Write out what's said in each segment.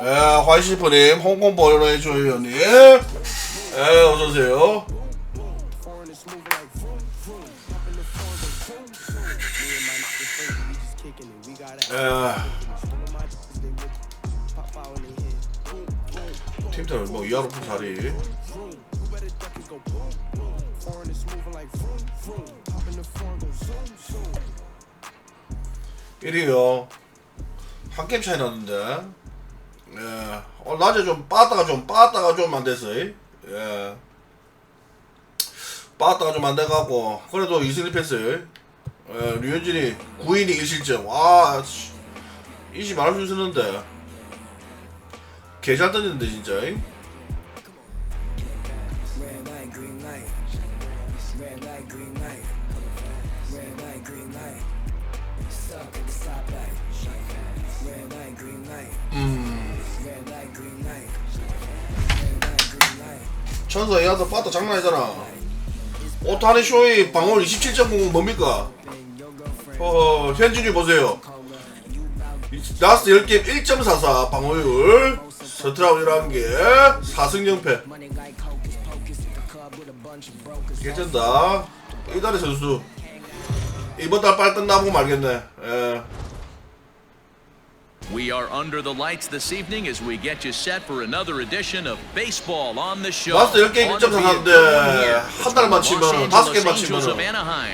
예, 화이시프님, 홍콩 버전의 조혜연님, 예, 어서오세요. 팀들 뭐 이하 높은 자리. 1위요. 한 게임 차이 났는데. 예. 낮에 좀 빠따가 좀 안 됐어요. 예. 빠따가 좀 안 돼갖고 그래도 2승 1패했어요. 예, 류현진이 9이닝 1실점. 와, 이시 말할 수 있었는데 개 잘 던졌는데 진짜. 천사 야도 빠따 장난 아니잖아. 오타니 쇼의 방어율 27.00 뭡니까? 현진이 보세요. 라스트 10게임 1.44 방어율. 스트라우드 11개 4승 0패. 괜찮다. 이달의 선수 이번 달 빨리 끝나고 말겠네. 예. We are under the lights this evening as we get you set for another edition of baseball on the show. 라스트 10게임 1.44인데 한 달만 치면 5게임만 치면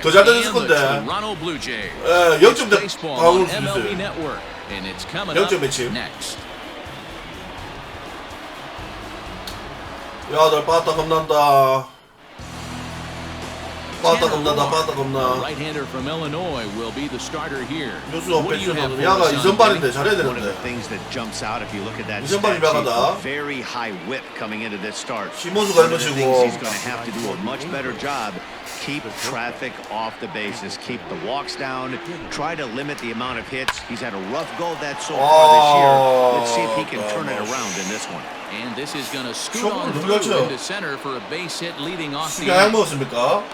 더 잘 던졌을 건데. 예, 0점 방어를 수 있어요. 0점 매치. 야, 널 빠따 겁난다. 빠따 겁나. 뉴스 벤츠는 야가 이선발인데 잘해야 되는데. 이선발이 약하다. 시몬수가 일러치고. Keep traffic off the bases, keep the walks down, try to limit the amount of hits. He's had a rough go that so far this year. Let's see if he can turn it around in this one. And this is going to scoot on through into center for a base hit leading off the 양 먹었습니까?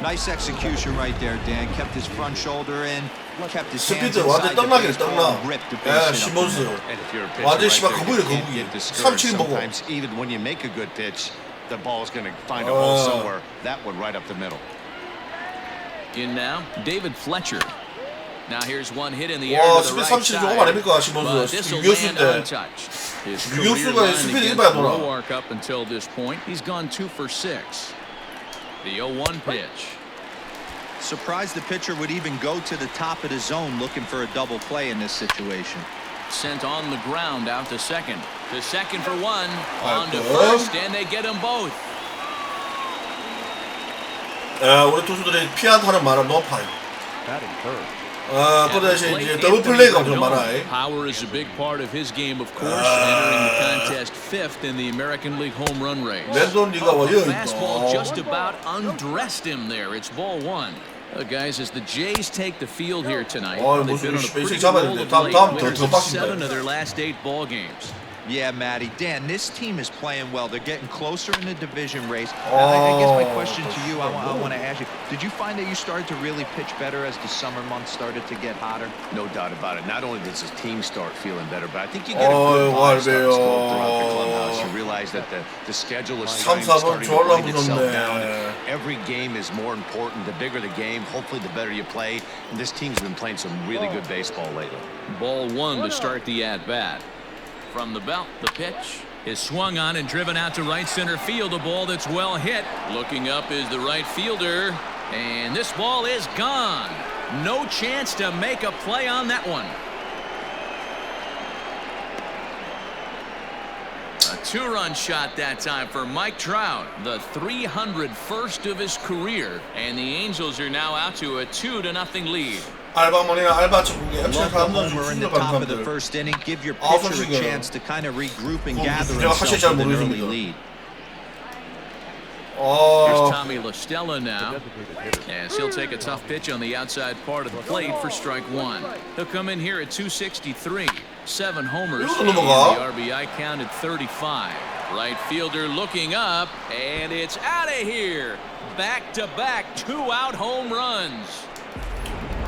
Nice execution right there, Dan. Kept his front shoulder in, kept his hands 스피드 완전 inside the 떡나게 baseball, 떡나. ripped the 예, base hit up. 시몬스 And if you're a pitcher 완전 right 씨발 there, 거북이래 you can't 거북이. get discouraged. 3-7 보고. Sometimes even when you make a good pitch, the ball is going to find a hole somewhere. That one right up the middle. In now, David Fletcher. Now here's one hit in the air 와, to the 스피드 right 30 side. 조금 아닙니까 But this will 유격수 land 때. untouched. His 유격수가 career run 스피드 against 이봐야 돌아. low arc up until this point. He's gone 2 for 6. The 0-1 pitch. Surprised the pitcher would even go to the top of the zone looking for a double play in this situation. Sent on the ground out to second. To second for one. On to first, and they get them both. 우리 투수들이 피안타는 말은 높아요. 그 대신 이제 더블 플레이가 좀 많아요. Power is a big part of his game, of course, entering the contest 5th in the American League home run race. 랜돈 리가 와 여기 Fastball just 있다. about undressed him there. It's ball 1. Guys, as the Jays take the field here tonight, they've been on a pretty good roll of late. Winners of 7 of their last 8 ball games. Yeah, Matty. Dan, this team is playing well. They're getting closer in the division race. I guess my question to you, I want to ask you, did you find that you started to really pitch better as the summer months started to get hotter? No doubt about it. Not only does his team start feeling better, but I think you get a good vibe starting to go throughout the clubhouse. You realize that the schedule is starting to wind itself down. Every game is more important. The bigger the game, hopefully the better you play. And this team's been playing some really good baseball lately. Ball 1 to start the at-bat. From the belt, the pitch is swung on and driven out to right center field. A ball that's well hit. Looking up is the right fielder. And this ball is gone. No chance to make a play on that one. A 2-run shot that time for Mike Trout, the 301st of his career. And the Angels are now out to a 2-0 lead. 알바몬이나 알바 전국에 합치는 사람들은 Homer in the 충분히 top of the 사람들. first inning, give your pitcher a chance to kind of regroup and gather 제가 사실 잘 himself with an early 모르겠습니다. lead. Here's Tommy LaStella now, as he'll take a tough pitch on the outside part of the plate for strike 1. He'll come in here at 263, 7 homers, and the RBI count at 35. Right fielder looking up, and it's out of here. Back-to-back two-out home runs.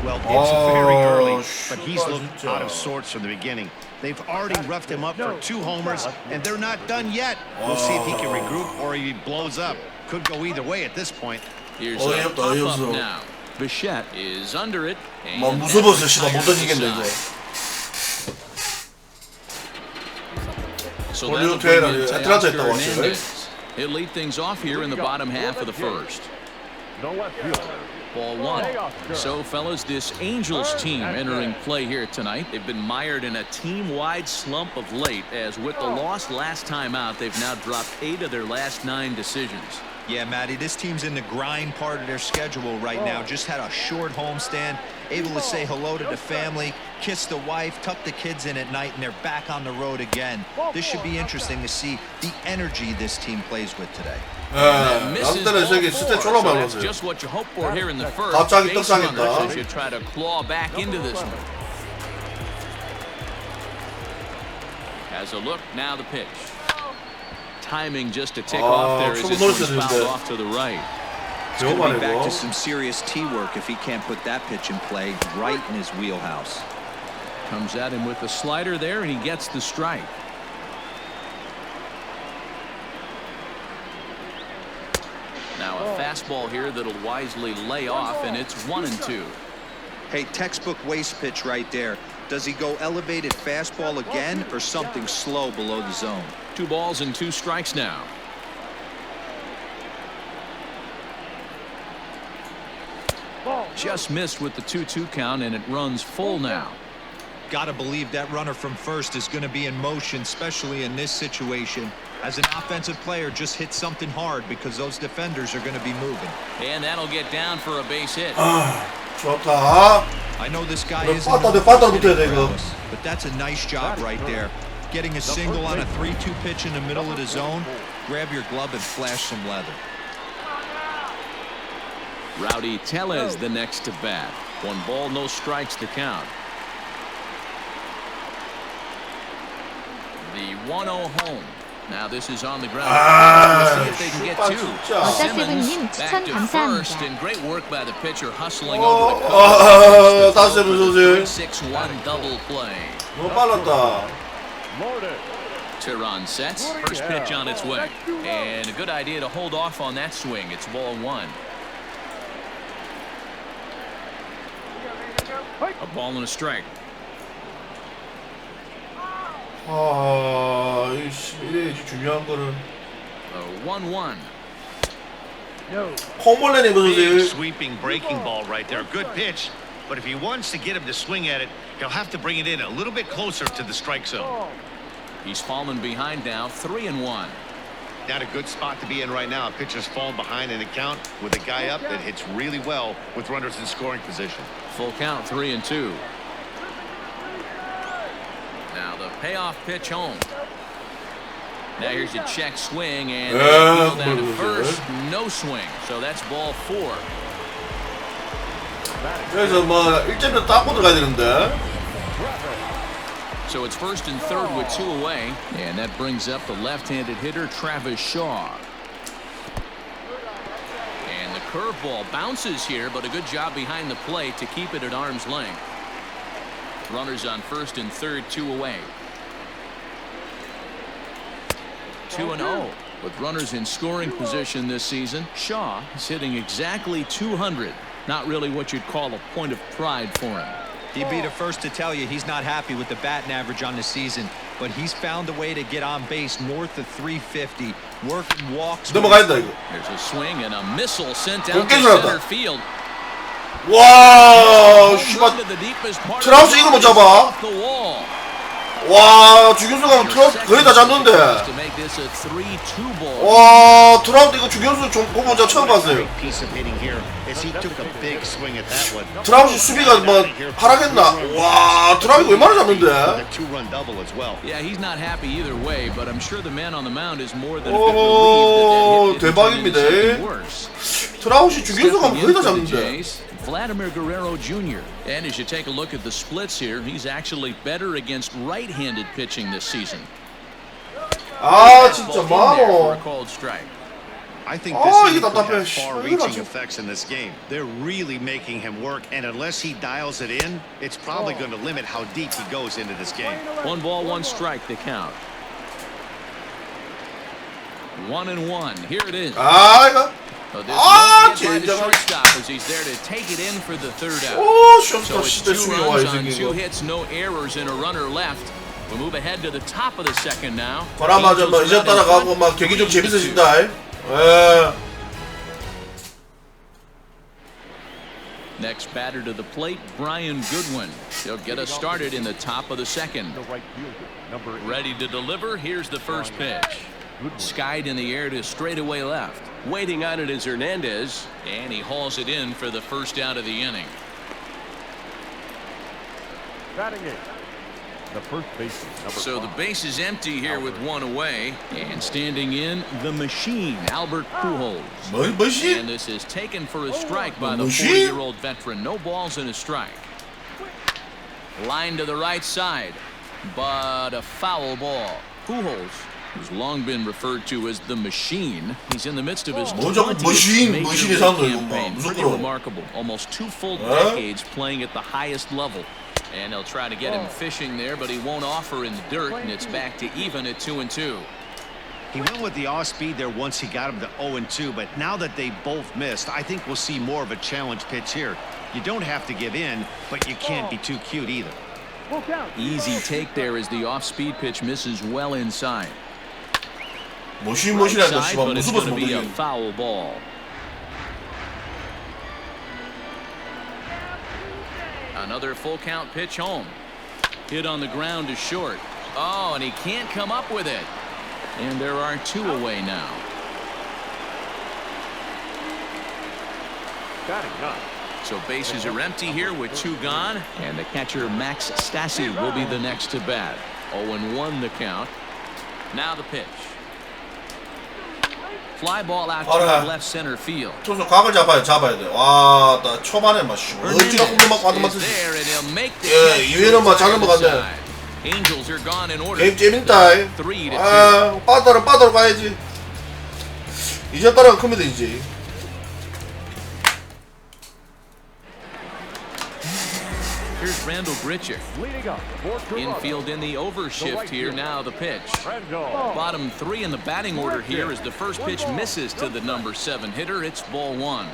Well, it's very early, but he's looked out of sorts from the beginning. They've already roughed him up for 2 homers, and they're not done yet. We'll see if he can regroup or he blows up. Could go either way at this point. Here's a pop-up now. Bichette is under it. 무서워서 씨발 못 던지겠네 이거. So 톨리오테라 애틀란타 있다고 왔어요. He'll lead things off here in the bottom half of the first. Ball 1. So, fellas, this Angels team entering play here tonight. They've been mired in a team-wide slump of late, as with the loss last time out, they've now dropped 8 of their last 9 decisions. Yeah, Matty, this team's in the grind part of their schedule right now. Just had a short homestand, able to say hello to the family, kiss the wife, tuck the kids in at night, and they're back on the road again. This should be interesting to see the energy this team plays with today. 남들은 저기 스탯 졸라 많았어요. Just what you hope for here in the first. 갑자기 떡상했다. Should try to claw back into this one. Has a look, now the pitch. Timing just to tick off there as this one's fouled off to the right. It's going to be back to some serious tee work if he can't put that pitch in play right in his wheelhouse. Comes at him with the slider there, and he gets the strike. Now a fastball here that'll wisely lay off, and it's 1-2. Hey, textbook waste pitch right there. Does he go elevated fastball again or something slow below the zone? 2 balls and 2 strikes now. Just missed with the 2-2 count, and it runs full now. Gotta believe that runner from first is going to be in motion, especially in this situation. As an offensive player, just hit something hard because those defenders are going to be moving. And that'll get down for a base hit. 좋다. I know this guy isn't but that's a nice job right there. Getting a single on a 3-2 pitch in the middle of the zone. Grab your glove and flash some leather. Rowdy Tellez the next to bat. 1 ball, no strikes to count. The 1-0 home. Now this is on the ground. Let's see if they can get 2. Simmons back to first, and great work by the pitcher hustling over the cover. 6-1 double play. 너무 빨랐다. Tehran sets. First pitch on its way. And a good idea to hold off on that swing. It's ball 1. A ball and a strike. 이게 중요한 거는 1-1. 콩벌레니 Big sweeping breaking ball right there. Good pitch. But if he wants to get him to swing at it, he'll have to bring it in a little bit closer to the strike zone. He's fallen behind now, 3-1. Not a good spot to be in right now. A pitcher's fallen behind in the count with a guy up that hits really well with runners in scoring position. Full count, 3-2. Now the payoff pitch home. Now here's a check swing, and down to first, no swing. So that's ball 4. 그래서 뭐 1점도 따고 들어가야 되는데. So it's first and third with 2 away, and that brings up the left-handed hitter Travis Shaw. And the curveball bounces here, but a good job behind the plate to keep it at arm's length. Runners on first and third, 2 away. 2-0. With runners in scoring position this season, Shaw is hitting exactly 200. Not really what you'd call a point of pride for him. He'd be the first to tell you he's not happy with the batting average on the season, but he's found a way to get on base north of 350, working walks. 넘어가야 이거. There's a swing and a missile sent out to 깨졌다. center field. 와, 씨발. 트라우스 이걸 못 잡아. 와, 주견수가 트라우스 거의 다 잡는데. 와, 트라우스 이거 주견수 좀 보고 저 처음 봤어요. 트라우스 수비가 뭐 하락했나? 와, 트라우스 얼마나 잡는데? Yeah, he's not happy either way, but I'm sure the man on the mound is more than a bit relieved that that hit didn't turn into something worse. 트라우스 주견수가 거의 다 잡는데. Vladimir Guerrero Jr. And as you take a look at the splits here, he's actually better against right-handed pitching this season. 아 진짜 Ball in there for a 마오. called strike. I think Oh, this you inning got could that have fish. far-reaching effects in this game. They're really making him work, and unless he dials it in, it's probably going to limit how deep he goes into this game. 1 ball, 1 strike, the count. 1-1. Here it is. 아 이거. Oh, this Ah, won't get by the 진짜. shortstop as he's there to take it in for the third out. 오 So 슈퍼 it's 진짜 2 수비 와 runs 이 on 2 새끼. hits, no errors, and a runner left. We'll move ahead to the top of the second now. 바람맞아 막 이제 따라가고 막 경기 좀 재밌어진다. 예. Next batter to the plate, Brian Goodwin. He'll get us started in the top of the second. Ready to deliver. Here's the first pitch. Skied in the air to straightaway left. Waiting on it is Hernandez, and he hauls it in for the first out of the inning. So the base is empty here with 1 away, and standing in the machine, Albert Pujols. 뭐지? And this is taken for a strike by the Machine? 40-year-old veteran. No balls and a strike. Line to the right side, but a foul ball. Pujols, who's long been referred to as the machine, he's in the midst of his 뭐 자꾸 20th 머신, major 머신이 league 산다, 이거 campaign. 봐. Pretty 무섭더라. remarkable. Almost 2 full 어? decades playing at the highest level. And they'll try to get him fishing there, but he won't offer in the dirt, and it's back to even at 2-2. He went with the off-speed there once he got him to 0-2, but now that they both missed, I think we'll see more of a challenge pitch here. You don't have to give in, but you can't be too cute either. Easy take there as the off-speed pitch misses well inside. 머신이란다 Side, 씨발 but it's 무서워서 going to be a 못하겠네. foul ball. Another full count pitch home. Hit on the ground to short. Oh, and he can't come up with it. And there are 2 away now. So bases are empty here with 2 gone. And the catcher Max Stassi will be the next to bat. 0-1 the count. Now the pitch. Fly ball out to left center field. 투수 각을 잡아야 돼. 와, 나 초반에 막 어찌나 홈런 맞고 완전 맞았지. 예, 이외에는 막 잘 넘어갔네. Angels are gone in order. 게임 재밌다. 3-2. 아, 빠따로 가야지. 이제 따라가 크면 되지. Here's Randall Grichuk. Infield in the overshift here. Now the pitch. Bottom 3 in the batting order here as the first pitch misses to the number 7 hitter. It's ball 1.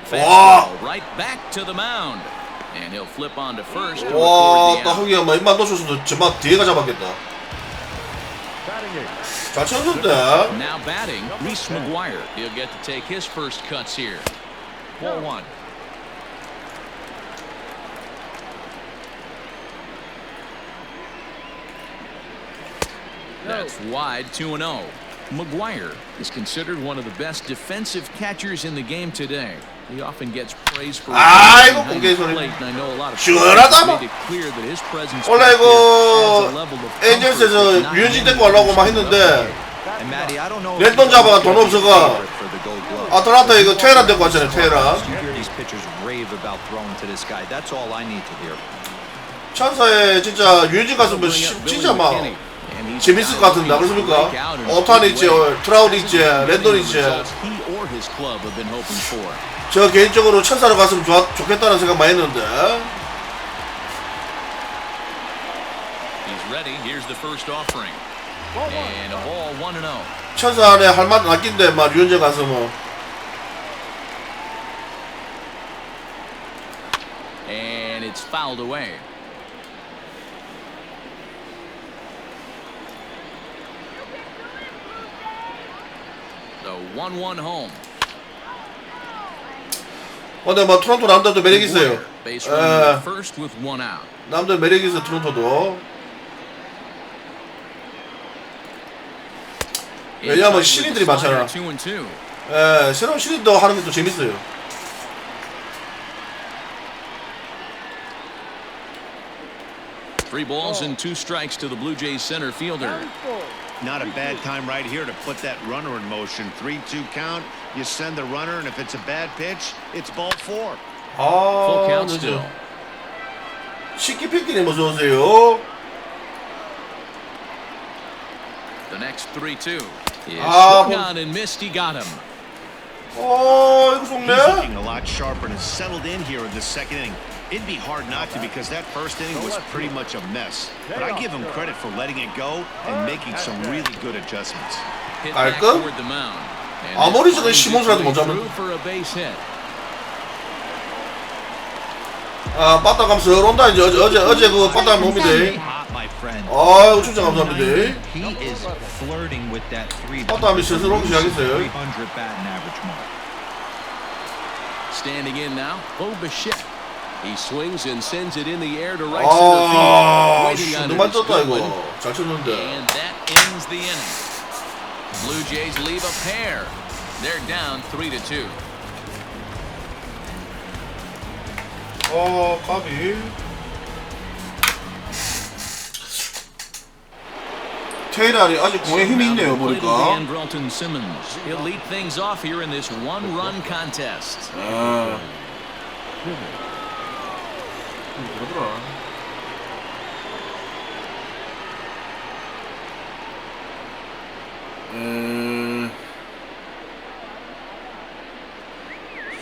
Fastball right back to the mound. And he'll flip on to first to 와, record 나 the out. 형이 막 입만 넣어줬어도 저만 뒤에가 잡았겠다. 잘 쳤는데. Now batting, Reese McGuire. He'll get to take his first cuts here. Ball 1. That's wide, 2-0. McGuire is considered one of the best defensive catchers in the game today. He often gets praise for his 아이고, behind 공개 the 소리. plate, and I know a lot of 시원하다, players 뭐. made it clear that his presence 원래 back there 이거 adds a level of 엔젤스에서 comfort that 류현진 not 데리고 가려고 막 했는데 And Matty, I don't know if 랜덤 he's 잡아가 돈 the 없어가 favorite for the Gold Glove. 아틀란타 이거 테헤란 데리고 왔잖아요. 테헤란. You hear these pitchers rave about throwing to this guy. That's all I need to hear. 찬사에 진짜 류현진 갔으면 진짜 막 재밌을 것 같은데 안 그렇습니까? 오타니 있지, 트라우드 있지, 랜돈 있지. he or his club have been hoping for. 저 개인적으로 천사로 갔으면 좋겠다는 생각 많이 했는데. He's ready. Here's the first offering. And a ball 1-0. 천사 안에 할 맛 낚인데 막 류현진 갔으면. And it's fouled away. The 1-1 home. 근데 뭐 토론토 남들도 매력 있어요. Base runner at first with 1 out. 남들 매력 있어 토론토도. 왜냐면 신인들이 많잖아. 2-2. 예, 새로운 신인도 하는 게 또 재밌어요. Three balls and 2 strikes to the Blue Jays center fielder. Not a bad time right here to put that runner in motion. 3-2 count. You send the runner, and if it's a bad pitch, it's ball 4. Full 아, count still. 늦어. 식기피키님 어서 오세요. next 3-2. He swung on and missed. He got him. 이거 He's 속네? looking a lot sharper and has settled in here in the second inning. It'd be hard not to because that first inning was pretty much a mess. But I give him credit for letting it go and making some really good adjustments. Hit back 깔끔? toward the mound. 아무리 저는 시몬스라도 못 잡는. For a base hit. 빠따 감스 온다 이제 어제 그 빠따 놈이데. Hot, my friend. 아이고 춘장 감사합니다. He is flirting with that 300. 빠따함이 슬슬 오기 시작했어요. 300 batting average mark. Standing in now, Bichette. He swings and sends it in the air to right center field. Waiting on 너만 it is 떴다 Goodwin. 이거. 잘 쳤는데. And that ends the inning. Blue Jays leave a pair. They're down 3-2. 까비. 테일란이 아직 공에 힘이 있네요 보니까. Simmons. He'll lead things off here in this one-run contest. 그러더라.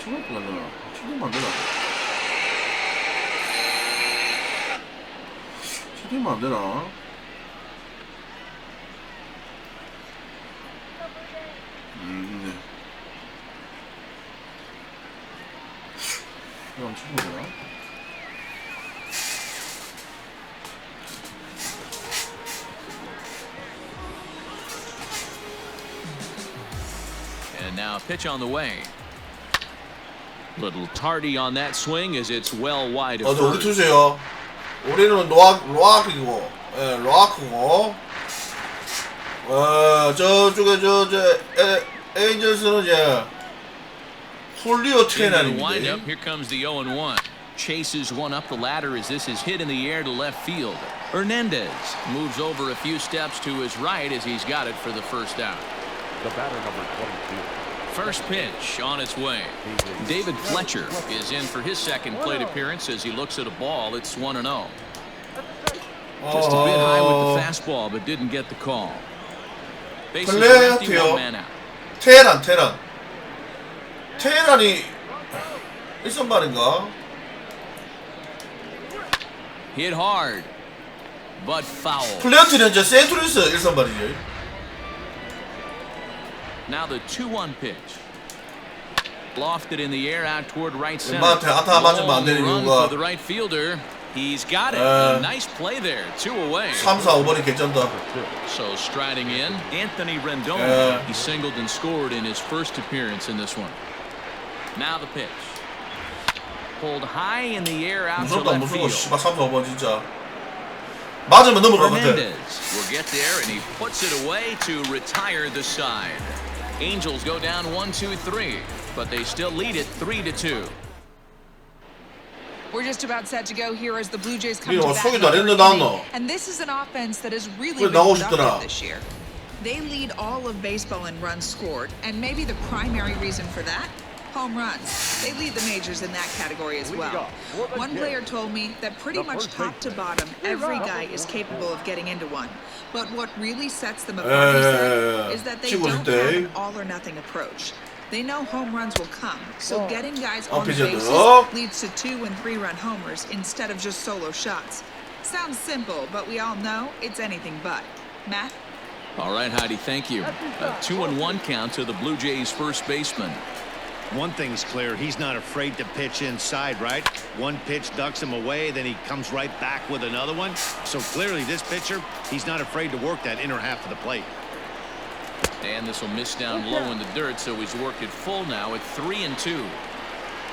생각도 안 되나? 채팅만 안 되나? 채팅만 안 되나? 네. 이거 채팅 되나? And now a pitch on the way. Little tardy on that swing as it's well wide of 우리 first. 투수요. 우리는 로아크고, 로아크고. 저쪽에 에인절스는 이제 훌리오 Into the 트레이너인데. windup, here comes the 0-1. Chases one up the ladder as this is hit in the air to left field. Hernandez moves over a few steps to his right as he's got it for the first out. The batter number 22. First pitch on its way. David Fletcher is in for his second plate appearance as he looks at a ball. It's 1-0. Just a bit high with the fastball, but didn't get the call. Bases are empty, one man out. 테란이 일선발인가? Hit hard, but foul. 플레어티는 이제 세인트루이스 일선발이지. Now the 2-1 pitch. Lofted in the air out toward right center. 엄마한테 아타 맞으면 안 되는 Long run 이유가 for the right fielder. He's got it. A nice play there. 2 away. 3, 4, 5번이 괜찮다. So striding in, Anthony Rendon. He singled and scored in his first appearance in this one. Now the pitch. Pulled high in the air out to 무섭다 left 무서워. field. 씨발 3, 4, 5번 진짜. 맞으면 넘어갈 것 같아. Hernandez will get there and he puts it away to retire the side. Angels go down 1-2-3, but they still lead it 3-2. We're just about set to go here as the Blue Jays come 이거 to bat. 소개도 안 했는데 나왔노? And this is an offense that is really 왜 나오고 productive 싶더라? this year. They lead all of baseball in runs scored, and maybe the primary reason for that? Home runs. They lead the majors in that category as well. One player told me that pretty much top to bottom, every guy is capable of getting into one. But what really sets them apart, he said, is that they don't have an all-or-nothing approach. They know home runs will come, so getting guys on the bases leads to 2- and 3-run homers instead of just solo shots. Sounds simple, but we all know it's anything but. Matt? All right, Heidi, thank you. A 2-1 count to the Blue Jays first baseman. One thing's clear, he's not afraid to pitch inside, right? One pitch ducks him away, then he comes right back with another one. So clearly this pitcher, he's not afraid to work that inner half of the plate. And this will miss down low in the dirt, so he's worked it full now at 3-2.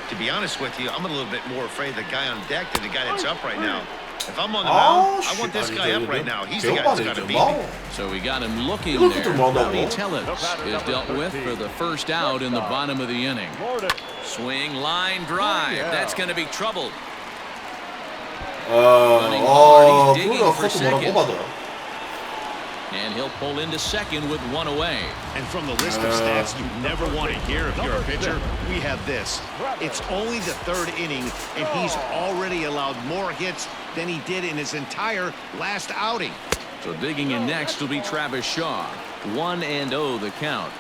To be honest with you, I'm a little bit more afraid of the guy on deck than the guy that's up right now. If I'm on the mound, I want this guy up right now. He's the guy that's got to beat me. So we got him looking there. Rowdy Tellez is dealt with for the first out in the bottom of the inning. Swing, line, drive. That's going to be troubled. Running hard, he's digging for second. And he'll pull into second with one away. And from the list of stats you never want to hear if you're a pitcher, we have this. It's only the third inning, and he's already allowed more hits than he did in his entire last outing. So digging in next will be Travis Shaw. 1-0 the count.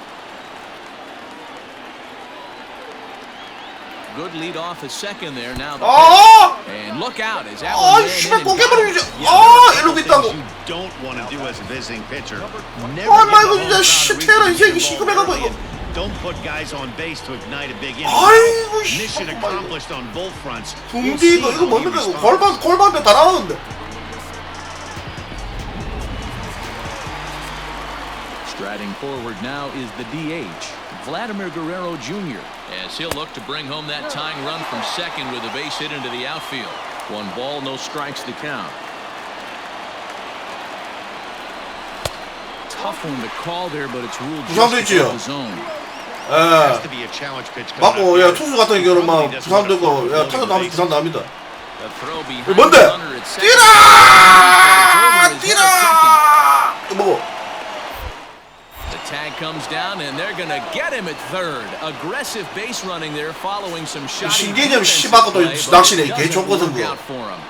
Good lead off a second there. Now the pitch. And look out as Allen 씨발 ran in and 고개버리지. got it. 이러고 있다고. You don't want to do as a visiting pitcher. 엄마 이거 진짜 씨 태어나 이 새끼 시급해가고 이거. Don't put guys on base to ignite a big inning. 아이고 씨. Mission accomplished on both fronts. 붕디 이거 뭡니까 이거 골반뼈 다 나오는데. Striding forward now is the DH, Vladimir Guerrero Jr., as he'll look to bring home that tying run from second with a base hit into the outfield. 1 ball, no strikes to count. Tough one to call there, but it's ruled just above the zone. Has to be a challenge pitch. 맞고 야 투수 같은 경우는 막 부산 되고 야 타자 나면 부산 납니다. The throw behind 뭔데? the runner at second. 뛰라! 뭐? The tag comes down, and they're going to get him at third. Aggressive base running there, following some shoddy 신개념 defensive 씨발고 또 play, but 낚시네 it 개 doesn't 좋거든 work 그거. out for him.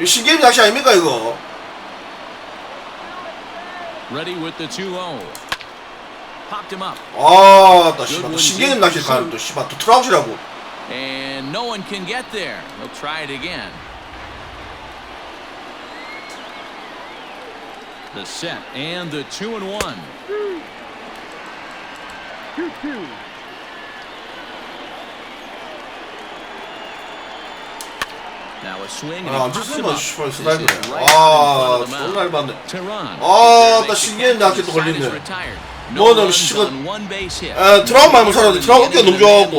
신개념 낚시 아닙니까 이거? Ready with the 2-0. Popped him up. 나 씨발 또 신개념 낚시 가는 또 씨발 또 트라우시라고. And no one can get there. They'll try it again. The set and the 2-1. 2-2. Now a swing and 안 he pops him 쳤으면 up. 씨발 This 스나이드네. is right in front of the 존나 mound. 얇았네. Tehran. 나 신기한 낚시 또 걸리네. No 뭐는 runs 씨발 on one base hit. 드라마 말고 살았는데 드라마 어깨가 너무 좋아갖고.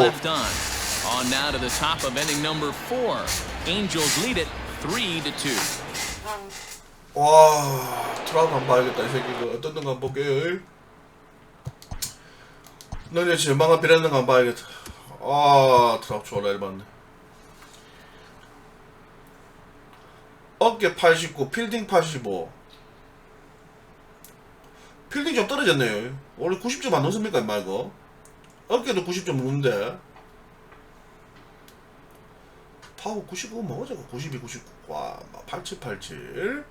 On now to the top of inning number 4. Angels lead it 3-2. 와 트라우마 한번 봐야겠다 이 새끼가 어떤 거 한번 볼게요. 너네 전방한 비례는 거 한번 봐야겠다. 트라우마 졸라 얇았네. 어깨 89 필딩 85. 필딩 좀 떨어졌네요. 원래 90점 안 넘습니까 임마 이거. 어깨도 90점 넘는데 파워 99 뭐죠? 92 99 와 87 87.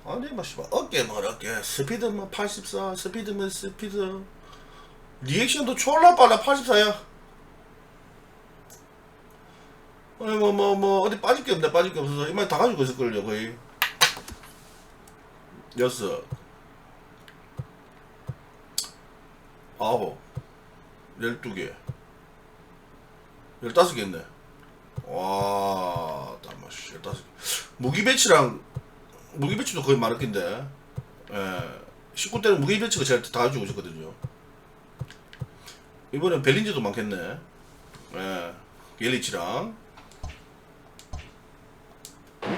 아니 막 씨발 어깨 뭐 어깨 스피드 뭐 84 스피드면 스피드 리액션도 졸라 빨라 84야. 아니 뭐 어디 빠질 게 없네. 빠질 게 없어서 이만 다 가지고 있을걸요 거의. 6 9 12개 15개 있네. 와 담마씨 15개. 무기 배치도 거의 많았긴데 19대는 무기 배치가 제일 다 가지고 있었거든요. 이번엔 벨린즈도 많겠네. 옐리치랑.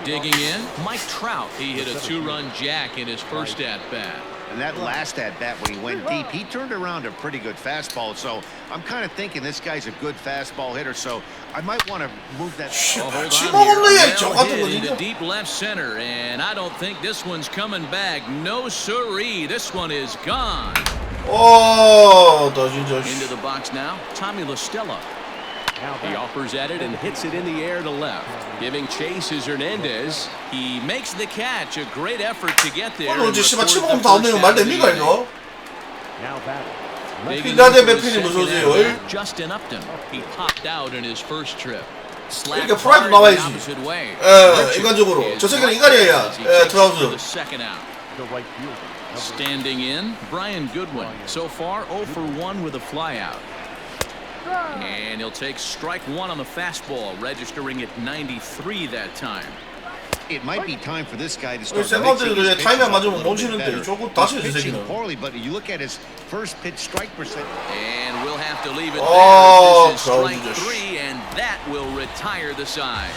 Digging in, Mike Trout. He hit a 2-run jack in his first at-bat. And that last at-bat when he went deep, he turned around a pretty good fastball. So I'm kind of thinking this guy's a good fastball hitter. So I might want to move that. Hold on 집어먹네 저 here. 같은 Well 거 hit into 진짜. deep left center, and I don't think this one's coming back. No siree, this one is gone. 나 진짜. Into the box now, Tommy La Stella. He offers at it and hits it in the air to left. Giving chase is Hernandez. He makes the catch. A great effort to get there. 오늘 이제 씨발 치먹으면 다 없는 거 말 됩니까 이거? Now batting. Digging 필라델 into the 매팬님 어서 second 오세요. at-bat, Justin Upton. He popped out in his first trip. Slapped 이렇게 프라이드 hard 나와야지. the opposite way. 인간적으로. Richard 저 새끼는 is 인간이야. right as he takes 트라우스. for the second out. The right fielder. Standing in, Brian Goodwin. So far, 0 for 1 with a flyout. And he'll take strike 1 on the fastball, registering at 93 that time. It might be time for this guy to start 생각대로 mixing his 이제 타이밍 pitches up a 맞으면 little 못 bit 치는데 better. 저거 He's 다시 저 pitching 새끼는. poorly, but you look at his first pitch strike percent. And we'll have to leave it Oh, there. This is strike God. 3, and that will retire the side.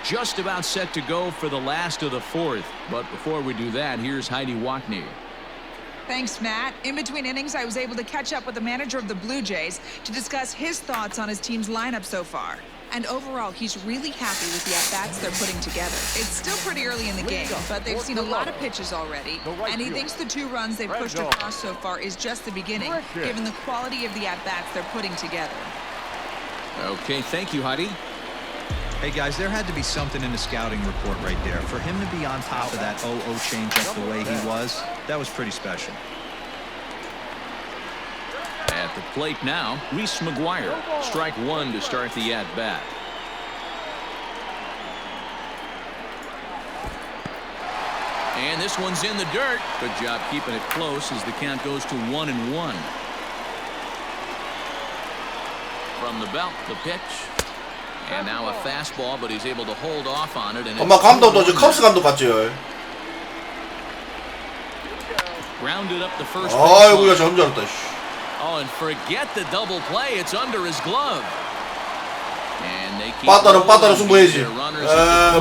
Just about set to go for the last of the 4th. But before we do that, here's Heidi Wackney. Thanks, Matt. In between innings, I was able to catch up with the manager of the Blue Jays to discuss his thoughts on his team's lineup so far. And overall, he's really happy with the at-bats they're putting together. It's still pretty early in the game, but they've seen a lot of pitches already, and he thinks the 2 runs they've pushed across so far is just the beginning, given the quality of the at-bats they're putting together. Okay, thank you, Heidi. Hey guys, there had to be something in the scouting report right there. For him to be on top of that 0-0 changeup the way he was, that was pretty special. At the plate now, Reese McGuire. Strike one to start the at-bat. And this one's in the dirt. Good job keeping it close as the count goes to 1-1. From the belt, the pitch. And now a fastball, but he's able to hold off on it. And 엄마 감독도 저 컵스 감독 같지요? Grounded up the first 아이고야 참 잘했다. Oh, and forget the double play. It's under his glove. And they keep 빠따로 승부해야지.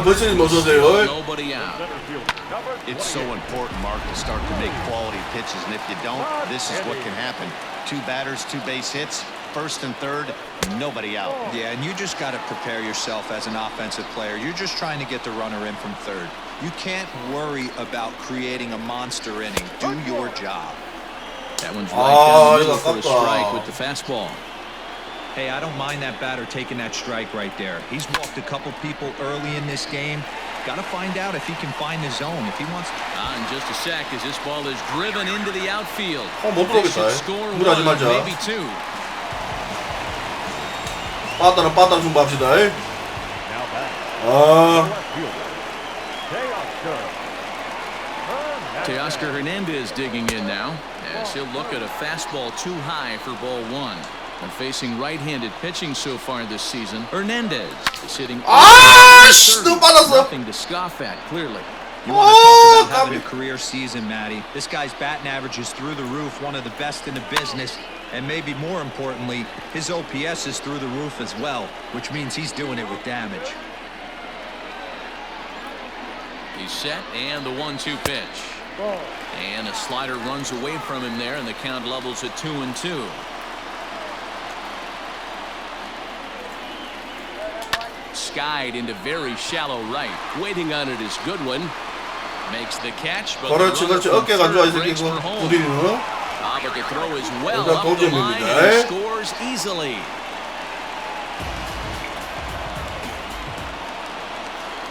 벌써님 어서오세요. Nobody out. It's so important, Mark, to start to make quality pitches, and if you don't, this is what can happen. 2 batters, 2 base hits, first and third, nobody out. Yeah, and you just got to prepare yourself as an offensive player. You're just trying to get the runner in from third. You can't worry about creating a monster inning. Do your job. That one's right down the middle for a strike with the fastball. Hey, I don't mind that batter taking that strike right there. He's walked a couple people early in this game. Got to find out if he can find the zone, if he wants to. In just a sec as this ball is driven into the outfield. 못 They 들어오겠다. should score 무리하지 one, 말자. maybe 2. 빠따로 승부합시다. Now back. Left fielder. Teoscar Hernandez digging in now as he'll look at a fastball too high for ball 1. And facing right-handed pitching so far this season, Hernandez is hitting. Nothing to scoff at, clearly. You want to talk about having a career season, Matty. This guy's batting average is through the roof, one of the best in the business. And maybe more importantly, his OPS is through the roof as well, which means he's doing it with damage. He's set, and the 1-2 pitch. And a slider runs away from him there, and the count levels at 2-2. Skied into very shallow right. Waiting on it is Goodwin. Makes the catch, but 그렇지 어깨가 안 좋아 이 새끼 이거 우리는. But the throw is well 일단 up the line, 동점입니다. and he scores easily.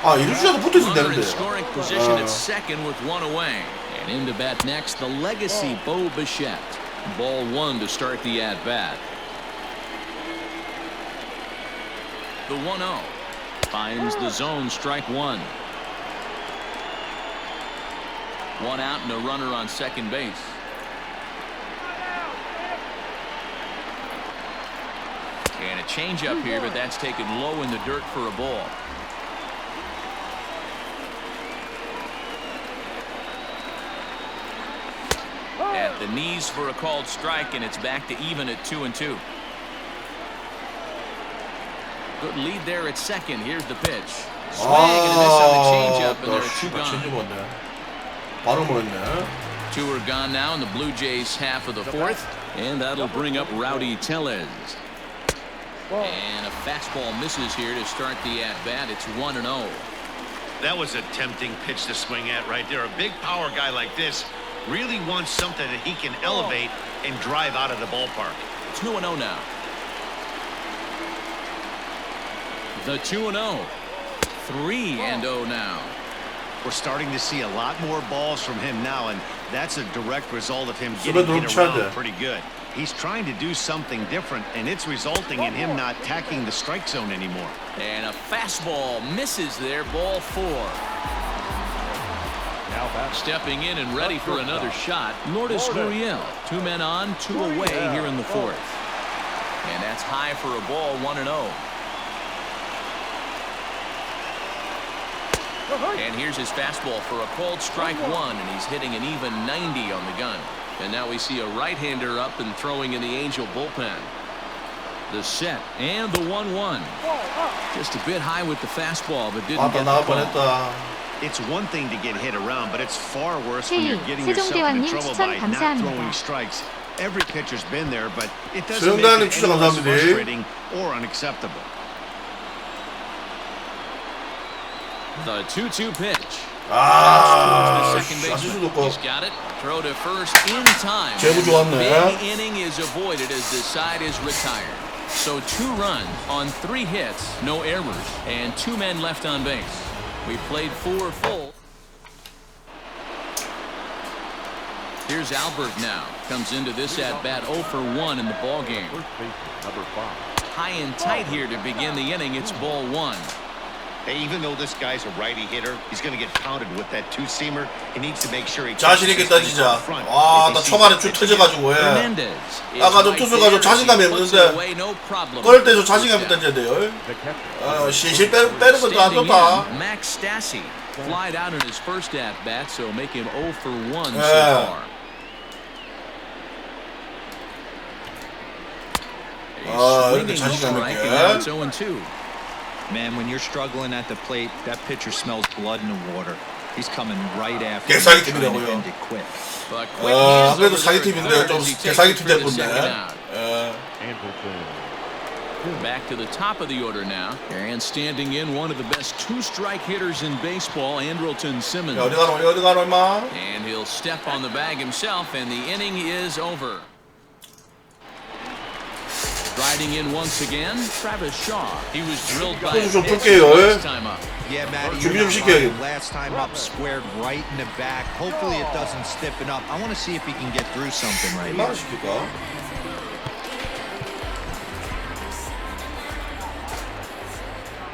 이루주자도 붙어 있으면 Runner in 되는데. scoring position at second with 1 away. And in to bat next, the legacy Bo Bichette. Ball 1 to start the at-bat. The 1-0 finds the zone, strike 1. 1 out and a runner on second base. And a changeup here, but that's taken low in the dirt for a ball. At the knees for a called strike, and it's back to even at 2-2. Good lead there at second. Here's the pitch. Swing and a miss on the changeup, and there are 2 gone. 바로 먹었네. 2 are gone now in the Blue Jays half of the 4th, and that'll bring up Rowdy Tellez. And a fastball misses here to start the at-bat. It's 1-0. That was a tempting pitch to swing at right there. A big power guy like this really wants something that he can elevate and drive out of the ballpark. 2-0 now. The 2-0. 3-0 now. We're starting to see a lot more balls from him now, and that's a direct result of him getting it around pretty good. He's trying to do something different, and it's resulting in him not tacking the strike zone anymore. And a fastball misses there, ball 4. Now back. Stepping in and ready for another shot, Lourdes Gurriel. 2 men on, 2 away here in the 4th. And that's high for a ball, 1-0. And here's his fastball for a called strike 1, and he's hitting an even 90 on the gun. And now we see a right-hander up and throwing in the Angel bullpen. The set and the 1-1. Just a bit high with the fastball, but didn't get the call. It's one thing to get hit around, but it's far worse when you're getting yourself into trouble by not throwing strikes. Every pitcher's been there, but it doesn't make it any less frustrating or unacceptable. The 2-2 pitch. 아쉽지도 않고. He's got it. Throw to first in time. 제구 좋았네. Big inning is avoided as the side is retired. So 2 runs on 3 hits, no errors, and 2 men left on base. We played 4 full. Here's Albert now. Comes into this at bat 0 for 1 in the ball game. First baseman, number 5. High and tight here to begin the inning. It's ball 1. Hey, even though this guy's a righty hitter, he's going to get pounded with that two-seamer. He needs to make sure he 자신 있겠다 진짜. 와, 나 초반에 쭉 터져가지고 해. 아까 좀 투수가 좀 자신감이 없는데 그럴 때 좀 자신감이 던져야 돼요. 실실 빼는 것도 안 좋다. Max Stassi flied out in his first at bat, so make him 0 for 1 so far. 이렇게 자신감 있게. 0-2. Man, when you're struggling at the plate, that pitcher smells blood in the water. He's coming right after. 개사기 you, 팀이라고요. trying to end it quick. 그래도 사기 팀인데 좀 개사기 팀 됐군데. Back to the top of the order now, and standing in one of the best 2-strike hitters in baseball, Andrelton Simmons. 어디 가노 임마. And he'll step on the bag himself, and the inning is over. Riding in once again, Travis Shaw. He was drilled by a 좀 pitch 풀게요. last time up. Yeah, Matty, 준비 좀 you're not 시켜야겠. lying. Last time up, squared right in the back. Hopefully it doesn't stiffen up. I want to see if he can get through something right 얼마나 here. 시킬까?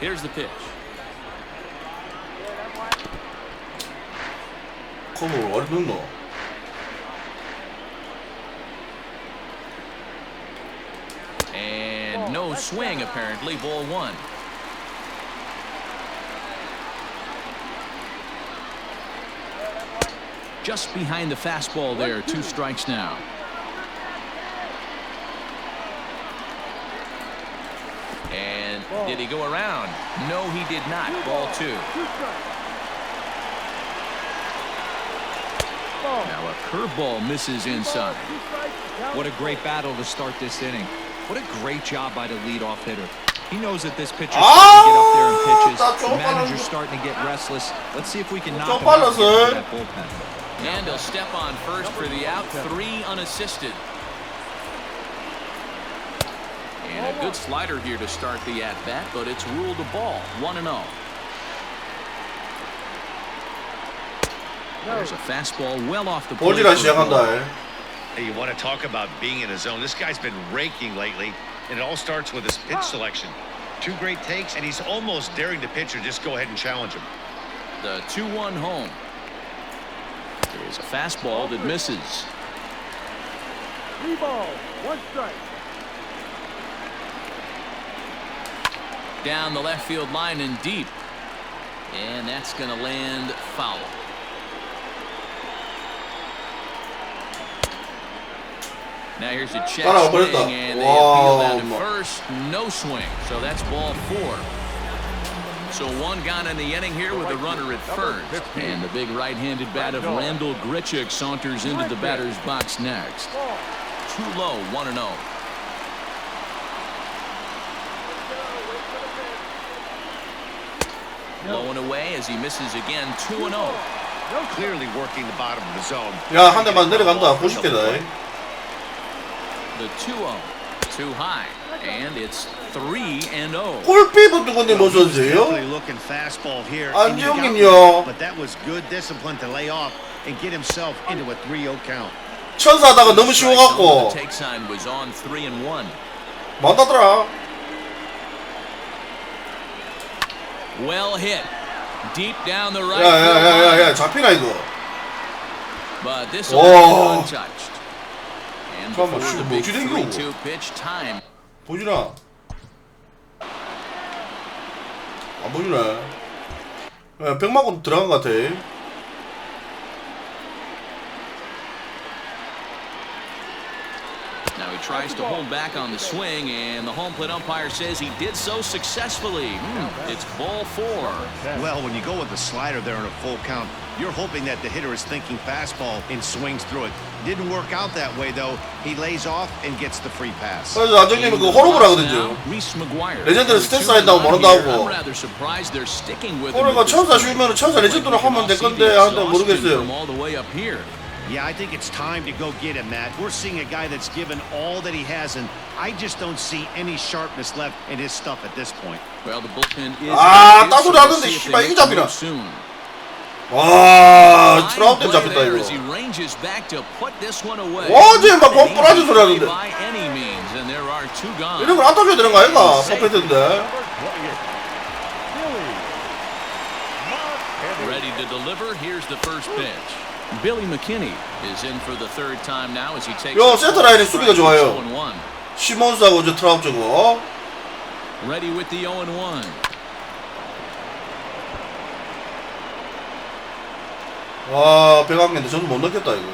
Here's the pitch. 컴을 어디 넣노? And no swing, apparently. Ball 1. Just behind the fastball there. 2 strikes now. And did he go around? No, he did not. Ball 2. Now a curveball misses inside. What a great battle to start this inning. What a great job by the leadoff hitter. He knows that this pitcher's starting to get up there and pitches. The manager's starting to get restless. Let's see if we can knock him out and get to that bullpen. And he'll step on first for the out. 3 unassisted. And a good slider here to start the at-bat, but it's ruled a ball. 1-0. There's a fastball well off the plate. 볼지라 시작한다. Hey, you want to talk about being in his zone? This guy's been raking lately, and it all starts with his pitch selection. 2 great takes, and he's almost daring the pitcher just go ahead and challenge him. The 2-1 home. There's a fastball that misses. 3 balls, 1 strike. Down the left field line and deep. And that's going to land foul. Now here's a check swing, and they appeal down to first. No swing, so that's ball 4. So 1 gone in the inning here with the runner at first. And the big right-handed bat of Randall Grichuk saunters into the batter's box next. Too low, 1-0. Blowing away as he misses again. 2-0. Clearly working the bottom of the zone. 야, 한 대만 내려간다. 90개다. The 2-0. Too high. And it's 3-0. 골피부 누군데 뭐 선수예요? Looking fastball here. 안정인요. But that was good discipline to lay off and get himself into a 3-0 count. 천사하다가 너무 쉬워갖고 The take sign was on 3-1. 맞다더라. Well hit. Deep down the right. 야야야야야 잡히나 이거. But this will be untouched. And 잠깐만, before the big 뭐지, 3-2 pitch time. 보주나. 안 보주네. 야, 백 맞고 들어간 것 같아. Now he tries to hold back on the swing, and the home plate umpire says he did so successfully. It's ball 4. Well, when you go with the slider there in a full count, you're hoping that the hitter is thinking fastball and swings through it. Didn't work out that way, though. He lays off and gets the free pass. 그래서 안정님은 그 호로브를 하거든요. 레전드는 스탠스 한다고 모른다고. 그러니까 천사 쉬우면 천사 레전드를 하면 될 건데 하는데 모르겠어요. Yeah, I think it's time to go get him, Matt. We're seeing a guy that's given all that he has, and I just don't see any sharpness left in his stuff at this point. Well, the bullpen is 따소리 하는데 씨발 이게 잡히나? soon. 와, 트라우드 때문에 잡혔다 There 이거. as he ranges back to put this one away. 와, 쟤 막 공 뿌라진 소리 하는데. By any means, and there are two gone. 이런 걸 안 타줘야 되는 거 아닌가? 퍼펙트인데. Ready to deliver. Here's the first pitch. Billy McKinney is in for the third time now as he takes. 야, 센터 라인의 수비가 좋아요. 0-1. 시몬스하고 저 트라우드 저거. Ready with the 0-1. 와, 100안개인데 저는 못 넣겠다 이거.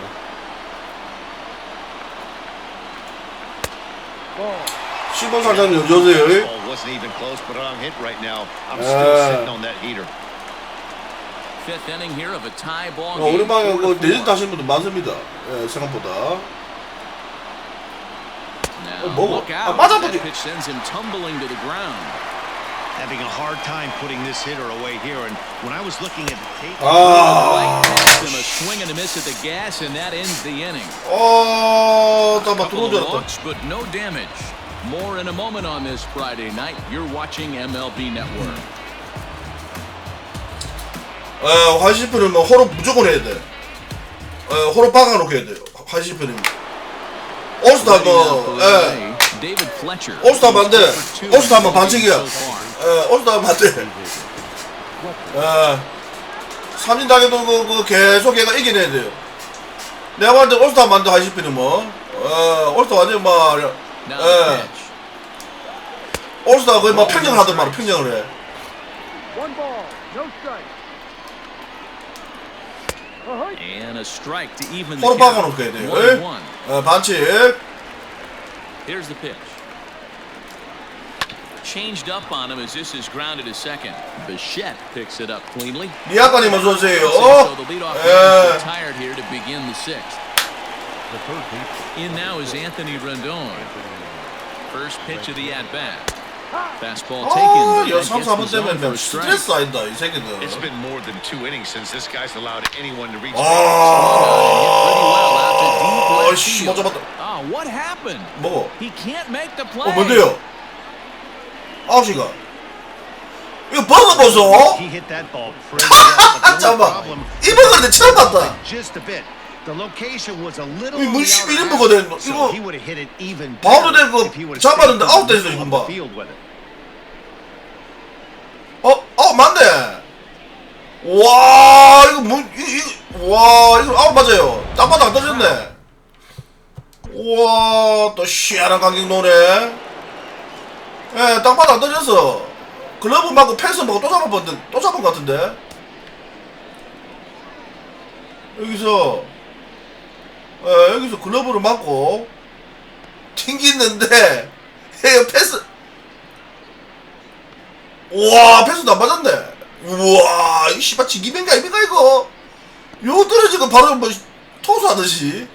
시몬 사장님 여보세요. Wasn't even close, but I'm hit right now. I'm still sitting on that heater. Fifth inning here of a tie ball 우리 game. 방에 그 내진 타시는 분들 많습니다. 예, 생각보다. Now, 뭐고? look 아, out. 맞아보지. That pitch sends him tumbling to the ground. Having a hard time putting this hitter away here, and when I was looking at the tape, 아, Past him a swing and a miss at the gas, and that ends the inning. 잠깐만 Couple 들어오지 of 않았다. walks, but no damage. More in a moment on this Friday night. You're watching MLB Network. 화이시프는 뭐 호로 무조건 해야 돼. 호로 박아놓고 해야 돼요. 화이시프는. 올스타 뭐, David Fletcher. 올스타 하면 안 돼. 올스타 하면 반칙이야. 올스타 하면 안 돼. 삼진 당해도 그 계속 얘가 이겨내야 돼요. 내가 봤을 때 올스타 하면 안 돼, 화이시프는 뭐. 올스타 완전 막, 올스타 거의 막 평정을 하던 말이야, 평정을 해. One ball, no strike. And a strike to even the 호로 count. 박아놓고 해야 돼요. 1-1. 반칙. Here's the pitch. Changed up on him as this is grounded to second. Bichette picks it up cleanly. 리아까님 어서 오세요. So the leadoff man is retired here to begin the sixth. In now is Anthony Rendon. First pitch of the at-bat. Fastball taken. 야, 3, 4번 때문에 스트레스 아니다, 이 새끼들. It's been more than 2 innings since this guy's allowed anyone to reach. 씨, 못 잡았다. What happened? 뭐? He can't make the play. 뭔데요? 9시가. 이거 버거 보소? he hit that ball pretty well. but the only 잠깐만. problem- 이 버거인데 처음 봤다. Just a bit. The location was a little. 이 on 뭐 the outer 11인 half, 버거 되는 거. so 이거 he would have hit it even 바로 better 된 if he 거 would have 잡았는데 stayed 아웃됐어, in 지금 the 봐. field with it. 맞네. 와, 이거 뭐, 와, 이거 아웃 맞아요. 땅바닥 안 떨어졌네. 우와, 또 시원한 간격 노네. 예, 땅바닥 안 떨어졌어. 글러브 맞고 패스 먹고 또 잡은 것 같은데. 여기서, 여기서 글러브를 맞고 튕기는데, 패스. 우와, 패스도 안 맞았네. 우와, 이 씨발 지기ben가 아닙니까 이거? 요 떨어지고 바로 뭐 토수하듯이.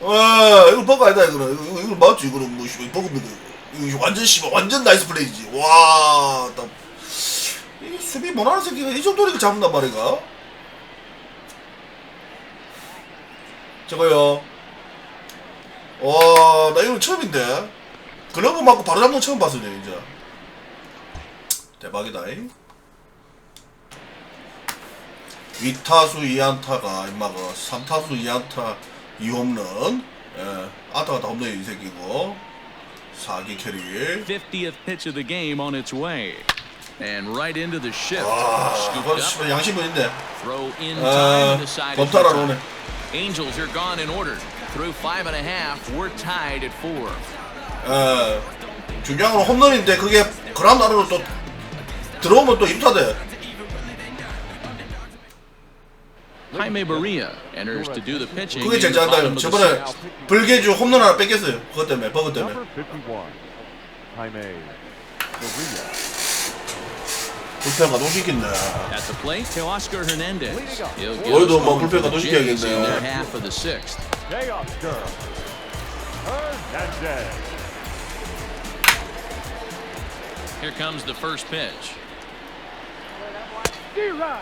이거 버거 아니다 이거는. 이거 맞지 이거는 뭐 씨발 버거입니다 이거. 이거 완전 씨발 완전 나이스 플레이지. 와, 딱 이 수비 못하는 새끼가 이 정도로 이렇게 잡는단 말이가? 저거요. 와, 나 이거 처음인데. 글러브 맞고 바로 잡는 거 처음 봤어요 진짜. 대박이다잉. 위타수 2안타가 임마가 3타수 2안타 2홈런. 안타가 다 홈런이 이 새끼고 4기 캐리. 50th pitch of the game on its way. And right into the shift. 이거 씨발 양심은 있네. Throw in time and decide. 검타라로 오네. Angels are gone in order. Through 5.5, we're tied at 4. 중요한 건 홈런인데 그게 그라운드 안으로 또 들어오면 또 입타돼. Jaime Barria enters to do the pitching. 그게 제일 in the 잘한다. bottom of the 저번에 sixth. 불개주 홈런 하나 뺏겼어요. 그것 때문에, 버거 때문에. Number 51, Jaime Barria. 불펜 가동시켰네. At the plate, Teoscar Hernandez. He'll get 오늘도 us 뭐 home 불펜 for the Jays in their 가동시켜야겠네. half of the sixth. Teoscar Hernandez. Here comes the first pitch. D-Rod.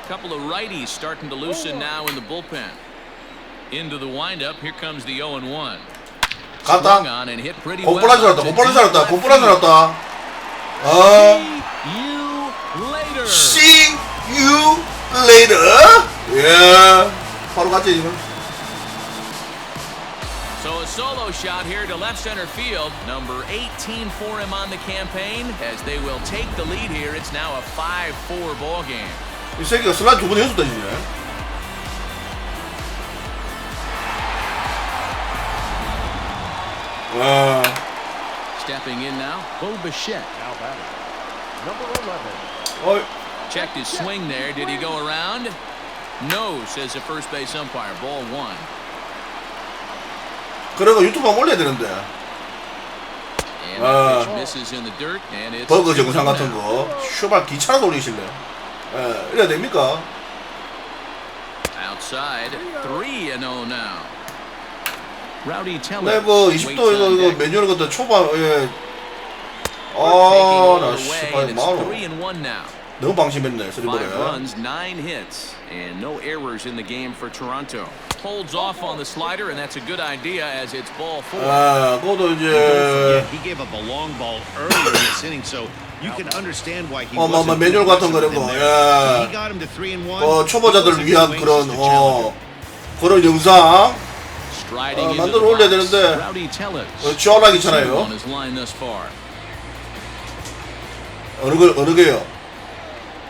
A couple of righties starting to loosen now in the bullpen. Into the windup. Here comes the 0-1. 갔다. Swung on and hit pretty 곧보라 well. 살았다. 곧보라 살았다. 곧보라 살았다. See you later. See you later. 예. 바로 갔지 지금. So a solo shot here to left center field. Number 18 for him on the campaign as they will take the lead here. It's now a 5-4 ball game. 이 새끼가 슬라이드 2번 연속 던지네. Stepping in now, Bo Bichette. Now batting. Number 11. 어이. Checked his swing there. Did he go around? No, says the first base umpire. Ball 1. 그래가 유튜브 한번 올려야 되는데. And the pitch misses in the dirt, and it's 버그 정상 같은 거. 슈발 귀찮아서 올리실래? 예, 이래야 됩니까? outside. 3-0 now. Rowdy Teller. 네, 그 20도 이거 메뉴는 것도 초반 예. 아, 나 씨발 마로. 3-1 now. 너무 방심했네. 5 쓰리볼에. runs, 9 hits, and no errors in the game for Toronto. Holds off on the slider, and that's a good idea as it's ball 4. 아, 그것도 Don't 이제 forget, he gave up a long ball earlier in this inning, so you can understand why he wasn't 매뉴얼 같은 거 이런 거. He 예. got him to 3-1. 초보자들 위한 그런 그런 영상 Striding into 만들어 the 올려야 box, 되는데 Rowdy Teller. 지원하기 있잖아요. On his line thus far. 어느 게요?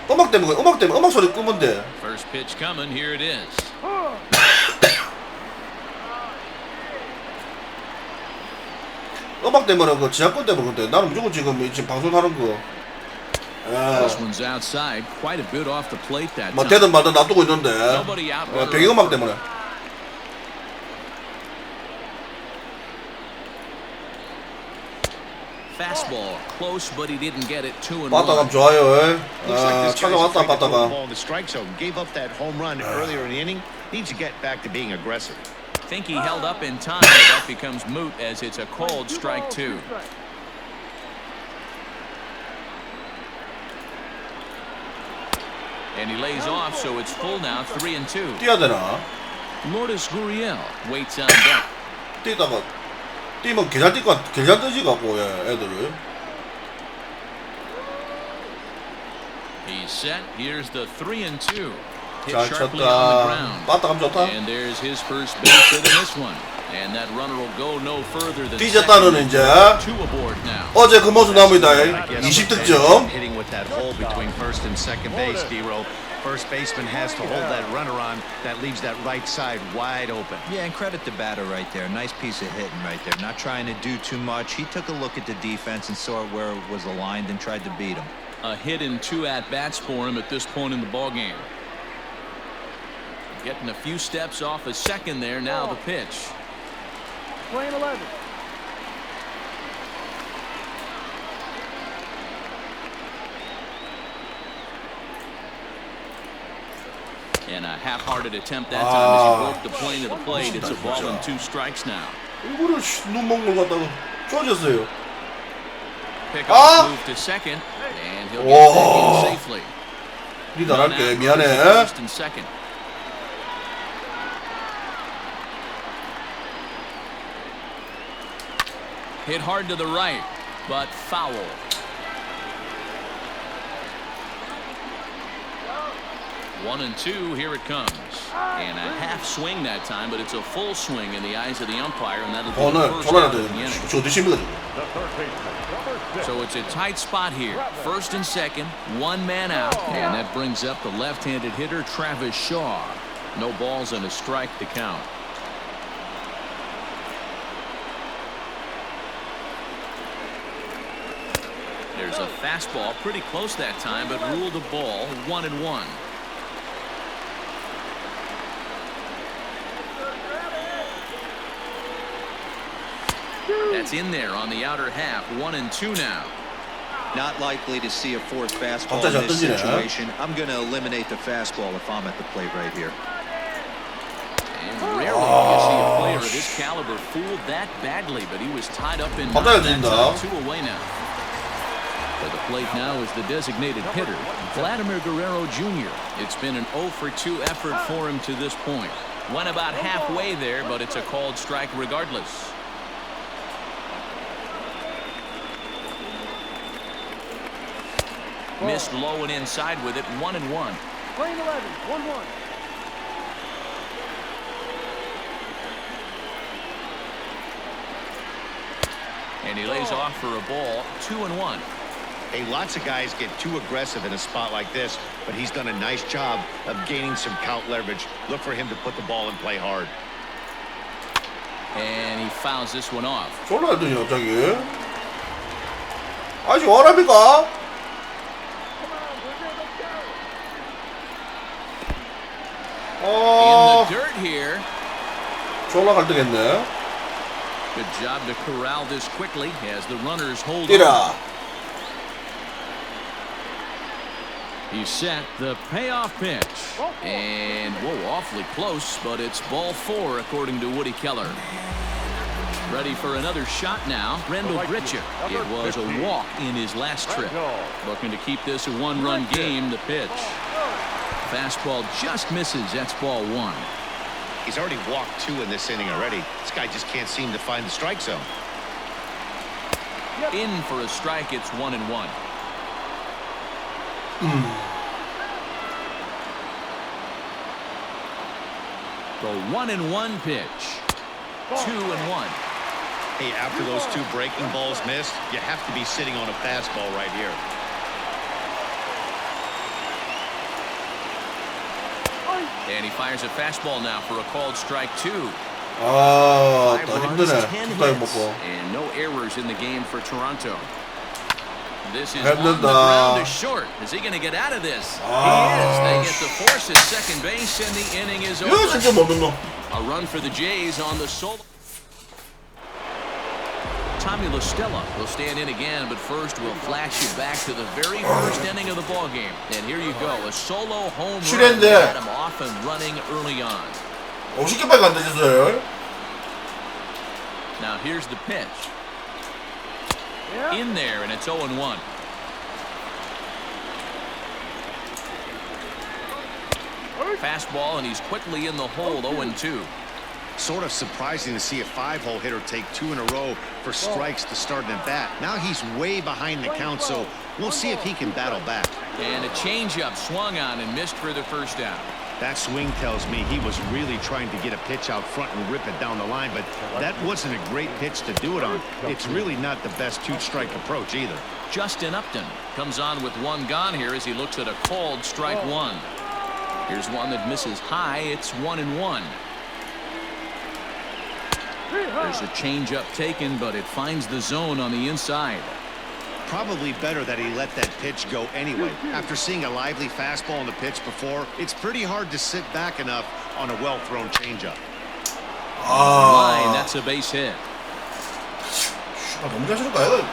음악 때문에 음악 소리 끄면 돼. First pitch coming, here it is. 음악 때문에 그 지하권 때문에 근데 나는 무조건 지금 방송하는 거. This one's outside, quite a bit off the plate that 뭐 time. 되든 말든 놔두고 있는데 Nobody out. 배경음악 때문에. Fastball close, but he didn't get it. 2-1. 빠따감 좋아요. Looks like this guy's 찾아왔다 afraid to throw the 빠따가. ball in the strike zone. Gave up that home run earlier in the inning. Needs to get back to being aggressive. Think he held up in time, but that becomes moot as it's a cold strike 2. And he lays off, so it's full now, 3-2. 뛰어야 되나? Lourdes Gurriel waits on deck. 뛰다가 뛰면 개잘 뜨지 갖고 애들을. He's set. Here's the 3-2. Hit 잘 sharply on the 쳤다. ground. 빠따감 좋다. And there's his first base hit in this one. And that runner will go no further than 뒤졌다는 이제 two aboard now. 어제 그 모습 나옵니다. I guess 20득점. hitting with that hole between first and second base, D-Roll. First baseman has to hold that runner on. That leaves that right side wide open. Yeah, and credit the batter right there. Nice piece of hitting right there. Not trying to do too much. He took a look at the defense and saw where it was aligned and tried to beat him. A hit in 2 at-bats for him at this point in the ballgame. Getting a few steps off a second there. Now the pitch. Lane 11. And a half-hearted attempt that time as he broke the plane of the plate. It's a ball and 2 strikes now. 이거를 눈 먹는 걸 갖다가 좋아졌어요. Pickoff move to second, and he'll get back in safely. 리더 Run 할게 out, 미안해. first and second. Hit hard to the right, but foul. One and two, here it comes. And a half swing that time, but it's a full swing in the eyes of the umpire, and that'll be the 오늘 first 전화를 out of the inning. 저 드십니다. The third baseman, number 6. So it's a tight spot here. First and second, one man out. And that brings up the left-handed hitter, Travis Shaw. No balls and a strike to count. There's a fastball, pretty close that time, but ruled a ball, 1-1. That's in there on the outer half, 1-2 now. Not likely to see a fourth fastball 갑자기 in this 잘 던지네. situation. I'm going to eliminate the fastball if I'm at the plate right here. And rarely do you see a player of this caliber fooled that badly, but he was tied up in 갑자기 that 던진다. time. 2 away now. For the plate now is the designated hitter, Vladimir Guerrero Jr. It's been an 0 for 2 effort for him to this point. Went about halfway there, but it's a called strike regardless. Missed low and inside with it. 1-1. Playing 11, 1-1. And he lays off for a ball. 2-1. Hey, lots of guys get too aggressive in a spot like this, but he's done a nice job of gaining some count leverage. Look for him to put the ball and play hard. And he fouls this one off. 졸라 하더니 갑자기. 아직 원합니까? In the dirt here. 졸라 갈등했네. Good job to corral this quickly as the runners hold 뛰라. on. He's set the payoff pitch. And, whoa, awfully close, but it's ball 4 according to Woody Keller. Ready for another shot now. Rendell Gritchick. It was a walk in his last trip. Looking to keep this a one-run game. The pitch. Fastball just misses. That's ball 1. He's already walked 2 in this inning already. This guy just can't seem to find the strike zone. In for a strike. It's 1-1. The 1-1 pitch. 2-1. Hey, after those 2 breaking balls missed, you have to be sitting on a fastball right here. And he fires a fastball now for a called strike 2. 아, 5 또 runs, 힘드네. 10 뚝딱이 hits, 먹고. and no errors in the game for Toronto. This is 힘들다. on the ground to short. Is he going to get out of this? He is. They get the force at second base, and the inning is 이거 over. 진짜 못 넣노. A run for the Jays on the solo. Tommy La Stella will stand in again, but first we'll flash you back to the very first inning of the ball game. And here you go, a solo home run 실했는데. got him off and running early on. 50개밖에 안 되셨어요. Now here's the pitch. In there, and it's 0-1. Fastball, and he's quickly in the hole. 0-2. Sort of surprising to see a 5-hole hitter take 2 in a row for strikes to start an at bat. Now he's way behind the count, so we'll see if he can battle back. And a changeup swung on and missed for the first down. That swing tells me he was really trying to get a pitch out front and rip it down the line, but that wasn't a great pitch to do it on. It's really not the best 2-strike approach either. Justin Upton comes on with 1 gone here as he looks at a called strike 1. Here's one that misses high. It's 1-1. There's a changeup taken, but it finds the zone on the inside. Probably better that he let that pitch go anyway. After seeing a lively fastball on the pitch before, it's pretty hard to sit back enough on a well-thrown changeup. Line, that's a base hit. 너무 잘 치는 거야.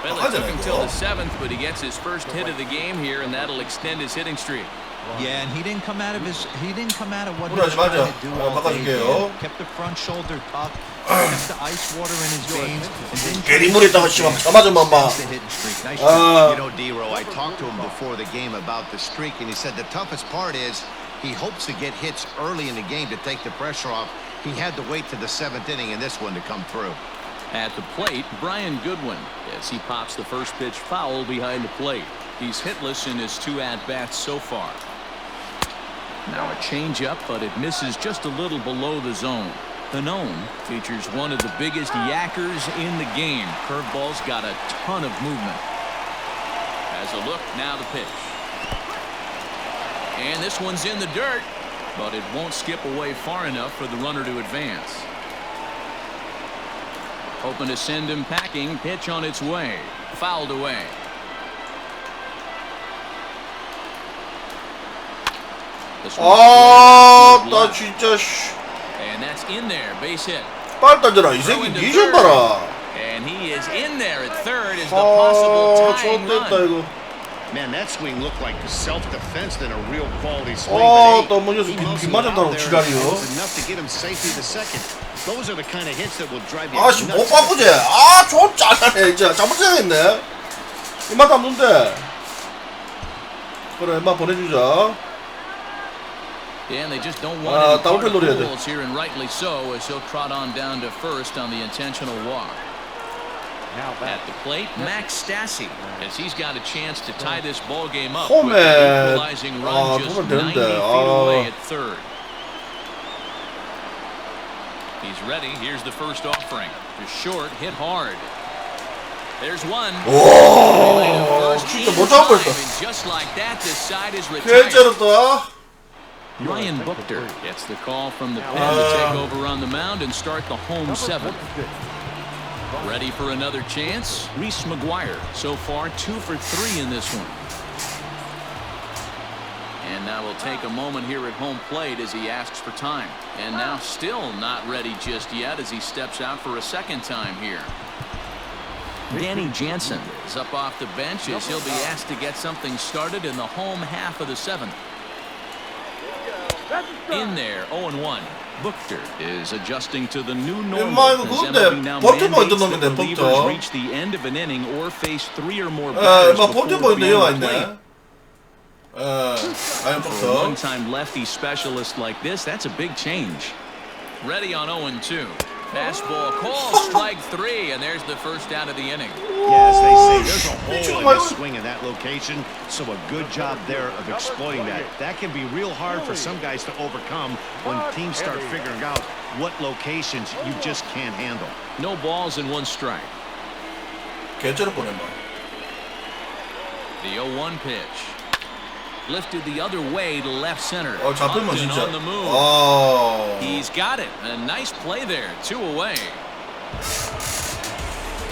Well, it took him till the 7th, but he gets his first hit of the game here, and that'll extend his hitting streak. Yeah, and he didn't come out of what he 그러지 was trying 마자. to do all day. 바꿔줄게요. Kept the front shoulder up, kept the ice water in his veins, and then 괴리물이 있다고 씨발 까마좀 엄마. the hitting streak. Nice You know, D-Row, I talked to him before the game about the streak, and he said the toughest part is he hopes to get hits early in the game to take the pressure off. He had to wait to the 7th inning in this one to come through. At the plate, Brian Goodwin, as he pops the first pitch foul behind the plate. He's hitless in his 2 at-bats so far. Now a changeup, but it misses just a little below the zone. The Gnome features one of the biggest yackers in the game. Curveball's got a ton of movement. As a look, now the pitch. And this one's in the dirt, but it won't skip away far enough for the runner to advance. Hoping to send him packing. Pitch on its way. Fouled away. 나 진짜 씨. And that's in there. Base hit. 빨리 던져라. 이 새끼 니 좀 봐라. And he is in there at third as the possible tying 좋됐다 run. 이거. Man, that swing looked like self-defense than a real quality swing. But 또 먼저 비 맞았다고 지랄이요. enough to get him safely to second. Those are the kind of hits that will drive you 아씨 못 nuts. 바꾸지. 좀 잘하네 진짜. 잘못해야겠네. 이맛 없는데. 그래 임마 보내주자. And they just don't want any 더블 노려야 돼. rules here, and rightly so, as he'll trot on down to first on the intentional walk. At the plate, Max Stassi, as he's got a chance to tie this ball game up with an equalizing run just 90 feet away at third. He's ready. Here's the first offering. Just short, hit hard. There's one. 오, 진짜 못 잡을 뻔. And just like that, the side is retired. 괜찮았다. Ryan Buchter gets the call from the pen to take over on the mound and start the home seventh. Ready for another chance? Reese McGuire, so far 2 for 3 in this one. And now we'll take a moment here at home plate as he asks for time. And now still not ready just yet as he steps out for a second time here. Danny Jansen is up off the bench as he'll be asked to get something started in the home half of the seventh. In there, 0-1. Buchter is adjusting to the new normal as MLB now mandates that relievers reach the end of an inning or face 3 or more batters before being played. For a one-time lefty specialist like this, that's a big change. Ready on 0-2. Fastball call, strike 3, and there's the first out of the inning. Yeah, as they say, there's a hole in the swing in that location, so a good job there of exploiting that. That can be real hard for some guys to overcome when teams start figuring out what locations you just can't handle. No balls and 1 strike. 괜찮을 뻔했나. The 0-1 pitch. Lifted the other way to left center. 잡히면 Upton 진짜. on the move. He's got it. A nice play there. 2 away.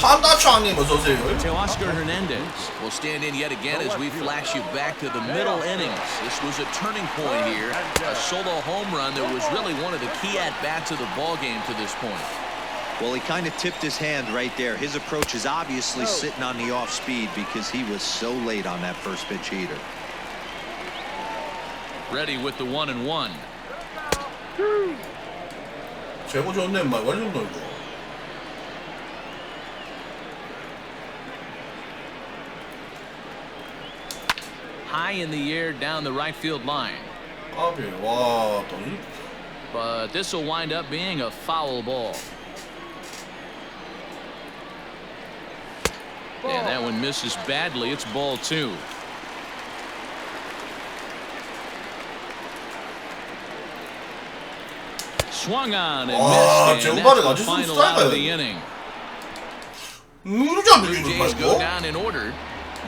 판다창님 어서 오세요. Teoscar Hernandez will stand in yet again as we flash you back to the middle innings. This was a turning point here. A solo home run that was really one of the key at-bats of the ball game to this point. Well, he kind of tipped his hand right there. His approach is obviously sitting on the off speed because he was so late on that first pitch heater. Ready with the 1-1. 제보 좋네, 인마. 완전 넓어. High in the air down the right field line. 아비, 와, 또 이. But this will wind up being a foul ball. And that one misses badly. It's ball 2. Swung on and missed, and that's the final out of the inning. Blue Jays go down in order.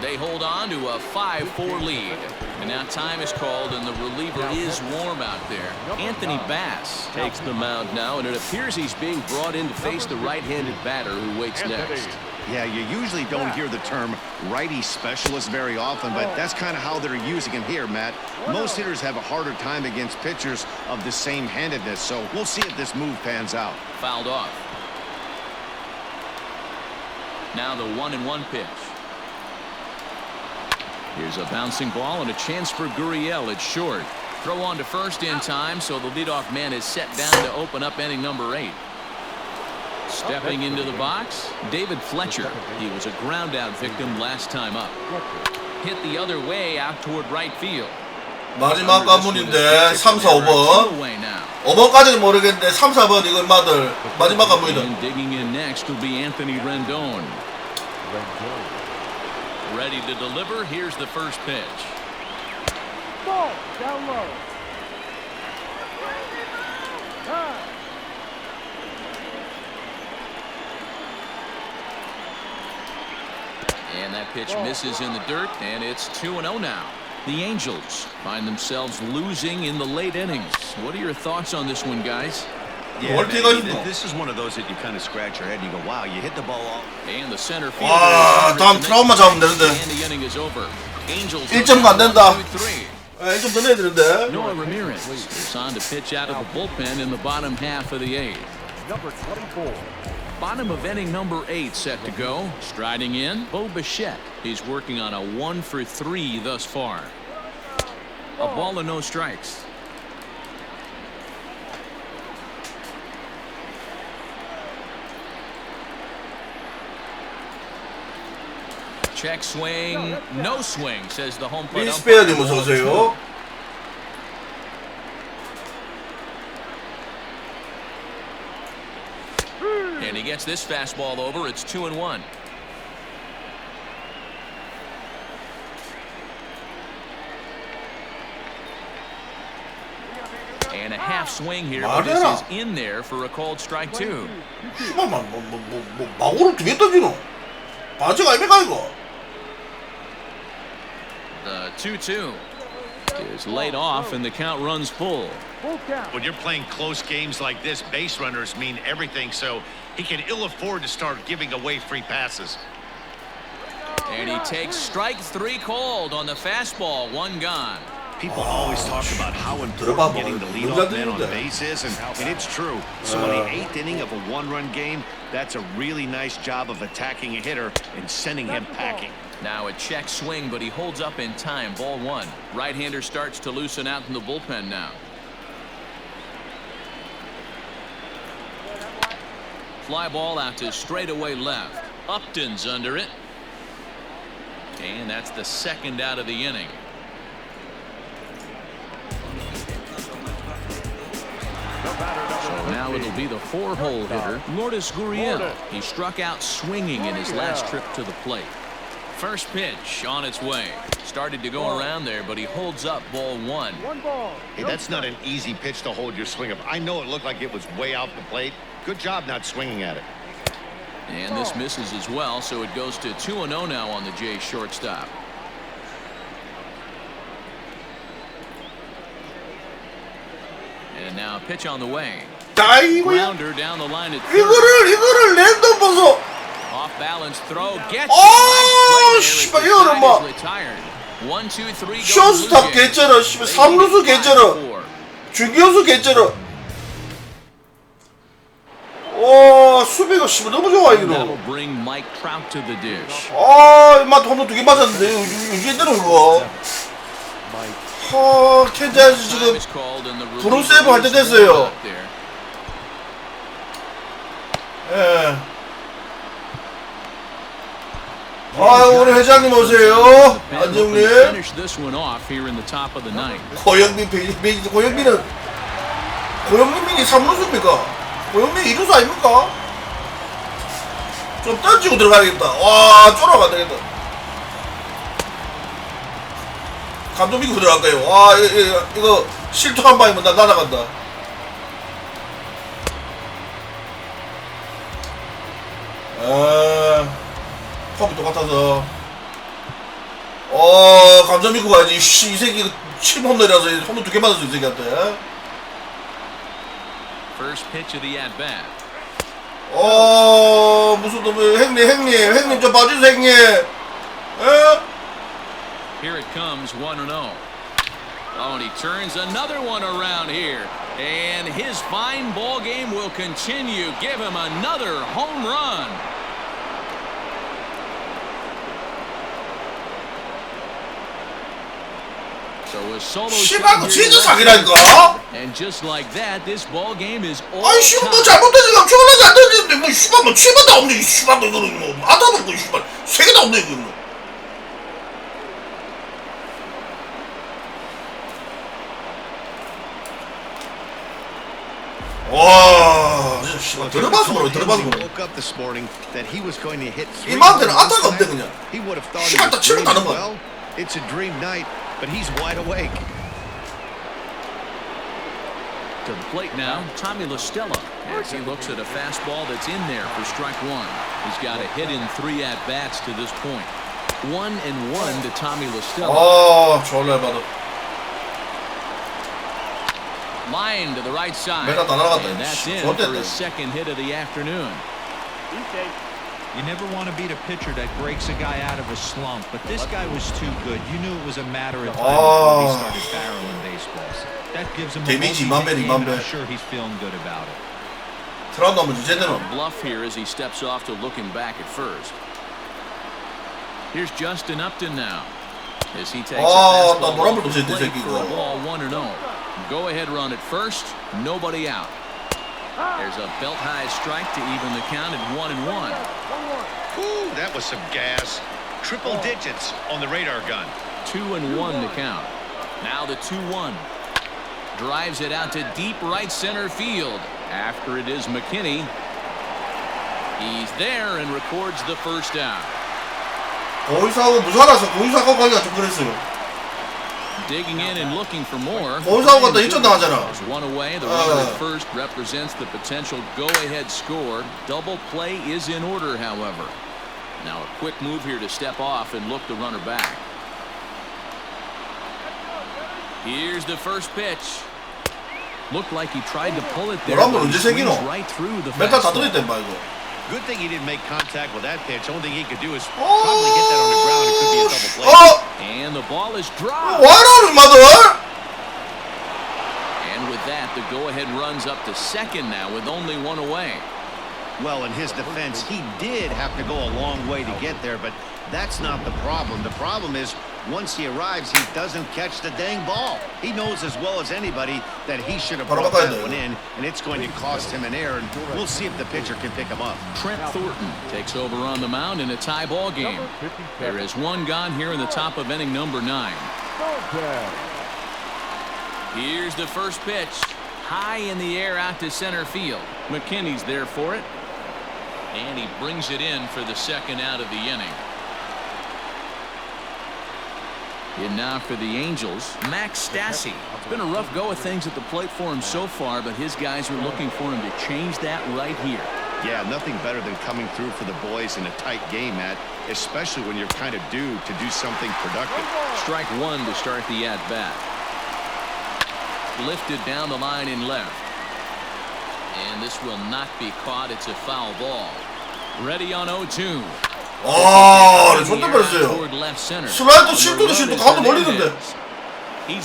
They hold on to a 5-4 lead. And now time is called, and the reliever is warm out there. Anthony Bass takes the mound now, and it appears he's being brought in to face the right-handed batter who waits next. Yeah, you usually don't hear the term righty specialist very often, but that's kind of how they're using him here, Matt. Most hitters have a harder time against pitchers of the same handedness, so we'll see if this move pans out. Fouled off. Now the 1-1 pitch. Here's a bouncing ball and a chance for Gurriel. It's short. Throw on to first in time, so the leadoff man is set down to open up inning number 8. Stepping into the box, David Fletcher. He was a ground-out victim last time up. Hit the other way out toward right field. 마지막 관문인데 3, 4, 5번. 5번까지는 모르겠는데 3, 4번 이거 인마들 마지막 관문이다. And digging in next will be Anthony Rendon. Ready to deliver. Here's the first pitch. Ball down low. And that pitch misses in the dirt, and it's 2-0 now. The Angels find themselves losing in the late innings. What are your thoughts on this one, guys? Yeah, man, this is one of those that you kind of scratch your head and you go, wow, you hit the ball off. And the center fielder. 와, 다음 트라우마 잡으면 되는데. And the inning is over. Angels 1점가 안 된다. 1점 더 내야 되는데. Noah Ramirez is on to pitch out of the bullpen in the bottom half of the 8th. Number 24. Bottom of inning number 8 set to go. Striding in, Bo Bichette. He's working on a 1 for 3 thus far. A ball and no strikes. Check swing, no swing, says the home plate umpire. 민스페어님 어서 오세요. And he gets this fastball over. It's 2-1. And a half swing here, but this is in there for a called strike 2. 씨발만 마구를 2개 던지노. 반칙 아닙니까 이거? The 2-2 is laid off, and the count runs full. When you're playing close games like this, base runners mean everything, so he can ill afford to start giving away free passes. And he takes strike 3 called on the fastball. 1 gone. People always talk about how important getting the leadoff man on base is, and it's true. So in the 8th inning of a 1-run game, that's a really nice job of attacking a hitter and sending him packing. Now a check swing, but he holds up in time. Ball 1. Right-hander starts to loosen out in the bullpen now. Fly ball out to straightaway left. Upton's under it. And that's the 2nd out of the inning. So now it'll be the 4-hole hitter, Lourdes Gurriel. He struck out swinging in his last trip to the plate. First pitch on its way. Started to go around there, but he holds up. Ball 1. Hey, that's not an easy pitch to hold your swing up. I know it looked like it was way off the plate. Good job not swinging at it. And this misses as well, so it goes to 2-0 now on the Jays shortstop. And now a pitch on the way. Grounder down the line at third. 이거를 랜덤 보소. Off balance throw. Gets 오, 씨발 이거는 뭐 retired. 1, 2, 3. 쇼스탑 개쩔어. 씨발 3루수 개쩔어. 중견수 개쩔어. 오, 수비가 씨발 너무 좋아 이거. That'll bring Mike Trout to the dish. 아, 임마 홈런 2개 맞았는데 유지했다는 그거. 캔자스 지금 브루 세이브 할 때 됐어요. 예. 아, 우리 회장님 오세요. 안정님. 고영민이 3루수입니까? 고영민 2루수 아닙니까? 좀 던지고 들어가야겠다. 와, 쫄아가 되겠다. 감독 믿고 들어갈까요? 와, 이거 실투 한 방이면 나 날아간다. 컵이 똑같아서. 감독 믿고 가야지. 이 새끼 7홈런이라서 홈런 2개 맞았어, 이 새끼한테. First pitch of the at bat. 무슨 놈이 형님 좀 봐주세요, 형님. Here it comes, 1-0. Oh, and he turns another one around here. And his fine ball game will continue. Give him another home run. So a solo 씨발, 진짜 사기라니까. And just like that, this ball game is all. 아이 씨발 뭐 잘못되니까 초반에 안 되는데 뭐 씨발 뭐 7번 다 없네 이 씨발 뭐 이거는 뭐 아다도 뭐 씨발 3개 다 없네 이거 뭐. 와, 씨발 들어봐서 그래. 이마한테는 안타가 없대 그냥. 씨발 다 7번 다는 거야. It's a dream night, but he's wide awake. To the plate now, Tommy La Stella, as he looks at a fastball that's in there for strike 1. He's got a hit in 3 at-bats to this point. 1-1 to Tommy La Stella. 졸라 봐도. Line to the right side. And that's in for his 2nd hit of the afternoon. You never want to beat a pitcher that breaks a guy out of a slump, but this guy was too good. You knew it was a matter of time before he started barreling baseballs. That gives him a multi-hit game, and I'm sure he's feeling good about it. Bluff here as he steps off to looking back at first. Here's Justin Upton now as he takes a fastball to the plate for a ball 1-0. Go ahead run at first, nobody out. There's a belt-high strike to even the count at 1-1. Ooh, that was some gas. Triple digits on the radar gun. 2-1 to count. Now the 2-1. Drives it out to deep right center field. After it is McKinney. He's there and records the first down. 공사하고 무사라서 공사하고 가기가 좀 그랬어요. Digging in and looking for more. 공사하고 갔다 1점 나가잖아. One away. The runner at first represents the potential go-ahead score. Double play is in order, however. Now a quick move here to step off and look the runner back. Here's the first pitch. Looked like he tried to pull it there. Right through the fastball. Good thing he didn't make contact with that pitch. Only thing he could do is probably get that on the ground. It could be a double play. And the ball is dropped. And with that, the go-ahead runs up to second now with only one away. Well, in his defense, he did have to go a long way to get there, but that's not the problem. The problem is once he arrives, he doesn't catch the dang ball. He knows as well as anybody that he should have brought that one in, and it's going to cost him an error, and we'll see if the pitcher can pick him up. Trent Thornton takes over on the mound in a tie ball game. There is one gone here in the top of inning number 9. Here's the first pitch. High in the air out to center field. McKinney's there for it. And he brings it in for the second out of the inning. In now for the Angels, Max Stassi. It's been a rough go of things at the plate for him so far, but his guys are looking for him to change that right here. Yeah, nothing better than coming through for the boys in a tight game, Matt, especially when you're kind of due to do something productive. Strike one to start the at-bat. Lifted down the line in left. And this will not be caught. It's a foul ball. Ready on 0-2. 아, 존나 빠르세요. 슬라이더 7도도 7도 가운데 멀리는데.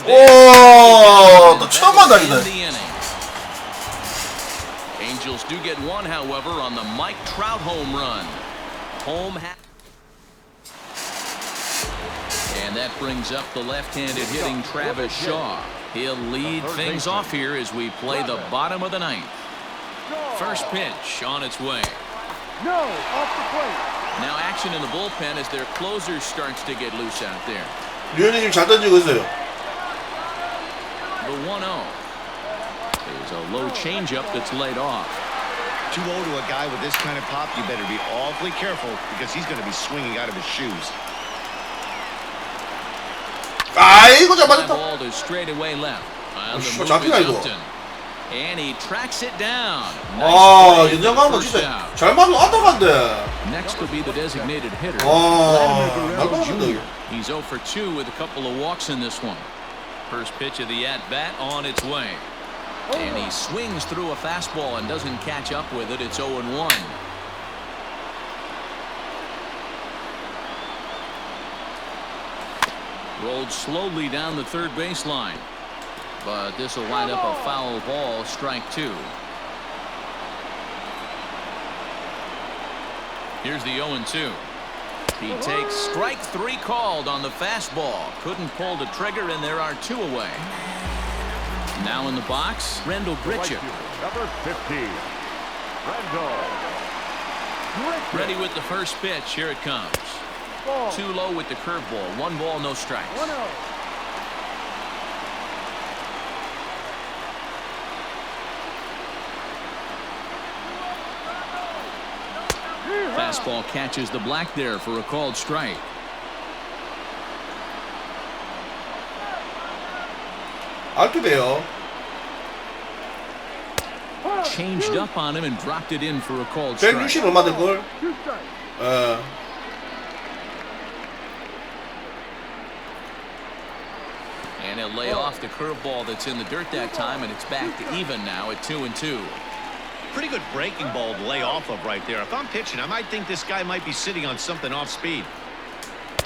오, 나 처음 만나기다. Angels do get one, however, on the Mike Trout home run. And that brings up the left-handed hitting Travis Shaw. He'll lead things off here as we play the bottom of the 9th. First pitch on its way. No, off the plate. Now action in the bullpen as their closer starts to get loose out there. 류현이님 잘 던지고 있어요. The 1-0. There's a low changeup that's laid off. 2-0 to a guy with this kind of pop, you better be awfully careful because he's going to be swinging out of his shoes. 아이고 잘 맞았다. Ball to straight away left. 씨발 잡히나 이거. And he tracks it down. 아, 연장하는 거 진짜 잘 맞으면 안타간데. Next will be the designated hitter. Jr. He's 0 for 2 with a couple of walks in this one. First pitch of the at-bat on its way. And he swings through a fastball and doesn't catch up with it. It's 0-1. Rolled slowly down the third baseline. But this will wind up a foul ball, strike 2. Here's the 0-2. He takes strike 3 called on the fastball. Couldn't pull the trigger, and there are 2 away. Now in the box, Rendell Gritchick. Number 15, Rendell. Ready with the first pitch. Here it comes. Too low with the curveball. 1 ball, no strikes. 1-0. Fastball catches the black there for a called strike. 알투베요. Changed up on him and dropped it in for a called strike. 160 얼마 될 걸? And he'll lay off the curveball that's in the dirt that time, and it's back to even now at 2-2. Pretty good breaking ball to lay off of right there. If I'm pitching, I might think this guy might be sitting on something off speed.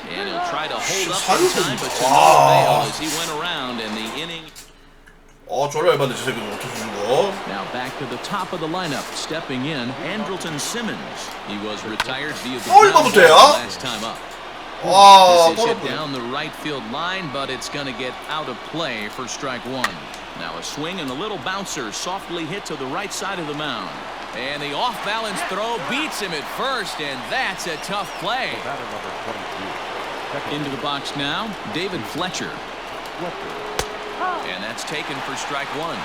And he'll try to hold up in time, but to no avail as he went around in the inning. 졸라 열받네, 저 새끼는 어떻게 주는 거? Now back to the top of the lineup, stepping in, Andrelton Simmons. He was retired via the last time up. This is hit down the right field line, but it's going to get out of play for strike 1. Now a swing and a little bouncer softly hit to the right side of the mound. And the off-balance throw beats him at first, and that's a tough play. Into the box now, David Fletcher. And that's taken for strike 1.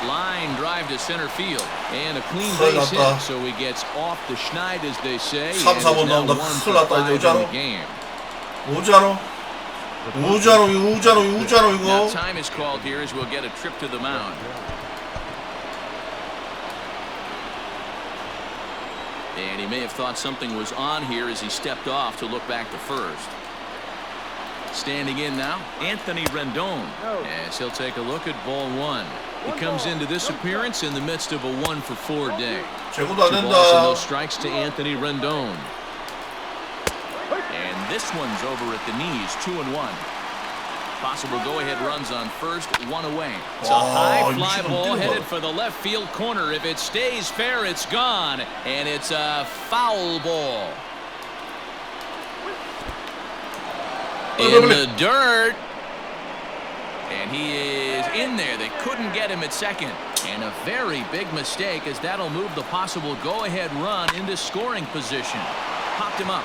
Line drive to center field. And a clean base hit. So he gets off the schneid, as they say. 3-4번 나온다. 큰일 났다. 이제 오지 않아? 이거. Now time is called here as we'll get a trip to the mound. And he may have thought something was on here as he stepped off to look back to first. Standing in now, Anthony Rendon, as he'll take a look at ball one. He comes into this appearance in the midst of a 1-for-4 day. 2 balls and no strikes to Anthony Rendon. And this one's over at the knees, 2-1. Possible go-ahead runs on first, 1 away. It's a high fly ball headed for the left field corner. If it stays fair, it's gone. And it's a foul ball. In the dirt. And he is in there. They couldn't get him at second. And a very big mistake, as that'll move the possible go-ahead run into scoring position. Popped him up.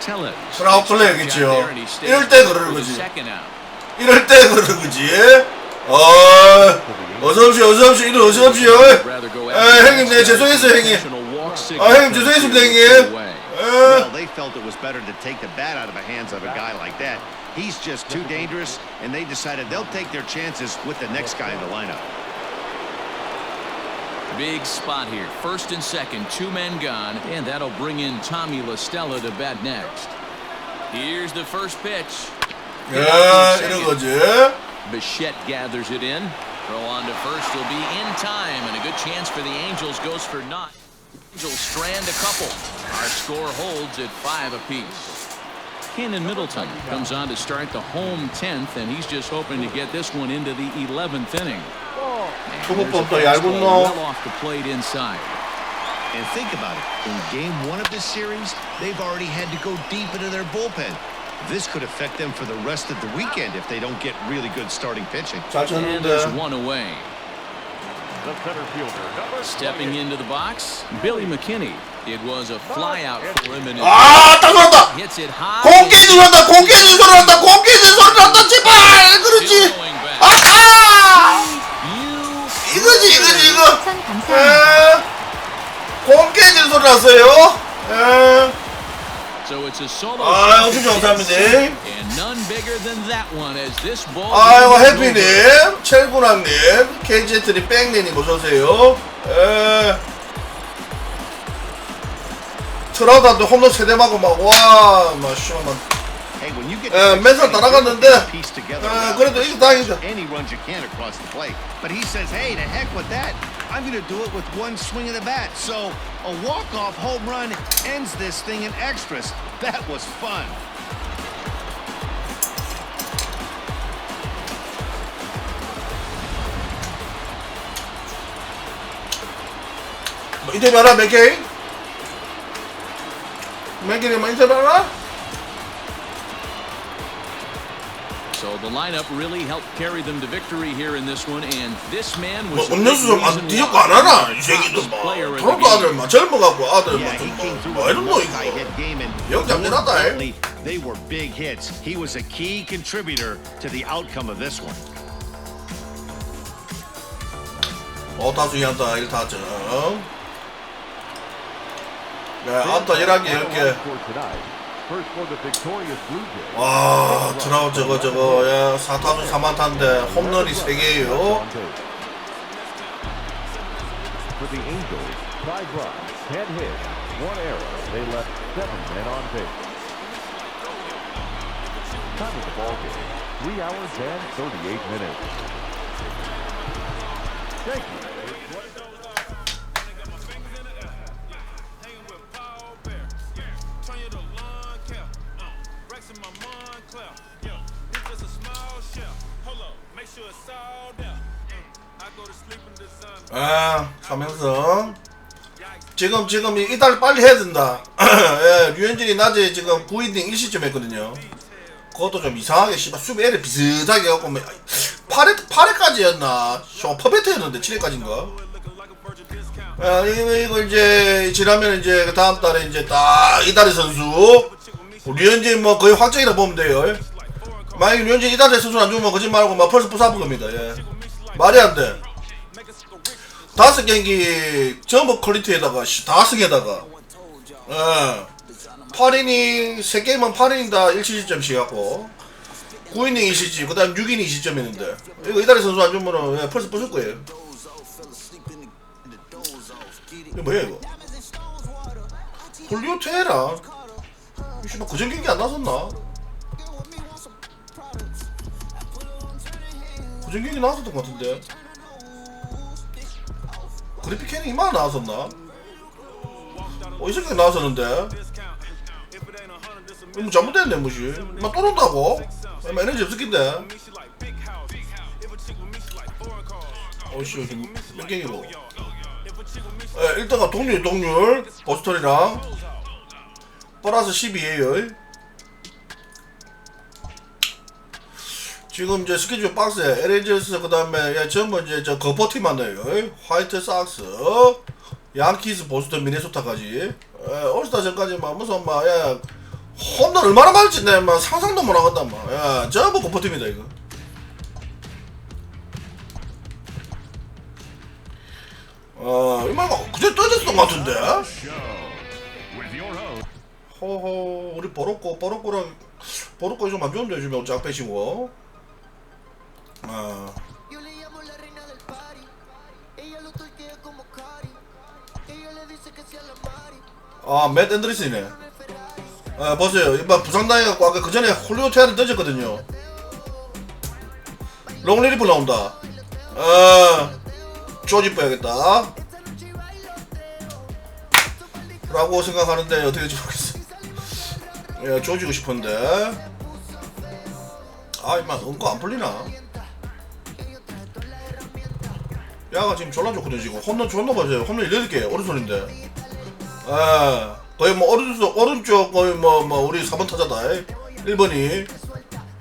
트라우드 플레이겠지요. 이럴 때 그러는 거지. 이럴 때 그러는 거지. 어서오십시오. 이리 어서오십시오. 형님, 네, 죄송했어요, 형님. 형님, 죄송했습니다, 형님. Well, they felt it was better to take the bat out of the hands of a guy like that. He's just too dangerous, and they decided they'll take their chances with the next guy in the lineup. Big spot here. First and second, 2 men gone, and that'll bring in Tommy La Stella to bat next. Here's the first pitch. 이런 거지. Bichette gathers it in. Throw on to first will be in time, and a good chance for the Angels goes for naught. Angels strand a couple. Our score holds at 5 apiece. Cannon Middleton comes on to start the home 10th, and he's just hoping to get this one into the 11th inning. Well off the plate inside. And think about it. In game 1 of this series, they've already had to go deep into their bullpen. This could affect them for the rest of the weekend if they don't get really good starting pitching. And there's 1 away. Stepping into the box, Billy McKinney. It was a fly out for him, and hits it high. 공개지 소리난다. 제발 그렇지. 아하! 이거지 이거. 공개지 소리 났어요. So it's a solo. 엄청 감사합니다. And none bigger than that one as this ball. 아이고 해피님, 첼구남님, KZ님, 뺑네님 어서 오세요. 트라우드한테 홈런 3대 맞고 막 심한 막. 맨날 따라갔는데 그래도 이거 다행이다. Any runs you can across the plate, but he says, "Hey, to heck with that. I'm going to do it with 1 swing of the bat." So a walk-off home run ends this thing in extras. That was fun. 인터뷰 알아? 맥케이? 맥케이만 인터뷰 알아? So the lineup really helped carry them to victory here in this one, and this man was. 음료수 좀 안 뒤적고 안 하나? 이 새끼들 막 토론토 아들 막 젊어갖고 아들 막 이런 거 이거 역장전하다. They were big hits. He was a key contributor to the outcome of this one. 타수 2안타 1타점. 네, 안타 11개 10개. 와, 드라우 저거 야 4타수 3안타인데 홈런이 3개예요. For the Angels, 5 runs, 10 hits, 1 error. They left 7 men on base. Time of the ball game, 3 hours and 38 minutes. Thank you. 삼행성 지금 이달 빨리 해야 된다. 예, 류현진이 낮에 지금 9이닝 1실점 했거든요. 그것도 좀 이상하게 수비 L을 비슷하게 해갖고 8회까지였나 퍼펙트였는데 7회까지인가. 이거 이제 지나면 이제 그 다음 달에 이제 딱 이달의 선수 류현진 뭐 거의 확정이라 보면 돼요. 만약에 류현진 이달에 선수 안 주면 거짓말하고 막 벌써 부숴볼 겁니다. 예. 말이 안 돼. 5경기 전부 퀄리티에다가 5승에다가 8이닝 3게임은 8이닝 다 1실점씩 갖고 9이닝 2실점 그 다음 6이닝 2실점했는데 이거 이달에 선수 안 주면은 예, 벌써 부술 거예요. 이거 뭐야 이거? 홀리오 테라 씨발 그전 경기 안 나섰나? 그전 경기 나왔었던 것 같은데 그래픽 캐닝 이만 나왔었나? 이 새끼 나왔었는데 뭐 잘못됐네 뭐지? 막 떠난다고? 에너지 없을 낀데 어이씨 지금 몇 경기고 1등가 동률 보스턴이랑 플러스 12에요. 지금 이제 스케줄 박스에 LA저스 그 다음에 전부 이제 저 거포팀 만나요. 화이트 sak스, 양키스, 보스턴, 미네소타까지. 올스타 전까지 막 무슨 막 홈런 얼마나 많을지 내가 상상도 못 하겠다 막. 전부 거포팀이다 이거. 이만 그제 떠졌던 것 같은데. 호호 우리 버럭고랑 버럭고 좀 안 좋은데 요즘에 짝 빼시고. 맷 앤드리스이네. 보세요. 이번 부상당해갖고 아까 그 전에 홀리오 테아를 던졌거든요. 롱리리프 나온다. 조지 빼야겠다. 라고 생각하는데 어떻게 될지 모르겠어. 조지고 싶은데. 이만 은거 안 풀리나? 야가 지금 졸라 좋거든 지금. 홈런 존나 봐줘요. 홈런 18개 오른손인데. 거의 뭐 오른쪽 거의 뭐 우리 4번 타자다. 1번이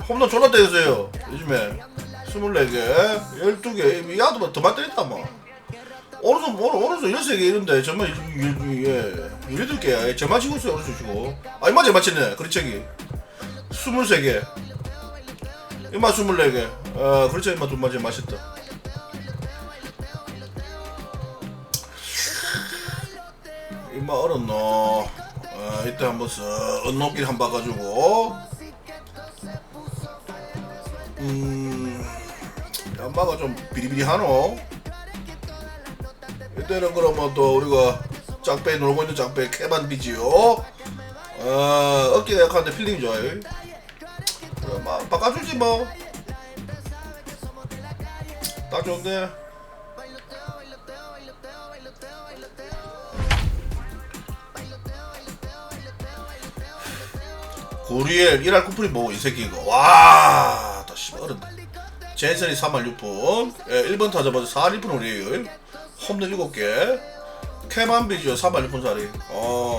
홈런 존나 때렸어요 요즘에. 24개 12개 야도 더 많이 때렸다 뭐. 오른손 13개 이런데 정말 18개야. 제만 치고 있어요 오른손 치고. 이만 제만 치네 그렇지. 23개 이만 24개 그렇지. 이만 둘만 제일 맛있다. 이마 얼었노. 이때 한번 쓱 언넘길 한번 봐가지고 엄마가 좀 비리비리하노. 이때는 그러면 또 우리가 짝배 놀고 있는 짝배 캐반비지요. 어깨가 약한데 필링이 좋아요. 막 바꿔주지 뭐. 딱 좋은데. 고리엘 1할 쿠플이 뭐고 이 새끼 이거. 와, 다 씨발 어른다. 제인슨이 3할6푼 1번 타자 먼저 4할 1푼 우리에요. 홈런 7개. 캐만비죠 3할 1푼 살이.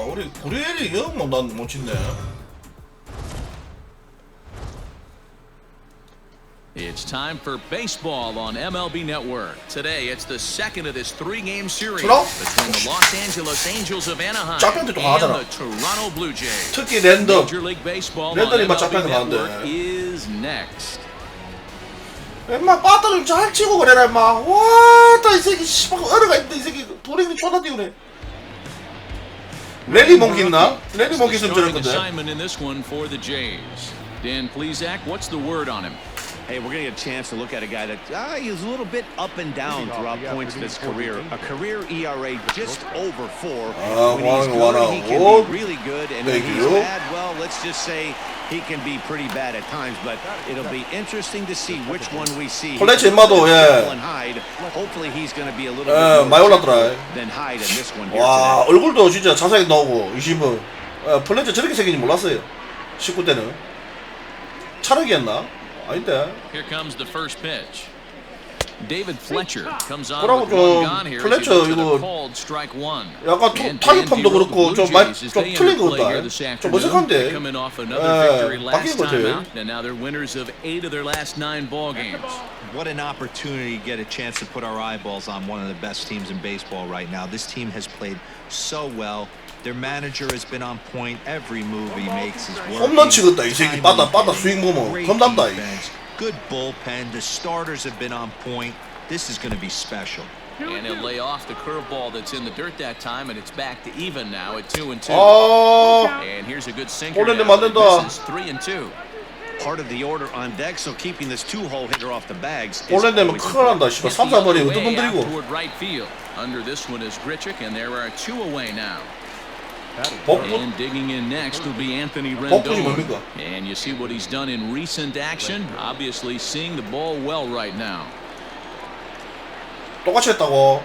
우리 고리엘이 영 뭐 난 못 짓네. It's time for baseball on MLB Network. Today, it's the second of this 3-game series between the Los Angeles Angels of Anaheim and the Toronto Blue Jays. 특히 랜덤. Major League Baseball on MLB Network is next. 엄마 빠따 좀 잘 치고 그래라 임마. 와, 이 새끼 씨발 어려가 있다 이 새끼. 도랭이 존나 띄우네. 랠리 몽키 있나? 랠리 몽키 좀 저랬거든. Assignment in this one for the Jays. Dan Plesac, what's the word on him? Hey, we're going to get a chance to look at a guy that he's a little bit up and down throughout points in his career. A career ERA just over 4. When he's good, he can be really good. And when he's bad, well, let's just say he can be pretty bad at times. But it'll be interesting to see which one we see. Hopefully he's going to be a little bit more than Hyde in this one here 와, 얼굴도 진짜 자세하게 나오고 20은 플래처 저렇게 생긴지 몰랐어요. 19대는 차력이었나? Here comes the first pitch. David Fletcher comes on 그러고 with one gone here. 플래처 이거 약간 타격감도 그렇고 좀 많이 좀 틀린 것 같다. 좀 어색한데. 바뀐 것 같아요. And now they're winners of 8 of their last 9 ball games. What an opportunity to get a chance to put our eyeballs on one of the best teams in baseball right now. This team has played so well. Their manager has been on point. Every move he makes is working. 홈런 치겠다 이 새끼. 빠다 스윙 보면 겁난다. Good bullpen. The starters have been on point. This is going to be special. And he'll lay off the curveball that's in the dirt that time, and it's back to even now at 2-2. And here's a good sinker. This is 3-2. Part of the order on deck, so keeping this two-hole hitter off the bags. 볼넷 내면 큰일 난다. 씨발 3-4번이 어떤 분들이고. Toward right field. Under this one is Grichuk, and there are 2 away now. And digging in next will be Anthony Rendon. And you see what he's done in recent action. Obviously seeing the ball well right now. 똑같이 했다고.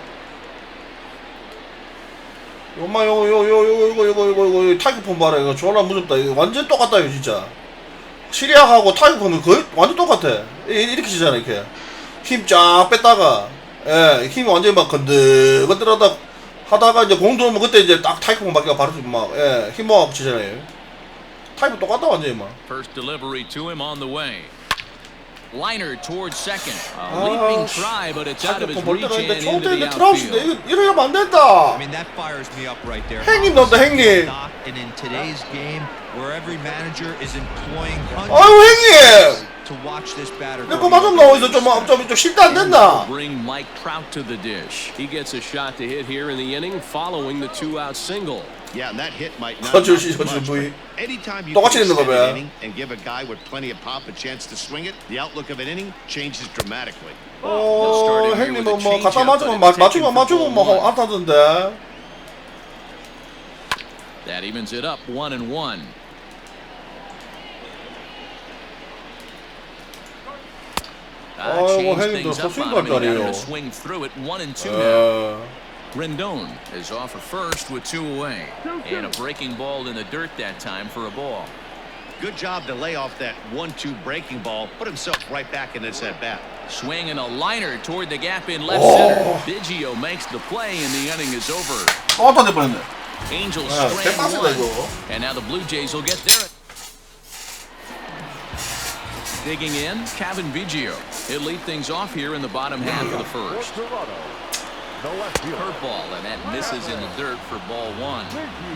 엄마 이거 타이거폼 봐라. 이거 졸라 무섭다. 이거 완전 똑같다 이거 진짜. 시리아하고 타이거폼은 거의 완전 똑같아. 이렇게 치잖아 이렇게. 힘 쫙 뺐다가 힘이 완전히 막 건들건들하다 하다가 이제 공 들어오면 그때 이제 딱 타이거폼 바뀌어 바로 막 힘 모아갖고 치잖아요. 타이거 똑같다 완전히 막. First delivery to him on the way. Liner towards second. A leaping try, but it's out of his reach and into the outfield. 이러면 안 된다. I mean, that fires me up right there. 행님 넣는다 행님. And in today's game, where every manager is employing 아유 행님. to watch this batter. 내거 맞았나 어디서 좀 실도 안 된다. Bring Mike Trout to the dish. He gets a shot to hit here in the inning following the 2-out single. Yeah, and that hit might not 저주 much, 부위. but anytime you 똑같이 can 있는 거 extend 봐. an inning and give a guy with plenty of pop a chance to swing it, the outlook of an inning changes dramatically. 형님 뭐 갖다 맞으면 뭐 안타던데. That evens it up 1-1. 아이고 형님도 스윙 발달이에요. Swing through it 1-2 now. Rendon is off at first with 2 away. And a breaking ball in the dirt that time for a ball. Good job to lay off that 1-2 breaking ball, put himself right back in this at bat. Swing and a liner toward the gap in left center. Biggio makes the play and the inning is over. Angels strand 1. And now the Blue Jays will get there. Digging in, Kevin Biggio. He'll lead things off here in the bottom half of the first. Curveball, and that misses in the dirt for ball 1.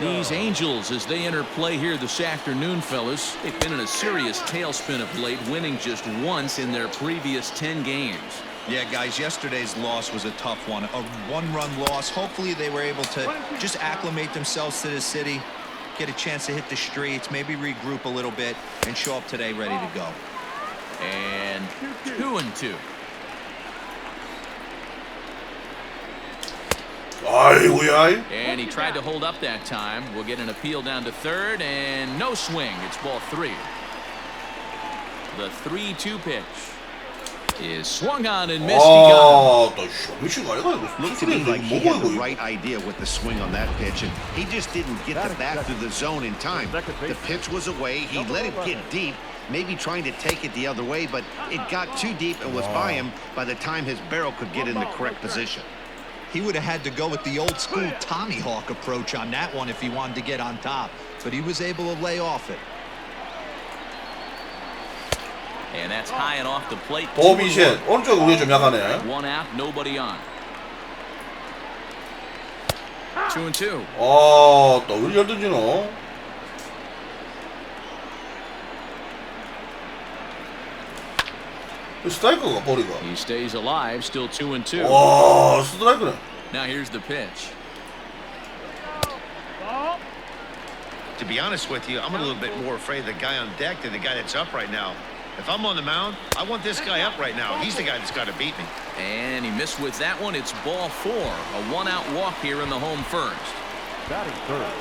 These Angels, as they enter play here this afternoon, fellas, they've been in a serious tailspin of late, winning just once in their previous 10 games. Yeah, guys, yesterday's loss was a tough one. A one-run loss. Hopefully they were able to just acclimate themselves to the city, get a chance to hit the streets, maybe regroup a little bit, and show up today ready to go. And 2-2. And he tried to hold up that time. We'll get an appeal down to third, and no swing. It's ball 3. The 3-2 pitch is swung on and missed. Looked to me like he had the right idea with the swing on that pitch, and he just didn't get the bat through the zone in time. The pitch was away. He let it get deep, maybe trying to take it the other way, but it got too deep and was by him by the time his barrel could get in the correct position. He would have had to go with the old school Tommy Hawk approach on that one if he wanted to get on top, but he was able to lay off it. And that's high and off the plate. 보미션 오른쪽 우리 좀 약하네. 1 out, nobody on. 2-2. 또 우리 잘 던지노. 스트라이크가 버리가. He stays alive, still 2-2. 와, 스트라이크네. Now here's the pitch. To be honest with you, I'm a little bit more afraid of the guy on deck than the guy that's up right now. If I'm on the mound, I want this guy up right now. He's the guy that's got to beat me. And he missed with that one. It's ball 4. A 1-out walk here in the home first. Batting third,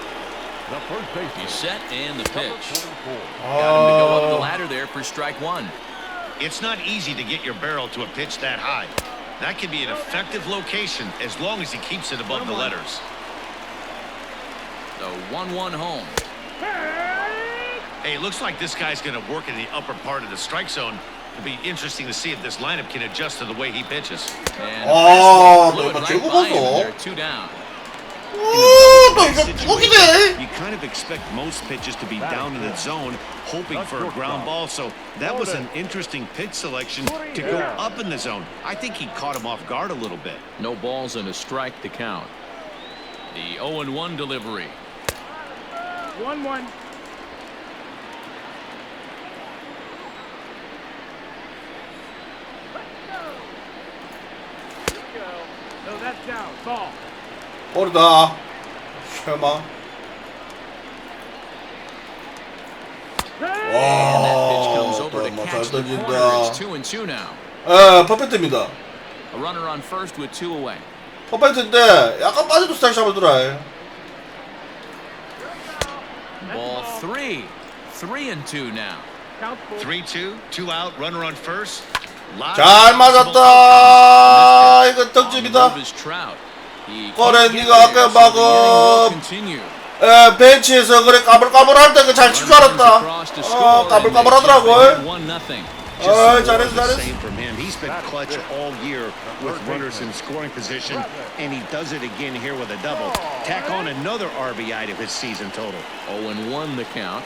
the first baseman. He's set and the pitch. Got him to go up the ladder there for strike 1. It's not easy to get your barrel to a pitch that high. That can be an effective location as long as he keeps it above the letters. The 1-1 home. Hey, it looks like this guy's going to work in the upper part of the strike zone. It'll be interesting to see if this lineup can adjust to the way he pitches. And 너 right 제거 by him. 봤어? They're 2 down. 또 이거 죽이네. You kind of expect most pitches to be down in the zone, hoping for a ground ball. So that was an interesting pitch selection to go up in the zone. I think he caught him off guard a little bit. No balls and a strike to count. The 0-1 delivery. 1-1. So that's down. Ball. 볼이다. 설마. And that pitch comes over to 잘 catch the 던진다. corner. It's 2-2 now. 예, 퍼펙트입니다. A runner on first with 2 away. 퍼펙트인데 약간 빠져도 스타일 샷이더라. Ball 3. 3-2 now. 3-2, 2 out, runner on first. 잘 맞았다. 이거 득점이다. 꺼내 니가 아까 막 벤치에서 그래 까불까불할 때 그 잘 칠 줄 알았다. 까불까불하더라고. 잘했어. He's been clutch all year with runners in scoring position, and he does it again here with a double. Tack on another RBI to his season total. 0-1 the count.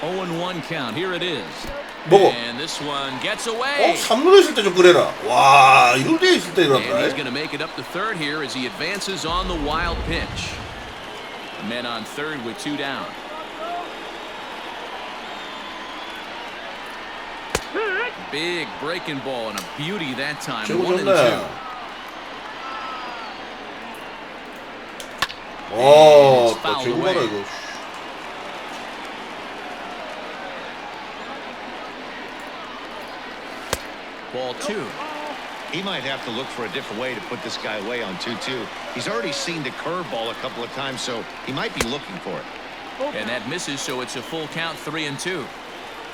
0-1 count. Here it is. 먹어. And this one gets away. 3루에 있을 때 좀 그래라. 와, 이럴 때 있을 때 And he's 이런다. going to make it up to third here as he advances on the wild pitch. Men on third with 2 down. Big breaking ball and a beauty that time. 1-2. 또 최고 봐라 이거. Ball 2. He might have to look for a different way to put this guy away on 2-2. He's already seen the curveball a couple of times, so he might be looking for it. And that misses, so it's a full count, 3-2.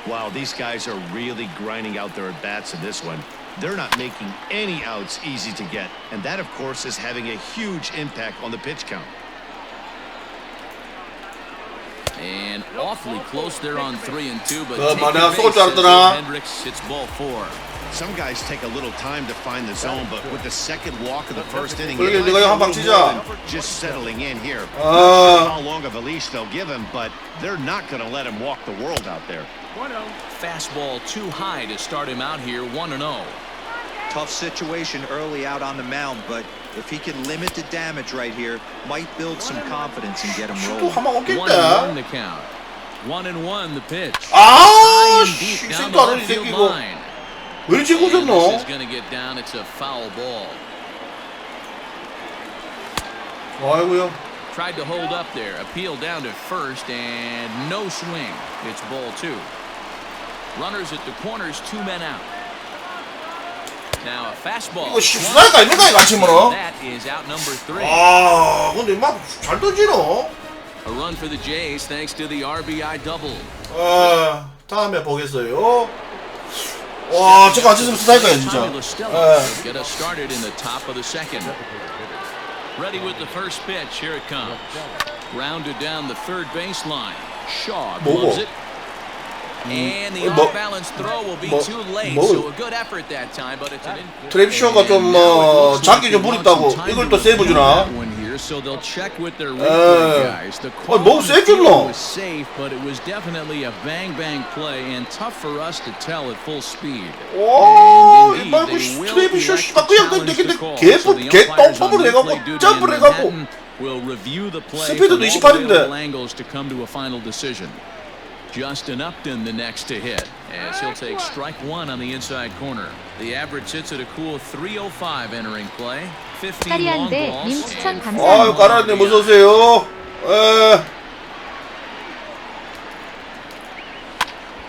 Wow, these guys are really grinding out their at-bats in this one. They're not making any outs easy to get, and that, of course, is having a huge impact on the pitch count. And awfully close there on 3-2, but Hendricks, it's ball 4. Some guys take a little time to find the zone, but with the second walk of the first inning, just settling in here. Not sure how long of a leash they'll give him, but they're not going to let him walk the world out there. 1-0. Fastball too high to start him out here, 1-0. Tough situation early out on the mound, but if he can limit the damage right here, might build some confidence and get him rolling. 1-1 the count. 1-1 the pitch. 아, deep down 생도 안 the 하는 이 field 새끼고. line. 왜 이렇게 And this 고졌노? is going to get down. It's a foul ball. 아이고요. Tried to hold up there. Appeal down to first and no swing. It's ball 2. Runners at the corners, 2 men out. Now a fastball. 이거 십수다니까 아닙니까 이거 아침으로? That is out number 3. 아, 근데 막 잘 던지노. A run for the Jays thanks to the RBI double. 다음에 보겠어요. 와, 저거 안 쳤으면 스타일까요 진짜. Get us started in the top of the second. Ready with the first pitch. Here it comes. Grounded down the third baseline. Shaw gloves it. And the off-balance throw will be too late. So a good effort that time, but it's an 트랩쇼가 좀 장기 좀 부렸다고. 이걸 또 세이브 주나? So they'll check with their replay guys. The call 너무 세게 줬노. was safe, but it was definitely a bang play and tough for us to tell at full speed. 와, 이말고 트랩쇼 씨발 그냥 근데 개 똥법으로 해갖고 점프를 해갖고 스피드도 28인데. angles to come to a final decision. Justin Upton the next to hit as he'll take strike 1 on the inside corner. The average hits at a cool 305 entering play. 15 long balls. 아유, 까라님 어서 오세요.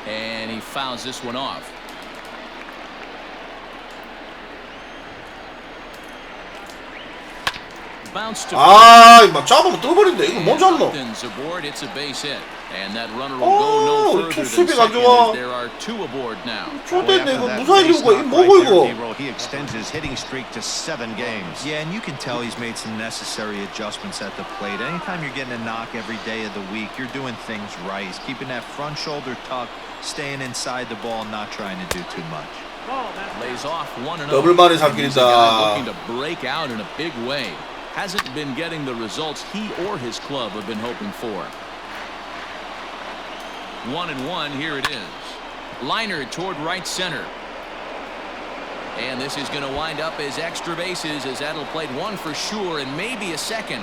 And he fouls this one off. Bounce to 아, 막 잡으면 떠버린다. 이거 못 잡노. Upton's aboard. It's a base hit. And that runner will go no further than 수비가 second 좋아. as there are 2 aboard now. 좋댔네 이거 무사히 이거 뭐고 이거. He extends his hitting streak to 7 games. Yeah, and you can tell he's made some necessary adjustments at the plate. Anytime you're getting a knock every day of the week, you're doing things right. He's keeping that front shoulder tucked, staying inside the ball, not trying to do too much. Lays off 1-0. 더블만의 He's a 살길이다. guy looking to break out in a big way. Hasn't been getting the results he or his club have been hoping for. 1-1, here it is. Liner toward right center. And this is going to wind up as extra bases as that'll play 1 for sure and maybe a second.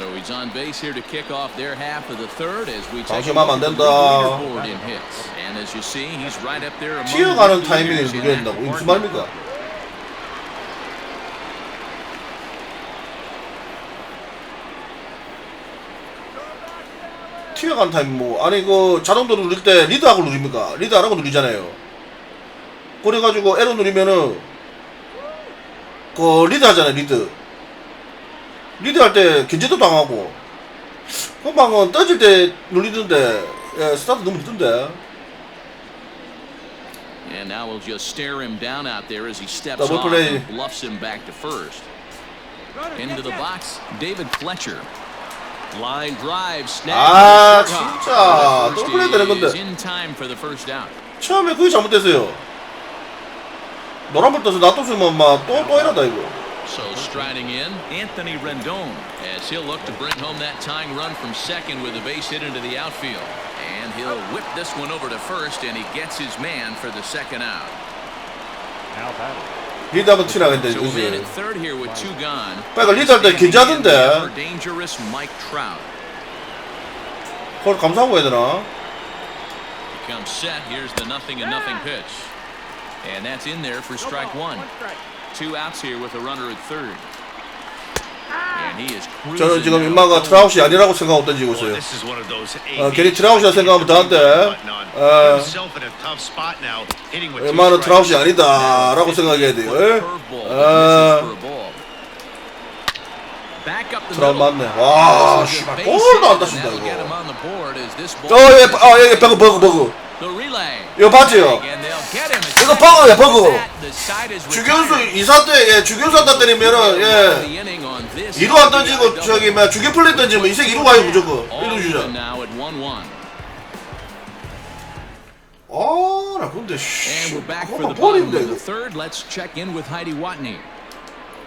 So he's on base here to kick off their half of the third as we take a 방심하면 안 look at the 된다. leaderboard in hits. And as you see, he's right up there among 튀어가는 the 타이밍을 leaders in 누려야 that 된다고. 이게 무슨 department. 말입니까? 튀어가는 타이밍 뭐 아니 그 자동으로 누릴 때 리드하고 누립니까? 리드 안 하고 누리잖아요. 그래가지고 에러 누리면은 그 리드 하잖아요. 리드 할 때 견제도 당하고 금방은 떠질 때 눌리던데 예, 스타트 너무 늦던데. And now we'll just stare him down out there as he steps Double off play. and bluffs him back to first. Into the box, David Fletcher. Line drive, snag. 아 진짜 더블 플레이 되는 is 건데 in time for the first out. 처음에 그게 잘못됐어요. 노란불 떠서 놔뒀으면 막또 이러다 이거. So striding in, Anthony Rendon, as he'll look to bring home that tying run from second with a base hit into the outfield. And he'll whip this one over to first, and he gets his man for the second out. Now batting. 리드하면 티나겠는데 So man 그지? at third here with two gone. 그러니까 리드할 때 견제하던데 Ever dangerous Mike Trout. 그걸 감사하고 해야 되나? Comes set. Here's the 0-0 pitch, and that's in there for strike one. Two outs here with a runner at third. And he is 저는 지금 인마가 트라웃이 아니라고 생각하고 던지고 있어요. 괜히 트라웃이라 생각하면 더한데 인마는 트라웃이 아니다 라고 생각해야 돼요. 트라웃 맞네. 와 씨발 볼도 안 다친다 이거. 얘 버그 이거 봤지요? 이거 버그야 버그. 주견수 2사 때 주견수 한다 때리면은 예 2루 안 던지고 저기 막 주견 플레이 던지면 이색 2루 가요 무조건. 1루 주자. 나 근데 씨 그거만 버린데 이거.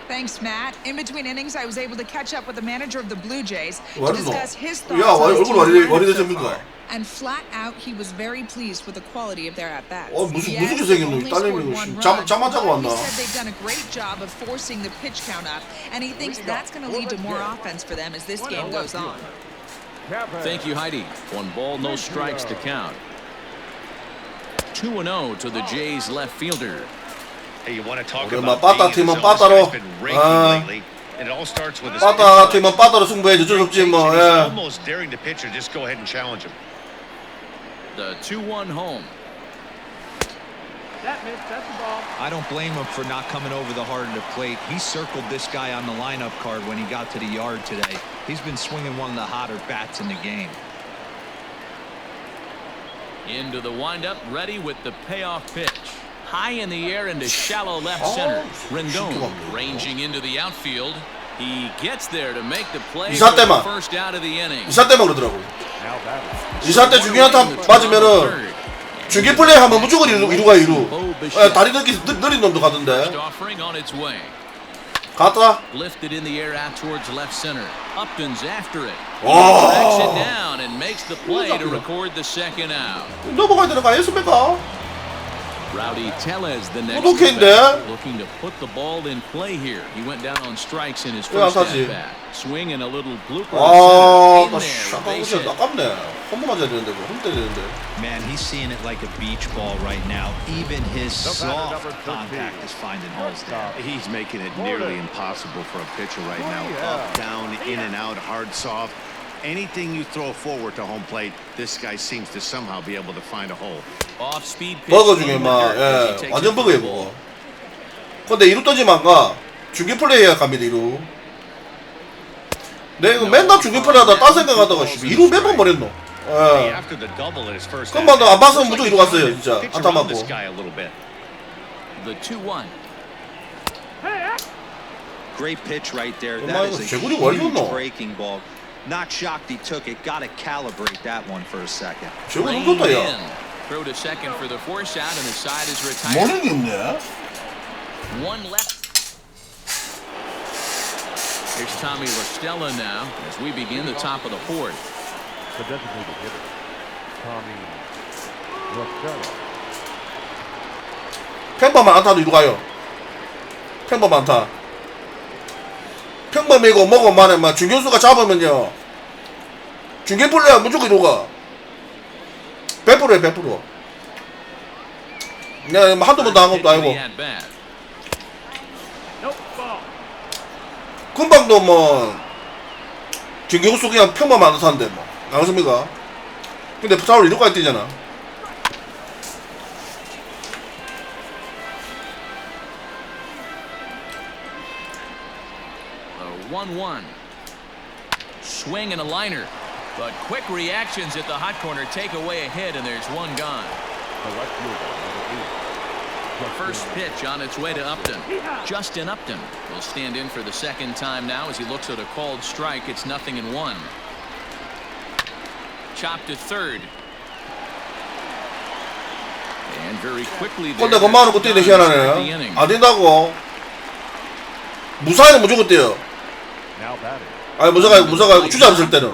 Thanks, Matt. In between innings, I was able to catch up with the manager of the Blue Jays to 뭐 discuss his 야 thoughts on his 얼굴 team's 와리 lineup so 되십니까? far. And flat out, he was very pleased with the quality of their at-bats. 무슨 Yes, 생긴 only 놈 scored 딸내미 one 잠 run, 자고 but 왔나? he said they've done a great job of forcing the pitch count up, and he thinks that's going to lead to more offense for them as this game goes on. Thank you, Heidi. 1 ball, no strikes to count. 2-0 to the Jays left fielder. Hey, you want to talk 우리 about 빠따 팀은 빠따로 빠따 팀은 빠따로 승부해야지 어쩔 수 없지 뭐. 예. Almost daring the pitcher, just go ahead and challenge him. The 2-1 home. That's the ball. I don't blame him for not coming over the heart of the plate. He circled this guy on the lineup card when he got to the yard today. He's been swinging one of the hotter bats in the game. Into the windup, ready with the payoff pitch. High in the air into shallow left center. Rendon ranging into the outfield. He gets there to make the play for the first out of the inning. 2사 때만 그러더라고. Now batting. 2사 때 중요한타 맞으면은 중계 플레이 하면 무조건 2루가 2루. 다리 느린 놈도 가던데. Offering on its way. 갔다. Lifted in the air out towards left center. Upton's after it. He tracks it down and makes the play to record the second out. 넘어가야 되는 거 아니었습니까? Rowdy Tellez the next 오케이인데? looking to put the ball in play here. He went down on strikes in his first at bat. Swing and a little blooper. 나 in there. Base hit. 아깝네. 홈런 맞아야 되는데 홈 때려야 되는데. Man, he's seeing it like a beach ball right now. Even his soft contact is finding holes there. He's making it nearly impossible for a pitcher right now. Up, down, in and out, hard, soft. Anything you throw forward to home plate, this guy seems to somehow be able to find a hole. Off speed pitch. 버거 중에 막 예, 완전 버거예요 버거. 근데 2루 던지면 안 가. 중계 플레이 해야 갑니다 2루. 내가 맨날 중계 플레이 하다 딴 생각하다가 2루 몇 번 버렸노. 예. 금방 안 봤으면 무조건 2루 갔어요 진짜. 안타 맞고. The 2-1. Great pitch right there. Oh, That is a 제구리 왜 huge 이러노? breaking ball. Not shocked he took it. Got to calibrate that one for a second. 제구 너무 좋다 야. Throw to second for the force out, and the side is retired. 모르는 게 없네. One left. Here's Tommy Rostella now as we begin the top of the fourth. The designated hitter, Tommy Rostella. 펜버만 안타도 2루 가요. 펜버만 안타. 평범이고 뭐고 만에 막 중견수가 잡으면요 중견플레이야 무조건 이루가 100%야 100%. 내가 뭐 한두 번 당한 것도 아니고 금방도 뭐 중견수 그냥 평범한 듯한데 뭐 나겠습니까? 근데 자울 이루까지 뛰잖아. 1-1. Swing and a liner. But quick reactions at the hot corner take away a hit, and there's one gone. The first pitch on its way to Upton. Justin Upton will stand in for the second time now as he looks at a called strike. It's 0-1. Chopped to third. And very quickly there. 근데 그만은 못 뛰는데 희한하네. 안 된다고. 무사히는 무조건 뛰어. 아니 무사가 주자 없을 때는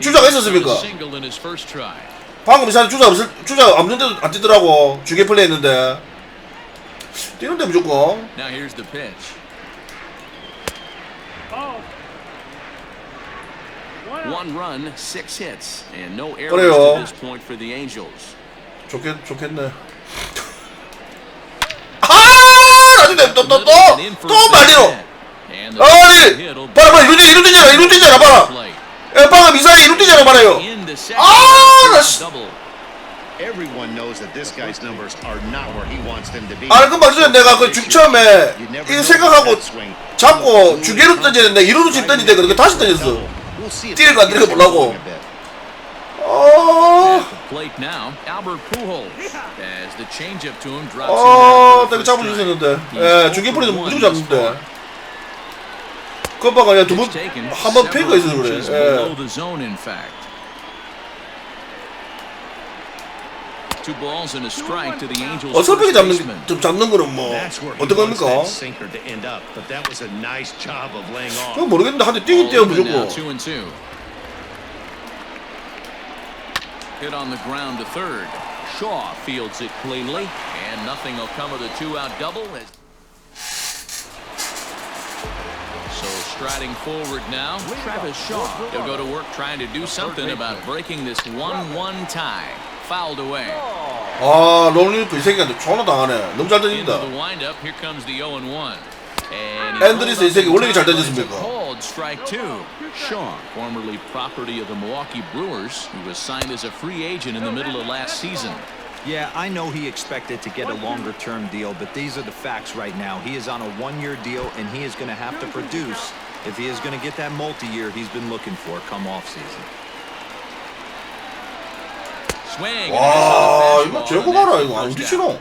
주자가 있었습니까? 방금 이상한 주자 없는데도 안 뛰더라고. 중계 플레이 했는데 뛰는데 무조건. Now here's the pitch. 1 run, 6 hits, and no errors to this point for the Angels. 좋겠네. 아 나중에 또 말리로. 아니 봐라 이루 뛰잖아 봐라. 방금 이상하게 이루 뛰잖아 봐라요. 나 Everyone knows that this guy's numbers are not where he wants them to be. 금방 전에 내가 그 처음에 이 생각하고 잡고 중계로 던지는데 이루로 지금 던지는데 그렇게 다시 던졌어. 뛰어가 안 뛰어가 보려고. 내가 잡아주셨는데. 예, 중계 플레이도 무조건 잡는데. 금방 아니야 한 번 페이크가 있어서 그래. 어설프게 잡는 거는 뭐 어떤 겁니까? 그건 모르겠는데 한 대 뛰긴 뛰어 무조건. Hit on the ground to third. Shaw fields it cleanly, and nothing will come of the 2-out double. So striding forward now, Travis Shaw. He'll go to work trying to do something about breaking this 1-1 tie. Fouled away. 아, 롱리프 이 새끼한테 존나 당하네. 너무 잘 던진다. The windup. Here comes the 0-1. 앤드리스 이 새끼 원래 잘 던졌습니까? Called strike 2. Shaw, formerly property of the Milwaukee Brewers, who was signed as a free agent in the middle of last season. Yeah, I know he expected to get a longer-term deal, but these are the facts right now. He is on a one-year deal, and he is going to have to produce if he is going to get that multi-year he's been looking for come off-season. Swing. 와, 이거 재고 봐라 이거 안 뒤치노.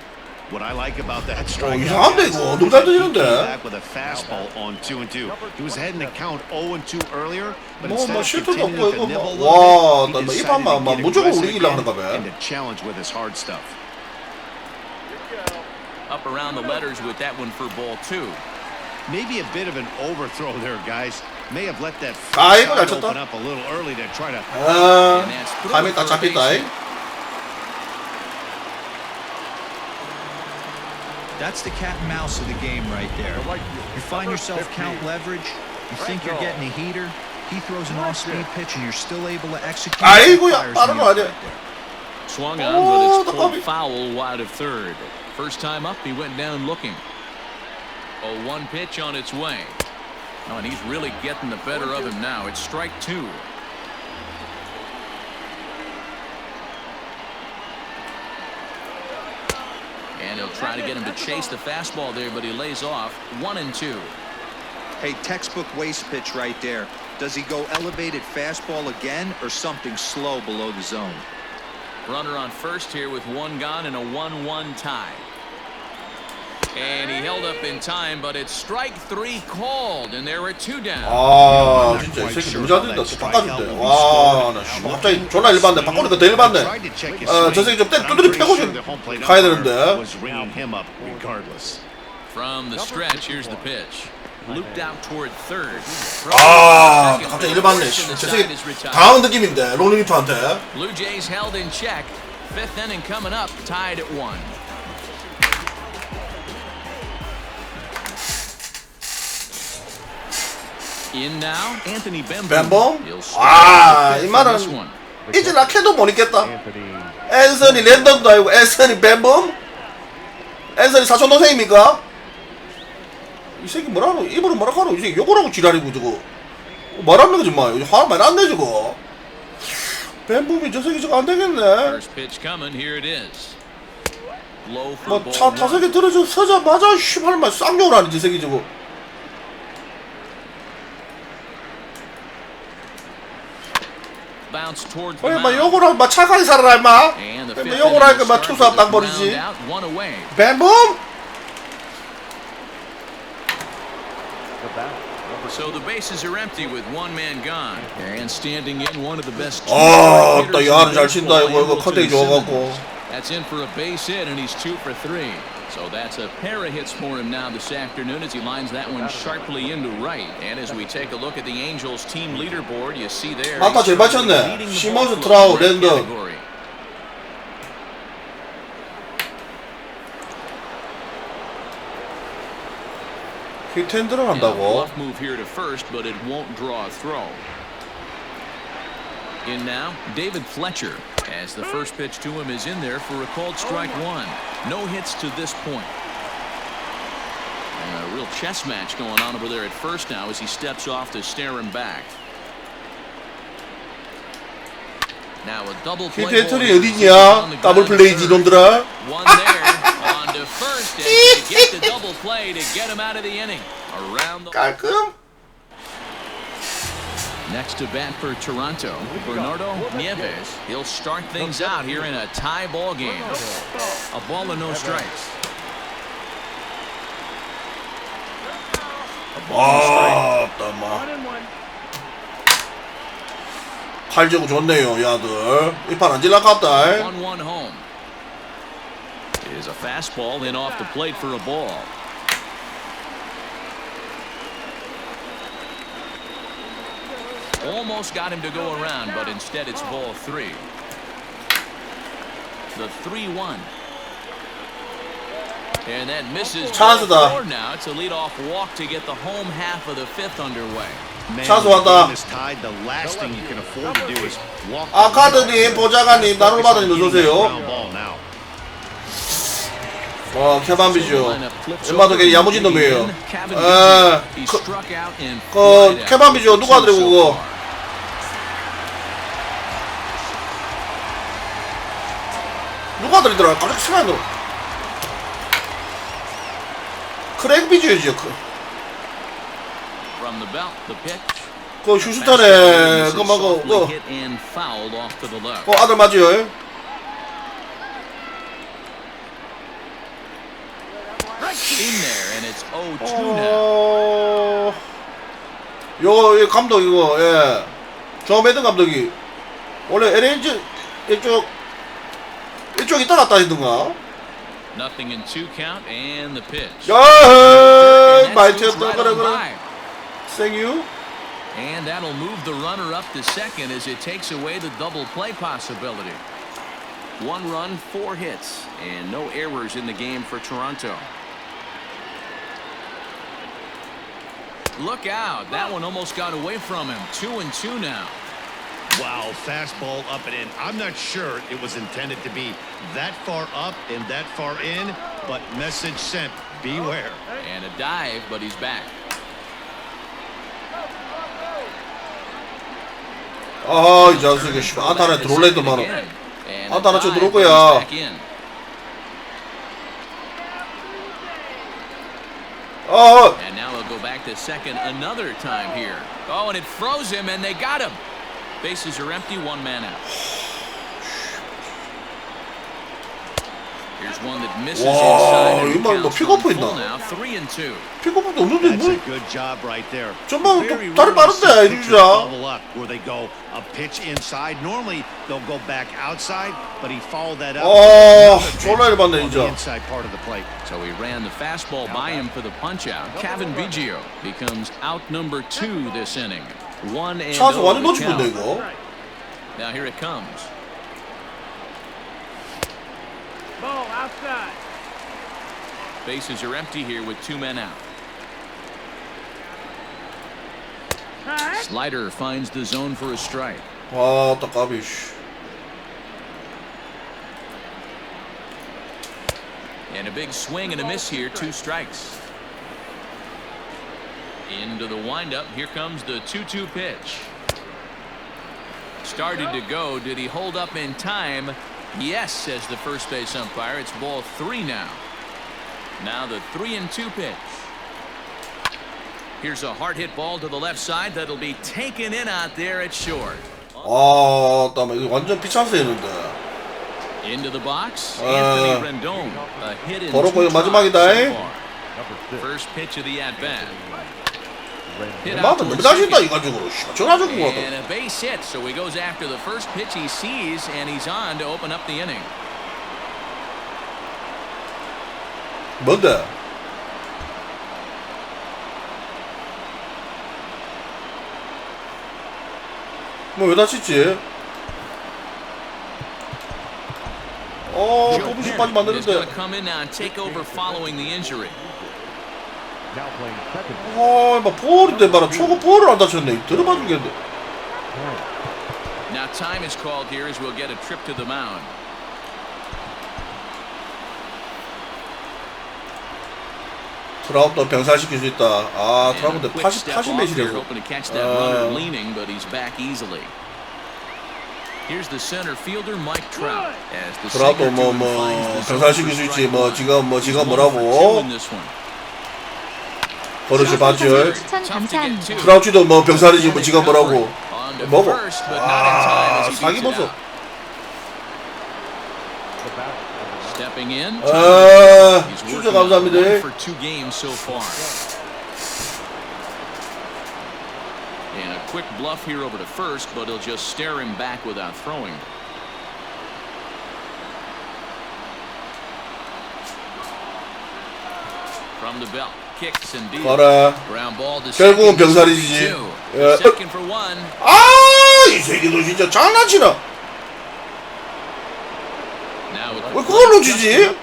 What I like about that strike 이상한데 이거 너무 잘 던지는데. with a fastball on 2-2. He was heading to count 0-2 earlier, but instead of 실수도 continuing 없고 to 이거 nibble a 와, little bit, 나 he 이 decided 판만 to get 무조건 aggressive 우리기려 하는가 again 봐. and to challenge with his hard stuff. Up around the letters with that one for ball 2. Maybe a bit of an overthrow there, guys. May have let that 이거 잘 side 쳤다. open up a little early to try to. 감이 딱 잡혔다. That's the cat and mouse of the game right there. You find yourself count leverage, you think you're getting a heater, he throws an off-speed pitch and you're still able to execute. 아이고야, 빠른 거 아니야. Swung on, but it's pulled foul wide of third. First time up, he went down looking. A 1 pitch on its way. Oh, and he's really getting the better of him now. It's strike 2. And he'll try to get him to chase the fastball there, but he lays off. 1-2. Hey, textbook waste pitch right there. Does he go elevated fastball again or something slow below the zone? Runner on first here with 1 gone and a 1-1 tie. And he held up in time, but it's strike 3 called, and there were 2 down. 아, 진짜 이 새끼 너무 잘 던진다. 또 바꿔준대. 와, 나 갑자기 존나 일반데 바꾸니까 더 일반데. 저 새끼 좀 두드려 패고 좀 가야 되는데. From the stretch, here's the pitch. Looped out toward third. 아, 갑자기 일반네. 저 새끼 당한 느낌인데 롱리프한테. Blue Jays held in check. 5th inning coming up, tied at 1. In now, Anthony Bembo. 뱀범? He'll 아, start 이 the fifth on this 말은 one. 이제 라켓도 못 있겠다. Anthony 앤서니 랜덤도 아니고 앤서니 뱀범? 앤서니 사촌 동생입니까? 이 새끼 뭐라고 입으로 뭐라고 하노? 이 새끼 욕을 하고 지랄이고 저거 말합니까 정말? 화 많이 안 내 저거. 뱀범이 저 새끼 저거 안 되겠네. First pitch coming. Here it is. Low for 뭐 ball 타석에 one. 들어서 서자마자 씨발 말 쌍욕을 하는 저 새끼 저거. Bounce towards the 왜 막 mound. 욕을 하고 막 착하게 살아라 임마. And the 왜 fifth 욕을 inning 하니까 막 starts 투수 앞 with a 땅버리지. ground out, one away. 뱀범? the bat. So the bases are empty with one man gone. And standing in one of the best 아, hitters 나 in 야는 잘 친다 baseball, 이거 컨택이 Hamilton 좋아갖고. Simmons. That's in for a base hit, and he's 2 for 3. So that's a pair of hits for him now this afternoon as he lines that one sharply into right. And as we take a look at the Angels team leaderboard, you see there. 아까 제일 맞췄네. 시몬스, 트라우, 랜던. 히트앤 들어간다고? Bluff move here to first, but it won't draw a throw. In now, David Fletcher, as the first pitch to him is in there for a called strike one. No hits to this point. And a real chess match going on over there at first now as he steps off to stare him back. Now a double play. 히트앤 턴이 어디냐? 더블 플레이지 이놈들아. One there on to first and they get the double play to get him out of the inning. Around the 깔끔. Next to bat for Toronto, Bernardo Nieves. He'll start things out here in a tie ball game. A ball and no strikes. 아, 따마. 팔지고 좋네요, 야들. 이 판 안 질라갔다. 1-1 home. Is a fastball in off the plate for a ball. Almost got him to go around, but instead it's ball 3. The 3-1. And that misses ball 찬스다. 4 now. It's a leadoff walk to get the home half of the 5th underway. 찬스 왔다. The last thing you can afford to do is walk. 아카드님, 보좌관님, 나눔받아님 어서오세요. 와, 케반비죠. 엠마도 걔 야무진 놈이에요. 케반비죠. 누가 들고 그거. 누가 들이더라. 갑자기 생각이 들어. 크랭비즈죠. From the belt, the pitch. 그 휴스턴에 그 뭐 그 Hit and fouled off to the left. 아들 맞지요? In there, and it's 0-2 now. 요거 이 감독 이거 예. 조 매든 감독이 원래 LNG 이쪽 있다 갔다 했던가? Nothing in 2 count, and the pitch. 야, 많이 튀었다 그래. 생유. And that'll move the runner up to second as it takes away the double play possibility. 1 run, 4 hits, and no errors in the game for Toronto. Look out. That one almost got away from him. 2-2 now. Wow, fastball up and in. I'm not sure it was intended to be that far up and that far in, but message sent. Beware. And a dive, but he's back. 아, 이 자식이 씨, 안타나 들어올래 했더만. 안타나 쳐 들어올 거야. And now he'll go back to second another time here. Oh, and it froze him, and they got him. Bases are empty, 1 man out. Here's one that misses 와, inside. 이 말 너 픽업포 있나? Now 3-2. 픽업포도 없는데 That's 뭐? a good job right there. 정말 Very 다리 rarely 빠른데, see 이 pitchers 진짜. double up where they go a pitch inside. Normally they'll go back outside, but he followed that up. 졸라 일반네 on the 진짜. inside part of the plate. So he ran the fastball by him for the punch-out. Kevin Biggio becomes out number 2 this inning. 1-0 차서 완전 the 놓치는데 count. 이거. Now here it comes. Ball outside. Bases are empty here with 2 men out. Slider finds the zone for a strike. 와, 딱 까비. 씨. And a big swing and a miss here, 2 strikes. Into the windup, here comes the 2-2 pitch. Started to go, did he hold up in time? Yes, says the first base umpire. It's ball 3 now. Now the 3-2 pitch. Here's a hard hit ball to the left side that'll be taken in out there at short. 아, 땀 이거 완전 피찬스였는데. Into the box, Anthony Rendon. A hit in 2 더럽고 마지막이다. so far. First pitch of the at bat. Hit out 너무 towards 잘신다 second. 이 가지고로. 전화적인 거 And 같아. a base hit, so he goes after the first pitch he sees, and he's on to open up the inning. 뭔데? 뭐 왜 다쳤지? 뽑으시 빠지면 안 Is going 되는데. to come in now and take over following the injury. Now playing second. 막 볼인데 말아 초고 볼을 안 다쳤네. 들어봐 주겠네. Now time is called here as we'll get a trip to the mound. 트라우트도 병살시킬 수 있다. 아, And a 트라우트 quick step off here, 80몇이래서. hoping to catch that runner leaning, but he's back easily. Here's the center fielder Mike Trout. As the 트라우트 sinker to him finds the zone 병살시킬 for 수 있지. strike 뭐 one. 지가 He's 1 for 2 뭐라고? in this one. 버릇이 봤죠. 추천 Tough to get 감사합니다. to. 트라우트도 뭐 병살이지 뭐 지가 뭐라고. On to 먹어. first, but not in time as he 사기 beats it 벗어. out. Stepping in. He's 진짜 working on 1 감사합니다. for 2 games so far. And a quick bluff here over to first, but he'll just stare him back without throwing. From the belt, kicks and deals. 봐라. Ground ball to 결국은 second. 병살이지. 2. 예. Second for 1. 이 새끼도 진짜 장난치나. Now with 왜 그걸 놓치지?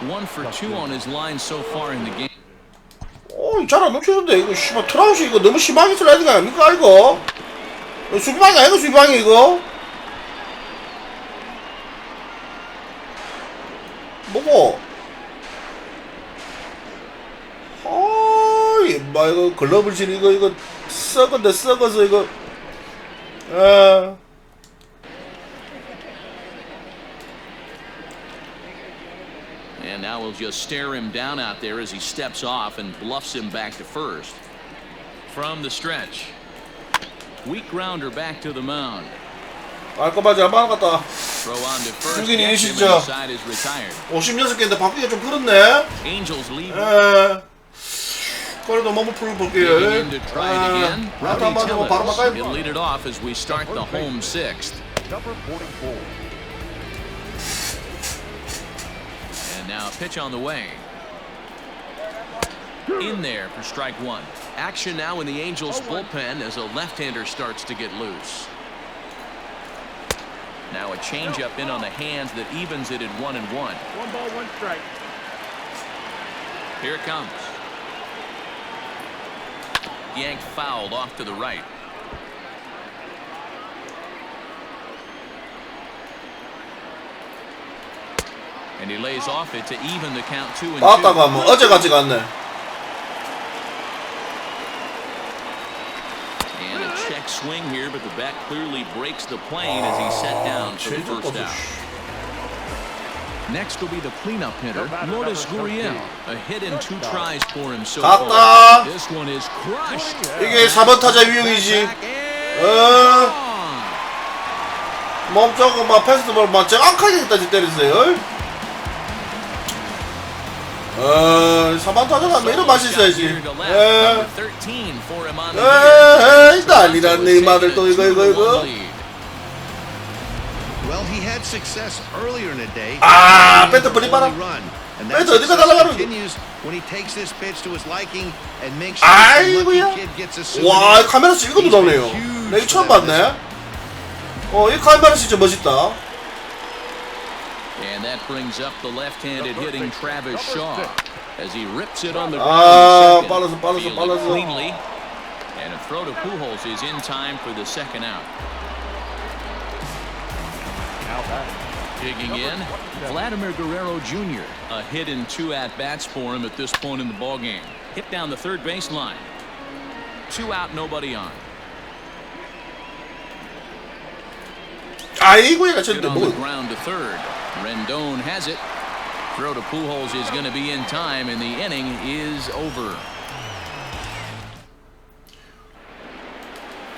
1 for 2 on his line so far in the game. 잘안 놓치는데 이거 씨발 트라우시 이거 너무 심하게 슬라이딩 아닙니까 이거? 수비방이 아니고 수비방이 이거? 뭐고? 임마 이거 글러브를 치는 이거 썩은데 썩어서 이거. And now we'll just stare him down out there as he steps off and bluffs him back to first. From the stretch. Weak grounder back to the mound. 깔끔하지 않아 같다. Throw on to first. 승진이 Him 진짜 inside is retired. 56개인데 바뀌기가 좀 그렇네. Angels lead. 그래도 몸을 풀어볼게요. Digging in to try it again. 나도 한 번 더 바로 Tellez. 바꿔야 He'll lead it off as we start the home 6th. Number 44. And now a pitch on the way. In there for strike 1. Action now in the Angels bullpen as a left-hander starts to get loose. Now a changeup in on the hands that evens it at 1-1. 1 ball, 1 strike. Here it comes. Yanked fouled off to the right. And he lays off it to even the count 2-2. 나왔다가 뭐 어제 같이 갔네. And a check swing here, but the bat clearly breaks the plane as he's set down for the first out. Next will be the cleanup hitter, Lourdes Gurriel. A hit in 2 tries for him so far. 갔다. This one is crushed. 이게 4번 타자 유형이지. 멈춰고 막 패스트볼 막 정확하게 했다 때렸어요. 4번 타자가 뭐 이런 맛이 있어야지. 난리났네 이 말을 또 이거. Well, he had success earlier in the day. 배트 버리 봐라. And 배트 that 어디가 success 날아가는 거. continues when he takes this pitch to his liking and makes sure the lucky 아이고야. kid gets a 와, souvenir. 카메라 씨 이것도 나오네요. 나 이거 처음 봤네. 이 카메라 씨 진짜 멋있다. And that brings up the left-handed hitting Travis Shaw as he rips it on the ground. 빨라서. Cleanly. And a throw to Pujols is in time for the second out. Digging in, Vladimir Guerrero Jr. A hit in 2 at-bats for him at this point in the ballgame. Hit down the third baseline. 2 out, nobody on. 아이고 얘가 Hit 저런데 on the 뭐 ground to third. Rendon has it. Throw to Pujols is going to be in time, and the inning is over.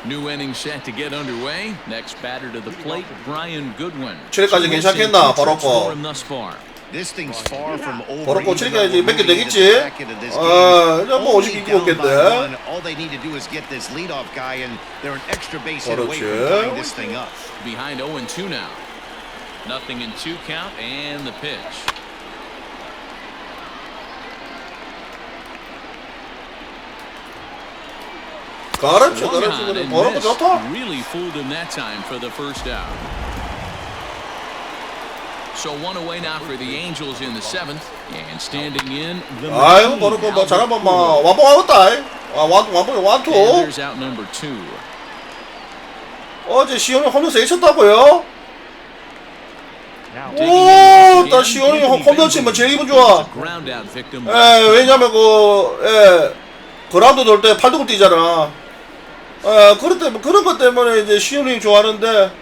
New inning set to get underway. Next batter to the plate, Brian Goodwin. 칠까지 괜찮겠나? 바로 거. This thing's far from over. 바로 거 칠까지 몇 개 되겠지? 뭐 50개 끼겠는데. All they need to do is get this leadoff guy, and they're an extra base hit away from tying this thing up. Behind 0-2 now. Nothing in 2 count, and the pitch. 그렇지. 바로 거 좋다. Really fooled him that time for the first out. So 1 away now for the Angels in the 7th, and standing in the 아이고 바로 거 뭐 잘하면 뭐 완봉하겠다. 완투. There's out number 2. 어제 시온이 홈런 3개 쳤다고요? 오, 나 시온이 홈런 치면 제일 기분 좋아. 왜냐면 그라운드 돌 때 팔뚝을 뛰잖아. 그런 것 때문에 이제 시온이 좋아하는데.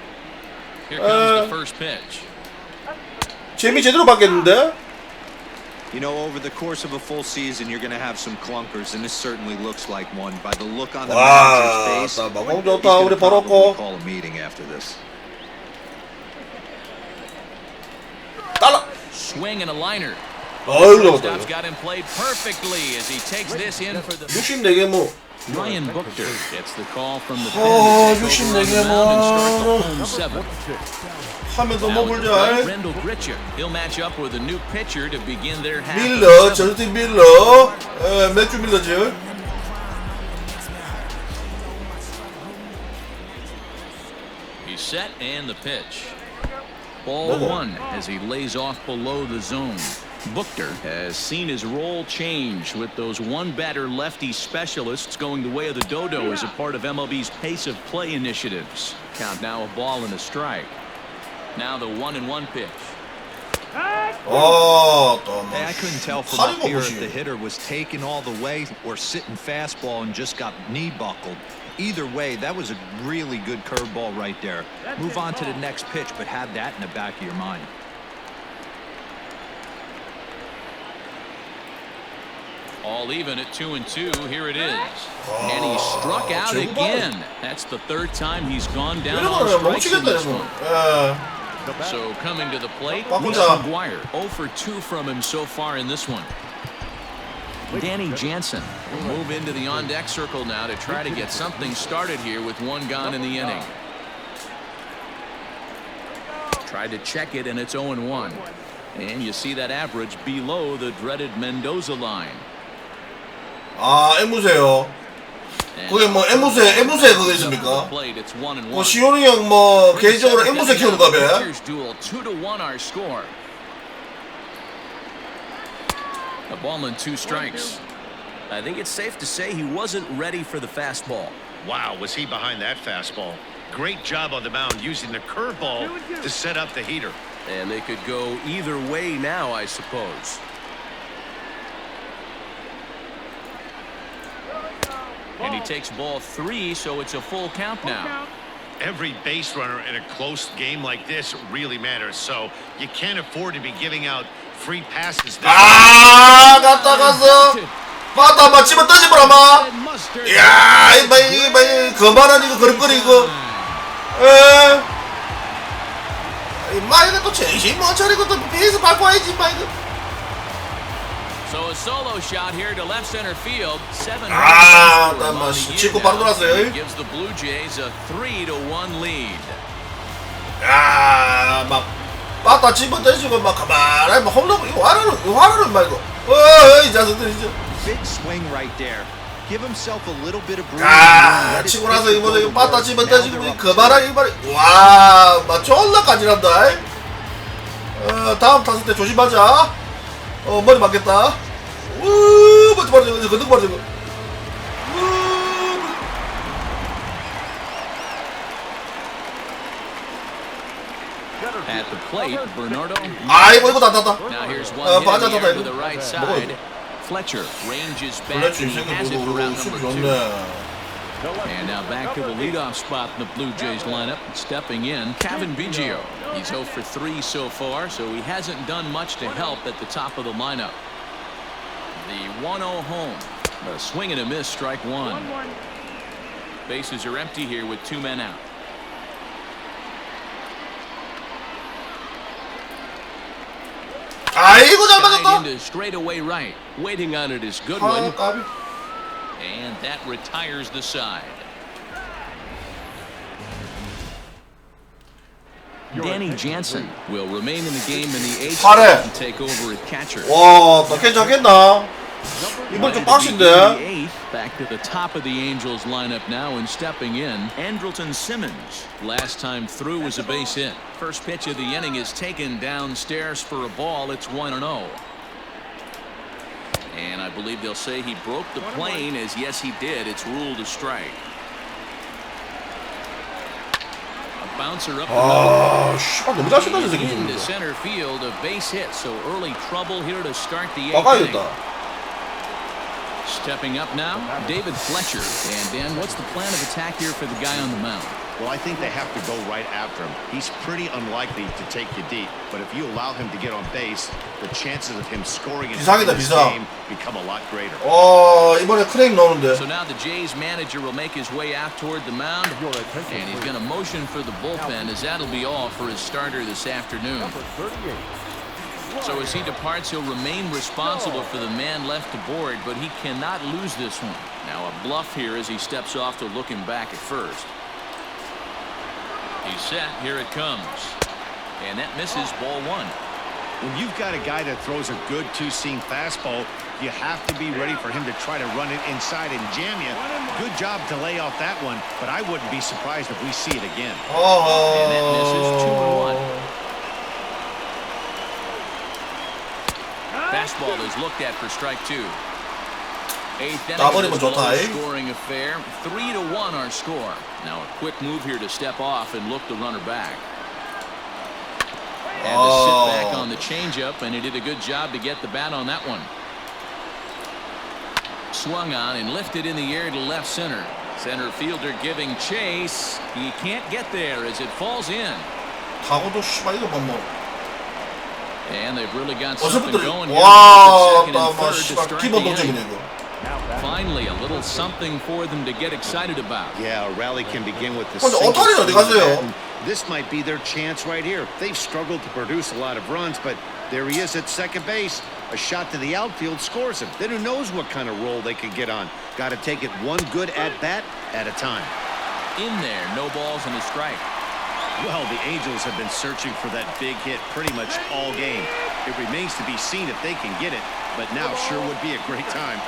재미 제대로 받겠는데? You know, over the course of a full season, you're going to have some clunkers, and this certainly looks like one. By the look on the manager's face, he's going to probably call a meeting after this. Swing and a liner. 어이구, got him played perfectly as he takes this in for the 64개 뭐. Ryan Buchter gets the call from the pen. 64개 뭐. 하면 더 뭐 불자. He'll match up with a new pitcher to begin their half. 밀러, 저스틴 밀러. 맥주 밀러즈. He's set and the pitch. Ball 1 as he lays off below the zone. Buchter has seen his role change with those one-batter lefty specialists going the way of the dodo as a part of MLB's pace of play initiatives. Count now a ball and a strike. Now the 1-1 pitch. Hey, I couldn't tell from up here if the hitter was taken all the way or sitting fastball and just got knee buckled. Either way, that was a really good curveball right there. Move on to the next pitch, but have that in the back of your mind. All even at 2-2. Here it is. And he struck out again. That's the 3rd time he's gone down on strikes in this one. So coming to the plate, Lisa McGuire. 0 for 2 from him so far in this one. Danny Jansen will move into the on-deck circle now to try to get something started here with 1 gone in the inning. Tried to check it, and it's 0-1. And you see that average below the dreaded Mendoza line. 앵무새요. 그게 뭐 앵무새 그거 있습니까? 뭐 시온이 형 뭐 개인적으로 앵무새 키우는가 봐. 2-1 our score. A ball and 2 strikes. I think it's safe to say he wasn't ready for the fastball. Wow, was he behind that fastball? Great job on the mound using the curveball to set up the heater. And they could go either way now, I suppose. And he takes ball 3, so it's a full count now. Every base runner in a close game like this really matters, so you can't afford to be giving out free passes. 갔다 갔어. 맞다, 맞지마 떠지버라 마. 이야, 이마 그만한 이거 그릇거리 이거. 이마 이거 또 정신 못 차리고 또 베이스 밟고 와야지 이마 이거. So a solo shot here to left center field. 7. 나 치고 바로 돌았어요. Gives the Blue Jays a 3-1 lead. 야, 막 빠따 집어 던지고 막 가만히 막 홈런 이거 화나는 말 이거. 이 자식들 이제. Big swing right there. Give himself a little bit of breathing. 치고 나서 이거 빠따 집어 던지고 그만한 이거 와, 막 졸라 까지란다. 다음 타석 때 조심하자. 머리 맞겠다. 머리 맞아, 거듭 맞아. At the plate, Bernardo. 아이고 이거 낫다. Now here's one hit in 맞아, the 맞아, air to 이거. the right 먹어야 side. 돼. Fletcher ranges back 블랙 and he has it for 생각보다 round 수비 number 2. 좋네. And now back to the leadoff spot in the Blue Jays lineup. Stepping in, Kevin Biggio. He's 0 for 3 so far, so he hasn't done much to help at the top of the lineup. The 1-0 home. A swing and a miss, strike one. Bases are empty here with 2 men out. 아이고 잘 맞았다. Into straightaway right. Waiting on it is 아, Goodwin. 까비. And that retires the side. Danny Jansen will remain in the game in the 8th 잘해. and take over at catcher. 와, 나 괜찮겠나? 이번 좀 빡신데. Back to the top of the Angels lineup now and stepping in, Andrelton Simmons. Last time through was a base hit. First pitch of the inning is taken downstairs for a ball. It's 1-0. And I believe they'll say he broke the plane, as yes he did. It's ruled a strike. A bouncer up 아, 씨발 너무 잘 친다 저 새끼 into 지금. center field, a base hit. So early trouble here to start the 8th inning. 막아야겠다. Stepping up now, David Fletcher. And Dan, what's the plan of attack here for the guy on the mound? Well, I think they have to go right after him. He's pretty unlikely to take you deep, but if you allow him to get on base, the chances of him scoring in 비상이다, this 비상. game become a lot greater. 이번에 크랙 넣었는데. So now the Jays manager will make his way out toward the mound, and he's going to motion for the bullpen, as that'll be all for his starter this afternoon. So as he departs, he'll remain responsible for the man left to board, but he cannot lose this one. Now a bluff here as he steps off to look him back at first. He's set. Here it comes. And that misses, ball 1. When you've got a guy that throws a good two-seam fastball, you have to be ready for him to try to run it inside and jam you. Good job to lay off that one, but I wouldn't be surprised if we see it again. And that misses, 2-1. Fastball is looked at for strike 2. 8th inning is a low-scoring affair. 3-1 our score. Now a quick move here to step off and look the runner back. And to sit back on the changeup, and he did a good job to get the bat on that one. Swung on and lifted in the air to left center. Center fielder giving chase. He can't get there as it falls in. 타고도 씨발 이거 뭐. And they've really got something going here. 와, 나 씨발 기본 동점이네 이거. Finally, a little something for them to get excited about. Yeah, a rally can begin with the 근데 어타리는 어디 가세요? This might be their chance right here. They've struggled to produce a lot of runs, but there he is at second base. A shot to the outfield scores him. Then who knows what kind of roll they could get on. Got to take it one good at-bat at a time. In there, no balls and a strike. Well, the Angels have been searching for that big hit pretty much all game. It remains to be seen if they can get it, but now sure would be a great time.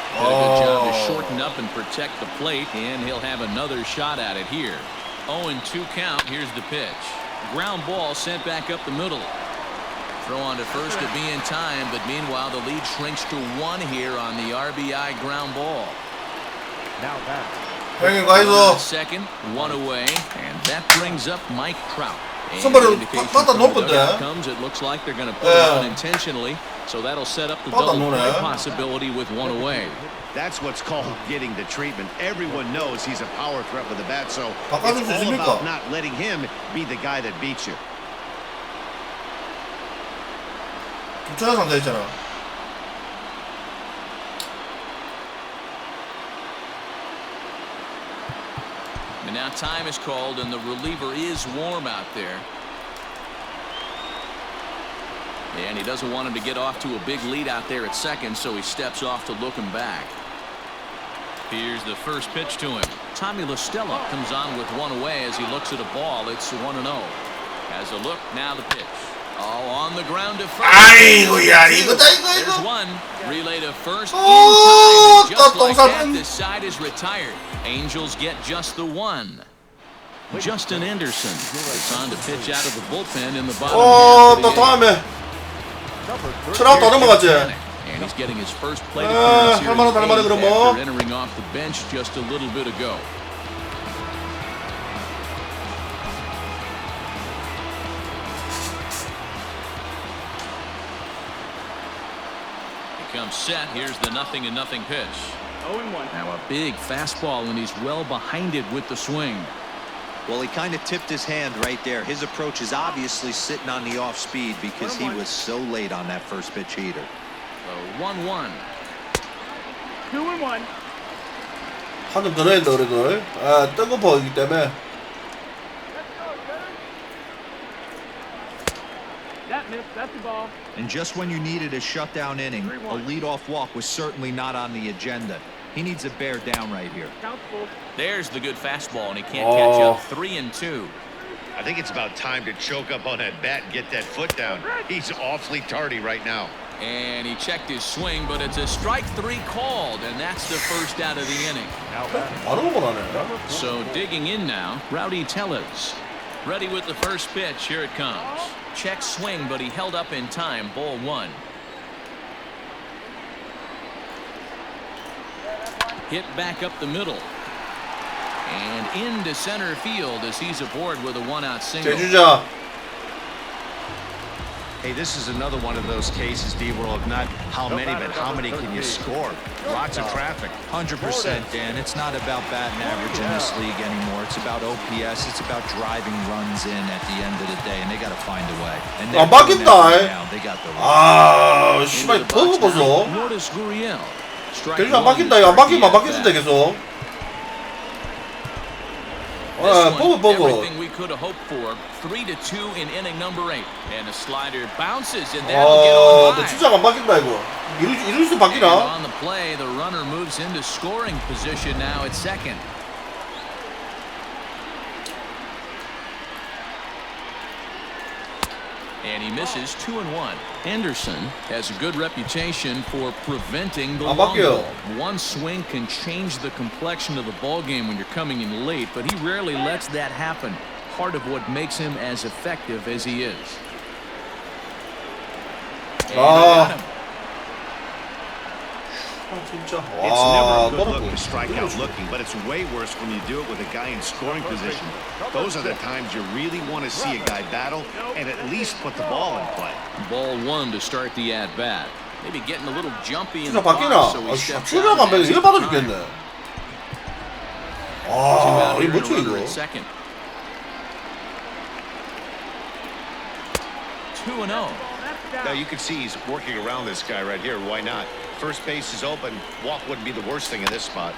Did a good job to shorten up and protect the plate, and he'll have another shot at it here. 0-2 count. Here's the pitch. Ground ball sent back up the middle. Throw on to first to be in time, but meanwhile the lead shrinks to 1 here on the RBI ground ball. Now back. 형님 가이소. Second, 1 away, and that brings up Mike Trout. 선발을 갖다 놓을 건데. It looks like they're going to put it on intentionally, so that'll set up the double play possibility with 1 away. That's what's called getting the treatment. Everyone knows he's a power threat with the bat, so it's 바꿔줄 수 all 있습니까? about not letting him be the guy that beats you. 김초현 상대 있잖아. And now time is called, and the reliever is warm out there. And he doesn't want him to get off to a big lead out there at second, so he steps off to look him back. Here's the first pitch to him. Tommy LaStella comes on with 1 away as he looks at a ball. It's 1-0. Has a look, now the pitch. Oh, on the ground to first. 아이고야, 이거다, There's 이거. one. Relay to first in time. And just like that, 똥 this side is retired. Angels get just the 1. Justin Anderson is on to pitch out of the bullpen in the bottom half of 또 the 다음에. 트라우트 안 넘어갔지? And he's getting his first plate appearance here 할만하다, 할만해, 그럼 뭐. after entering off the bench just a little bit ago. comes set. Here's the 0-0 pitch. 0-1. Now a big fastball, and he's well behind it with the swing. Well, he kind of tipped his hand right there. His approach is obviously sitting on the off speed because he was so late on that first pitch heater. So 1-1. 2-1. 한 점 더 넣어야 된다 그래도. 아, 뜨거워이기 때문에. And just when you needed a shutdown inning, a leadoff walk was certainly not on the agenda. He needs to bear down right here. There's the good fastball, and he can't catch up. 3-2. I think it's about time to choke up on that bat and get that foot down. He's awfully tardy right now. And he checked his swing, but it's a strike 3 called, and that's the first out of the inning. So digging in now, Rowdy Tellez. Ready with the first pitch. Here it comes. Check swing, but he held up in time. Ball 1. Hit back up the middle. And into center field as he's aboard with a 1-out single. 제주자. Hey, this is another one of those cases, D-World, not how many, but how many can you score? Lots of traffic. 100%, Dan. It's not about batting average in this league anymore. It's about OPS. It's about driving runs in at the end of the day, and they got to find a way. And they're doing that right now. They got the 아, 씨발 버그 보소. Lourdes Gurriel. 대주 안 바뀐다. 안 바뀌면 안 바뀌는데 계속. 아, 버그. Everything we could have hoped for. 3-2 in inning number 8, and a slider bounces, and that'll get on by. 진짜 안 바뀐다 이거. 이루수 바뀌나? On the play, the runner moves into scoring position now at second. And he misses 2-1. Anderson has a good reputation for preventing the long ball. One swing can change the complexion of the ball game when you're coming in late, but he rarely lets that happen. Part of what makes him as effective as he is. It's never a good look to strike out looking, but it's way worse when you do it with a guy in scoring position. Those are the times you really want to see a guy battle and at least put the ball in play. Ball 1 to start the at-bat. Maybe getting a little jumpy in the box, so he steps out. 이거 받아 죽겠네. 아, 이거 뭐지 이거? Second. 2-0. Now you can see he's working around this guy right here. Why not? First base is open. Walk wouldn't be the worst thing in this spot.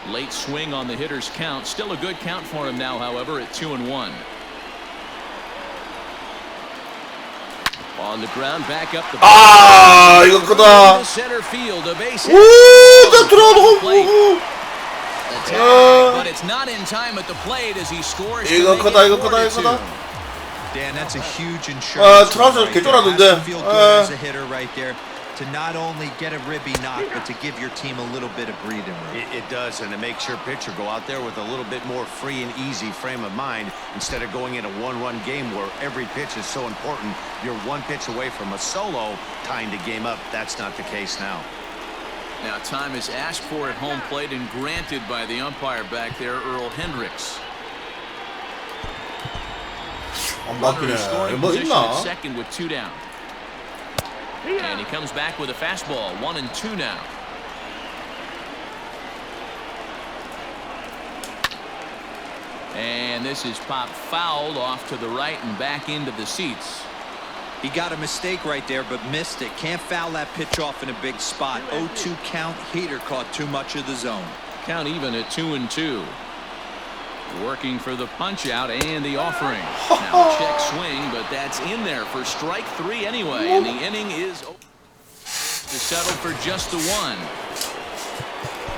Late swing on the hitter's count. Still a good count for him now, however, at 2-1. On the ground, back up the. 아, 이거 크다. Center field, a base hit. 나 들어도. But it's not in time at the plate as he scores. 이거 크다, 이거 크다, 이거 크다. Dan, that's a huge insurance. 트라우스 개쫄았는데. Feel good as a hitter right there. To not only get a ribby knock, but to give your team a little bit of breathing room. It does, and it makes your pitcher go out there with a little bit more free and easy frame of mind instead of going in a one-run game where every pitch is so important. You're one pitch away from a solo, tying the game up. That's not the case now. Now time is asked for at home plate and granted by the umpire back there, Earl Hendricks. Runner in scoring position at second with 2 down. And he comes back with a fastball. 1-2 now. And this is popped foul off to the right and back into the seats. He got a mistake right there, but missed it. Can't foul that pitch off in a big spot. 0-2 count. Heater caught too much of the zone. Count even at 2-2. Working for the punch out and the offering. Now check swing, but that's in there for strike 3 anyway, and the inning is to settle for just the 1.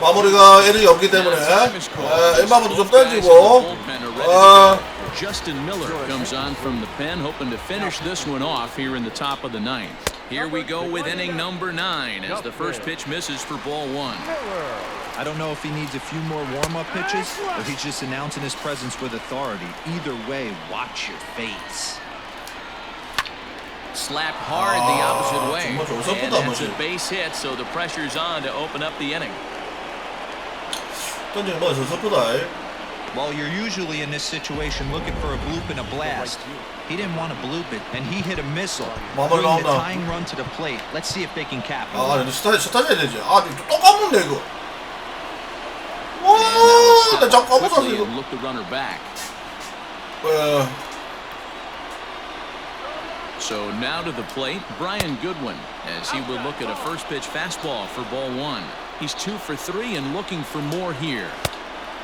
마무리가 에러이 없기 때문에 엠마부터 좀 던지고. Justin Miller comes on from the pen, hoping to finish this one off here in the top of the 9th. Here we go with inning number 9 as the first pitch misses for ball 1. I don't know if he needs a few more warm-up pitches or he's just announcing his presence with authority. Either way, watch your face. Slapped hard the opposite way. And it's a base hit, so the pressure's on to open up the inning. 던지는 뭐 서서프다. Well, you're usually in this situation looking for a bloop and a blast. He didn't want to bloop it, and he hit a missile. Bringing the tying run to the plate. Let's see if they can capitalize. 아, 근데 스타트 해야 되지. 아, 또 까먹네 이거. 와, 나 자꾸 까먹었어 이거. Look the runner back. So now to the plate, Brian Goodwin, as he will look at a first pitch fastball for ball one. He's 2 for 3 and looking for more here.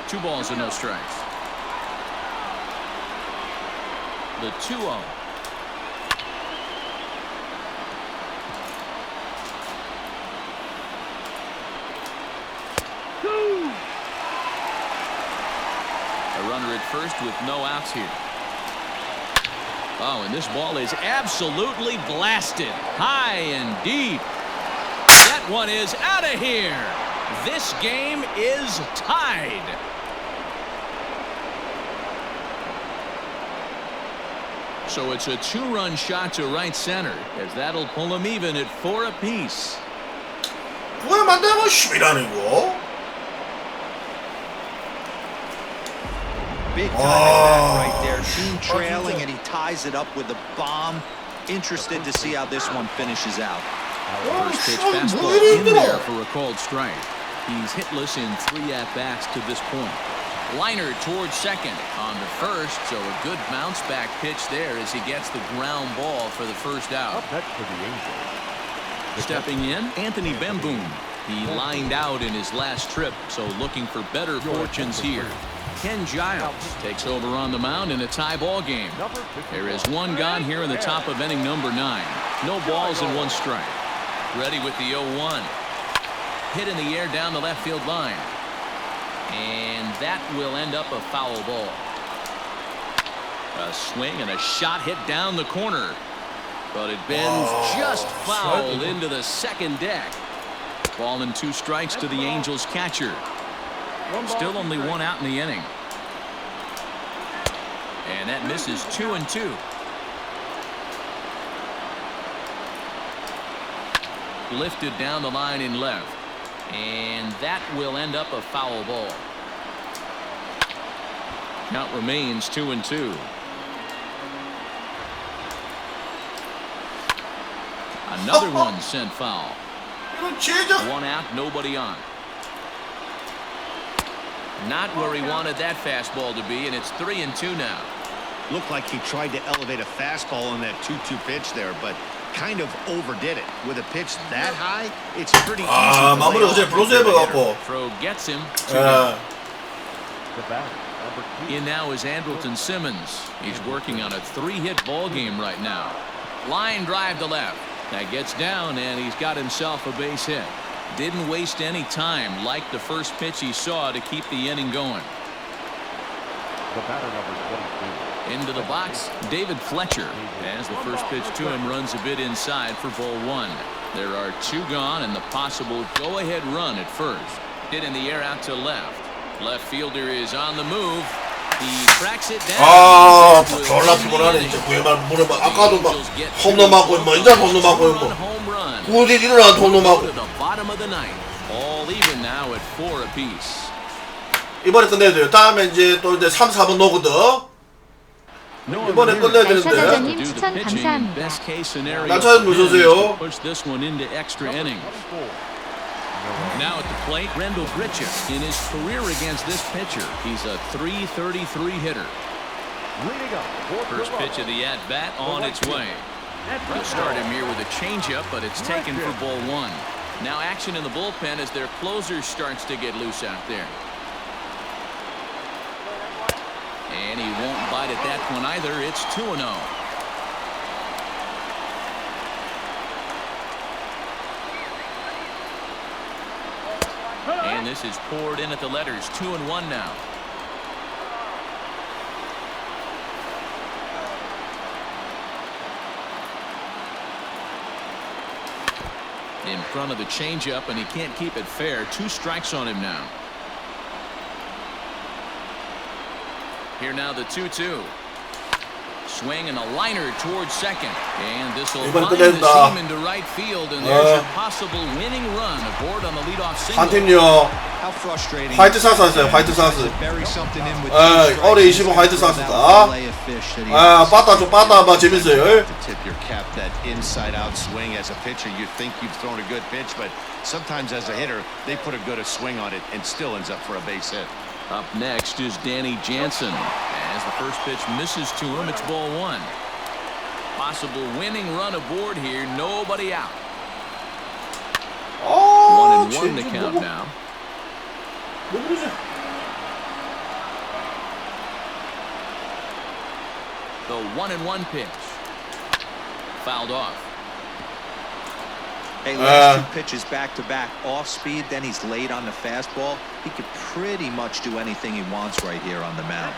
2 balls and no strikes. The 2-0. A runner at first with no outs here. Oh, and this ball is absolutely blasted. High and deep. That one is out of here. This game is tied. So it's a 2-run shot to right center, as that'll pull them even at 4 apiece. 그걸 만들면 10이라는 Big time at bat right there. Team trailing, and he ties it up with a bomb. Interested to see how this one finishes out. First pitch fastball in there for a called strike. He's hitless in 3 at-bats to this point. Liner towards second on the first, so a good bounce back pitch there as he gets the ground ball for the first out. Up next for the Angels. Stepping in, Anthony Bemboom. He lined out in his last trip, so looking for better fortunes here. Ken Giles takes over on the mound in a tie ball game. There is 1 gone here in the top of inning number 9. No balls and 1 strike. Ready with the 0-1. Hit in the air down the left field line. And that will end up a foul ball. A swing and a shot hit down the corner. But it bends just fouled into the second deck. Ball and 2 strikes to the Angels catcher. Still only 1 out in the inning. And that misses 2-2. Lifted down the line in left. And that will end up a foul ball. Count remains 2-2. Another one sent foul. 1 out, nobody on. Not where he wanted that fastball to be, and it's 3-2 now. Looked like he tried to elevate a fastball on that 2-2 pitch there, but kind of overdid it. With a pitch that high, it's pretty easy. 마무리 어제 블루스 해봐갖고. Throw gets him. The batter, number 2. In now is Andrelton Simmons. He's working on a 3-hit ball game right now. Line drive to left. That gets down, and he's got himself a base hit. Didn't waste any time, like the first pitch he saw, to keep the inning going. The batter, number 22. Into the box, David Fletcher, as the first pitch to him runs a bit inside for ball 1. There are 2 gone and the possible go-ahead run at first. Hit in the air out to left. Left fielder is on the move. He tracks it down. 졸라 피곤하네 진짜. 그야말로 뭐래 막 아까도 막 홈런 맞고 뭐 인자 홈런 맞고 뭐. 구디 일어나 홈런 맞고. All even now at 4 apiece. 이번에 끝내야 돼요. 다음에 이제 또 이제 3, 4번 넣거든. 이번에 끝내야 되는데. 사장님 추천 감사합니다. 나차좀 넣어주세요. Now at the plate, Rendell Grichuk. In his career against this pitcher, he's a .333 hitter. First pitch of the at-bat on its way. They'll start him here with a changeup, but it's taken for ball 1. Now action in the bullpen as their closer starts to get loose out there. And he won't bite at that one either. It's 2-0. And this is poured in at the letters. 2-1 now. In front of the changeup, and he can't keep it fair. 2 strikes on him now. Here now the 2-2. Swing and a liner towards second. And this will 이번 find the 끝낸다. seam into right field. And there's a possible winning run aboard on the leadoff single. 한 팀요. How frustrating. 화이트 사스 했어요. 화이트 사스. 어리 25 화이트 사스다. 빠따 좀 빠따 봐 재밌어요. Tip your cap that inside out swing. As a pitcher, you think you've thrown a good pitch, but sometimes as a hitter, they put a good swing on it and still ends up for a base hit. Up next is Danny Jansen. As the first pitch misses to him, it's ball one. Possible winning run aboard here. Nobody out. 1-1 to count now. 왜 그러지? The 1-1 pitch. Fouled off. Hey, last two pitches back to back, off speed, then he's late on the fastball. He could pretty much do anything he wants right here on the mound.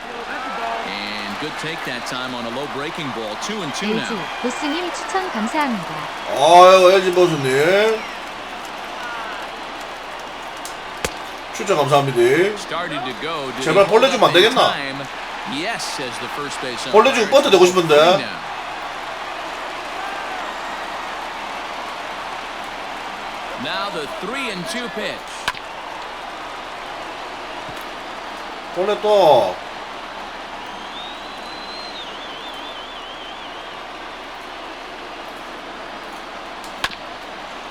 And good take that time on a low breaking ball. 2-2 now. 보스님 추천 감사합니다. 아유 LG 보수님 추천 감사합니다. Started to go. 제발 벌레 주면 안 되겠나? Yes, says the first base. 벌레 주고 버터 되고 싶은데. Now the 3-2 pitch. 벌레 또.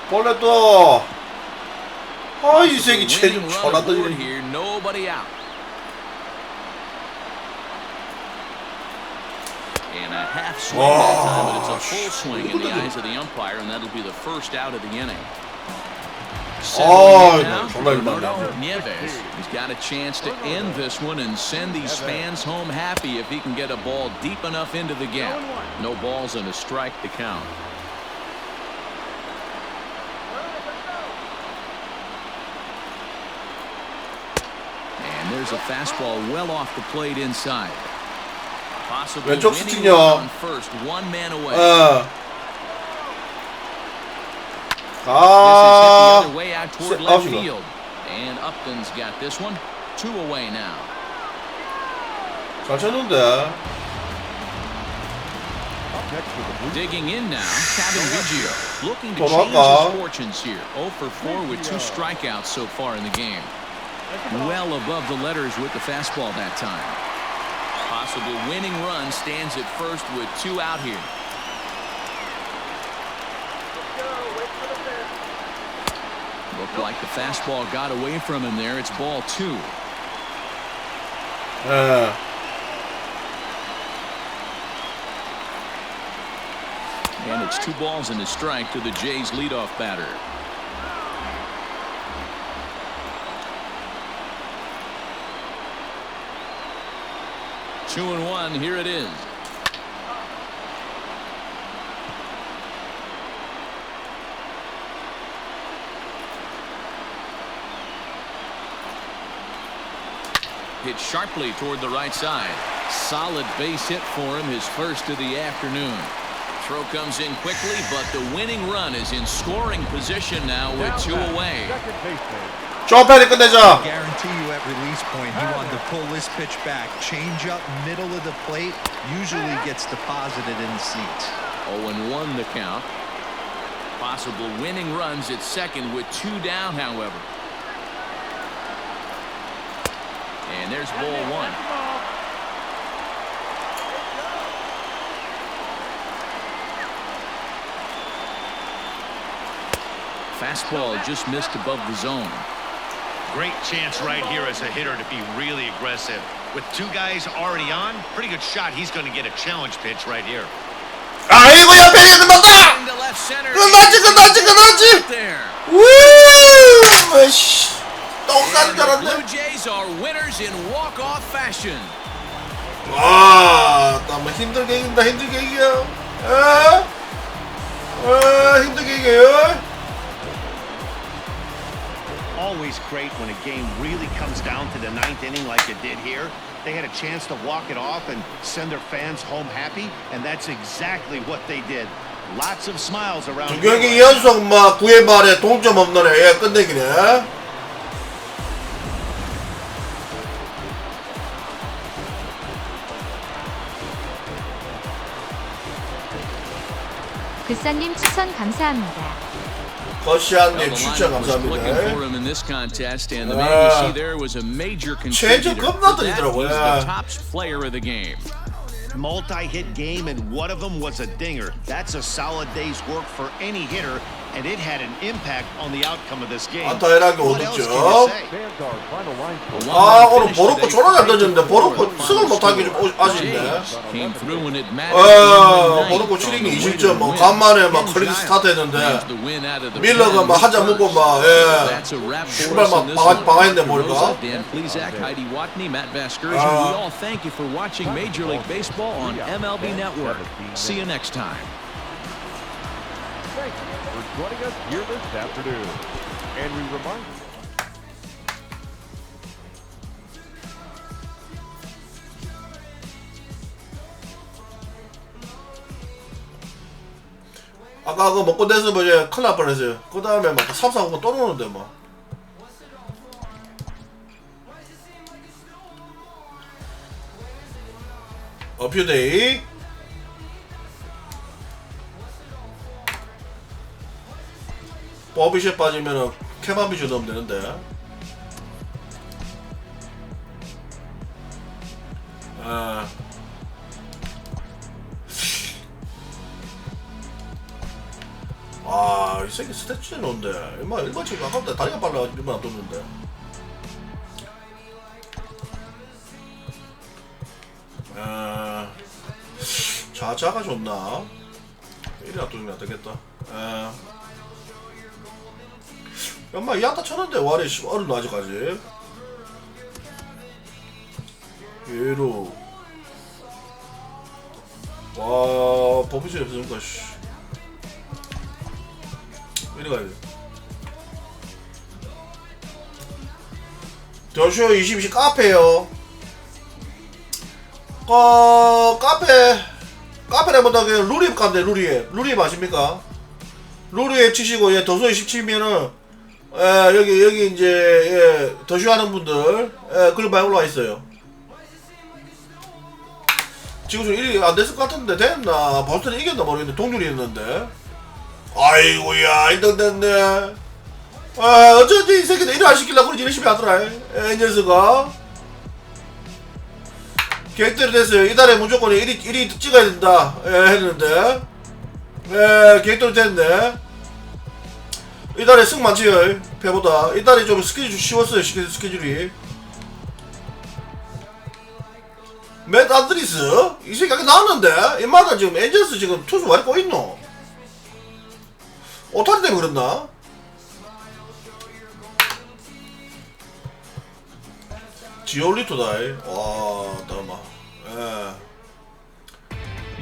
벌레 또. 아, 이 새끼 체중 쳐놨더니. Here, nobody out. And a half swing that time, but it's a full swing in the eyes of the umpire, and that'll be the first out of the inning. Nieves, he's got a chance to end this one and send these fans home happy if he can get a ball deep enough into the gap. No balls and a strike to count. And there's a fastball well off the plate inside. Possibly winning on first, one man away. This is hit the other way out toward left field. And Upton's got this one. 2 away now. 잘 쳤는데. Digging in now, Kevin Biggio looking to change his fortunes here. 0 for 4 with 2 strikeouts so far in the game. Well above the letters with the fastball that time. Possible winning run stands at first with 2 out here. Looked like the fastball got away from him there. It's ball 2. And it's 2 balls and a strike to the Jays leadoff batter. Two and one, here it is. Hit sharply toward the right side. Solid base hit for him, his first of the afternoon. Throw comes in quickly, but the winning run is in scoring position now with 2 away. 빨리 끝내자. I guarantee you at release point he wanted to pull this pitch back. Change up middle of the plate usually gets deposited in the seats. 0-1 the count. Possible winning runs at second with 2 down, however. And there's ball 1. Fastball just missed above the zone. Great chance right here as a hitter to be really aggressive. With 2 guys already on, pretty good shot. He's going to get a challenge pitch right here. 아이고야 베리 끝났다. 끝났지. 우, 씨, 똥간 잘한데. Blue Jays are winners in walk-off fashion. 와, 나 힘들게 이긴다. 힘들게 이겨. 힘들게 이겨요. Always great when a game really comes down to the 9th inning like it did here. They had a chance to walk it off and send their fans home happy, and that's exactly what they did. Lots of smiles around. 2경기 연속 막 9회 말에 동점 없는 끝내기네. 드사님 추천 감사합니다. 거시안님 추천 감사합니다. 체인지 겁나 들리더라고요. Multi-hit game, and one of them was a dinger. That's a solid day's work for any hitter, and it had an impact on the outcome of this game. 안타이라게 What else can you 오셨죠? say? 아 오늘 보로코 졸라 잘 던졌는데 보로코 승을 못하기 좀 아쉽네. 보로코 7이닝 20점 뭐 간만에 막 클린 스타트 했는데 밀러가 막 한 잔 먹고 막 출발 막 방해했네 보니까. Major League Baseball on MLB Network. See you next time. Thank you for joining us here this afternoon. And we remind you. 아까 그거 먹고 내서 뭐 이제 큰일 날 뻔했어요. 그 다음에 막 3-4분 또 노는데 뭐. 어퓨데이 버비샷 빠지면은 케바비슛 넣으면 되는데. 이 새끼 스태치 놓은데 일반 친구 아깝다. 다리가 빨라가지고 일반 안 떴는데. 자자가 좋나? 이리 놔두면 안 되겠다. 엄마 야다 쳤는데 와리 어른도 아직까지. 얘로 와 버프실이 없으니까 이리 가야 돼. 더쇼 20 카페요. 카페라보다 그냥 루리앱 간대. 루리앱 아십니까? 루리앱 치시고 더쇼 20 치면은 여기 이제 더쇼 하는 분들 글로 많이 올라와 있어요. 지금 좀 일이 안 됐을 것 같은데 됐나? 버스턴이 이겼나 모르겠는데 동률이 있는데. 아이고야 1등 됐네. 어쩐지 이 새끼들 일을 안 시키려고 그러지 열심히 하더라. 이 녀석아. 계획대로 됐어요. 이달에 무조건 1위 찍어야 된다 했는데 계획대로 됐네. 이달에 승 많지요. 배보다 이달에 좀 스케줄 쉬웠어요. 스케줄이. 맷 안드리스 이 새끼 아까 나왔는데 인마다 지금 엔젤스 지금 투수 많이 꼬있노. 오타리 때문에 그랬나? 지올리토다. 와, 잠깐만.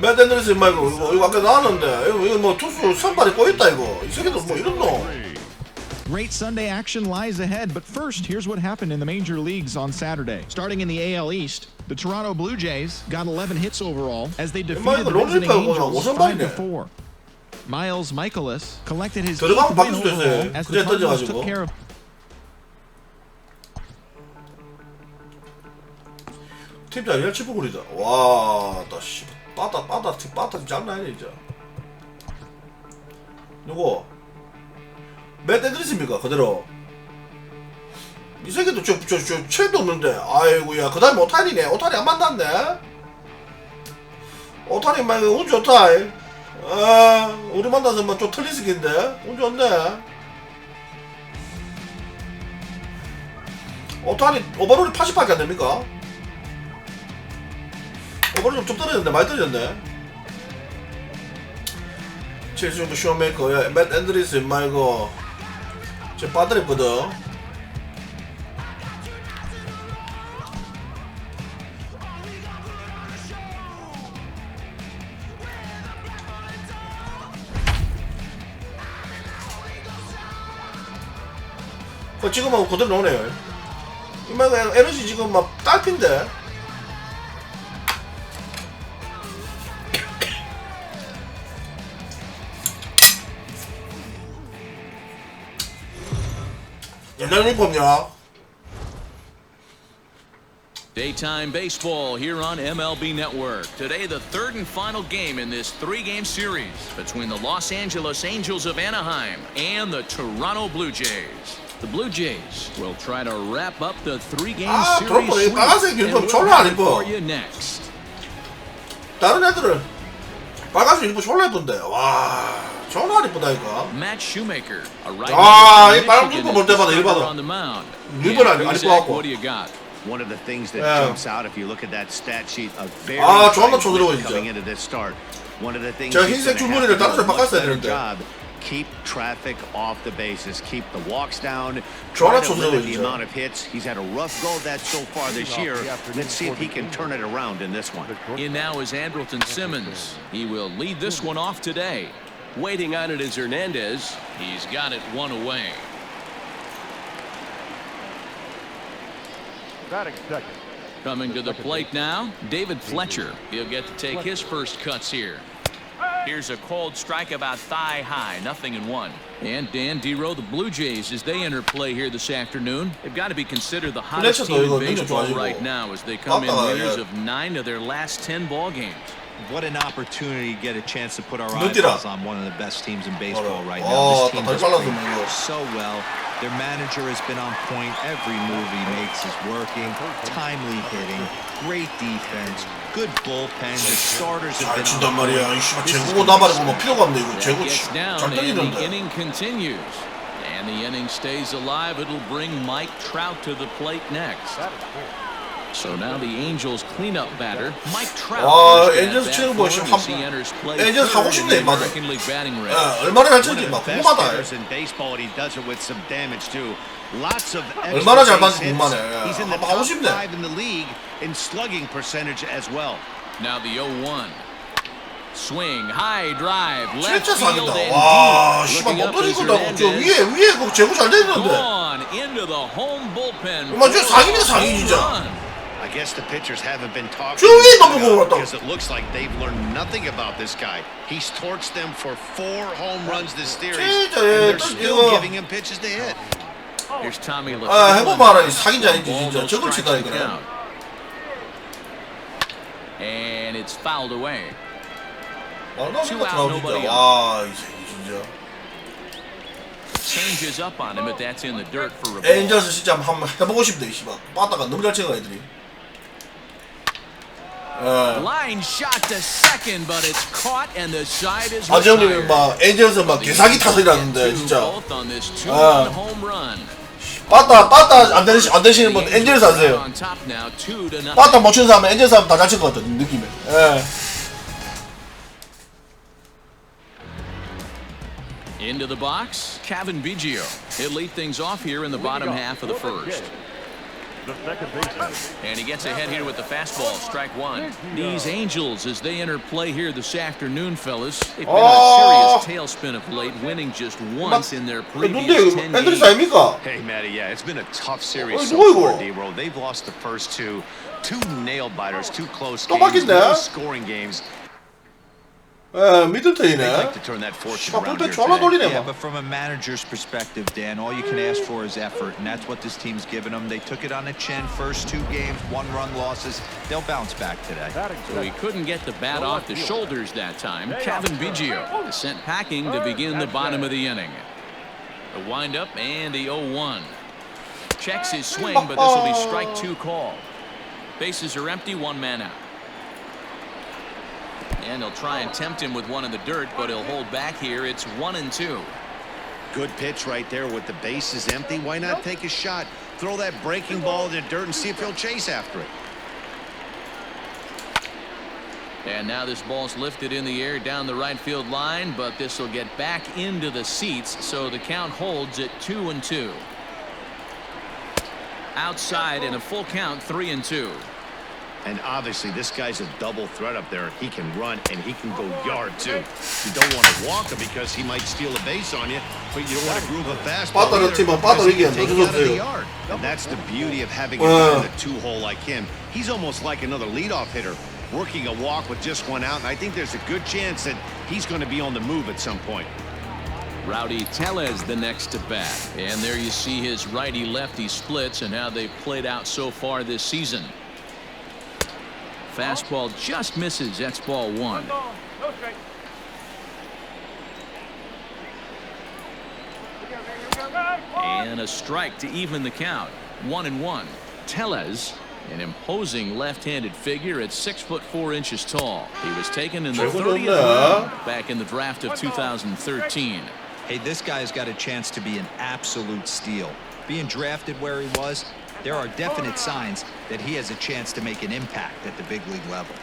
맷 앤더리스 말고 이거 아까 나왔는데 이거 뭐 투수 선발이 꼬였다 이거. 이 새끼들 뭐 이랬노? Great Sunday action lies ahead, but first, here's what happened in the major leagues on Saturday. Starting in the AL East, the Toronto Blue Jays got 11 hits overall as they defeated the visiting Angels 5-4. Miles Michaelis collected his 8th win overall as the Cardinals took care of. 팀장 1치포골이다. 와, 나 씨, 빠따 장난 아니야 진짜. 누구? 맷 앤드리스입니까? 그대로. 이 새끼도 저 체도 없는데. 아이고야. 그 다음에 오타리네. 오타리 안 만났네. 오타리 막 운 좋다. 우리 만나서 뭐 좀 틀린 새끼인데. 운 좋네. 오타리 오버롤이 80밖에 안 됩니까? 오버롤 좀 떨어졌네. 많이 떨어졌네. 최수용 쇼메이커, 맷 앤드리스 말고 제 빠뜨렸거든. 지금은 그대로 나오네요. 이 말고 에너지 지금 막 딸핀데. 옛날 유니폼이야. Daytime baseball here on MLB Network. Today, the third and final game in this three-game series between the Los Angeles Angels of Anaheim and the Toronto Blue Jays. The Blue Jays will try to wrap up the three-game series sweep, and we'll have it for you next. 다른 애들은 빨간색 유니폼 졸라 예쁜데. 와, 졸라 예쁘다 이거. Matt Shoemaker, a right 이 빨간 유니폼 볼 때마다 일반은 일본 안 입고 왔고. What do you got? One of the things that jumps out if you look at that stat sheet, a very 존나 촌스러워 진짜. coming into this start. One of the things 저 흰색 줄무늬를 다른 데 바꿨어야 되는데. Keep traffic off the bases, keep the walks down, 존나 try to limit the 촌스러워 amount of hits. He's had a rough go of that so far this year. Let's see if he can turn it around in this one. In now is Andrelton Simmons. He will lead this one off today. Waiting on it is Hernandez. He's got it one away. Batting second. Coming to the plate now, David Fletcher. He'll get to take his first cuts here. Here's a cold strike about thigh high, 0-1. And Dan Dero, the Blue Jays, as they enter play here this afternoon, they've got to be considered the hottest team in baseball right now as they come in winners of 9 of their last 10 ball games. What an opportunity to get a chance to put our eyeballs on one of the best teams in baseball right now. This team has played so well. Their manager has been on point. Every move he makes is working. Timely hitting, great defense, good bullpen. The starters have been 친단 말이야. 이 씨발 제구고 나발이고 뭐 필요가 없네 이거. 제구 잘 The 던지던데. inning continues. And the inning stays alive. It'll bring Mike Trout to the plate next. So now the Angels cleanup batter, Mike Trout. 와, 엔젤스 치는 거 지금 엔젤스 하고 싶네, 맞아. 얼마나 잘 치는지 막 궁금하다. 얼마나 잘 봤는지 궁금하네. 한번 하고 싶네. Now the 0-1. Swing, high drive, left 진짜 field 사기다. and 와, deep. 씨발 못 Looking 던지거든. up 저 is 위에 그 제구 잘 되는데. gone into the home bullpen. 엄마 저 사기입니다, 사기 진짜. I guess the pitchers haven't been talking because it looks like they've learned nothing about this guy. He's torched them for 4 home runs this series, and they're still giving him pitches to hit. Here's Tommy 해보면 알아. 이 사기인지 아닌지 진짜 저걸 치다니까. And it's fouled away. 말도 안 된다, 진짜. 와, 이 새끼 진짜. Changes up on him, but that's in the dirt for a ball. 엔젤스 진짜 한번 해보고 싶네, 이 씨발. 빠따가 너무 잘 치는 애들이. Line shot to second, but it's caught and the side is 아재형님이 막 엔젤스 막 개사기 타설이라는데 진짜. 빠따 안 되시는 분 엔젤스 아세요? 빠따 못 치는 사람은 엔젤스 하면 다 잘 칠 것 같아 느낌에. Into the box, Kevin Biggio. He'll lead things off here in the bottom half of the first. And he gets ahead here with the fastball, strike one. These Angels, as they enter play here this afternoon, fellas, they've been in a serious tailspin of late, winning just once in their previous 10 games. Hey, Matty, yeah, it's been a tough series so far, D-Roll. They've lost the first two nail-biters, 2 close games, 2 scoring games. 미들턴이네. Like to turn that fortune around here today. Yeah, but from a manager's perspective, Dan, all you can ask for is effort, and that's what this team's given them. They took it on the chin, first 2 games, 1-run losses. They'll bounce back today. So he couldn't get the bat off the shoulders that time. Kevin Biggio is sent packing to begin the bottom of the inning. The windup and the 0-1. Checks his swing, but this will be strike 2 call. Bases are empty, 1 man out. And he'll try and tempt him with one in the dirt, but he'll hold back here. It's 1-2. Good pitch right there with the bases empty. Why not take a shot? Throw that breaking ball in the dirt and see if he'll chase after it. And now this ball's lifted in the air down the right field line, but this will get back into the seats, so the count holds at 2-2. Outside in a full count, 3-2. And obviously this guy's a double threat up there. He can run and he can go yard too. You don't want to walk him because he might steal a base on you, but you don't want to groove a fastball either because he can take you out of the yard. And that's the beauty of having a guy in the 2-hole like him. He's almost like another leadoff hitter, working a walk with just 1 out, and I think there's a good chance that he's going to be on the move at some point. Rowdy Tellez the next to bat. And there you see his righty-lefty splits and how they've played out so far this season. fastball just misses. That's ball one. And a strike to even the count. 1-1. Tellez, an imposing left-handed figure at 6'4" tall. He was taken in the 30th round back in the draft of 2013. Hey, this guy's got a chance to be an absolute steal. Being drafted where he was, there are definite signs that he has a chance to make an impact at the big league level.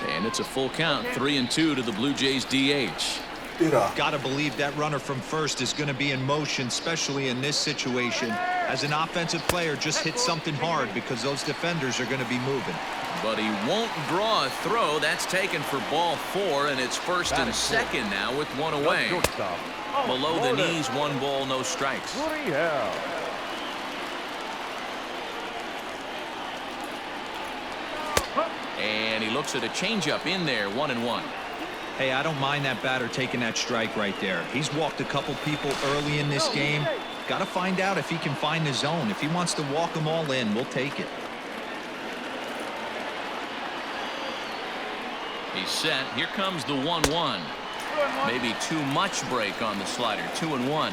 And it's a full count, 3-2 to the Blue Jays DH. Gotta believe that runner from first is going to be in motion, especially in this situation. As an offensive player, just hit something hard because those defenders are going to be moving. But he won't draw a throw. That's taken for ball 4, and it's first and second now with one away. Below the knees, 1 ball, no strikes. And he looks at a changeup in there, 1-1. Hey, I don't mind that batter taking that strike right there. He's walked a couple people early in this game. Got to find out if he can find the zone. If he wants to walk them all in, we'll take it. He's set. Here comes the 1-1. Maybe too much break on the slider. 2-1.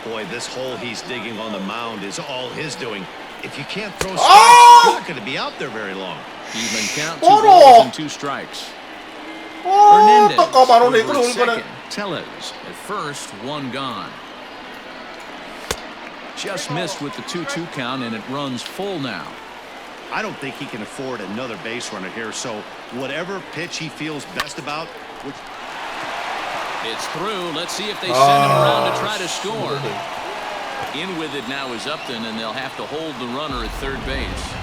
Boy, this hole he's digging on the mound is all his doing. If you can't throw strikes, you're not going to be out there very long. Even count, 2 balls and 2 strikes. Hernandez over at second. Tellez at first, 1 gone. Just missed with the 2-2 count, and it runs full now. I don't think he can afford another base runner here, so whatever pitch he feels best about. It's through. Let's see if they send him around to try to score. In with it now is Upton, and they'll have to hold the runner at third base.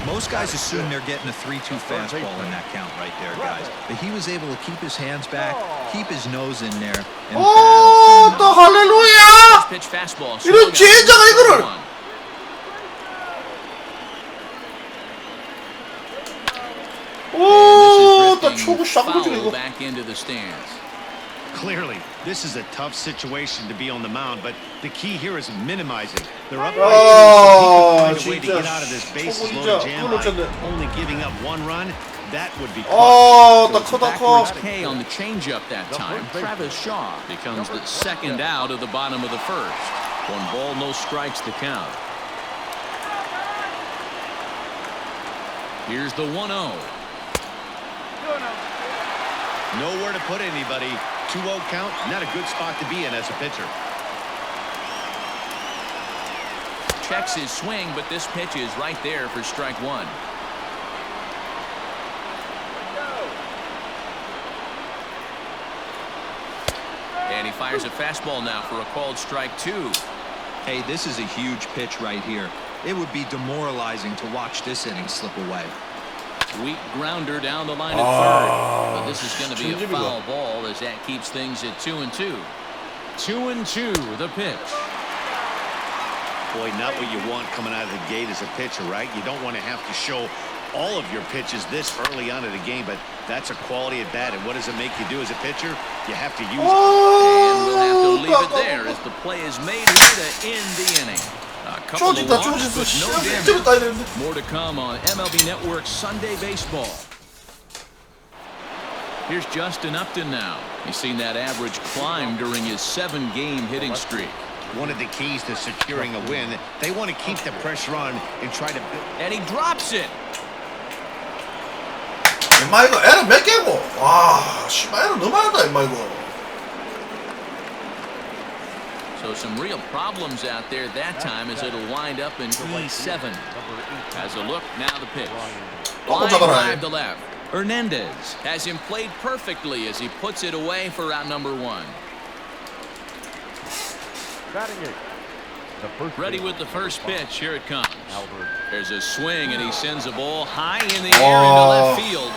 Most guys assume they're getting a 3-2 fastball in that count right there, guys. But he was able to keep his hands back, keep his nose in there, and 또 할렐루야! Pitch fastball. 이런 젠장아 이거를. 오, 나 초구 쌍구질 이거. Back into the stands. Clearly, this is a tough situation to be on the mound, but the key here is minimizing. They're up by 2, so he can find a way to get out of this bases loaded jam by only giving up 1 run. That would be backwards K on the changeup that time. Travis Shaw becomes the second out of the bottom of the first. 1 ball, no strikes to count. Here's the 1-0. Nowhere to put anybody. 2-0 count, not a good spot to be in as a pitcher. Checks his swing, but this pitch is right there for strike 1. And he fires a fastball now for a called strike 2. Hey, this is a huge pitch right here. It would be demoralizing to watch this inning slip away. Weak grounder down the line at third. But this is going to be a foul ball as that keeps things at 2-2. 2-2, the pitch. Boy, not what you want coming out of the gate as a pitcher, right? You don't want to have to show all of your pitches this early on in the game, but that's a quality at bat. And what does it make you do as a pitcher? You have to use it. And we'll have to leave it there as the play is made here to end the inning. A couple of walks, but no damage. More to come on MLB Network's Sunday Baseball. Here's Justin Upton now. He's seen that average climb during his 7-game hitting streak. One of the keys to securing a win, they want to keep the pressure on and try to... And he drops it. 임마 이거 에러 몇 개고? 와, 씨발 에러 너무 많다 임마 이거. So some real problems out there that time as it'll wind up in E7. As a look, now the pitch. Line drive to left. Hernandez has him played perfectly as he puts it away for out number 1. Ready with the first pitch. Here it comes. There's a swing and he sends a ball high in the air into left field.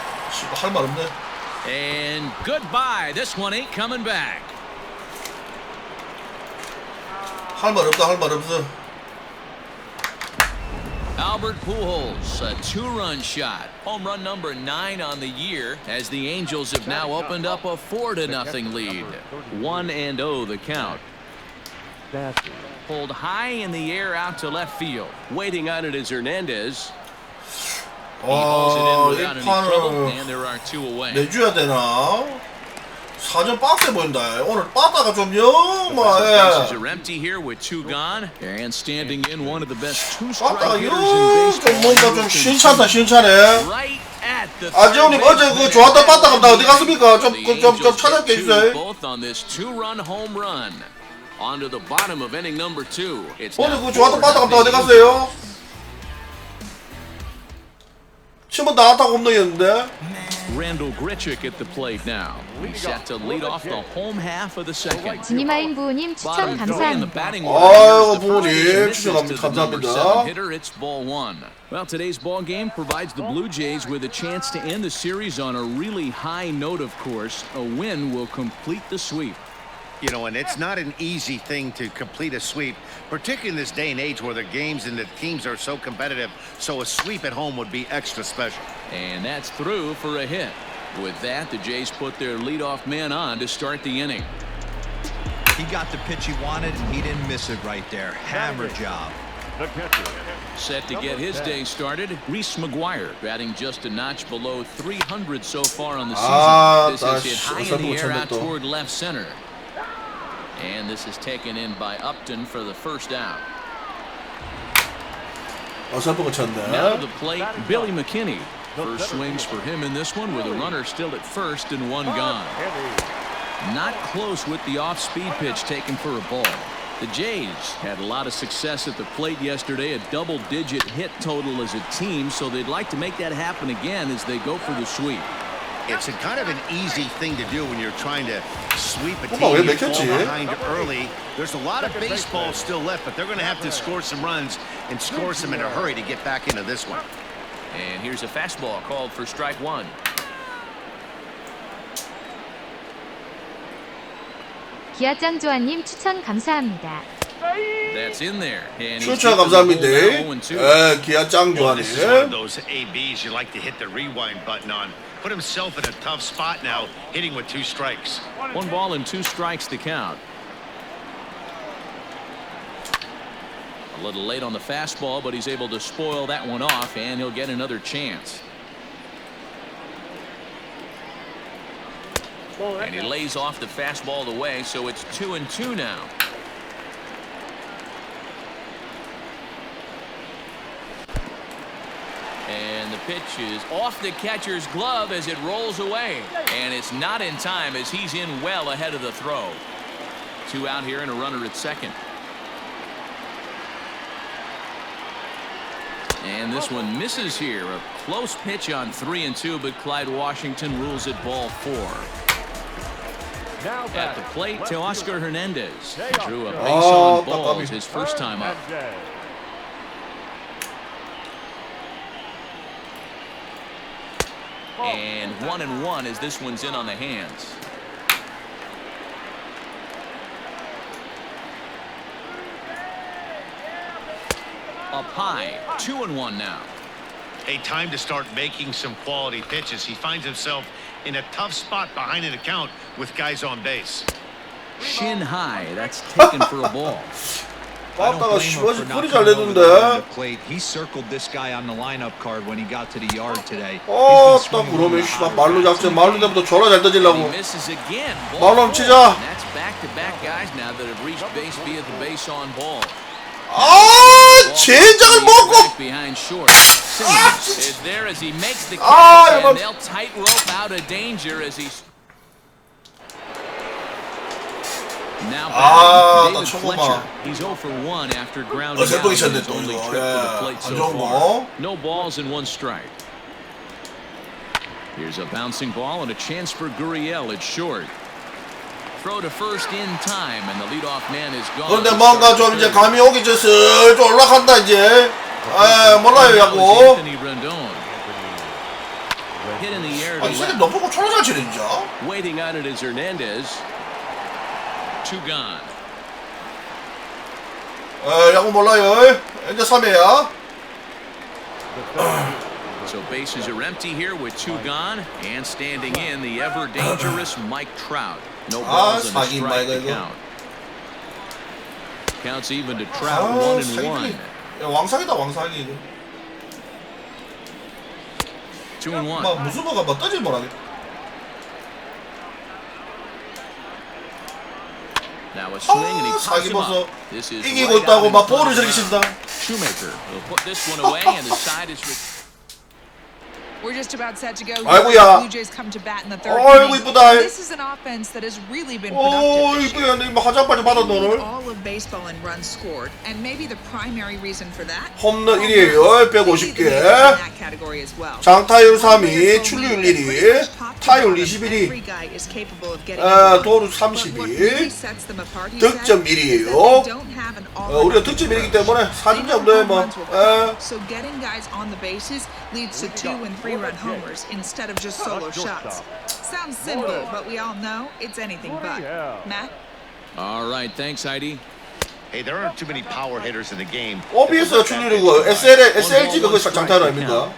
할 말 없네. And goodbye. This one ain't coming back. 할 말 없다 할 말 없어. Albert Pujols, a 2-run shot. Home run number 9 on the year as the Angels have now opened up a 4-0 lead. 1-0 the count. Pulled high in the air out to left field. Waiting on it is Hernandez. He hauls it in 이 without any trouble, 판을 and there are two away. 내줘야 되나? 4점 빡세 보인다. 오늘 빠따가 좀 Bases 영마해. are empty here with two gone, and standing in one of the best two-strike 빠따가 hitters in 좀 baseball. 뭔가 좀 신차다 신차네. Right at the 아재훈님 어제 그 좋았던 빠따가 나 어디 갔습니까? 좀 찾아게 해주세요. Both on this two-run home run. Onto the bottom of inning number 2. It's 오늘 그 좋았던 빠따가 나 어디 갔어요? 치면 나갔다고 홈런이었는데. Randall Grichuk at the plate now. He's set to lead off the home half of the second. 지니마인 부우님 추천 감사합니다. 아이고 부모님 추천 감사합니다. Hitter, it's ball 1. Well, today's ball game provides the Blue Jays with a chance to end the series on a really high note, of course. A win will complete the sweep. You know, and it's not an easy thing to complete a sweep, particularly in this day and age where the games and the teams are so competitive. So a sweep at home would be extra special. And that's through for a hit. With that, the Jays put their leadoff man on to start the inning. He got the pitch he wanted, and he didn't miss it right there. Hammer job. Set to get his day started, Reese McGuire, batting just a notch below 300 so far on the season. This is hit high in the air out toward left center. And this is taken in by Upton for the first out. Now to the plate, Billy McKinney. First swings for him in this one with a runner still at first and one gone. Not close with the off-speed pitch taken for a ball. The Jays had a lot of success at the plate yesterday, a double-digit hit total as a team, so they'd like to make that happen again as they go for the sweep. It's a kind of an easy thing to do when you're trying to sweep a team. You fall behind early. There's a lot of baseball still left, but they're going to have to score some runs and score some in a hurry to get back into this one. And here's a fastball called for strike 1. 기아짱 조아님 추천 감사합니다. That's in there. And 추천 감사합니다. 기아짱 조아님. This is one of those ABs you like to hit the rewind button on. Put himself in a tough spot now, hitting with 2 strikes. 1 ball and 2 strikes to count. A little late on the fastball, but he's able to spoil that one off, and he'll get another chance. And he lays off the fastball away, so it's 2-2 now. And the pitch is off the catcher's glove as it rolls away. And it's not in time as he's in well ahead of the throw. 2 out here and a runner at second. And this one misses here. A close pitch on 3-2, but Clyde Washington rules it ball 4. At the plate, Teoscar Hernandez. He drew a base on balls his first time up. And 1-1 as this one's in on the hands. Up high, 2-1 now. A time to start making some quality pitches. He finds himself in a tough spot behind an account with guys on base. Shin high, that's taken for a ball. 빠따가 씨발 뿌리 잘 내던데. He circled this guy on the lineup card when he got to the yard today. 딱 그러면 씨발 말로 작전 말로 때부터 졸라 잘 던지려고. 말로 한번 치자. That's back-to-back guys now that have reached base via the base on ball. 젠장을 먹고. Behind short. Is there as he makes the catch, and they'll tightrope out of danger as he's. Now David Fletcher. He's 0 for 1 after grounding out his only trip to the plate so far. No balls and 1 strike. Here's a bouncing ball and a chance for Gurriel at short. Throw to first in time, and the leadoff man is gone. 그런데 뭔가 좀 이제 감이 오기 전 슬쩍 올라간다 이제. 몰라요 야구. Hit in the air 이 새끼 너 보고 졸라 잘 치네 진짜. Waiting on it is Hernandez. 2 gone. 야구 몰라요. 이제 3회야. So bases are empty here with 2 gone, and standing in the ever dangerous Mike Trout. No balls and a strike to count. Counts even to Trout 1-1. 왕상이다 왕상이. 2-1. 막 무슨 뭐가 막 떠질 뭐라게. Now a swing and he pops him up. This is 이기고 있다고 막 볼을 저렇게 친다. Shoemaker will put this one away and the side is. We're just about set to go. 아이고야. Blue Jays come to bat in the third 아이고 inning. 이쁘다. This is an offense that has really been 오 productive. 이쁘게 뭐 화장빨 받았 They lead 너를. all of baseball in runs scored, and maybe the primary reason for that. 홈런 1위에요. 150개. in that category as well. 장타율 3위, 출루율 1위, 타율 21위, Every guy is capable of getting 도루 But what 32, really sets them apart, he said, 득점 is that 1위에요. they don't have an 우리가 득점 1위이기 때문에 4점 정도에 뭐. So getting guys on the bases leads to 2- and 3-run homers instead of just solo shots. Sounds simple, but we all know it's anything but. Matt? All right, thanks, Heidi. Hey, there aren't too many power hitters in the game. OBS가 출루율이고 SLG가 그 장타율 아닙니까?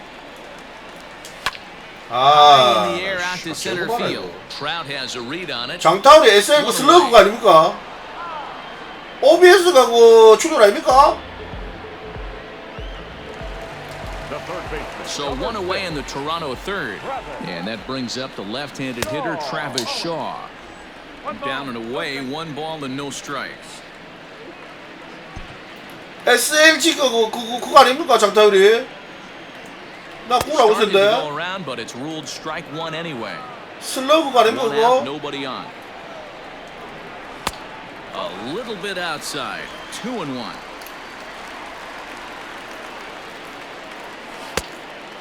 High in the air out to center field. Trout has a read on it. 장타율이 SLG 슬러그가 아닙니까? OBS가 그 출루율 아닙니까? So one away in the Toronto third. And that brings up the left-handed hitter, Travis Shaw. Down and away, 1 and no strikes. SLG가 그거 아닙니까 장타율이? 나 구라고 Started to 했는데. go around, but it's ruled strike one anyway. 슬러그가 아닙니까 One out, 그거? nobody on. A little bit outside. 2-1.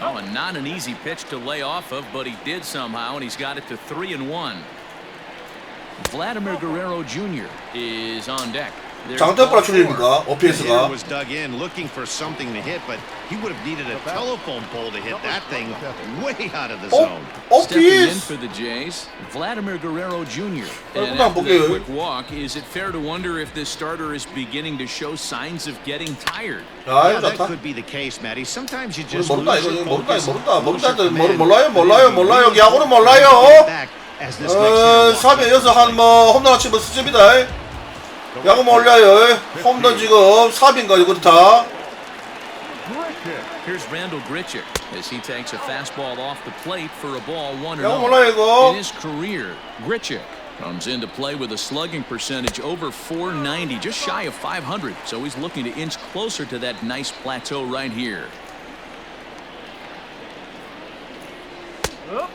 Oh, and not an easy pitch to lay off of, but he did somehow, and he's got it to 3-1. Vladimir Guerrero Jr. is on deck. 장타율 출루율입니까? OPS가? Was dug in looking for something to hit, but he would have needed a telephone pole to hit that thing way out of the zone. Stepping in OPS. for the Jays, Vladimir Guerrero Jr. And 그냥 after that 볼게요. quick walk, is it fair to wonder if this starter is beginning to show signs of getting tired? 야 Yeah, 이거 that 좋다. could be the case, Matty. Sometimes you just 모른다 lose your 이거 focus, lose your 모른다 command. 몰라요 야구는 몰라요. Back as this next hitter walks 3에 이어서 한뭐 홈런 치면 스점이다. 야구 몰라요. 홈런 지금 4인가 이거 다. Here's Randall Grichuk as he takes a fastball off the plate for a ball 1-0. 야구 몰라요 이거. In his career, Grichuk comes into play with a slugging percentage over .490, just shy of 500. So he's looking to inch closer to that nice plateau right here.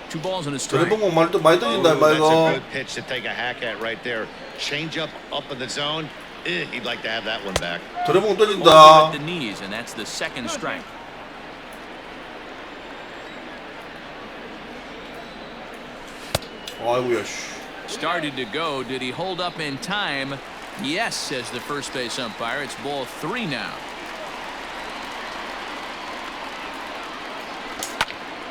2 balls and a strike. 드래곤공 많이 던진다 That's a 이거. good pitch to take a hack at right there. Change up in the zone. He'd like to have that one back. 드래곤공 Over 던진다. at the knees, and that's the second strike. 아이고야 씨. Started to go. Did he hold up in time? Yes, says the first base umpire. It's ball 3 now.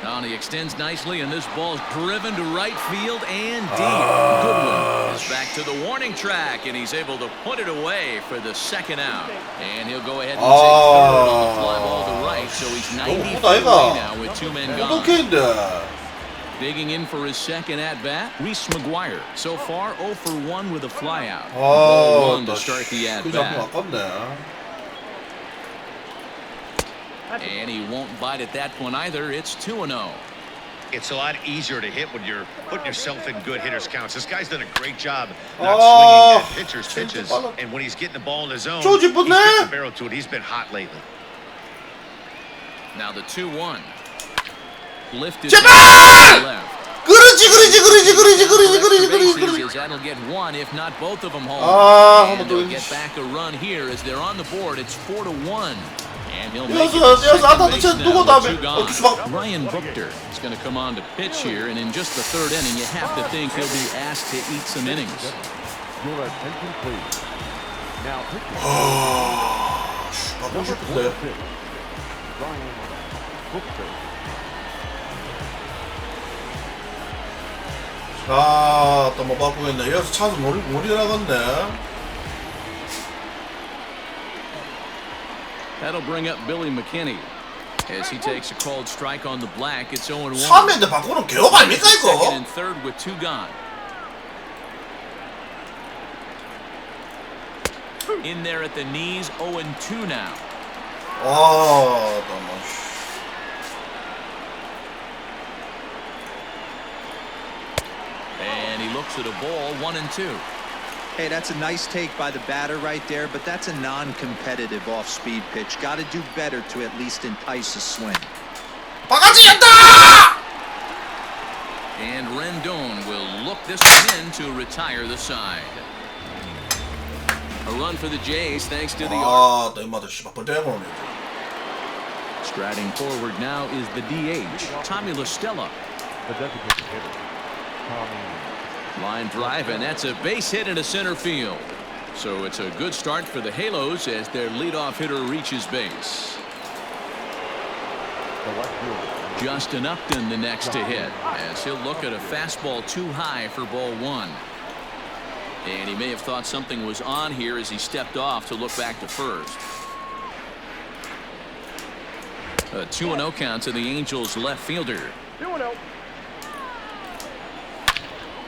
Oh, and he extends nicely, and this ball's driven to right field and deep. Goodwin is back to the warning track, and he's able to put it away for the second out. And he'll go ahead and take third on the fly ball to right, so he's 90 feet away now with 2 men gone. 어떡해인데. Digging in for his second at-bat, Reese McGuire. So far, 0 for 1 with a flyout. 아, Ball 1 to start the 그 잡고 at-bat. 아깝네. And he won't bite at that one either. It's 2-0. It's a lot easier to hit when you're putting yourself in good hitters counts. This guy's done a great job not swinging at pitchers' pitches. And when he's getting the ball in the zone, he's getting the barrel to it. He's been hot lately. Now the 2-1. Lifted 제발! left. 그렇지. That'll get one, if not both of them home. 아, And they'll get back a run here as they're on the board. It's 4-1. And he'll make it 여기서 to second 아따 base 저 now 누구 with 다음에 2 gone. 주방. Ryan Buchter is going to come on to pitch here, and in just the third inning, you have to think he'll be asked to eat some innings. Your attention, please. Now, 바꾸고 싶은데. Ryan Buchter. 아, 또 뭐 바꾸겠네. 여기서 차서 못 일어나겠네. That'll bring up Billy McKinney as he takes a called strike on the black. It's 0-1. 3회인데 바꾸는 개업 아닙니까 Second 이거? and third with 2 gone. In there at the knees, 0-2 now. And he looks at a ball, 1-2. Hey, that's a nice take by the batter right there, but that's a non-competitive off-speed pitch. Got to do better to at least entice a swing. And Rendon will look this one in to retire the side. A run for the Jays thanks to the Striding forward now is the DH, Tommy La Stella. The designated hitter, Tommy. Line drive, and that's a base hit into center field. So it's a good start for the Halos as their leadoff hitter reaches base. Justin Upton the next to hit, as he'll look at a fastball too high for ball one. And he may have thought something was on here as he stepped off to look back to first. A 2-0 count to the Angels left fielder. 2-0.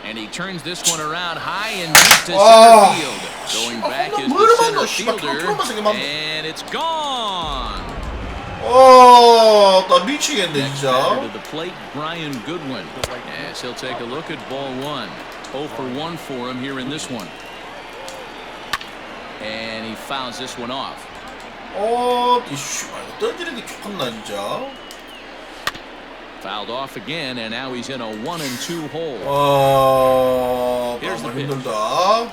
And he turns this one around high and deep to center field. Going back is the center fielder, and it's gone. 나 미치겠네 진짜. To the plate, Brian Goodwin, as he'll take a look at ball one. 0 for 1 for him here in this one. And he fouls this one off. 던지는 게 좋겠나 진짜. Fouled off again, and now he's in a 1-2 hole. Here's the pitch. 힘들다.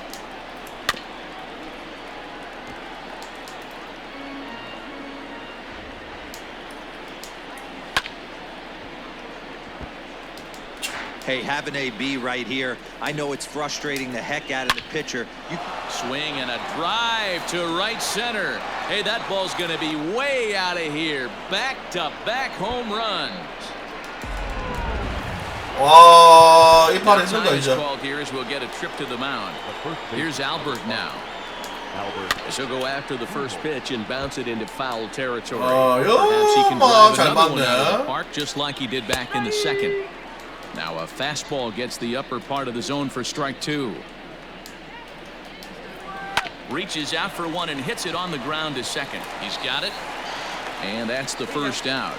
Hey, have an AB right here. I know it's frustrating the heck out of the pitcher. Swing and a drive to right center. Hey, that ball's going to be way out of here. Back-to-back home runs. 와, 이 팔 힘들다 이제. Called here as we'll get a trip to the mound. Here's Albert now. As he'll go after the first pitch and bounce it into foul territory. Perhaps he can drive another one out of the park just like he did back in the second. Now a fastball gets the upper part of the zone for strike two. Reaches out for one and hits it on the ground to second. He's got it. And that's the first out.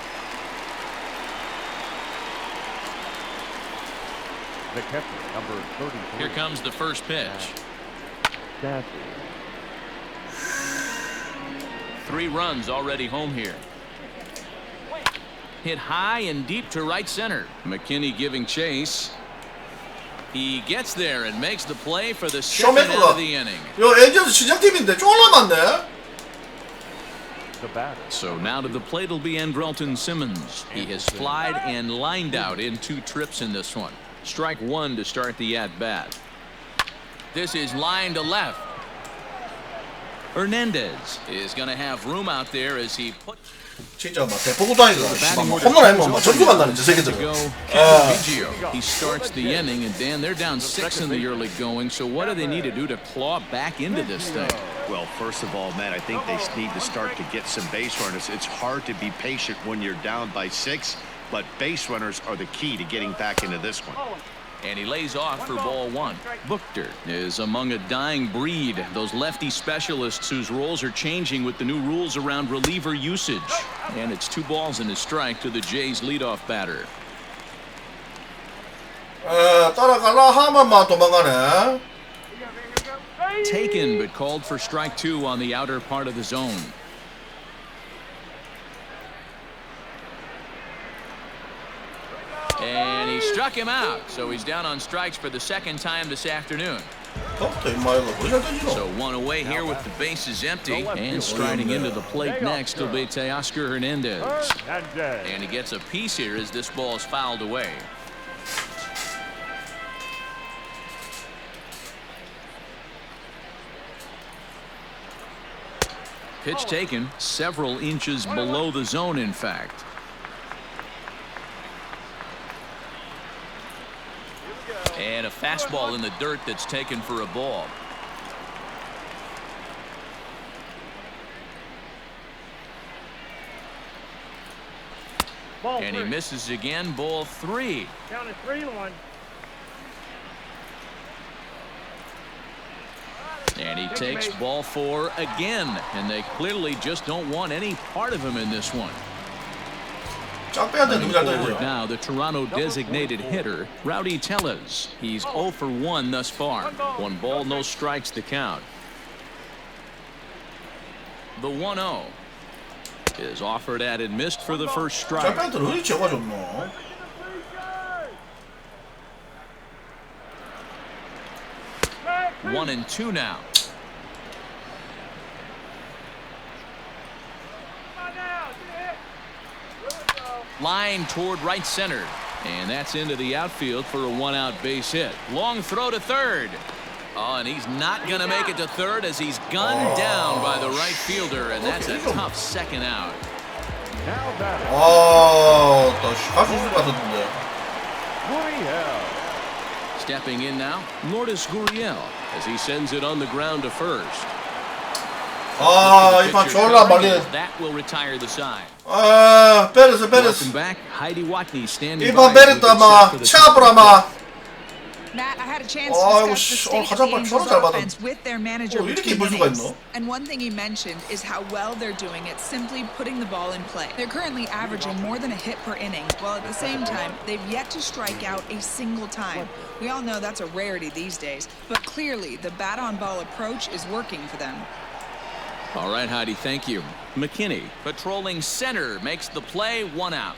The catcher, number 33. Here comes the first pitch. 3 runs already home here. Hit high and deep to right center. McKinney giving chase. He gets there and makes the play for the second out of the inning. 요 엔젤스 시작팀인데 쫄라맞네. So now to the plate will be Andrelton Simmons. He has flied and lined out in 2 trips in this one. Strike 1 to start the at-bat. This is line to left. Hernandez is going to have room out there as he put. 진짜 막 대포구도 아니고 홈런 아니면 막 점수 간다는 저 새끼들은. He starts the inning, and Dan, they're down 6 in the early going. So what do they need to do to claw back into this thing? Well, first of all, Matt, I think they need to start to get some base runners. It's hard to be patient when you're down by 6, but base runners are the key to getting back into this one. And he lays off for ball 1. Buchter is among a dying breed. Those lefty specialists whose roles are changing with the new rules around reliever usage. And it's 2 balls and a strike to the Jays leadoff batter. 따라갈라 하면만 도망가네. Taken, but called for strike 2 on the outer part of the zone. And he struck him out, so he's down on strikes for the second time this afternoon. So 1 away here with the bases empty, and striding into the plate next will be Teoscar Hernandez. And he gets a piece here as this ball is fouled away. Pitch taken several inches below the zone, in fact. And a fastball in the dirt that's taken for a ball. And he misses again, ball 3. Down to 3-1. And he takes ball 4 again, and they clearly just don't want any part of him in this one. Forward now, the Toronto designated hitter, Rowdy Tellez. He's 0 for 1 thus far. 1 ball, no strikes to count. The 1-0 is offered at and missed for the first strike. 1-2 now. Line toward right center, and that's into the outfield for a 1-out base hit. Long throw to third. Oh, and he's not going to make it to third as he's gunned down by the right fielder, and that's a tough second out. Stepping in now, Lourdes Gurriel as he sends it on the ground to first. 이 판 졸라 말이야. That will retire the side. 베레스. Welcome back, Heidi Watney standing 이 판 베레스 아마 차브라 아마. Matt, I had a chance to discuss the state of the Angels offense with their manager between innings. And one thing he mentioned is how well they're doing at simply putting the ball in play. They're currently averaging more than a hit per inning, while at the same time, they've yet to strike out a single time. We all know that's a rarity these days, but clearly the bat-on-ball approach is working for them. All right, Heidi, thank you. McKinney, patrolling center, makes the play, 1 out.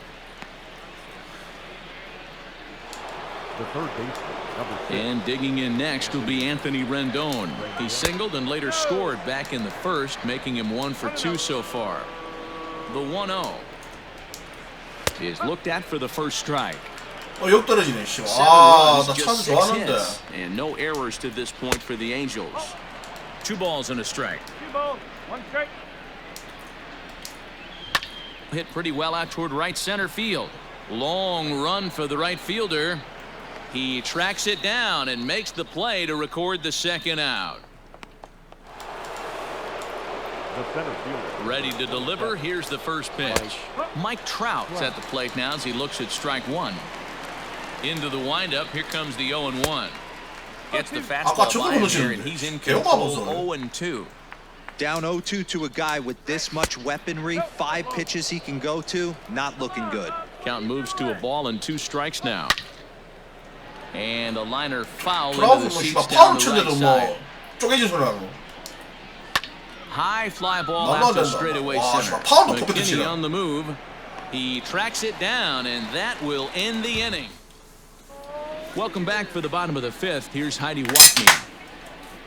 The third baseman, number 6. And digging in next will be Anthony Rendon. He singled and later scored back in the first, making him 1 for 2 so far. The 1-0 is looked at for the first strike. 역떨어지네, 씨. 나 찬스 좋아하는데. And no errors to this point for the Angels. 2 balls and a strike. Hit pretty well out toward right center field. Long run for the right fielder. He tracks it down and makes the play to record the second out. The center fielder. Ready to deliver. Here's the first pitch. Mike Trout's at the plate now as he looks at strike 1. Into the windup. Here comes the 0-1. Gets the fastball by him here, and he's in control. 0-2. Down 0-2 to a guy with this much weaponry, 5 pitches he can go to, not looking good. Count moves to a ball and 2 strikes now. And a liner foul into the seats down the right side. High fly ball out to straightaway center. McKinney on the move. He tracks it down, and that will end the inning. Welcome back for the bottom of the 5th. Here's Heidi Watney.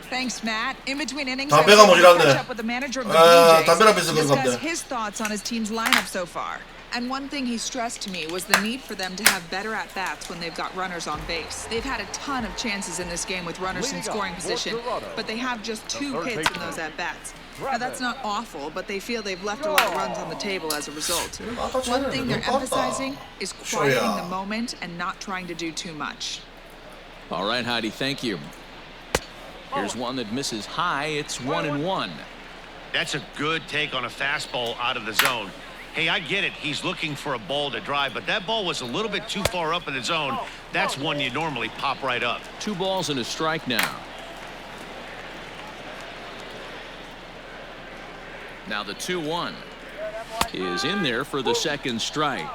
Thanks, Matt. In between innings, 담배가 모자랐네. catch up with the manager of the Blue 담배랑 Jays, 비슷한 건데. discuss his thoughts on his team's lineup so far. And one thing he stressed to me was the need for them to have better at-bats when they've got runners on base. They've had a ton of chances in this game with runners in scoring position, but they have just 2 hits in those at-bats. Now, that's not awful, but they feel they've left a lot of runs on the table as a result. One thing they're emphasizing is quieting the moment and not trying to do too much. All right, Heidi, thank you. Here's one that misses high. It's 1-1. That's a good take on a fastball out of the zone. Hey, I get it. He's looking for a ball to drive, but that ball was a little bit too far up in the zone. That's one you normally pop right up. 2 balls and a strike now. Now the 2-1 is in there for the second strike.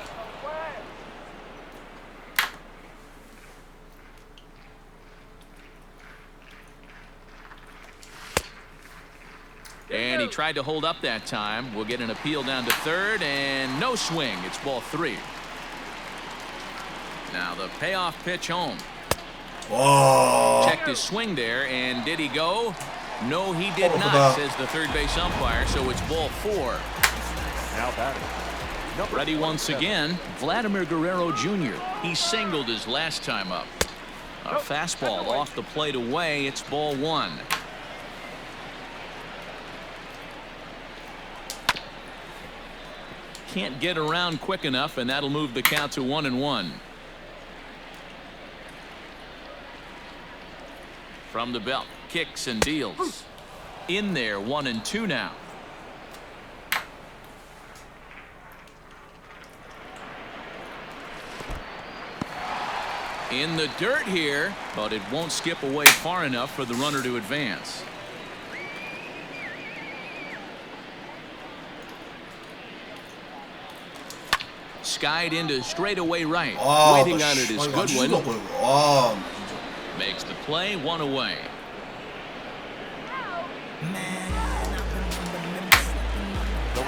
And he tried to hold up that time. We'll get an appeal down to third, and no swing. It's ball 3. Now the payoff pitch home. Checked his swing there, and did he go? No, he did not, says the third base umpire, so it's ball 4. Now batting. Ready once again, Vladimir Guerrero Jr. He singled his last time up. A fastball off the plate away. It's ball 1. Can't get around quick enough, and that'll move the count to 1-1. From the belt, kicks and deals. In there, 1-2 now. In the dirt here, but it won't skip away far enough for the runner to advance. skied into straightaway right. Waiting on it is Goodwin. Makes the play, one away.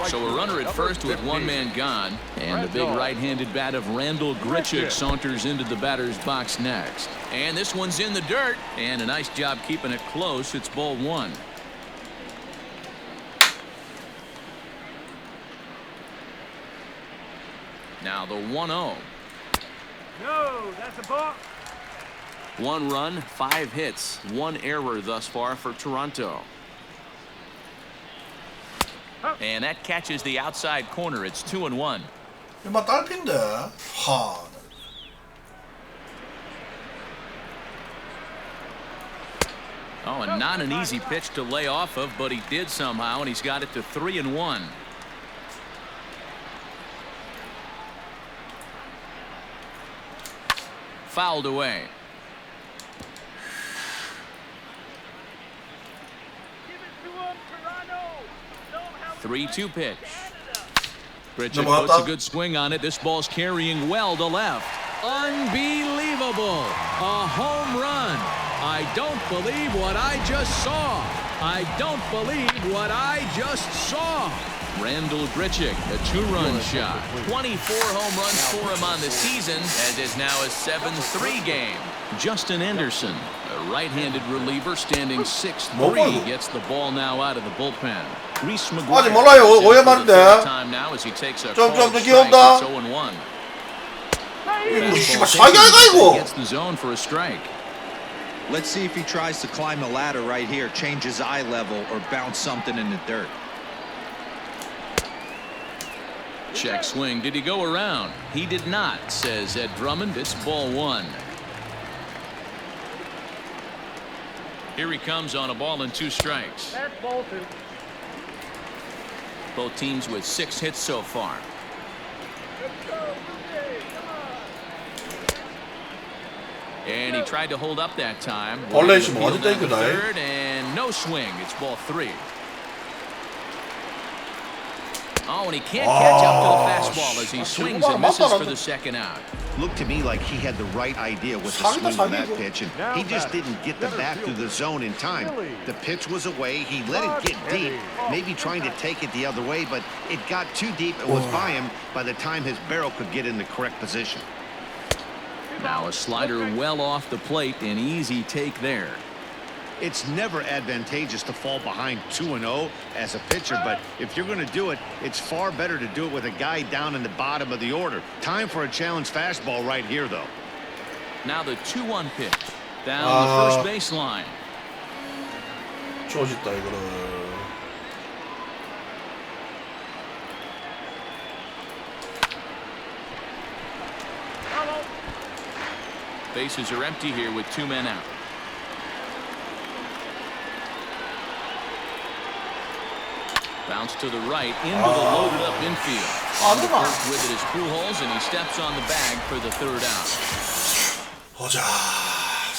So a runner at first with one man gone, and the big right-handed bat of Randall Grichuk saunters into the batter's box next. And this one's in the dirt, and a nice job keeping it close. It's ball one. Now the 1-0. No, that's a ball. 1 run, 5 hits, 1 error thus far for Toronto. And that catches the outside corner. It's 2-1. 이마 딸핀데. 하. Oh, and not an easy pitch to lay off of, but he did somehow, and he's got it to 3-1. Fouled away. 3-2 pitch. Grichuk puts a good swing on it. This ball's carrying well to left. Unbelievable. A home run. I don't believe what I just saw. I don't believe what I just saw. Randall Grichuk, a 2-run shot. 24 home runs for him on the season, as is now a 7-3 game. Justin Anderson, a right-handed reliever standing 6'3", gets the ball now out of the bullpen. Reese McGuire time now as he takes a called strike. It's 0-1. Gets the zone for a strike. Let's see if he tries to climb the ladder right here, change his eye level, or bounce something in the dirt. Check swing. Did he go around? He did not, says Ed Drummond. It's ball one. Here he comes on a ball and 2 strikes. That's Bolton. Both teams with 6 hits so far. And he tried to hold up that time. Third and no swing. It's ball 3. Oh, and he can't catch up to the fastball as he swings and misses for the second out. Looked to me like he had the right idea with the swing on that pitch, and he just didn't get the bat through the zone in time. The pitch was away. He let it get deep, maybe trying to take it the other way, but it got too deep and was by him by the time his barrel could get in the correct position. Now a slider well off the plate, an easy take there. It's never advantageous to fall behind 2-0 as a pitcher, but if you're going to do it, it's far better to do it with a guy down in the bottom of the order. Time for a challenge fastball right here, though. Now the 2-1 pitch down the first baseline. 좋아졌다 이거는. Bases are empty here with 2 men out. Bounce to the right into the loaded up infield. First with it is Pujols, and he steps on the bag for the 3rd out. 보자.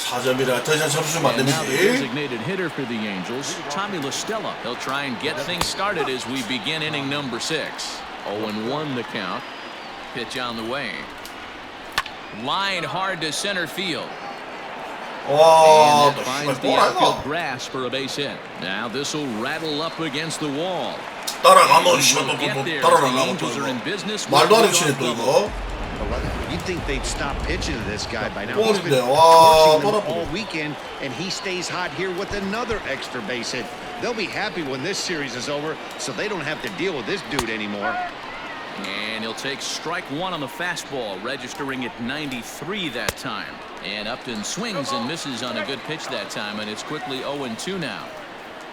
4점이라 더 이상 점수 주면 안 And now the 됩니다. designated hitter for the Angels, Tommy La Stella. He'll try and get things started as we begin inning number 6. 0-1 the count. Pitch on the way. Line hard to center field. 와, And that finds the outfield grass for a base hit. Now this will rattle up against the wall. 따라가면 The 따라가면 Angels are in business. 말도 안 되게 치네 또 이거. You'd think they'd stop pitching to this guy by now. He's He's been been 와, torching them all weekend, and he stays hot here with another extra base hit. They'll be happy when this series is over, so they don't have to deal with this dude anymore. And he'll take strike 1 on the fastball, registering at 93 that time. And Upton swings and misses on a good pitch that time, and it's quickly 0-2 now.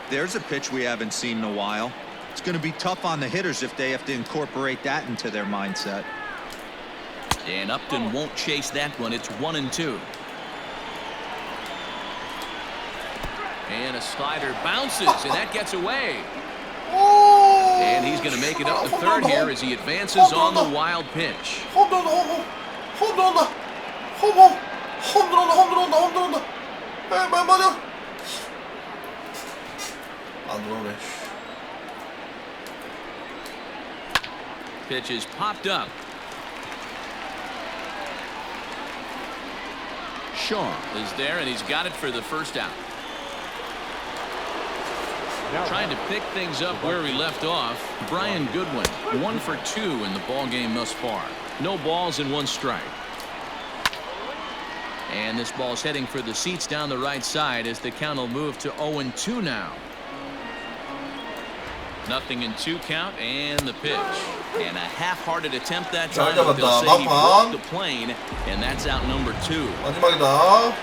There's a pitch we haven't seen in a while. It's going to be tough on the hitters if they have to incorporate that into their mindset. And Upton won't chase that one. It's 1-2. And a slider bounces, and that gets away. And he's going to make it up to 3rd here as he advances on the wild pitch. 맞아. 안 들어오네. Pitch is popped up. Shaw is there, and he's got it for the first out. Trying to pick things up where we left off. Brian Goodwin, 1 for 2 in the ball game thus far. No balls and 1 strike. And this ball's heading for the seats down the right side as the count will move to 0-2 now. 0-2 count and the pitch. And a half-hearted attempt that time. They'll say he broke the plane, and that's out number 2.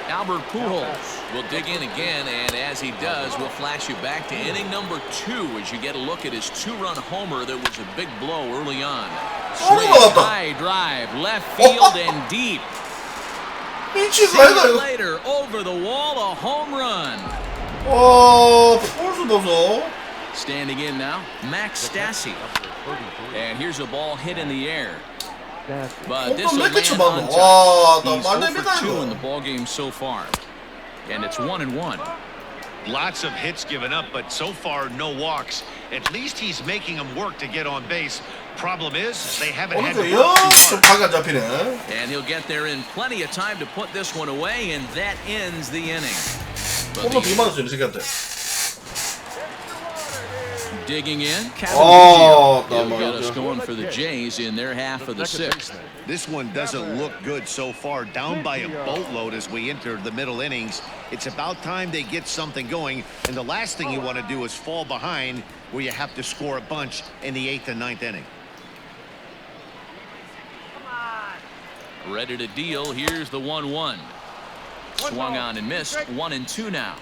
Albert Pujols will dig in again, and as he does, we'll flash you back to inning number 2 as you get a look at his 2-run homer that was a big blow early on. Swing, high drive, left field and deep. Later, over the wall, a home run. Standing in now, Max Stassi. And here's a ball hit in the air. But this will land on top. He's 0 for 2 in the ball game so far. And it's 1-1. Lots of hits given up, but so far no walks. At least he's making them work to get on base. Problem is, they haven't had to work too hard. And he'll get there in plenty of time to put this one away, and that ends the inning. Digging in, he'll get us going for the Jays in their half of the 6th. This one doesn't look good so far, down by a boatload as we enter the middle innings. It's about time they get something going, and the last thing you want to do is fall behind where you have to score a bunch in the 8th and 9th inning. Ready to deal. Here's the 1-1. Swung on and missed. 1-2 now.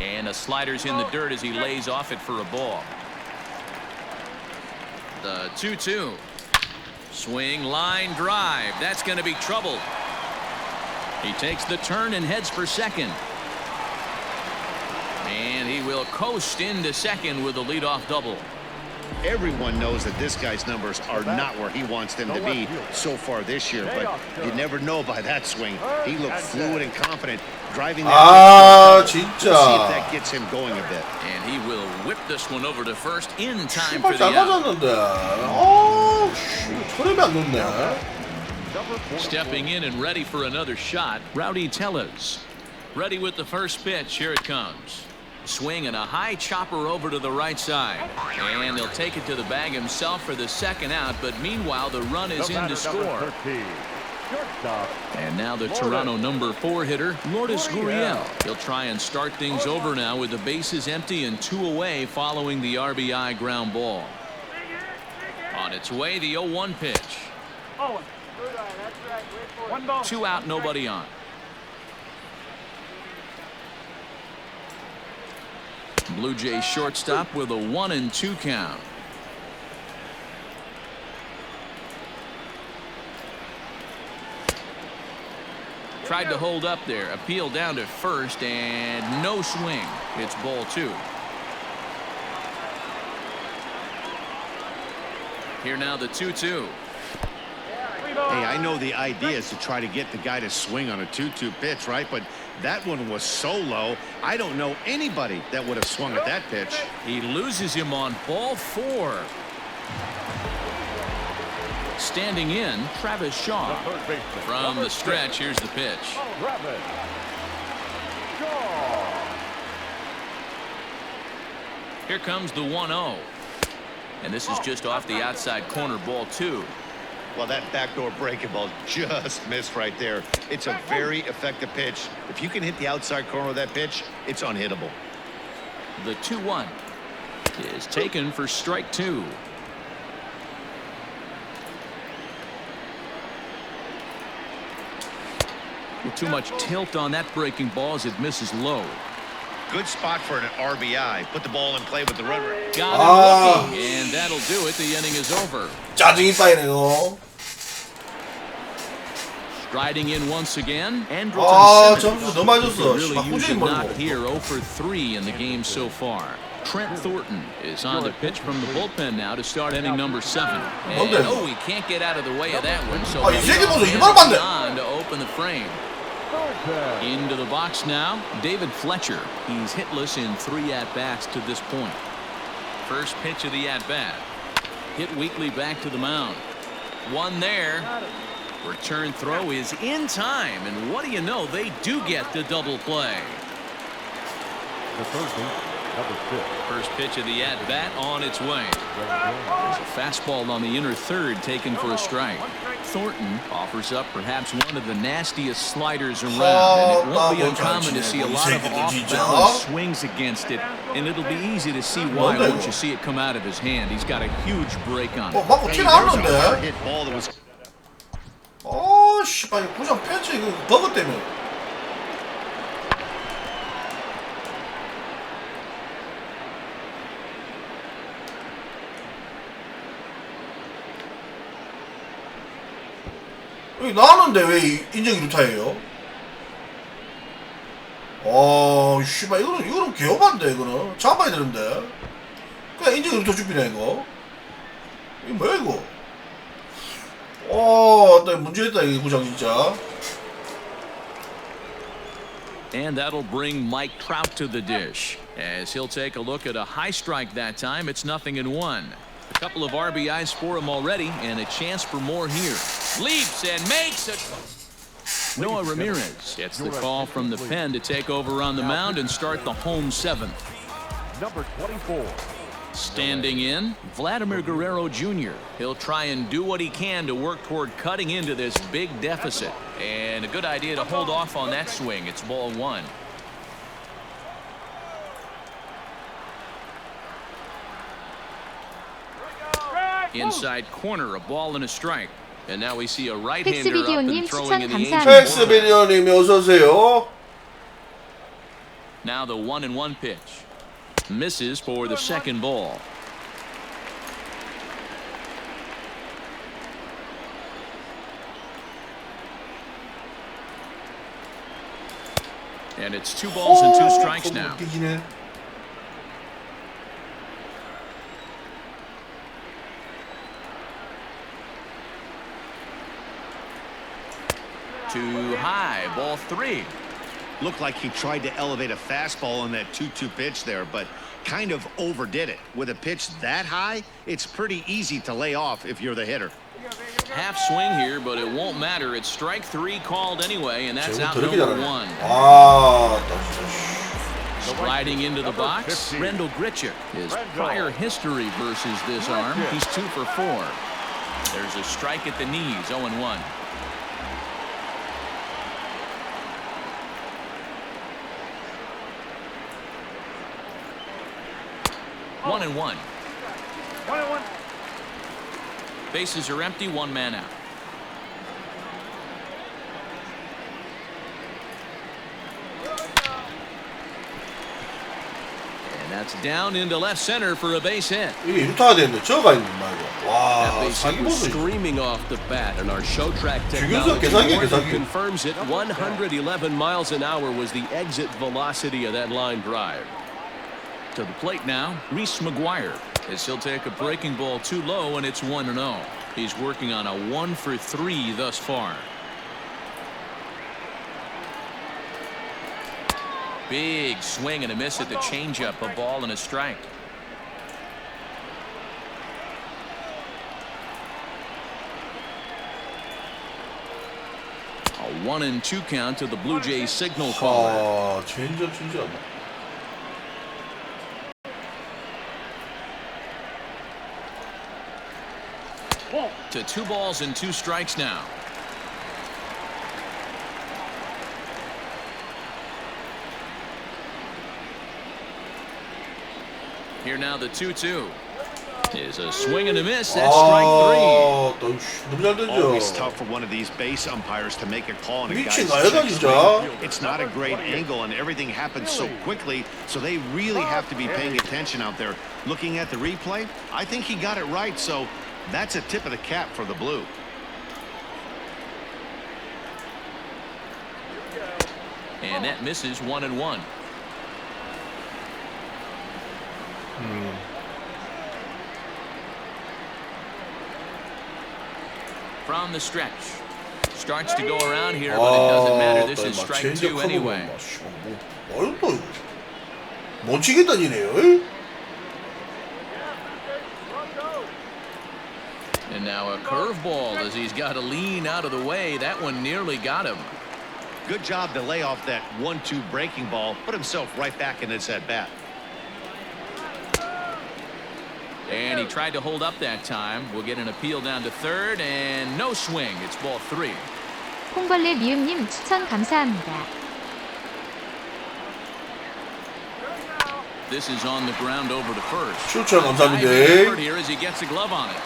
And a slider's in the dirt as he lays off it for a ball. The 2-2. Swing, line, drive. That's going to be trouble. He takes the turn and heads for second. And he will coast into second with a leadoff double. Everyone knows that this guy's numbers are not where he wants them to be so far this year, but you never know by that swing. He looked fluid and confident, driving that. Let's see if that gets him going a bit. And he will whip this one over to first in time for the out. Stepping in and ready for another shot, Rowdy Tellez. Ready with the first pitch. Here it comes. Swing and a high chopper over to the right side. And he'll take it to the bag himself for the second out, but meanwhile the run is in to score. And now the Toronto number 4 hitter, Lourdes Gurriel. He'll try and start things over now with the bases empty and 2 away following the RBI ground ball. On its way, the 0-1 pitch. 2 out, nobody on. Blue Jays shortstop with a 1-2 count. Tried to hold up there. Appeal down to first and no swing. It's ball 2. Here now the 2-2. Hey, I know the idea is to try to get the guy to swing on a 2-2 pitch, right? But that one was so low, I don't know anybody that would have swung at that pitch. He loses him on ball 4. Standing in, Travis Shaw. From the stretch, here's the pitch. Here comes the 1-0. And this is just off the outside corner, ball 2. Well, that backdoor breaking ball just missed right there. It's a very effective pitch. If you can hit the outside corner of that pitch, it's unhittable. The 2-1 is taken for strike 2. With too much tilt on that breaking ball as it misses low. Good spot for an RBI. Put the ball in play with the runner. Got him looking, and that'll do it. The inning is over. 짜증이 쌓이네요. Striding in once again, Andrelton 점수 너무 많이 줬어. really 후진이 used 멀고. not here 0 for 3 in the game so far. Trent Thornton is on the pitch from the bullpen now to start inning number 7. And he can't get out of the way of that one. So 이 새끼 보소. 이발 맞네. on to open the frame. Into the box now, David Fletcher. He's hitless in 3 at-bats to this point. First pitch of the at-bat. Hit weakly back to the mound. One there. Return throw is in time, and what do you know? They do get the double play. The third base, number 6. First pitch of the at-bat on its way. There's a fastball on the inner third taken for a strike. Thornton offers up perhaps one of the nastiest sliders around, and it won't be uncommon to see a lot of off-balance swings against it, and it'll be easy to see why once you see it come out of his hand. He's got a huge break on it. 맞고 티 나왔는데? 씨발, 구장 팬츠 이거 버그 때문에. 여기 나왔는데 왜 인정이 루타예요? 씨발 이거는 개오반데 이거는 잡아야 되는데. 그냥 인정이 루타 준비네 이거. 이거 뭐야 이거? 나 문제됐다 이 구장 진짜. And that'll bring Mike Trout to the dish as he'll take a look at a high strike that time. It's 0-1. A couple of RBIs for him already, and a chance for more here. Leaps and makes it. Noah Ramirez gets the call from the pen to take over on the mound and start the home 7th. Number 24. Standing in, Vladimir Guerrero Jr. He'll try and do what he can to work toward cutting into this big deficit. And a good idea to hold off on that swing. It's ball 1. Inside corner, a ball and a strike. And now we see a right-hander up and throwing in the Angels. 팩스비디오님 어서 오세요. Now the 1-1 pitch. Misses for the second ball. And it's 2 balls and 2 strikes now. Too high, ball 3. Looked like he tried to elevate a fastball on that 2-2 pitch there, but kind of overdid it. With a pitch that high, it's pretty easy to lay off if you're the hitter. Half swing here, but it won't matter. It's strike 3 called anyway, and that's out number 1. Sliding into the box, Rendell Grichuk. His prior history versus this arm, he's 2 for 4. There's a strike at the knees, 0-1. One and one. Bases are empty, 1 man out. And that's down into left center for a base hit. That base hit was screaming off the bat, and our show track technology confirms it. 111 miles an hour was the exit velocity of that line drive. To the plate now, Reese McGuire, as he'll take a breaking ball too low, and it's 1-0. He's working on a 1 for 3 thus far. Big swing and a miss at the changeup, a ball and a strike. A 1-2 count to the Blue Jays signal caller. To 2 balls and 2 strikes now. Here now the 2-2 is a swing and a miss. That's strike 3. Always tough for one of these base umpires to make a call on a guy's check swing. It's not a great angle, and everything happens so quickly, so they really have to be paying attention out there. Looking at the replay, I think he got it right, so that's a tip of the cap for the Blue. And that misses 1-1. From the stretch. Starts to go around here, but it doesn't matter. This is strike 2 anyway. 못 치겠다니네요. And now a curveball as he's got to lean out of the way. That one nearly got him. Good job to lay off that 1-2 breaking ball. Put himself right back in his at bat. And he tried to hold up that time. We'll get an appeal down to third and no swing. It's ball 3. 콩벌레 미음님 추천 감사합니다. This is on the ground over to first. 추천 감사합니다. Here as he gets the glove on it.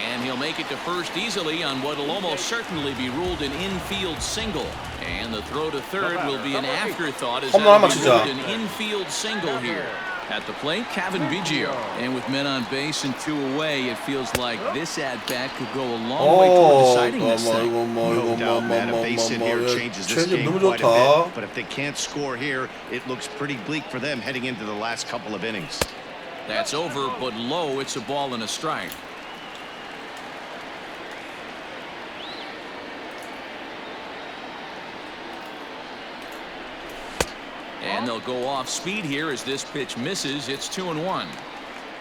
And he'll make it to first easily on what will almost certainly be ruled an infield single. And the throw to third will be an afterthought as that will be ruled an infield single here. At the plate, Kevin Biggio. And with men on base and 2 away, it feels like this at-bat could go a long way toward deciding this thing. No doubt, man. A base hit here changes this game quite a bit. But if they can't score here, it looks pretty bleak for them heading into the last couple of innings. That's over, but low. It's a ball and a strike. And they'll go off speed here as this pitch misses. It's 2-1.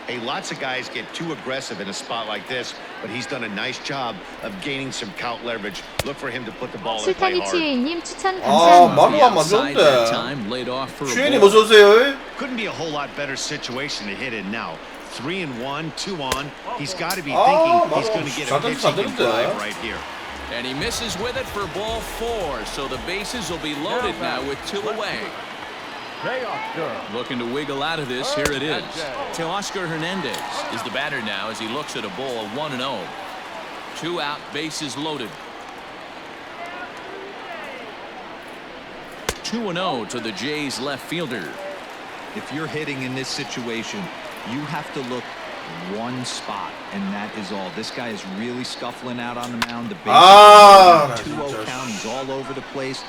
Hey, lots of guys get too aggressive in a spot like this, but he's done a nice job of gaining some count leverage. Look for him to put the ball in play hard. 술탄이치유님 추천 감사합니다. 말로가 안 좋은데. 주인님 어서 오세요. Couldn't be a whole lot better situation to hit in now. 3-1, 2 on. He's got to be thinking he's going to get a pitch he can drive right here. And he misses with it for ball 4. So the bases will be loaded now with 2 away. Looking to wiggle out of this. Here it is. Teoscar Hernandez is the batter now as he looks at a ball 1-0. 2 out, bases loaded. 2-0 to the Jays left fielder. If you're hitting in this situation, you have to look one spot, and that is all. This guy is really scuffling out on the mound. The base 2-0 count. He's all over the place.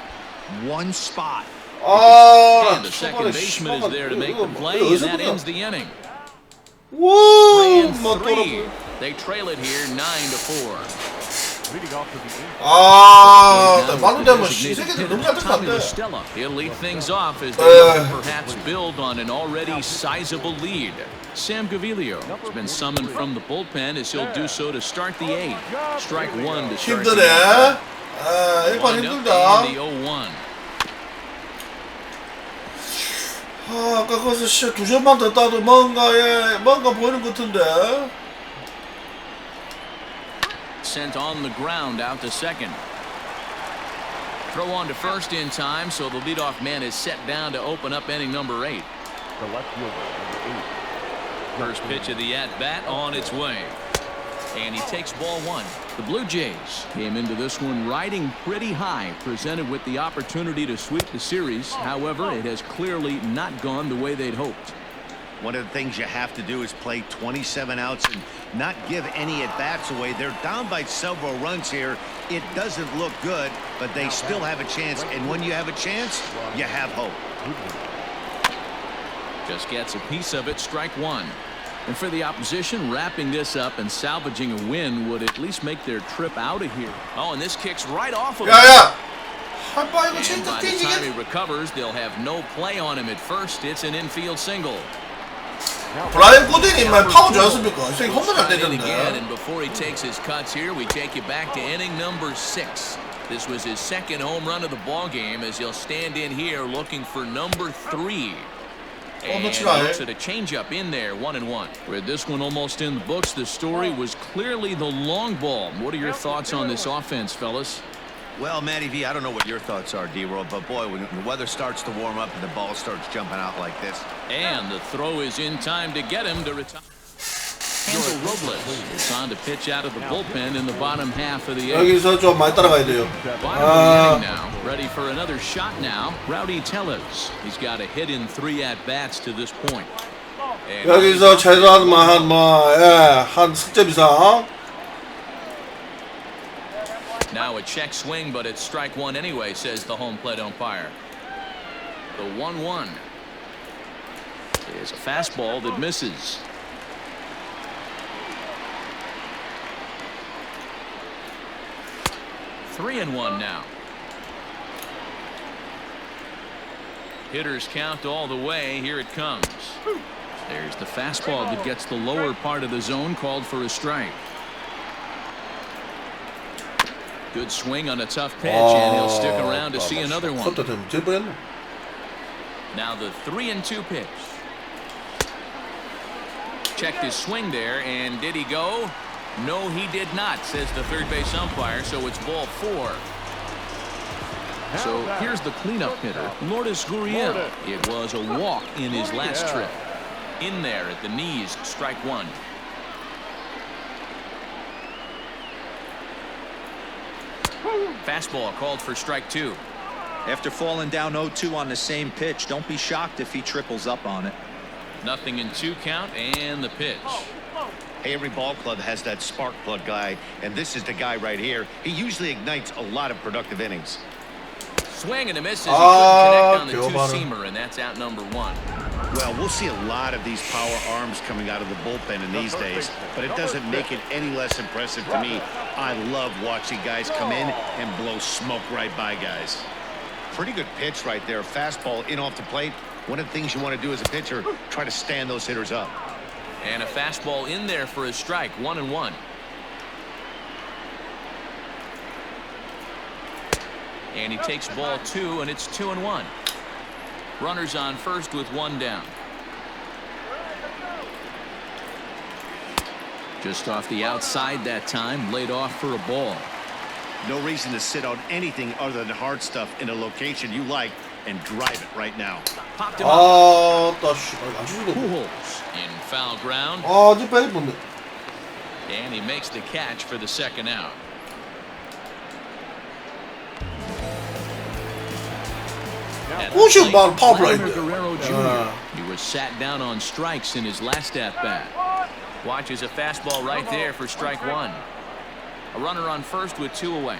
One spot. And the second baseman is there to make the play, and that ends the inning. 3-3. They trail it here 9-4. He'll lead things off as they perhaps build on an already sizable lead. Sam Gaviglio has been summoned from the bullpen as he'll do so to start the 8th. Strike 1 to start the 8th. Wind up in the 0-1. 아까 거기서 2점만 더 따도 뭔가 보이는 것 같은데. Sent on the ground out to second. Throw on to first in time, so the leadoff man is set down to open up inning number 8. First pitch of the at-bat on its way. And he takes ball 1. The Blue Jays came into this one riding pretty high, presented with the opportunity to sweep the series. However, it has clearly not gone the way they'd hoped. One of the things you have to do is play 27 outs and not give any at-bats away. They're down by several runs here. It doesn't look good, but they still have a chance. And when you have a chance, you have hope. Just gets a piece of it, strike 1. And for the opposition, wrapping this up and salvaging a win would at least make their trip out of here. Oh, and this kicks right off of him. And by the time he recovers, they'll have no play on him at first. It's an infield single. 브라이언 고딩이만 파워 좋았습니까? 이 홈런 안 때렸는데. And before he takes his cuts here, we take you back to inning number 6. This was his second home run of the ball game as he'll stand in here looking for number 3. And looks at a changeup in there, 1-1. With this one almost in the books, the story was clearly the long ball. What are your thoughts on this offense, fellas? Well, Matty V, I don't know what your thoughts are, D-Roll, but boy, when the weather starts to warm up and the ball starts jumping out like this. And the throw is in time to get him to retire. Hansel Robles is on to pitch out of the bullpen in the bottom half of the 8th. 여기서 좀 많이 따라가야 돼요. Bottom of the inning now. Ready for another shot now. Rowdy Tellez. He's got a hit in 3 at-bats to this point. 여기서 최소한 한 석점 이상. Now a check swing, but it's strike 1 anyway, says the home plate umpire. The 1-1 is a fastball that misses. Three and 1 now. Hitters count all the way. Here it comes. There's the fastball that gets the lower part of the zone, called for a strike. Good swing on a tough pitch, and he'll stick around to see another one. Now the 3-2 pitch. Checked his swing there, and did he go? No, he did not, says the third base umpire, so it's ball 4. So here's the cleanup hitter, Lourdes Gurriel. It was a walk in his last trip. In there at the knees, strike 1. Fastball called for strike 2. After falling down 0-2 on the same pitch, don't be shocked if he triples up on it. Nothing in 2 count, and the pitch. Hey, every ball club has that spark plug guy, and this is the guy right here. He usually ignites a lot of productive innings. Swing and a miss as he couldn't connect on the two-seamer, and that's out number 1. Well, we'll see a lot of these power arms coming out of the bullpen in these days, but it doesn't make it any less impressive to me. I love watching guys come in and blow smoke right by guys. Pretty good pitch right there. Fastball in off the plate. One of the things you want to do as a pitcher, try to stand those hitters up. And a fastball in there for a strike, 1-1. And he takes ball 2, and it's 2-1. Runners on first with 1 down. Just off the outside that time, laid off for a ball. No reason to sit on anything other than hard stuff in a location you like and drive it right now. Popped him up. Pujols in foul ground. And he makes the catch for the second out. Guerrero Jr. He was sat down on strikes in his last at-bat. Watches a fastball right there for strike 1. A runner on first with 2 away.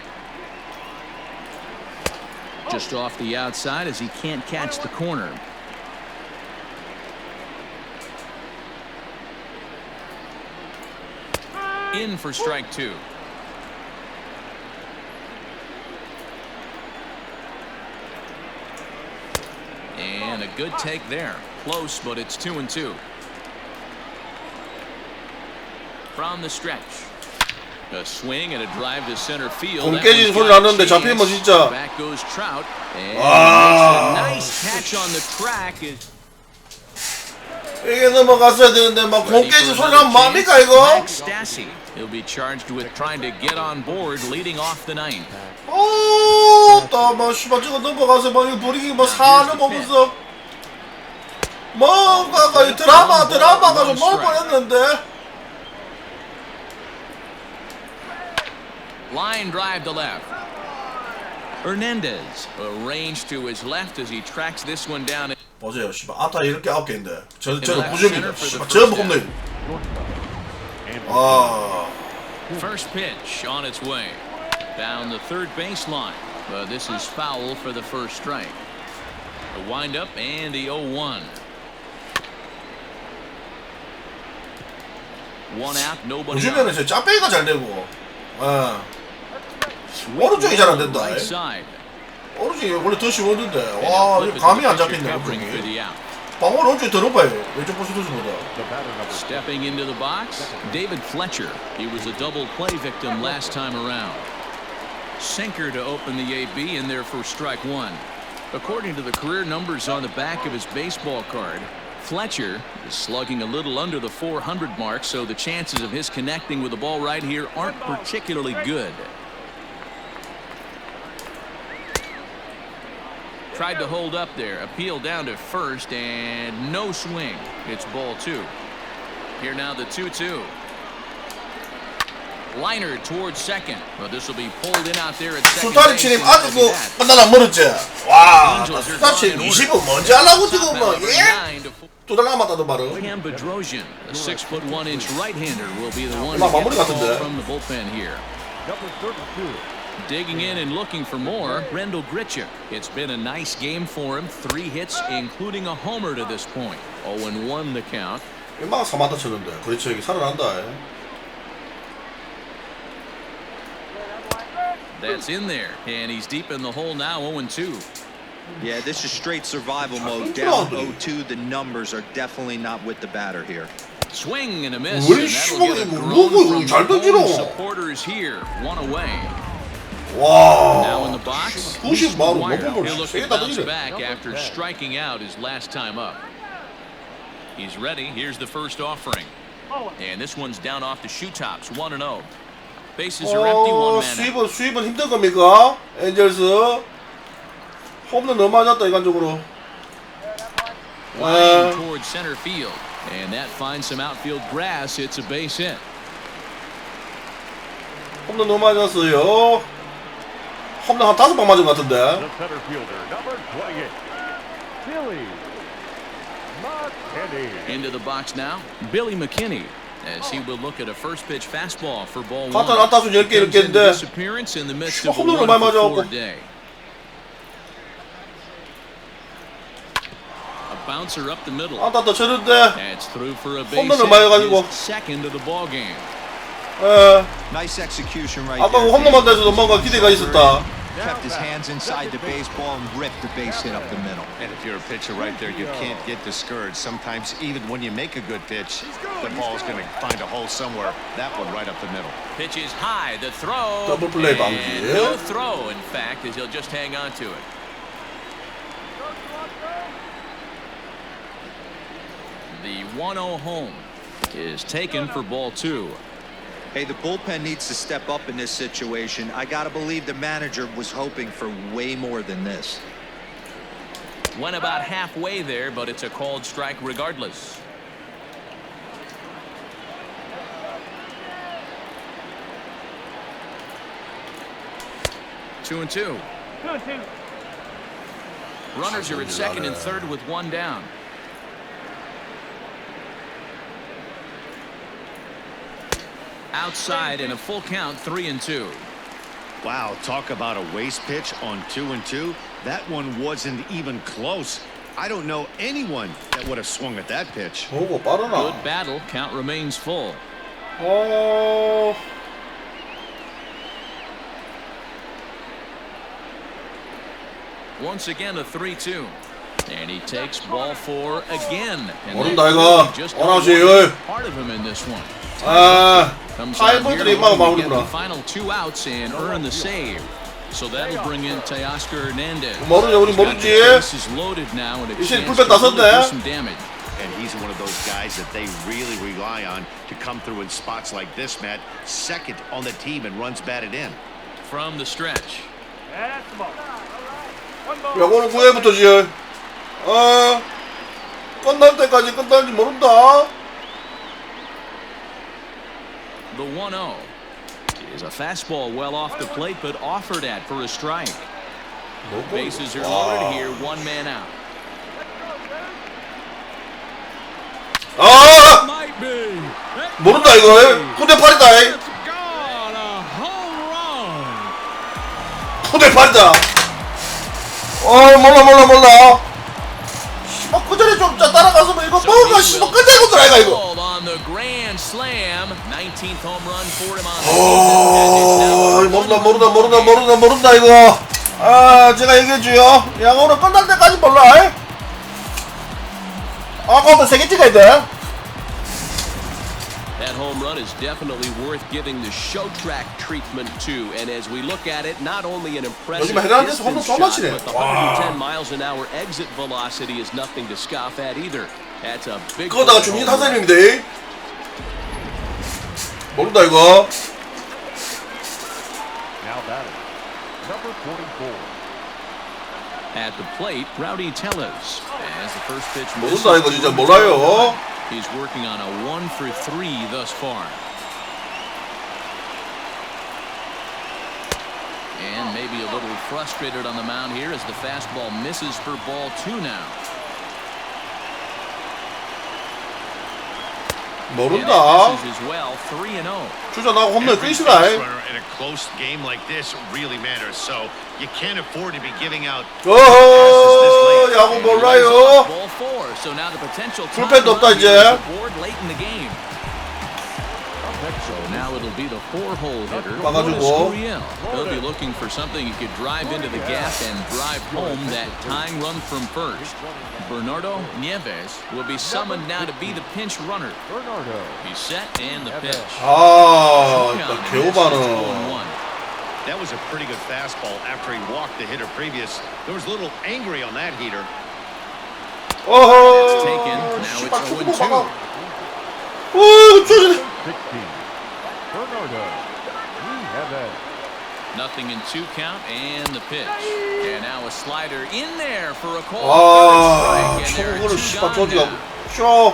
Just off the outside as he can't catch the corner. In for strike 2. And a good take there. Close, but it's 2-2. From the stretch. A swing and a drive to center field. Back goes Trout. And makes a nice catch on the track. 이게 넘어갔어야 되는데 막 공 깨진 소리 나면 뭡니까 이거? He'll be charged with trying to get on board, leading off the 9th. 막 씨발 저거 넘어가서 막 이거 분위기 뭐 사는 보면서 뭔가가 드라마가 좀 먹을 뻔했는데. Line drive to left. Hernandez arranged to his left as he tracks this one down. 보세요, 씨발 안타 이렇게 9개인데 저는 9점이다. 씨발 전부 홈런. First pitch on its way down the third baseline, but this is foul for the first strike. The windup and the 0-1. 1 out, nobody. 요즘에는 저 짬배기가 잘 되고, 오른쪽이 잘 안 된다. 오른쪽이 원래 더 쉬웠는데, 와, 감이 안 잡힌다. 방어는 오른쪽이 더 높아요. 왼쪽 포스트보다. Stepping into the box, David Fletcher. He was a double play victim last time around. Sinker to open the AB in there for strike 1. According to the career numbers on the back of his baseball card, Fletcher is slugging a little under the 400 mark, so the chances of his connecting with the ball right here aren't particularly good. Tried to hold up there, appeal down to first, and no swing. It's ball 2. Here now the 2-2. Liner towards second, but this will be pulled in out there at second base. 수타리치님 아직도 끝나나 멀었지. 와, 수타리치님 20은 뭔지 알라고 지금 뭐 예? 2달 남았다도 말은. Cam Bedrosian, a 6'1" right-hander, will be the one to get the ball from the bullpen here. Digging in and looking for more, Rendell Grichuk. It's been a nice game for him. 3 hits, including a homer to this point. 0-1 the count. 막 3안타 쳤는데 그렇지 살아난다. That's in there, and he's deep in the hole now. 0-2. Yeah, this is straight survival mode. Down 0-2, the numbers are definitely not with the batter here. Swing and a miss, and that'll get a groan from home supporters here. 1 away. 와. Now in the box, 90 바로 Wire. 넘어버려. He'll look to 세게 bounce 따지네. back after striking out his last time up. He's ready. Here's the first offering. And this one's down off the shoe tops, 1-0. Bases are empty, one man out. 수입은 힘든 겁니까? 엔젤스. 홈런 너무 맞았다 인간적으로. Line towards center field. And that finds some outfield grass. It's a base hit. 홈런 너무 맞았어요. 홈런 한 5방 맞은 것 같은데. The center fielder, number 28, Billy McKinney. Into the box now, Billy McKinney, as he will look at a first pitch fastball for ball 갖다 one. 놨다 수 10개 이렇게 했는데 Disappearance in the midst of a 홈런을 많이 1-for-4 맞아갖고. day. A bouncer up the middle. 안타 더 쳤는데 That's through for a base 홈런을 많이 hit. 해가지고. His second of the ball game. 예. Nice execution right 아까 there. 홈런만 돼서도 뭔가 기대가 있었다. Kept his hands inside the baseball and ripped the base hit up the middle. And if you're a pitcher right there, you can't get discouraged. Sometimes even when you make a good pitch, the ball's going to find a hole somewhere. That one right up the middle. Pitch is high. The throw. Double play and 방지. no throw, in fact, as he'll just hang on to it. The 1-0 home is taken for ball two. Hey, the bullpen needs to step up in this situation. I gotta believe the manager was hoping for way more than this. Went about halfway there, but it's a called strike regardless. Two and two. 2-2. Runners are at second and third with one down. Outside in a full count, 3-2. Wow, talk about a waste pitch on 2-2. That one wasn't even close. I don't know anyone that would have swung at that pitch. 보고 빠르나. Good battle. Count remains full. Once again, a 3-2. And he takes ball four again. And 모른다 이거. 원하세요. part of him in this one. 아, Comes out here 타이머들이 to 막 get the 마무리구나. final two outs and earn the save. So that'll bring in Teoscar Hernandez. 모르냐 우리 모르지. Bases loaded now and a 이제 chance 불펜 to really 나섰네. do some damage. And he's one of those guys that they really rely on to come through in spots like this, Matt. Second on the team and runs batted in. From the stretch. That's the ball. One ball. 야구는 9회부터지. 끝날 때까지 끝날지 모른다. The 1-0 is a fastball well off the plate, but offered at for a strike. Bases are loaded here, one man out. 아, Might be. 모른다 이거. 9대8이다. It's gone, a home run. 9대8이다. 몰라. 씨발 그 전에 좀 따라가서 뭐 이거 뭐가 씨발 끝내고 들어가 이거. On the grand slam, 19th home run for him on the 모른다 이거. 아, 제가 얘기해줘요. 야구는 끝날 때까지 몰라. 아까부터 3개 찍어야 돼. That home run is definitely worth giving the show track treatment to. And as we look at it, not only an impressive 요즘에 헤드라인드에서 홈런 distance 또 shot, 맞히네. but the 와. 110 miles an hour exit velocity is nothing to scoff at either. That's a big. 그거다가 중진 타선인데. 모른다 이거. Now batting, number 44. At the plate, Rowdy Tellez. As the first pitch misses. 모른다 이거 진짜 몰라요. He's working on a 1-for-3 thus far. And maybe a little frustrated on the mound here as the fastball misses for ball two now. 모른다. And as well, 3-0. 주자 나고 홈런 Every 끝이다. base runner in a close game like this really matters. So you can't afford to be giving out. 어허, 야구 몰라요. Ball four. So now the potential 불펜도 없다, 이제. board late in the game. So now it'll be the 4-hole hitter. 막아주고. He'll be looking for something he could drive into the gap and drive home that tying run from first. Bernardo Nieves will be summoned now to be the pinch runner. Bernardo. He's set and the pitch. 아, 일단 개오바는 That was a pretty good fastball after he walked the hitter previous. There was a little angry on that heater. That's taken. Now it's 0-2. Nothing in 2 count and the pitch. And now a slider in there for a call. 저거를 씨발 저기가 쇼.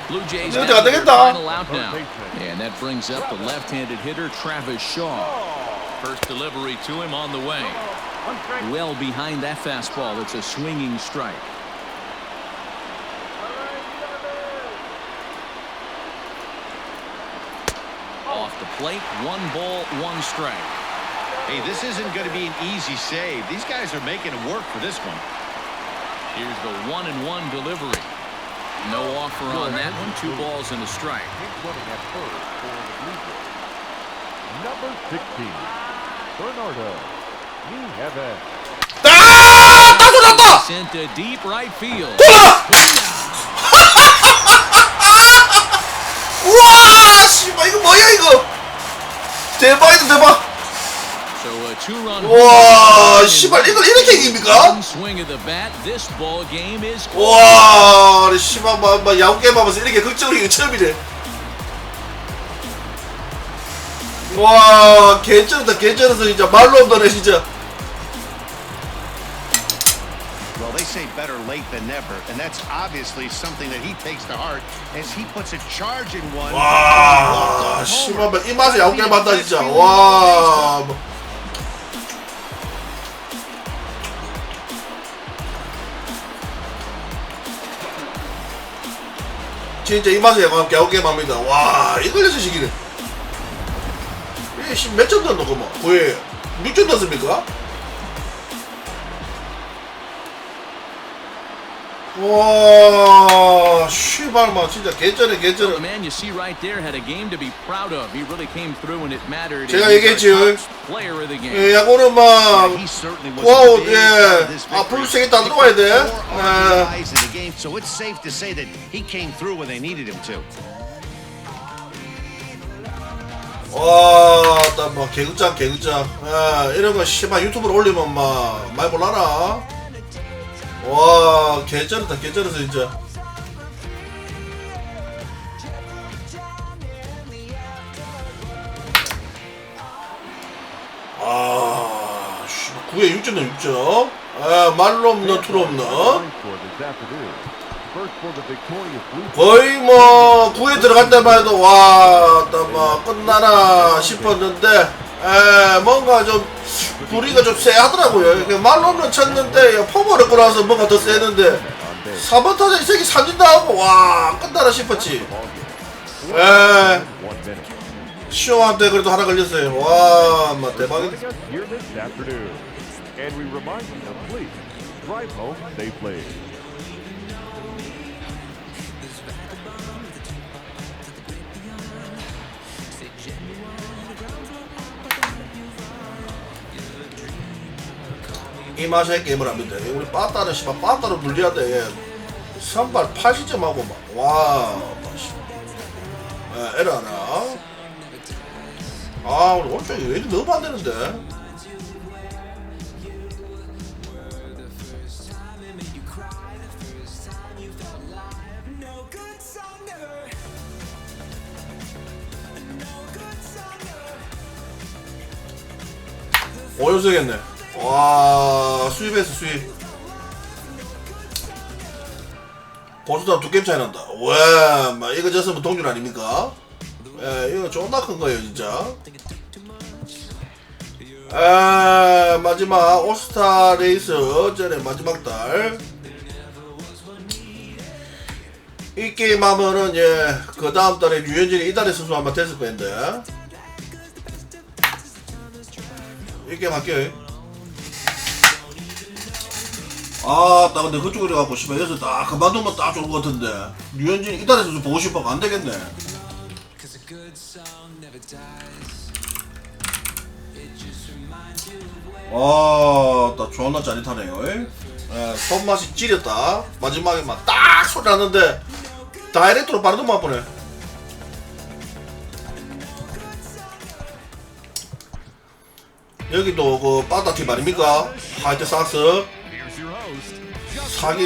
Blue Jays 이거 down 안 to their 되겠다. final out now. And that brings up the left-handed hitter Travis Shaw. First delivery to him on the way. Well behind that fastball. It's a swinging strike. Off the plate, 1 ball, 1 strike. Hey, this isn't going to be an easy save. These guys are making it work for this one. Here's the 1-1 delivery. No offer on that one. 2 balls and a strike. Number 16, Bernardo. Sent to deep right field. 우와, 씨발 이거 뭐야 이거? 대박이다 대박. So a 2-run. 와, 씨발 이걸 이렇게 이깁니까? Swing of the bat. This ball game is. 와, 씨발 막 야구 게임 하면서 이렇게 극적으로 이거 처음이래. 와, 개쩔었다 개쩔어서 진짜 말로 없다네 진짜. Well, they say better late than never, and that's obviously something that he takes to heart as he puts a charge in one. 와, 씨발 이 맛에 야구 게임 한다 진짜. 와. 진짜 이 맛에 야구 게임 합니다. 와, 이걸 해서 시기네. 이게 몇 점 넣었노 그뭐? 거의 6점 넣었습니까? 와, 씨발마 진짜 개쩌네 개쩌네. The man you see right there had a game to be proud of. He really came through when it mattered. 제가 얘기했죠. Player of the game. 예, 야구는 막 와우, 예, 앞으로 세게 다 들어가야 돼. 예. So it's safe to say that he came through when they needed him to. 와, 딱 막 개그장 개그장. 예, 이런 거 씨발 유튜브로 올리면 막 많이 몰라나. 와, 개쩔었다 개쩔었어 진짜. 아, 씨, 9에 6점은 6점. 아, 말로 없는 투로 없는. 거의 뭐 9에 들어갈 때만 해도 와, 뭐 끝나나 싶었는데, 뭔가 좀 부리가 좀 세하더라고요. 말로 없는 쳤는데 포머를 끌어와서 뭔가 더 세는데 4번 타자 이 새끼 삼진다 하고 와, 끝나나 싶었지. 시오한테 그래도 하나 걸렸어요. 와, 막 대박이다. 이 맛에 게임을 합니다. 우리 빠따는 씨발 빠따로 불려야 돼. 선발 80점 하고 막 와, 에러 하나. 아, 우리 오른쪽에 왜 이리 너무 안 되는데? 오연승했네. 와, 수입했어 수입. 고수다 2게임 차이 난다. 와, 막 이거 졌으면 동률 아닙니까? 예, 이거 존나 큰 거예요 진짜. 마지막 올스타 레이스 전에 마지막 달. 이 게임 하면은 그 다음 달에 류현진이 이달의 선수 한번 됐을 거인데. 이 게임 할게요. 아, 딱 근데 그쪽으로 가고 싶어. 여기서 딱 그만두면 딱 좋을 것 같은데. 류현진이 이달의 선수 보고 싶어. 안 되겠네. 아, 딱 존나 짜릿하네요. 손맛이 찌렸다. 마지막에 막 딱 소리 났는데 다이렉트로 바로 넘어가 보네. 여기도 그 빠따팀 아닙니까? 화이트 삭스.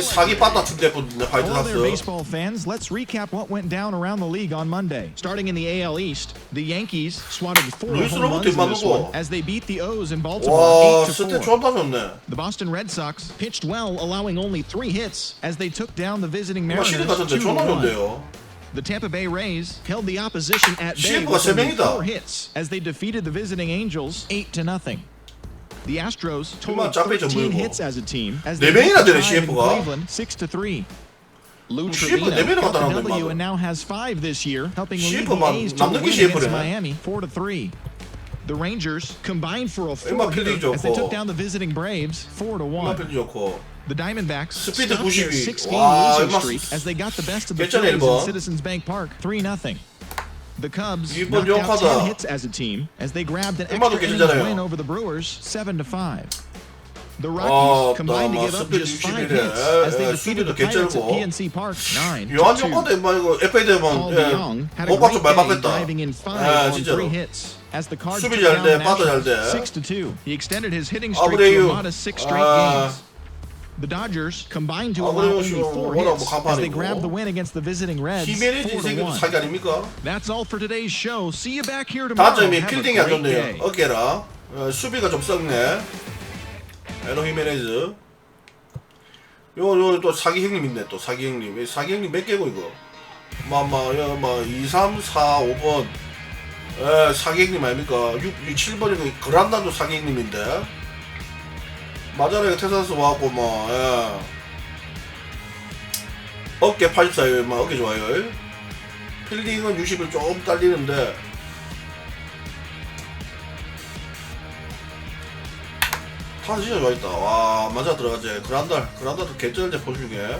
사기 빠따팀 때문에 화이트 Hello there, 삭스. baseball fans. Let's recap what went down around the league on Monday. Starting in the AL East, the Yankees swatted 4 루이스 home runs 로버트 in this one 맞고. as they beat the O's in Baltimore 와, 스탯 8-4. 존나 좋네. The Boston Red Sox pitched well, allowing only 3 hits as they took down the visiting 정말 Mariners 시리 같은데 존나 2-1. 좋네요. The Tampa Bay Rays held the opposition at bay CF가 with only 3명이다. 4 hits as they defeated the visiting Angels 8-0. The Astros totaled 짭배죠, 13 물고. hits as a team as 네 they beat 명이나 the 되네, Tribe in CF가. Cleveland 6-3. Lou CF Trevino 네 명이나 got 갖다 the 놨네, W 인마도. and now has 5 this year, helping lead CF the A's to the 남는 게 win CF against 네. Miami 4-3. The Rangers combined for a 인마 4-hitter 필딩 as they took 좋고. down the visiting Braves 인마 4-1. 필드 좋고. The Diamondbacks 스피드 stopped their 92. 6-game 와, losing 인마 streak as they got the best of the 괜찮네, Phillies 일본. in Citizens Bank Park 3-0. The Cubs 일본 knocked out 용하다. 10 hits as a team as they grabbed an 일본도 extra innings 괜찮잖아요. win over the Brewers 7-5. The 아, Rockies combined to 나 give up 스피드 just 5 61이네. hits as they defeated the 수비도 Pirates at 괜찮고. PNC Park 9-2. 요한 정도도 인마 이거 FA 되면 Paul DeYoung had a 호박 great 좀 많이 day, 바꿨다. driving in 5 예, on 3 진짜로. hits as the Cards 수비 took 잘 down 돼, the 빠도 잘 Nationals 돼. 6-2. He extended his hitting streak to 아브레유. a modest 6 straight 아. games. The Dodgers combined to 아브레유 allow only 4 워낙 hits 뭐 as they 간판이고. grabbed the win against the visiting Reds 히메네즈 생겨도 4-1. 사기 아닙니까? That's all for today's show. See you back here tomorrow. 단점이 Have a 필딩이 안 great day. 좋네요. 어깨라. 수비가 좀 썩네. 에노 히메네즈. 요 또 사기 형님 있네. 또 사기 형님. 사기 형님 몇 개고 이거? 2, 3, 4, 5번. 사기 형님 아닙니까? 6, 7번이 그란다도 사기 형님인데. 마자라가 테사스 와갖고 어깨 84요. 어깨 좋아요. 필딩은 60을 조금 딸리는데. 타스 진짜 좋아했다. 와, 맞아 들어가지. 그란달도 개쩔제 포중에.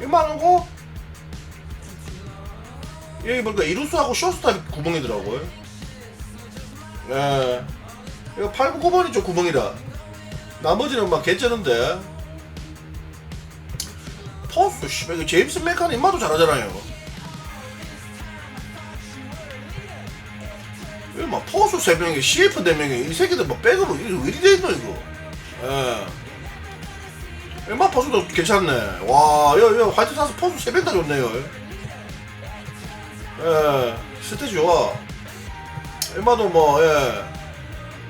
1만원고? 여기 보니까 이루스하고 쇼스탑 구멍이더라고요. 예. 이거 8, 9번이 좀 구멍이라. 나머지는 막 개쩌는데. 포스, 씨발, 이거 제임스 메칸 인마도 잘하잖아요. 이거 막 포수 3명에 CF 4명에 이 새끼들 뭐 백으로 이거 이리 돼있노 이거. 예. 엠마 포수도 괜찮네. 와, 여 화이트 사스 포수 3명 다 좋네요. 예. 스탯 좋아. 엠마도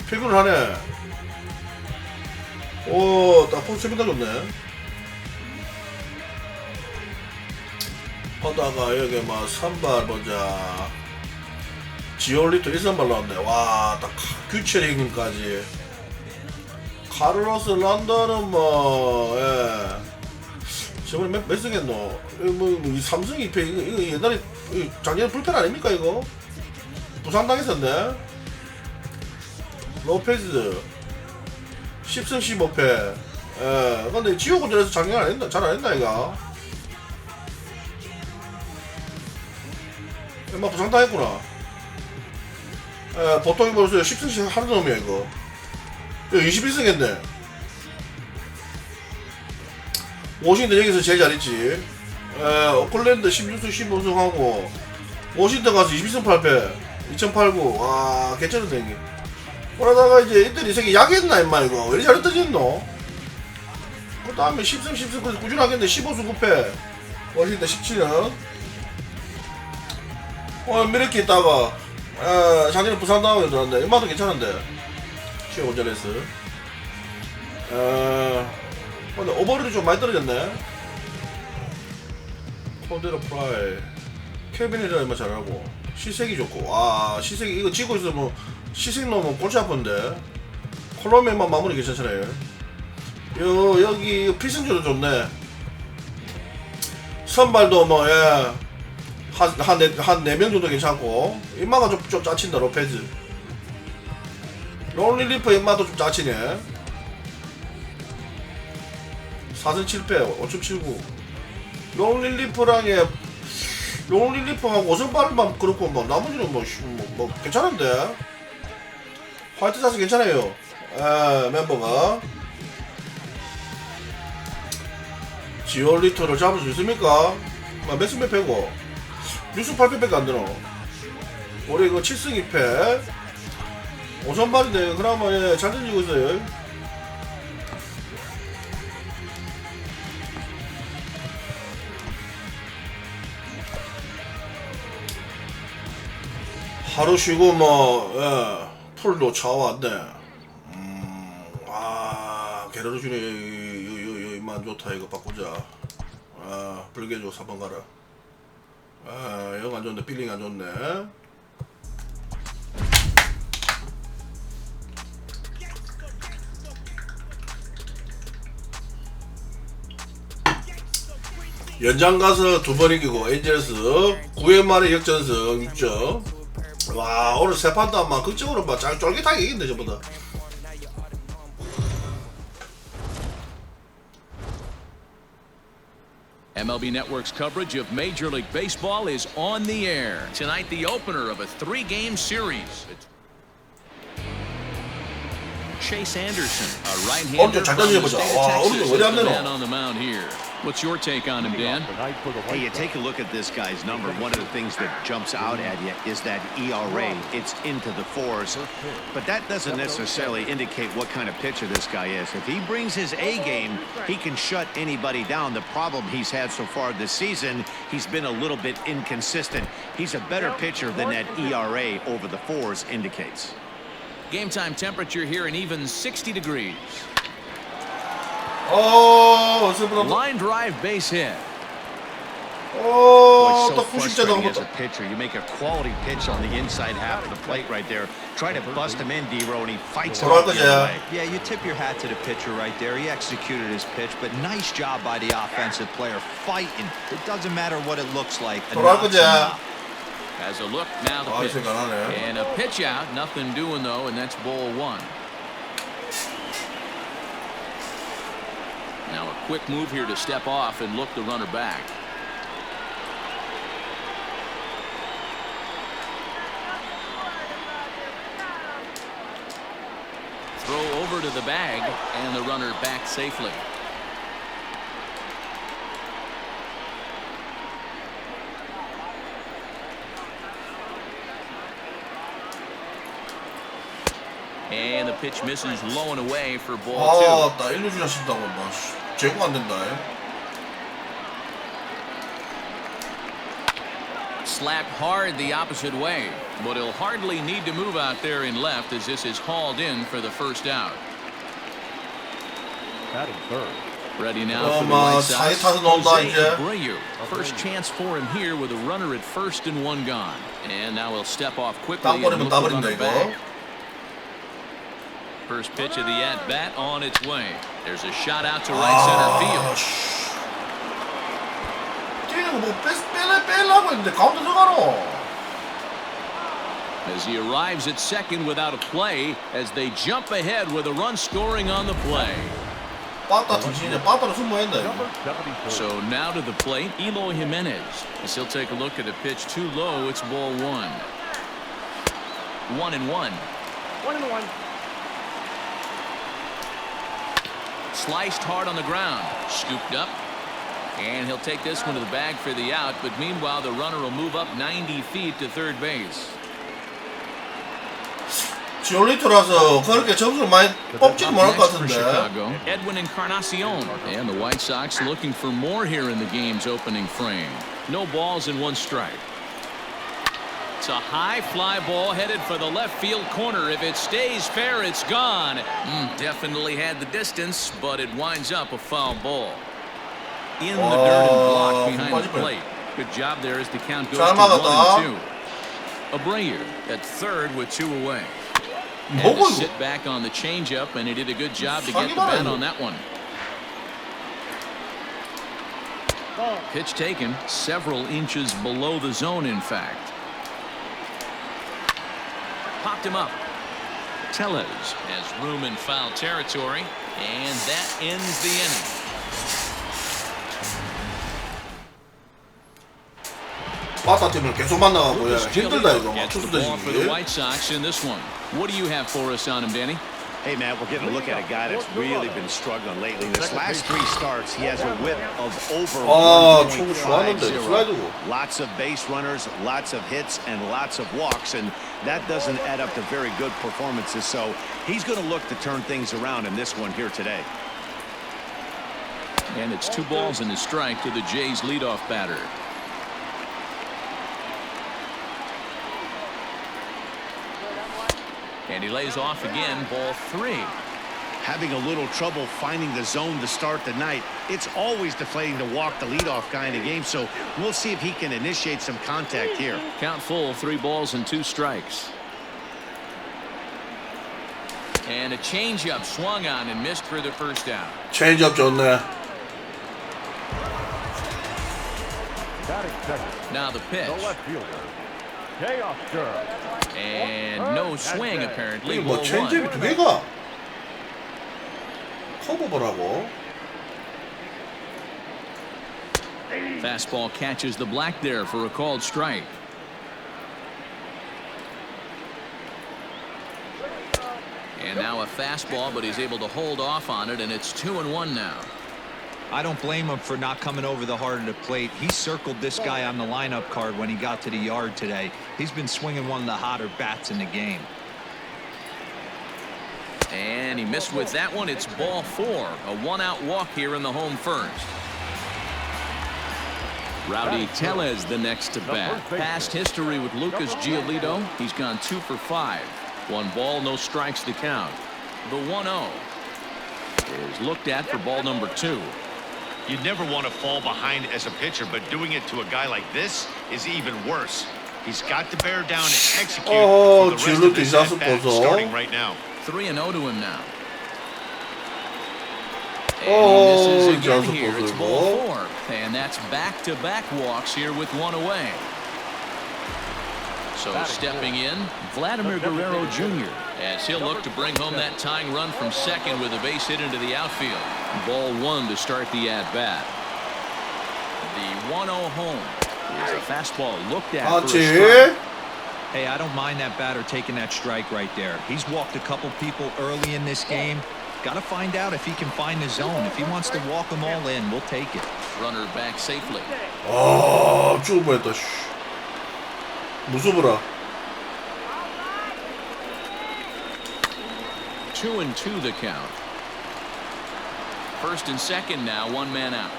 필근을 하네. 오, 딱 포수 3명 다 좋네. 하다가 여기 선발 보자. 지올리토 1선발 나왔네. 와, 딱 규철 형님까지. 카를로스 런던은 저번에 몇 승했노? 이 3승 2패, 이거 옛날에, 작년에 불펜 아닙니까, 이거? 부상 당했었네? 로페즈. 10승 15패. 근데 지오군전에서 작년 안 했나? 잘 안 했나, 이거? 부상 당했구나. 보통이 벌써 10승씩 하는 놈이야 이거. 21승 했네. 워싱턴 여기서 제일 잘했지. 오클랜드 16승 15승 하고 워싱턴 가서 22승 8패 2008구. 와, 괜찮은데 이게. 그러다가 이제 이들이 새끼 약했나 임마 이거. 왜 이리 잘 떠졌노? 그 다음에 10승 10승 그래서 꾸준하게 했는데 15승 9패 워싱턴 17년. 이렇게 있다가 작년에 부산 당하게 들었는데 인마도 괜찮은데 시어 원전에서. 근데 오버롤이 좀 많이 떨어졌네. 코데로 프라이 케빈이라 인마 잘하고 시색이 좋고. 와, 시색이 이거 지고 있으면 시색 넣으면 골치 아픈데. 콜롬비아만 마무리 괜찮잖아요. 여기 필승조도 좋네. 선발도 한 4명 정도 괜찮고. 인마가 좀 짜친다. 로페즈 롱릴리프 인마도 좀 짜치네. 4승 7패 5.79. 롱릴리프하고 5승8만 그렇고 나머지는 괜찮은데. 화이트 사스 괜찮아요. 멤버가. 지올리토를 잡을 수 있습니까? 몇 승 몇 패고 6승 8패밖에 안 되노. 우리 그 7승 2패 5선발인데 그나마 예, 잘 던지고 있어요. 하루 쉬고 뭐 예, 풀도 차왔네. 아 게르르 주네. 이만 좋다. 이거 바꾸자. 아 불개조 4번 가라. 아 영 안 좋네. 필링 안 좋네. 연장 가서 2번 이기고 엔젤스 9회 만에 역전승 6점. 와 오늘 세 판도 한번 극적으로 막 쫄깃하게 이긴다 전부 다. MLB Network's coverage of Major League Baseball is on the air. Tonight, the opener of a 3-game series. Chase Anderson, a right-hander from the state of Texas, is the man on the mound here. What's your take on him, Dan? Hey, you take a look at this guy's number. One of the things that jumps out at you is that ERA. It's into the 4s. But that doesn't necessarily indicate what kind of pitcher this guy is. If he brings his A game, he can shut anybody down. The problem he's had so far this season, he's been a little bit inconsistent. He's a better pitcher than that ERA over the 4s indicates. Game time temperature here in even 60 degrees. Oh, line drive base hit. Oh, so frustrating as a pitcher. You make a quality pitch on the inside half of the plate right there. Try to bust him in, D-Row, and he fights it out the other way. Yeah, you tip your hat to the pitcher right there. He executed his pitch, but nice job by the offensive player fighting. It doesn't matter what it looks like. Has a look now. The pitch. And a pitch out. Nothing doing though, and that's ball 1. Now a quick move here to step off and look the runner back. Throw over to the bag, and the runner back safely. And the pitch misses low and away for ball 2. 나 1루 주자 신다고 막 제공 안 된다. Slapped hard the opposite way, but he'll hardly need to move out there in left as this is hauled in for the first out. Batting third. Ready now for the White Sox. Jose Abreu. First chance for him here with a runner at first and 1 gone. And now he'll step off quickly and look the runner back. First pitch of the at-bat on its way. There's a shot out to right center field. As he arrives at second without a play, as they jump ahead with a run scoring on the play. So now to the plate, Eloy Jimenez. As he'll take a look at a pitch too low, it's ball 1. 1-1. 1-1. Sliced hard on the ground, scooped up, and he'll take this one to the bag for the out, but meanwhile the runner will move up 90 feet to third base. 지올리토라서 그렇게 점수를 많이 뽑지는 못할 것 같은데. Chicago, Edwin Encarnacion, and the White Sox looking for more here in the game's opening frame. No balls and 1 strike. It's a high fly ball headed for the left field corner. If it stays fair, it's gone. Definitely had the distance, but it winds up a foul ball. In the dirt and block behind the plate. Good job there as the count goes to 1-2. Abreu at third with 2 away. Had to sit back on the changeup, and he did a good job to get the bat on that one. Pitch taken several inches below the zone, in fact. Popped him up. Tellez has room in foul territory, and that ends the inning. 바타 팀을 계속 만나가고 힘들다 이거. Gets the ball for the White Sox in this one. What do you have for us on him, Danny? Hey, man, we're getting a look at a guy that's really been struggling lately. This last 3 starts, he has a whip of over 1.50. Lots of base runners, lots of hits, and lots of walks, and that doesn't add up to very good performances. So he's going to look to turn things around in this one here today. And it's 2 balls and a strike to the Jays' leadoff batter. And he lays off again, ball 3. Having a little trouble finding the zone to start the night. It's always deflating to walk the leadoff guy in the game, so we'll see if he can initiate some contact here. Count full, 3 balls and 2 strikes. And a changeup swung on and missed for the first out. Changeup 좋네. Now the pitch. And no swing apparently. 뭐 체인지업이 2개가 커버보라고. Fastball catches the black there for a called strike. And now a fastball, but he's able to hold off on it, and it's 2-1 now. I don't blame him for not coming over the heart of the plate. He circled this guy on the lineup card when he got to the yard today. He's been swinging one of the hotter bats in the game. And he missed with that one. It's ball 4. A 1-out walk here in the home first. Rowdy Tellez the next to bat. Past history with Lucas Giolito. He's gone 2 for 5. 1 ball, no strikes to count. The 1-0 is looked at for ball number 2. You never want to fall behind as a pitcher, but doing it to a guy like this is even worse. He's got to bear down and execute for the rest of this at-bat starting right now. 3-0 to him now. And he misses again here. It's ball 4. And that's back-to-back walks here with 1 away. So stepping in, Vladimir Guerrero Jr. as he'll look to bring home that tying run from second with a base hit into the outfield. Ball 1 to start the at-bat. The 1-0 home is a fastball looked at for a strike. Hey, I don't mind that batter taking that strike right there. He's walked a couple people early in this game. Got to find out if he can find the zone. If he wants to walk them all in, we'll take it. Runner back safely. 아, 죽을 뻔했다. 무서워라. 2-2 the count. First and second now, 1 man out.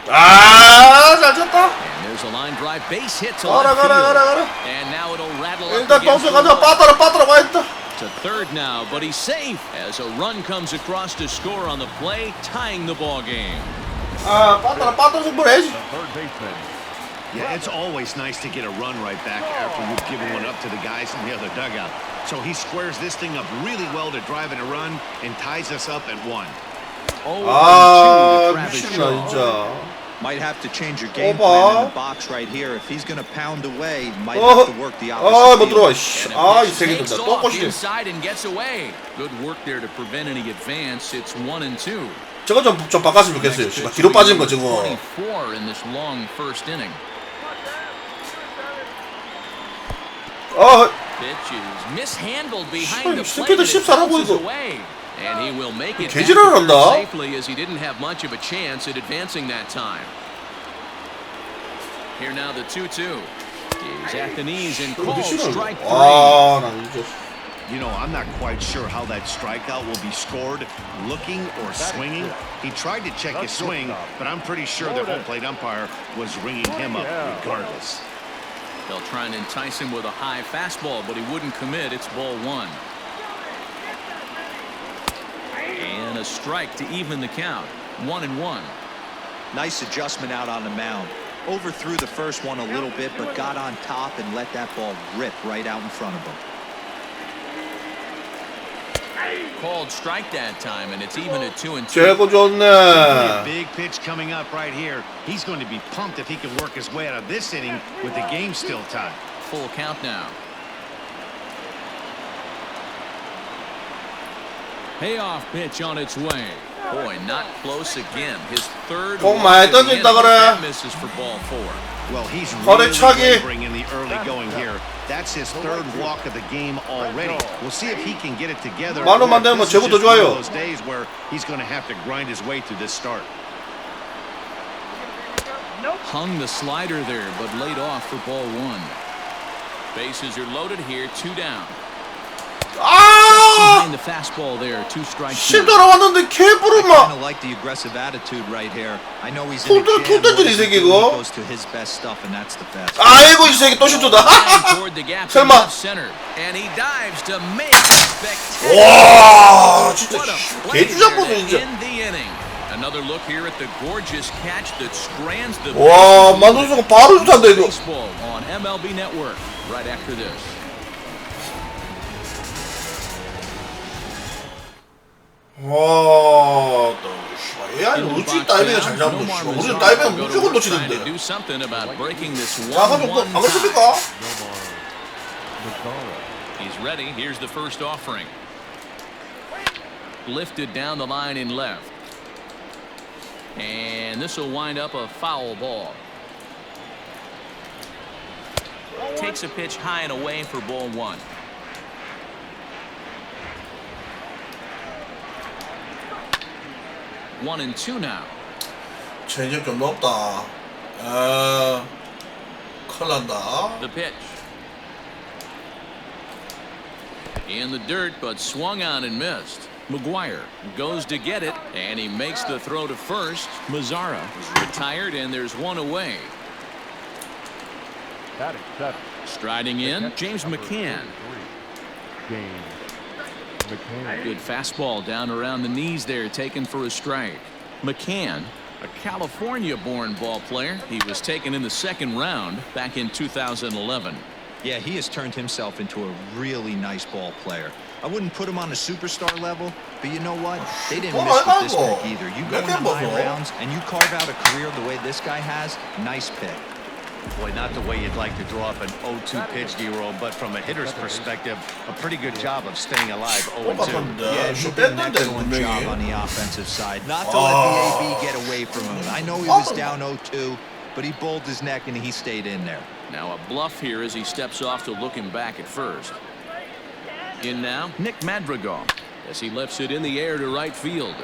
아, 잘 쳤다. And there's a line drive base hit to 가라, left field. 가라. And now it'll rattle up 일단 동생 가자. 빠따라 와 있다. to third now, but he's safe as a run comes across to score on the play, tying the ball game. 아, 빠따라 승부를 해야지. Yeah, it's always nice to get a run right back after you've given one up to the guys in the other dugout. So he squares this thing up really well to drive in a run and ties us up at 1. 아, 미친다 진짜. Might have to change your game plan in the box right here. If he's going to pound away, might have to work the opposite. 못 들어와. 아, 이 새끼 든다. 또 꼬시네. Inside and gets away. Good work there to prevent any advance. It's 1-2. 저거 좀 바꿨으면 좋겠어요. 뒤로 빠진 거 저거. 24 in this long first inning. Pitch is mishandled behind the plate. It bounces away. And he will make it safely as he didn't have much of a chance at advancing that time. Here now the 2-2 is at the knees and called strike 3. You know, I'm not quite sure how that strikeout will be scored, looking or swinging. He tried to check his swing, but I'm pretty sure the home plate umpire was ringing him up regardless. They'll try and entice him with a high fastball, but he wouldn't commit. It's ball 1. And a strike to even the count. 1-1. Nice adjustment out on the mound. Overthrew the first one a little bit, but got on top and let that ball rip right out in front of him. Called strike that time, and it's even at 2-2. 제거 좋네. Big pitch coming up right here. He's going to be pumped if he can work his way out of this inning with the game still tied. Full count now. Payoff pitch on its way. Boy, not close again. His third 공 walk 많이 at the end. 던진다 그래. That misses for ball 4. Well, he's 거리 really 차기. laboring in the early going here. That's his third walk of the game already. We'll see if he can get it together. 만원만 되면 This is 제구도 just one of 좋아요. those days where he's going to have to grind his way through this start. Hung the slider there, but laid off for ball 1. Bases are loaded here, 2 down. 아! Behind the fastball there, 2 strikes. 실 돌아왔는데 개부르마. Kind of like the aggressive attitude right here. I know he's in a jam. 톱 던지네, 이 새끼, He 이거. goes to his best stuff, and that's the best. 아이고 이 새끼 또 실수다. Toward the gap in 설마. left center, and he dives to make a spectacular. 와 진짜 What a play 개주작보네 there to 진짜. end the inning. Another look here at the gorgeous catch that strands the 와 만두수가 바로 주탄다 이거. baseball on MLB Network right after this. 와, 야 이거 우측 다이빙을 잘 잡는 거. 우리는 다이빙 무조건 놓치는데. Do something about breaking this 야가 좀안 1-1 그렇습니까? He's ready. Here's the first offering. Lifted down the line in left. And this will wind up a foul ball. Takes a pitch high and away for ball 1. One and 2 now. 체인지업 좀 높다. 큰일 난다. The pitch. In the dirt, but swung on and missed. McGuire goes to get it, and he makes the throw to first. Mazzara is retired, and there's one away. Striding in, James McCann. Good fastball down around the knees there, taken for a strike. McCann, a California-born ball player. He was taken in the second round back in 2011. Yeah, he has turned himself into a really nice ball player. I wouldn't put him on a superstar level, but you know what? They didn't miss with this pick either. You go in the high rounds and you carve out a career the way this guy has, nice pick. Boy, not the way you'd like to draw up an 0-2 pitch, D-roll, but from a hitter's perspective, a pretty good job of staying alive 0-2. Yeah, he did an excellent job on the offensive side. Not to let the AB get away from him. I know he was down 0-2, but he bowled his neck and he stayed in there. Now a bluff here as he steps off to looking back at first. In now, Nick Madrigal as he lifts it in the air to right field.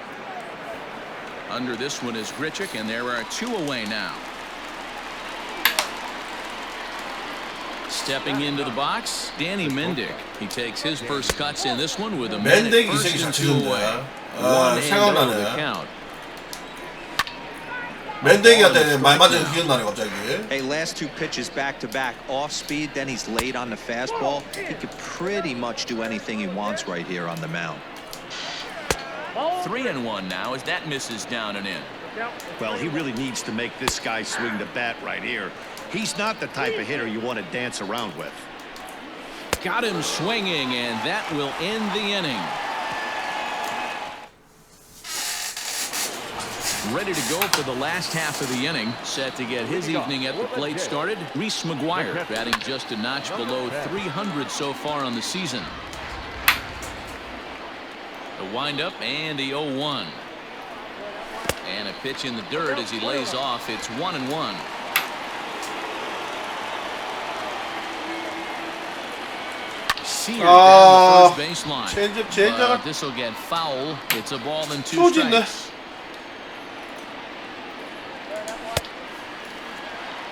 Under this one is Grichuk, and there are 2 away now. Stepping into the box, Danny Mendick. He takes his first cuts in this one with a man at first and 2 away. 생각나네. Count. 맨댕이한테 말 맞은 기억나네 갑자기. Hey, last 2 pitches back to back, off speed, then he's late on the fastball. He could pretty much do anything he wants right here on the mound. 3-1 now as that misses down and in. Well, he really needs to make this guy swing the bat right here. He's not the type of hitter you want to dance around with. Got him swinging, and that will end the inning. Ready to go for the last half of the inning. Set to get his evening at the plate started. Reese McGuire batting just a notch below 300 so far on the season. The windup and the 0-1. And a pitch in the dirt as he lays off. It's 1-1. Seared down the first baseline. But this will get foul. It's a ball and 2 strikes.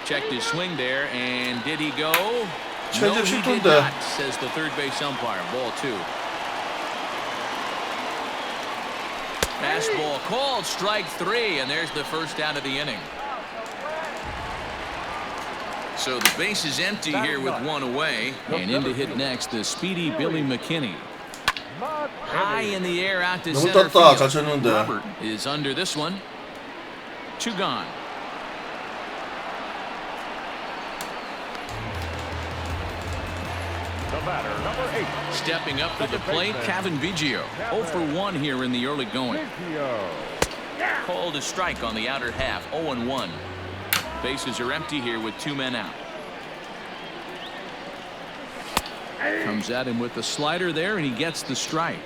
Checked his swing there, and did he go? No, he did not, says the third base umpire. Ball 2. Fastball called, strike 3, and there's the first out of the inning. So the base is empty here with 1 away, and in to hit next, the speedy Billy McKinney. High in the air out to center field. Robert is under this one. 2 gone. Stepping up to the plate, Kevin Biggio. 0 for 1 here in the early going. Called a strike on the outer half. 0-1. Bases are empty here with 2 men out. Comes at him with the slider there, and he gets the strike.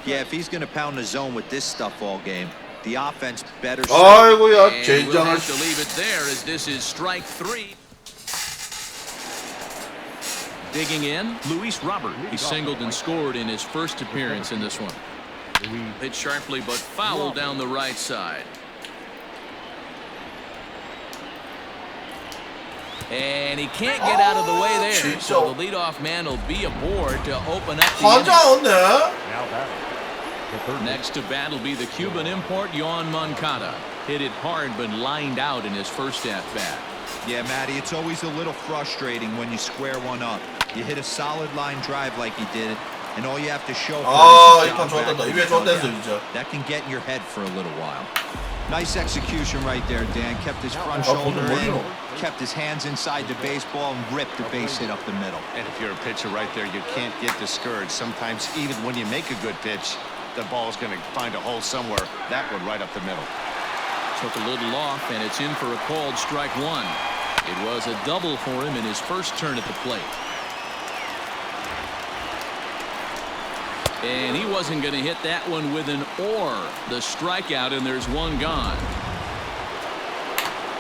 Yeah, if he's going to pound the zone with this stuff all game, the offense better. 아이고야, And we'll 젠장을. have to leave it there as this is strike 3. Digging in, Luis Robert. He singled and scored in his first appearance in this one. Hit sharply, but foul down the right side. And he can't get out of the way there, so the leadoff man will be aboard to open up the inning. Next to bat will be the Cuban import, Yoan Moncada. Hit it hard, but lined out in his first at-bat. Yeah, Matty, it's always a little frustrating when you square one up. You hit a solid line drive like he did, and all you have to show for is that can get in your head for a little while. Nice execution right there, Dan. Kept his front shoulder in, kept his hands inside the baseball, and ripped the base hit up the middle. And if you're a pitcher right there, you can't get discouraged. Sometimes even when you make a good pitch, the ball's going to find a hole somewhere. That one right up the middle. Took a little off, and it's in for a called strike 1. It was a double for him in his first turn at the plate. And he wasn't going to hit that one with an or. The strikeout, and there's one gone.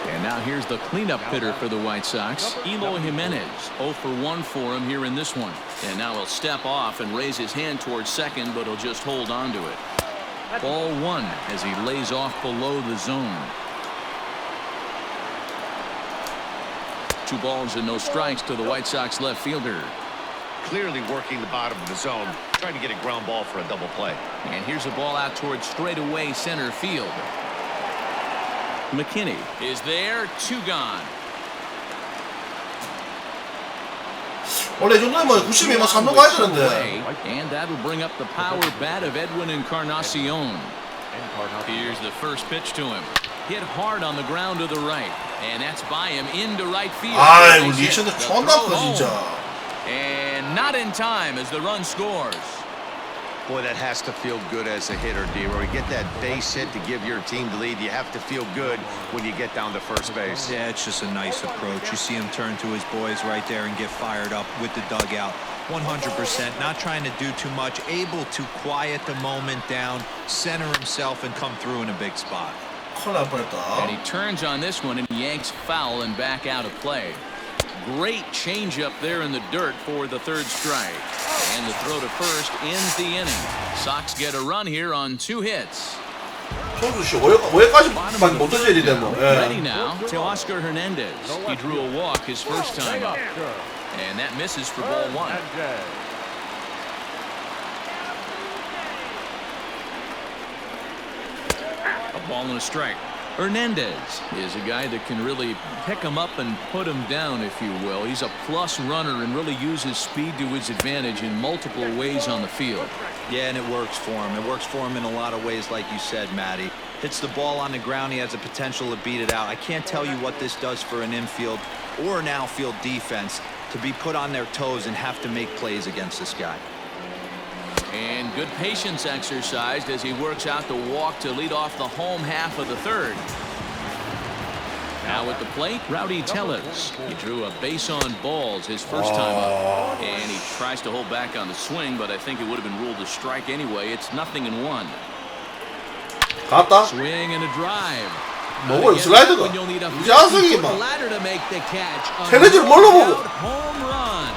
And now here's the cleanup hitter for the White Sox, Eloy Jimenez. 0 for 1 for him here in this one. And now he'll step off and raise his hand towards second, but he'll just hold on to it. Ball 1 as he lays off below the zone. 2 balls and no strikes to the White Sox left fielder. Clearly working the bottom of the zone, trying to get a ground ball for a double play. And here's a ball out towards straightaway center field. McKinney is there. 2 gone. 원래 이 정도면 90이면 3루 가야 되는데. And that'll bring up the power bat of Edwin Encarnacion. Here's the first pitch to him. Hit hard on the ground to the right. And that's by him into right field. 아이고, 리액션도 존나 커 진짜. And not in time as the run scores. Boy, that has to feel good as a hitter, D-Roy. Get that base hit to give your team the lead. You have to feel good when you get down to first base. Yeah, it's just a nice approach. You see him turn to his boys right there and get fired up with the dugout. 100%, not trying to do too much, able to quiet the moment down, center himself, and come through in a big spot. And he turns on this one and yanks foul and back out of play. Great changeup there in the dirt for the 3rd strike. And the throw to first ends the inning. Sox get a run here on 2 hits. Ready now to Oscar Hernandez. He drew a walk his first time up. And that misses for ball 1. A ball and a strike. Hernandez is a guy that can really pick him up and put him down, if you will. He's a plus runner and really uses speed to his advantage in multiple ways on the field. Yeah, and it works for him. It works for him in a lot of ways, like you said, Matty. Hits the ball on the ground. He has the potential to beat it out. I can't tell you what this does for an infield or an outfield defense to be put on their toes and have to make plays against this guy. And good patience exercised as he works out the walk to lead off the home half of the 3rd. Now at the plate, Rowdy Tellez. He drew a base on balls his first time up. And he tries to hold back on the swing, but I think it would have been ruled a strike anyway. It's 0-1. 갔다. Swing and a drive. 뭐고 슬라이드가. 이제 아승이 막. 텔레지를 뭘로 보고. Home run.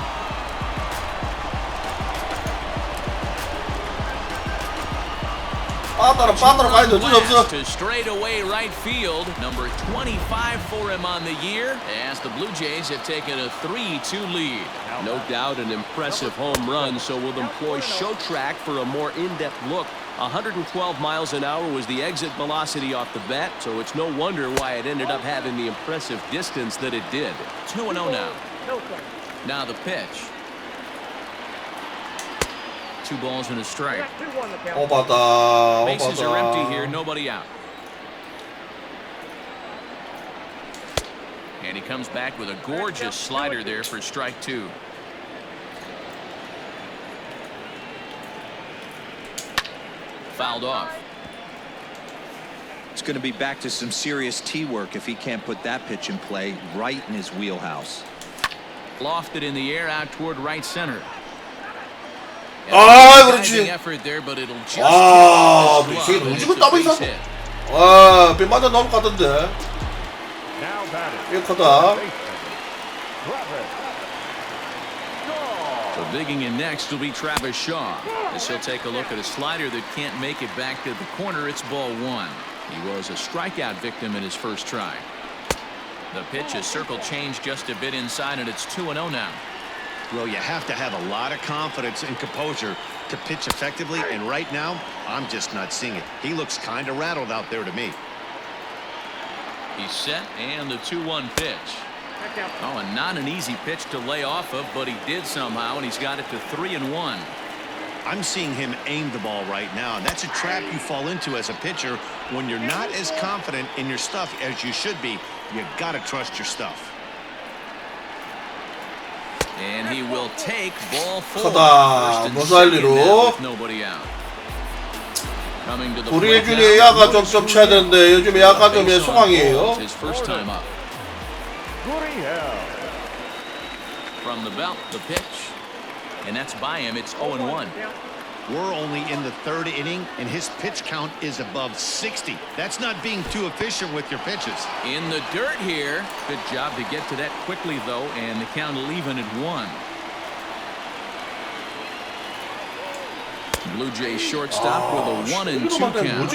빠따라 가야 돼. 어쩔 수 없어. To straightaway right field, number 25 for him on the year, as the Blue Jays have taken a 3-2 lead. No doubt an impressive home run, so we'll employ show track for a more in-depth look. 112 miles an hour was the exit velocity off the bat, so it's no wonder why it ended up having the impressive distance that it did. 2-0 now. Now the pitch. 2 balls and a strike. Bases are empty here, nobody out. And he comes back with a gorgeous slider there for strike 2. Fouled off. It's going to be back to some serious tee work if he can't put that pitch in play right in his wheelhouse. Lofted in the air out toward right center. 아, 그렇지. Effort there, but it'll just 아, 지금 움직임 따로 있어. 와, 비 맞아 나올 것 같은데. 이거 크다. So digging in next will be Travis Shaw. As he'll take a look at a slider that can't make it back to the corner. It's ball one. He was a strikeout victim in his first try. The pitch is circle changed just a bit inside, and it's 2-0 now. Well, you have to have a lot of confidence and composure to pitch effectively, and right now, I'm just not seeing it. He looks kind of rattled out there to me. He's set, and the 2-1 pitch. Oh, and not an easy pitch to lay off of, but he did somehow, and he's got it to 3-1. I'm seeing him aim the ball right now, and that's a trap you fall into as a pitcher when you're not as confident in your stuff as you should be. You got to trust your stuff. And he will take ball four. 크다. 노살리로. With nobody out. Coming to the 우리 예준이 야가 좀 쳐야 되는데 요즘 야가 좀 소강이에요. His first time up. From the belt, the pitch. And that's by him. It's 0-1. We're only in the third inning, and his pitch count is above 60. That's not being too efficient with your pitches. In the dirt here. Good job to get to that quickly, though, and the count leaving at 1. Blue Jays shortstop with a 1-2 count.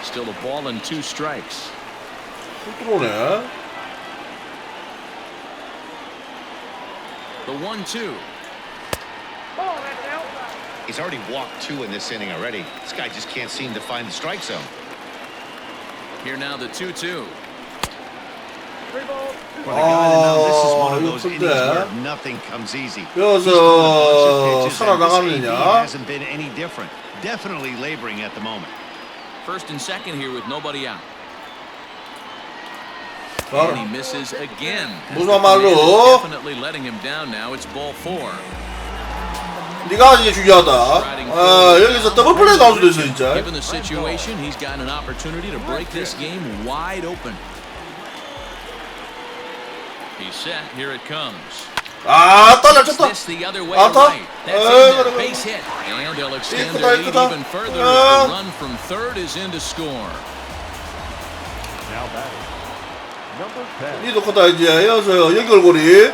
Still a ball and 2 strikes. The 1-2. He's already walked 2 in this inning already. This guy just can't seem to find the strike zone. Here now the 2-2. For the guy to know, this is one of those innings where nothing comes easy. He's throwing a bunch of pitches, and this AB hasn't been any different. Definitely laboring at the moment. First and second here with nobody out. And he misses again. Definitely letting him down now. It's ball 4. 네가 이제 중요하다. 아, 여기서 더블 플레이 나올 수도 있어 진짜. Given the situation, he's got an opportunity to break this game wide open. He's set. Here it comes. 아, 잘 쳤다. 아타. Base hit. And they'll extend their lead even further. The run from third is in to score. Now batting. 니도 크다 이제 이어서 연결고리.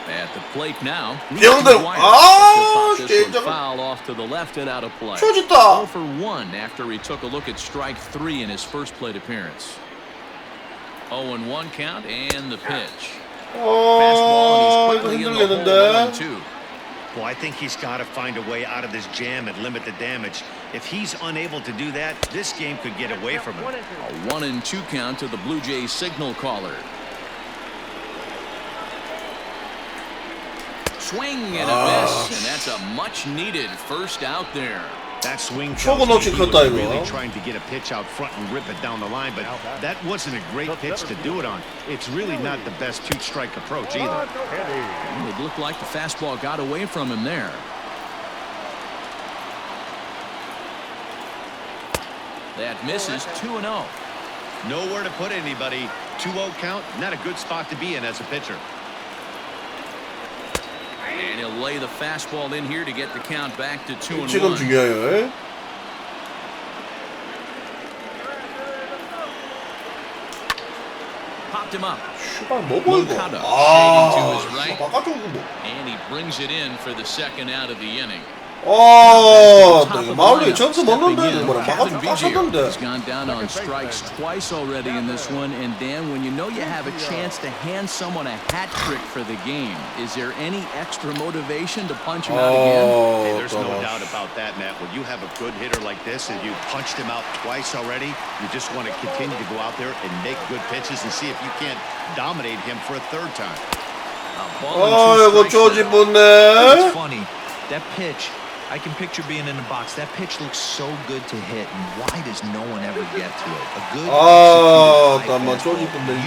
At the plate now. 영들 아, foul off to the left and out of play. 쳐졌다. 0 for 1 after he took a look at strike 3 in his first plate appearance. 0-1 count and the pitch. Fastball, and he's quickly in the hole. 1-2. Well, I think he's got to find a way out of this jam and limit the damage. If he's unable to do that, this game could get away from him. A 1-2 count to the Blue Jays signal caller. Swing and a miss, and that's a much-needed first out there. That swing tells me he was really trying to get a pitch out front and rip it down the line, but that wasn't a great pitch to do it on. It's really not the best two-strike approach either. It looked like the fastball got away from him there. That misses 2-0. Nowhere to put anybody. 2-0 count, not a good spot to be in as a pitcher. And he'll lay the fastball in here to get the count back to 2-1. 지금 중요해요. Popped him up. 뭐 이거? 아, 바깥쪽 뭐? And he brings it in for the second out of the inning. 마울리 점수 먹는데 뭐라 바깥쪽 깎았는데. He's gone down on strikes twice already in this one, and Dan, when you know you have a chance to hand someone a hat trick for the game, is there any extra motivation to punch him out again? Hey, there's no doubt about that, Matt. When you have a good hitter like this and you punched him out twice already, you just want to continue to go out there and make good pitches and see if you can't dominate him for a third time. 이거 쪼집었네. It's funny. That pitch, I can picture being in the box. That pitch looks so good to hit, and why does no one ever get to it? A good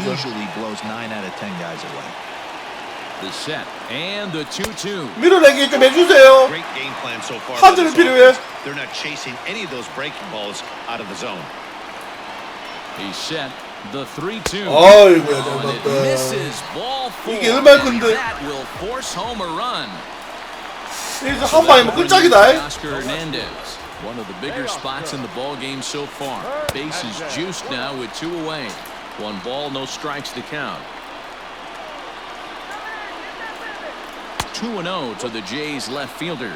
usually blows 9 out of 10 guys away. The set and the 2-2. 밀어내기 좀 해주세요. Great game plan so far. 한 점이 필요해. They're not chasing any of those breaking balls out of the zone. He set the 3-2. 아이고야, 잘 And it 봤다. misses ball 4. 이게 얼마나 큰데? That will force home a run. 이제 한 방이면 끝장이다. Oscar Hernandez, one of the bigger spots in the ball game so far. Base is juiced now with 2 away. 1 ball, no strikes to count. 2-0 to the Jays left fielder.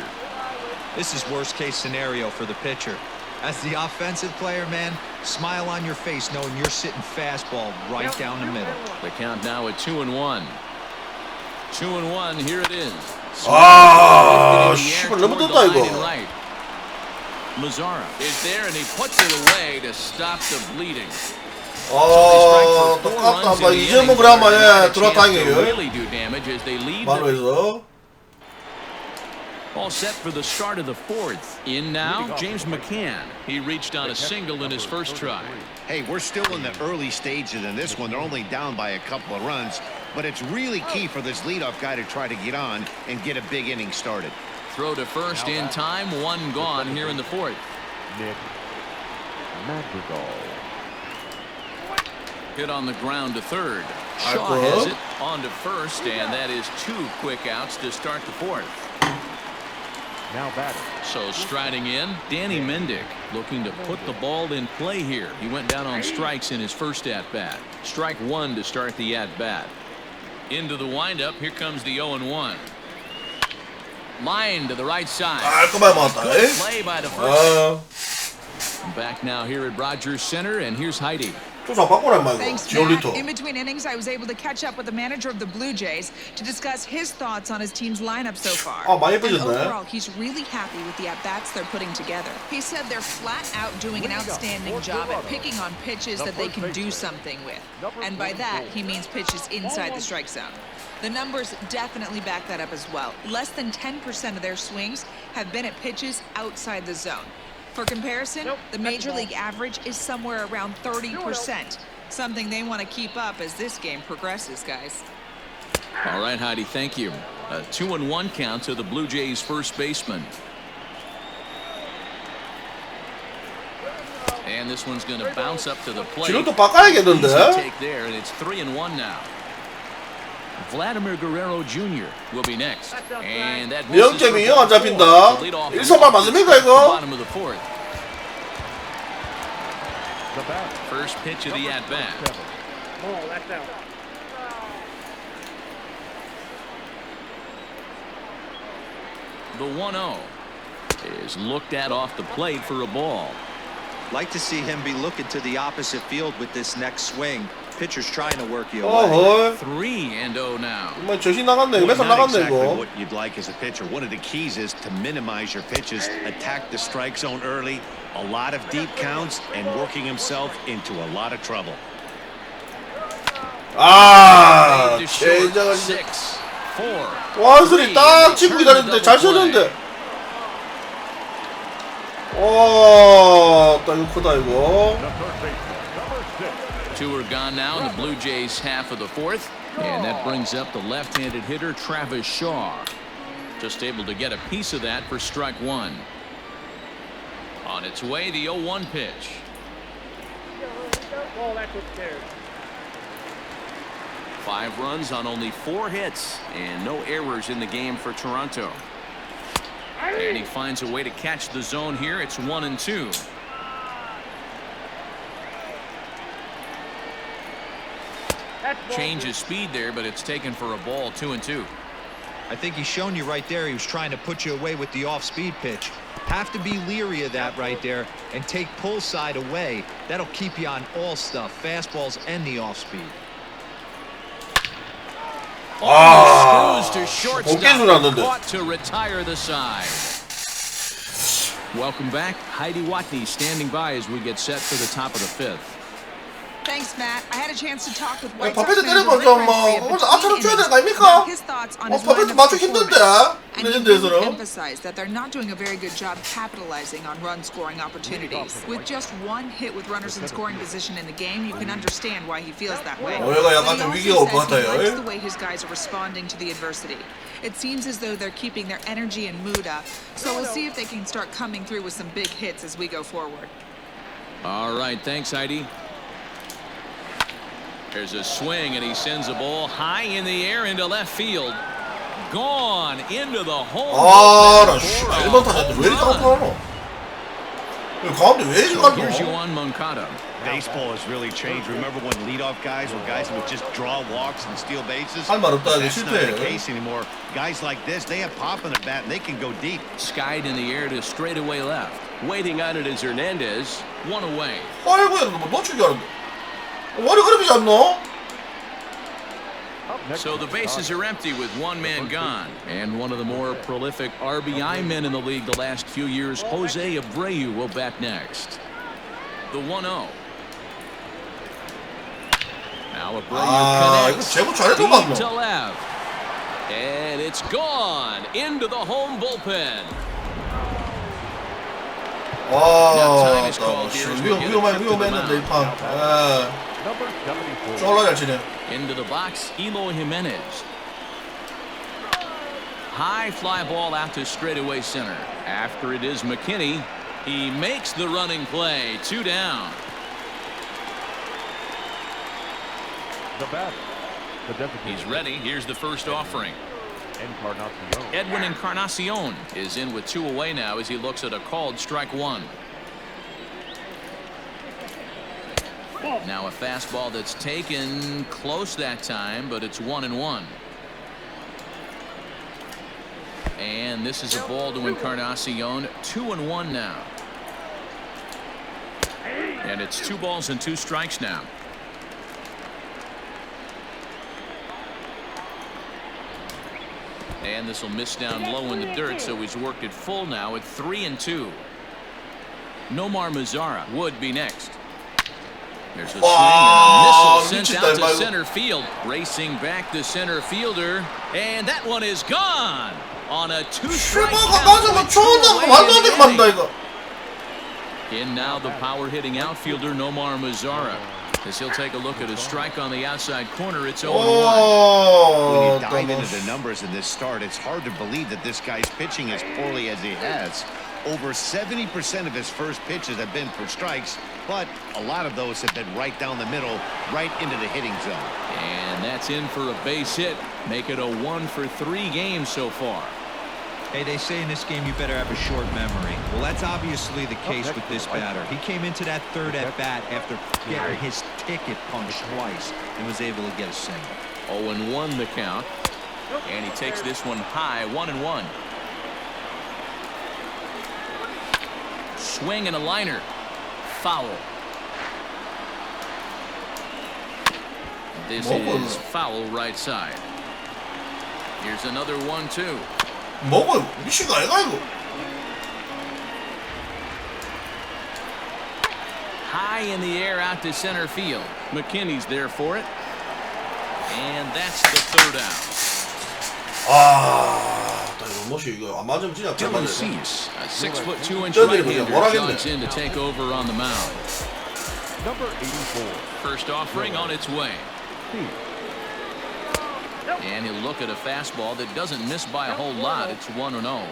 This is worst case scenario for the pitcher. As the offensive player, man, smile on your face knowing you're sitting fastball right down the middle. The count now at 2-1. 2-1, here it is. 아, 씨발 너무 떴다 이거. Right. Mazzara is there and he puts it away to stop the bleeding. 아, 똑같다. 막 이제 뭐 그러면 예, 들어왔다니요. Really do damage as they lead. 만호에서. All set for the start of the 4th. In now, James McCann. He reached on a single in his first try. Hey, we're still in the early stages in this one. They're only down by a couple of runs, but it's really key for this leadoff guy to try to get on and get a big inning started. Throw to first in time, 1 gone here in the 4th. Nick Madrigal. Hit on the ground to third. Shaw has it on to first, and that is 2 quick outs to start the 4th. Now batting. So striding in, Danny Mendick looking to put the ball in play here. He went down on strikes in his first at-bat. Strike 1 to start the at-bat. Into the windup, here comes the 0-1. Line to the right side. Good play by the first. Back now here at Rogers Center, and here's Heidi. Thanks, Matt. In between innings, I was able to catch up with the manager of the Blue Jays to discuss his thoughts on his team's lineup so far. And overall, he's really happy with the at-bats they're putting together. He said they're flat out doing an outstanding job at picking on pitches that they can do something with. And by that, he means pitches inside the strike zone. The numbers definitely back that up as well. Less than 10% of their swings have been at pitches outside the zone. For comparison, the Major League average is somewhere around 30%. Something they want to keep up as this game progresses, guys. All right, Heidi, thank you. A 2-1 count to the Blue Jays first baseman. And this one's going to bounce up to the plate. Easy take there, and it's 3-1 now. Vladimir Guerrero Jr. will be next. And that misses for 안 잡힌다. 1선발 맞습니까 이거? bottom of the 4th. First pitch of the at-bat. Oh, that's out. The 1-0 is looked at off the plate for a ball. Like to see him be looking to the opposite field with this next swing. Pitcher's trying to work you away. 3-0 now. Not exactly what you'd like as a pitcher. One of the keys is to minimize your pitches, attack the strike zone early, a lot of deep counts, and working himself into a lot of trouble. 아, 6-4. 완전히 딱 치고 기다렸는데 잘 쳤는데. 와, 딱 이거 크다 이거. 2 are gone now in the Blue Jays half of the 4th, and that brings up the left-handed hitter Travis Shaw. Just able to get a piece of that for strike 1. On its way, the 0-1 pitch. Oh, that's what's there. 5 runs on only 4 hits, and no errors in the game for Toronto. And he finds a way to catch the zone here. It's 1-2. Change his speed there, but it's taken for a ball. 2-2. I think he's shown you right there. He was trying to put you away with the off-speed pitch. Have to be leery of that right there and take pull side away. That'll keep you on all stuff, fastballs and the off-speed. Screws to shortstop, caught to retire the side. Welcome back. Heidi Watney standing by as we get set for the top of the 5th. Thanks, Matt. I had a chance to talk with White 밥에도 Sox manager 때리면 좀 Rick Renfroe 앞으로 줘야 되는 거 아닙니까? his thoughts on his 밥에도 lineup 맞추기 performance. 힘든데. And he really emphasized that they're not doing a very good job capitalizing on run-scoring opportunities. With just one hit with runners in scoring position in the game, you can understand why he feels that way. But he also says he likes the way his guys are responding to the adversity. It seems as though they're keeping their energy and mood up, so we'll see if they can start coming through with some big hits as we go forward. All right, thanks, Heidi. There's a swing, and he sends a ball high in the air into left field. Gone into the hole. 나 1번 타자인데 왜 이렇게 가까워? 가운데 왜 이렇게 가까워? Here's Yohan Moncada. Baseball has really changed. Remember when leadoff guys were guys who would just draw walks and steal bases? 할 말 없다. 이게 That's not the 실패예요. case anymore. Guys like this, they have pop in their bat and they can go deep. Skied in the air to straightaway left. Waiting on it is Hernandez. One away. 아이고야, 뭐 놓치기 하는데. 머리 그렇게 잡노? So the bases are empty with one man gone. And one of the more prolific RBI men in the league the last few years, Jose Abreu, will bat next. The 1-0. Now Abreu connects deep to left. And it's gone into the home bullpen. 위험했는데 이 판. 쫄라 잘 치네. Into the box, Eloy Jimenez. High fly ball out to straightaway center. After it is McKinney. He makes the running play. 2 down. He's ready. Here's the first offering. Edwin Encarnacion is in with 2 away now as he looks at a called strike 1. Now a fastball that's taken close that time, but it's 1-1. And this is a ball to Encarnacion. 2-1 now. And it's 2 balls and 2 strikes now. And this will miss down low in the dirt, so he's worked it full now at 3-2. Nomar Mazara would be next. There's a swing and a missile sent out to center field. Racing back the center fielder, and that one is gone on a 2-strike count. In now the power hitting outfielder Nomar Mazara. As he'll take a look at a strike on the outside corner, it's 0-1. When you dive into the numbers in this start, it's hard to believe that this guy's pitching as poorly as he has. Over 70% of his first pitches have been for strikes, but a lot of those have been right down the middle, right into the hitting zone. And that's in for a base hit. Make it a 1 for 3 games so far. Hey, they say in this game you better have a short memory. Well, that's obviously the case with this batter. He came into that third at bat after getting his ticket punched twice and was able to get a single. 0-1 the count. And he takes this one high, 1-1. Swing and a liner. Foul. This is foul right side. Here's another 1-2. 뭐고 미치가 아이가 이거. High in the air out to center field. McKinney's there for it. And that's the third out. 나 이거 뭐지 이거 안 맞으면 진짜 잘 맞네. Cease, a 6'2" right-hander jogs in to take over on the mound. Number 84. First offering on its way. And he'll look at a fastball that doesn't miss by a whole lot. It's 1-0.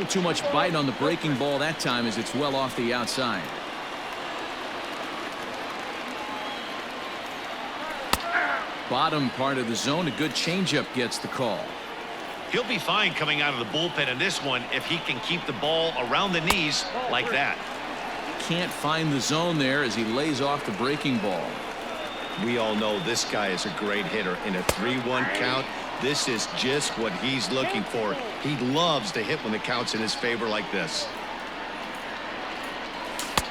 Too much bite on the breaking ball that time as it's well off the outside. Bottom part of the zone, a good changeup gets the call. He'll be fine coming out of the bullpen in this one if he can keep the ball around the knees like that. Can't find the zone there as he lays off the breaking ball. We all know this guy is a great hitter. In a 3-1 count, this is just what he's looking for. He loves to hit when the count's in his favor like this.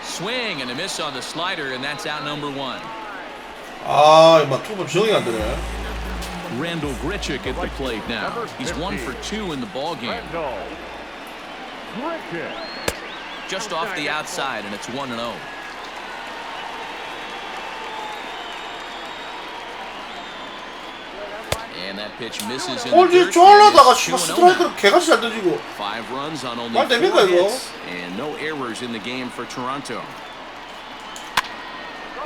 Swing and a miss on the slider, and that's out number 1. 막 투볼 정이 안 되네. Randall Grichuk at the plate now. He's 1 for 2 in the ball game. Just off the outside, and it's 1-0. And that pitch misses in the 꼴찌 dirt. 좋아하다가 And it's 씨발 2-0 스트라이크를 now. 개같이 잘 던지고. 5 runs on only 말 4 됩니까, 이거? hits and no errors in the game for Toronto.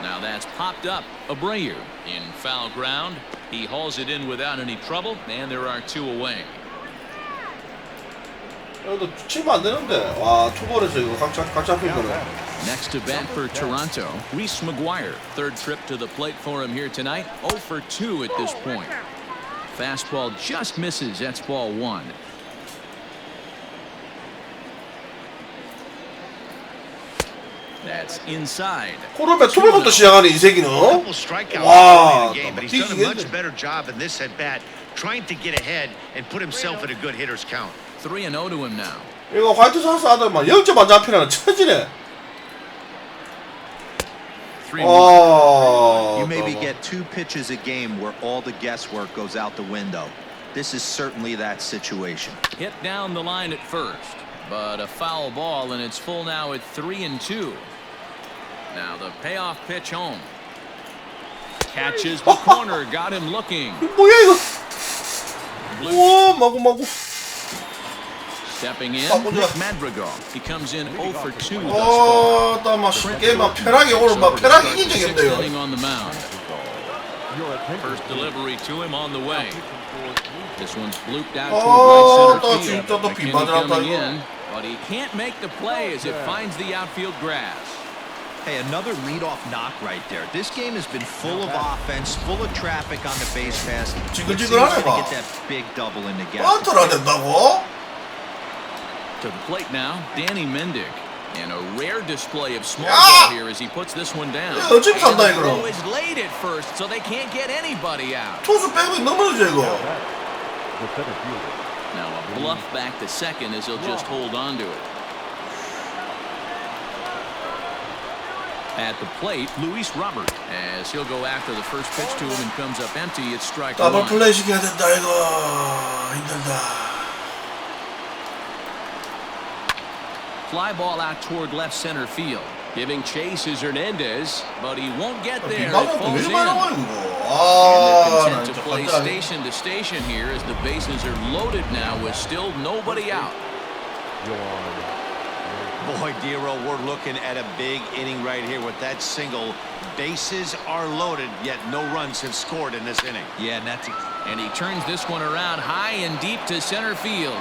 Now that's popped up. Abreu in foul ground. He hauls it in without any trouble, and there are 2 away. 너 치면 안 되는데. 와, 투볼에서 이거 같이 잡힌 거네. Next to bat for Toronto, Reese McGuire. Third trip to the plate for him here tonight. 0 for 2 at this point. Fastball just misses. That's ball 1. That's inside. 그러면 투볼부터 시작하는 이 새끼는. Couple strikeouts 와, early in the game, but he's done a much better job in this at bat, trying to get ahead and put himself in a good hitter's count. 3-0 to him now. 이거 화이트 선수 아들만 0점 안 잡히는 처지네. You maybe get 2 pitches a game where all the guesswork goes out the window. This is certainly that situation. Hit down the line at first, but a foul ball, and it's full now at 3-2. Now the payoff pitch home. Catches the corner, got him looking. 뭐야 이거? 우와, 마구. Stepping in, Nick Madrigal. He comes in 0 for 2 thus far. 딱 게임 막 편하게 오늘 막 편하게 이긴 적이 없네요. Inning on the mound. First delivery to him on the way. This one's blooped out toward right center field. McKinney coming in, but he can't make the play as it finds the outfield grass. Hey, another leadoff knock right there. This game has been full of offense, full of traffic on the base pass. Let's see who's going to get that big double in the gap. 빠트라 된다고? To the plate now, Danny Mendick. And a rare display of small ball here as he puts this one down. And the throw is late at first, so they can't get anybody out. 투수 빼고 넘어지죠 이거. Now a bluff back to second as he'll just hold on to it. At the plate, Luis Robert, as he'll go after the first pitch to him and comes up empty. It's strike 1. 더블 플레이 시켜야 된다 이거. 힘들다. Fly ball out toward left center field. Giving chase is Hernandez, but he won't get there. It falls in. And they're content to play station to station here as the bases are loaded now with still nobody out. Boy, Dero, we're looking at a big inning right here with that single. Bases are loaded, yet no runs have scored in this inning. Yeah, and he turns this one around high and deep to center field.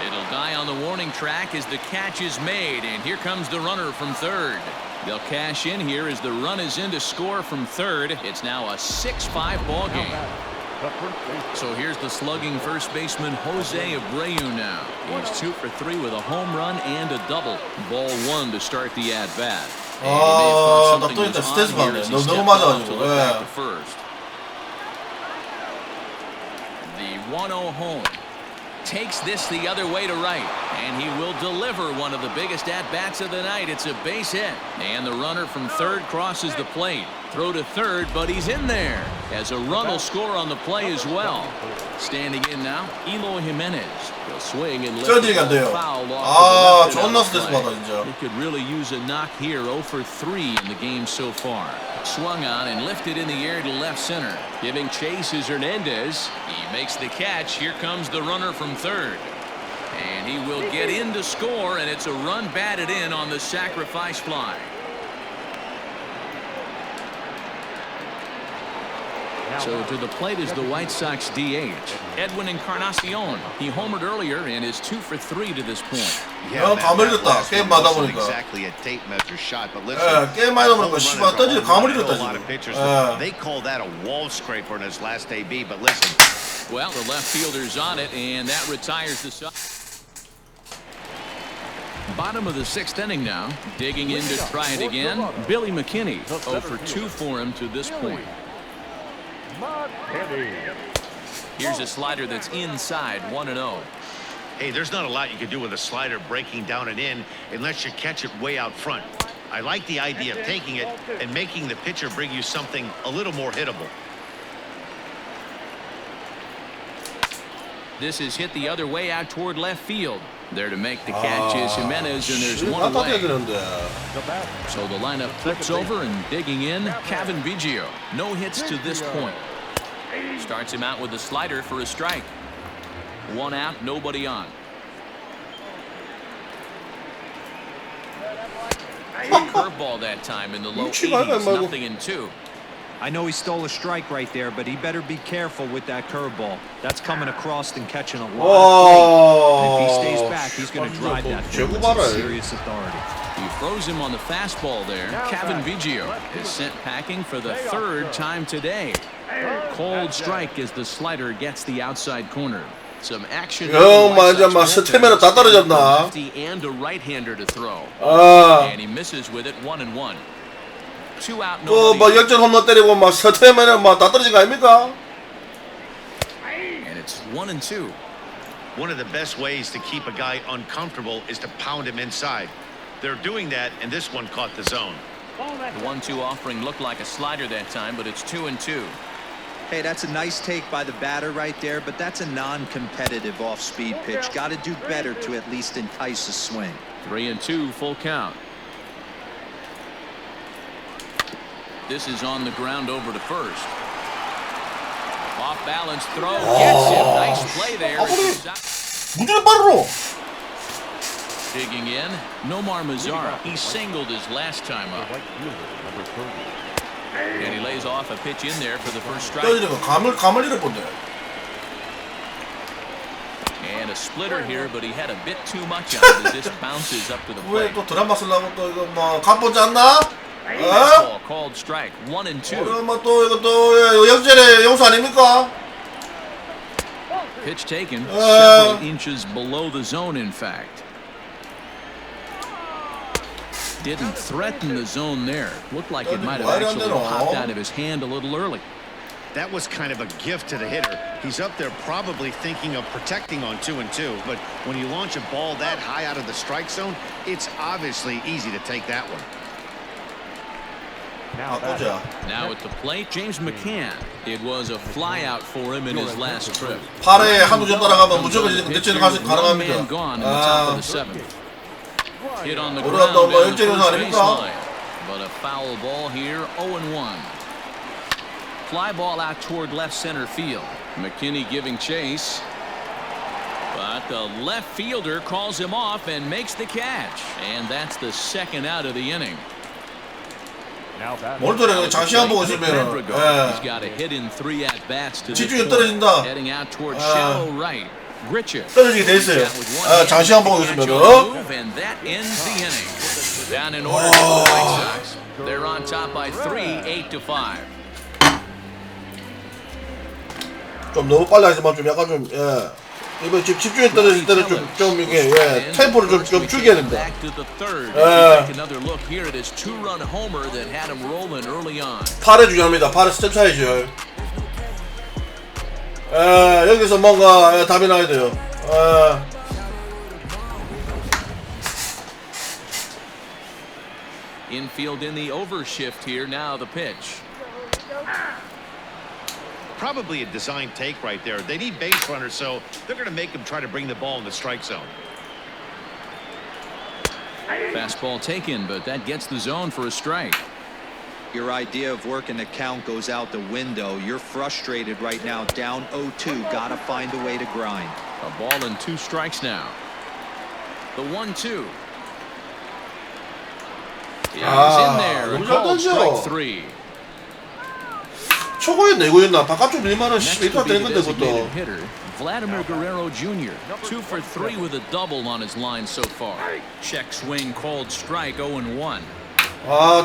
It'll die on the warning track as the catch is made, and here comes the runner from third. They'll cash in here as the run is in to score from third. It's now a 6-5 ball game. So here's the slugging first baseman Jose Abreu now. He's 2 for 3 with a home run and a double. Ball 1 to start the at bat. 나 또 일단 스트레스 받네. 너무 맞아가지고. Back to first. The 1-0 home. Takes this the other way to right, and he will deliver one of the biggest at-bats of the night. It's a base hit, and the runner from third crosses the plate. Throw to third, but he's in there, as a run will score on the play as well. Standing in now, Eloy Jimenez. He'll swing and let the foul off to the left of the play. He could really use a knock here. 0 for 3 in the game so far. Swung on and lifted in the air to left center. Giving chase is Hernandez. He makes the catch. Here comes the runner from third. And he will get in to score, and it's a run batted in on the sacrifice fly. So to the plate is the White Sox DH, Edwin Encarnacion. He homered earlier and is 2 for 3 to this point. Yeah, 가물렸다. 게임 많다 보니까. Exactly a tape measure shot, but listen. 게임 많이 보니까 씨발 던지는 가물렸다 지금. They call that a wall scraper in his last AB, but listen. Well, the left fielder's on it, and that retires the side. Bottom of the 6th inning now. Digging in to try it again. Billy McKinney, 0 for 2 for him to this point. Here's a slider that's inside, 1-0. Hey, there's not a lot you can do with a slider breaking down and in unless you catch it way out front. I like the idea of taking it and making the pitcher bring you something a little more hittable. This is hit the other way out toward left field. There to make the catch is Jimenez, and there's one away. So the lineup flips over, and digging in, Kevin Biggio. No hits to this point. Starts him out with the slider for a strike. 1 out, nobody on. Curveball that time in the low 80s, nothing in 2. I know he stole a strike right there, but he better be careful with that curveball. That's coming across and catching a lot of weight. And if he stays back, he's going to drive that thing with some serious authority. He throws him on the fastball there. Kevin Biggio is sent packing for the 3rd time today. Cold strike as the slider gets the outside corner. Some action. 스태미나 다 떨어졌나? Lefty and a right-hander to throw. And he misses with it. 1-1. 2 out. 뭐 역전 홈런 때리고 막 스태미나 다 떨어진 거 아닙니까? And it's 1-2. One of the best ways to keep a guy uncomfortable is to pound him inside. They're doing that, and this one caught the zone. The 1-2 offering looked like a slider that time, but it's 2-2. Hey, that's a nice take by the batter right there, but that's a non-competitive off-speed pitch. Got to do better to at least entice a swing. 3-2, full count. This is on the ground over to first. Off balance throw gets him. Nice play there. 무지개 빠르로. Digging in, Nomar Mazara. He singled his last time up. And he lays off a pitch in there for the first strike. 감을 잃어본대. And a splitter here, but he had a bit too much on it as this bounces up to the plate. 또 드라마 쓰려고 또 이거 뭐 갑보지 않나? Ball called strike. 1-2. 또 이거 또 역전의 용수 아닙니까? Pitch taken several inches below the zone, in fact. Didn't threaten the zone there. Looked like it might have actually popped out of his hand a little early. That was kind of a gift to the hitter. He's up there probably thinking of protecting on 2-2, but when you launch a ball that high out of the strike zone, it's obviously easy to take that one. Now at the plate, James McCann. It was a flyout for him in his last trip. 8회 한두 점 따라가면 무조건 내치는 가능합니다. Gone in the top of the 7th. Hit on the ground down the first baseline. But a foul ball here, 0-1. Fly ball out toward left center field. McKinney giving chase. But the left fielder calls him off and makes the catch. And that's the 2nd out of the inning. 몰도래 장시간 보고 있으면 He's got a hit in 3 at-bats to 집중력 떨어진다. heading out toward shallow right. 떨어지게 돼 있어요. 장시간 보고 있으면 And that ends the inning. Down in order for the White Sox. They're on top by 3, 8-5. 좀 너무 빨리 하지만 좀 약간 좀 이번 집중에 떨어질 때는 좀 이게 템포를 좀 줄여야 된다. Another look here at his 2-run homer that had him rolling early on. 8회 중요합니다. 8회 스텝 차이죠. 여기서 뭔가 답이 나야 돼요. Infield in the overshift here. Now the pitch. Probably a design take right there. They need base runners, so they're going to make him try to bring the ball in the strike zone. Fastball taken, but that gets the zone for a strike. Your idea of working the count goes out the window. You're frustrated right now, down 0-2. Got to find a way to grind. A ball and 2 strikes now. The 1-2. He's in there. A called strike 3. 초고에 내고였나? 바깥쪽 밀만은 이따 되는 건데 그것도. Vladimir Guerrero Jr. 2 for 3 with a double on his line so far. Check swing called strike 0-1.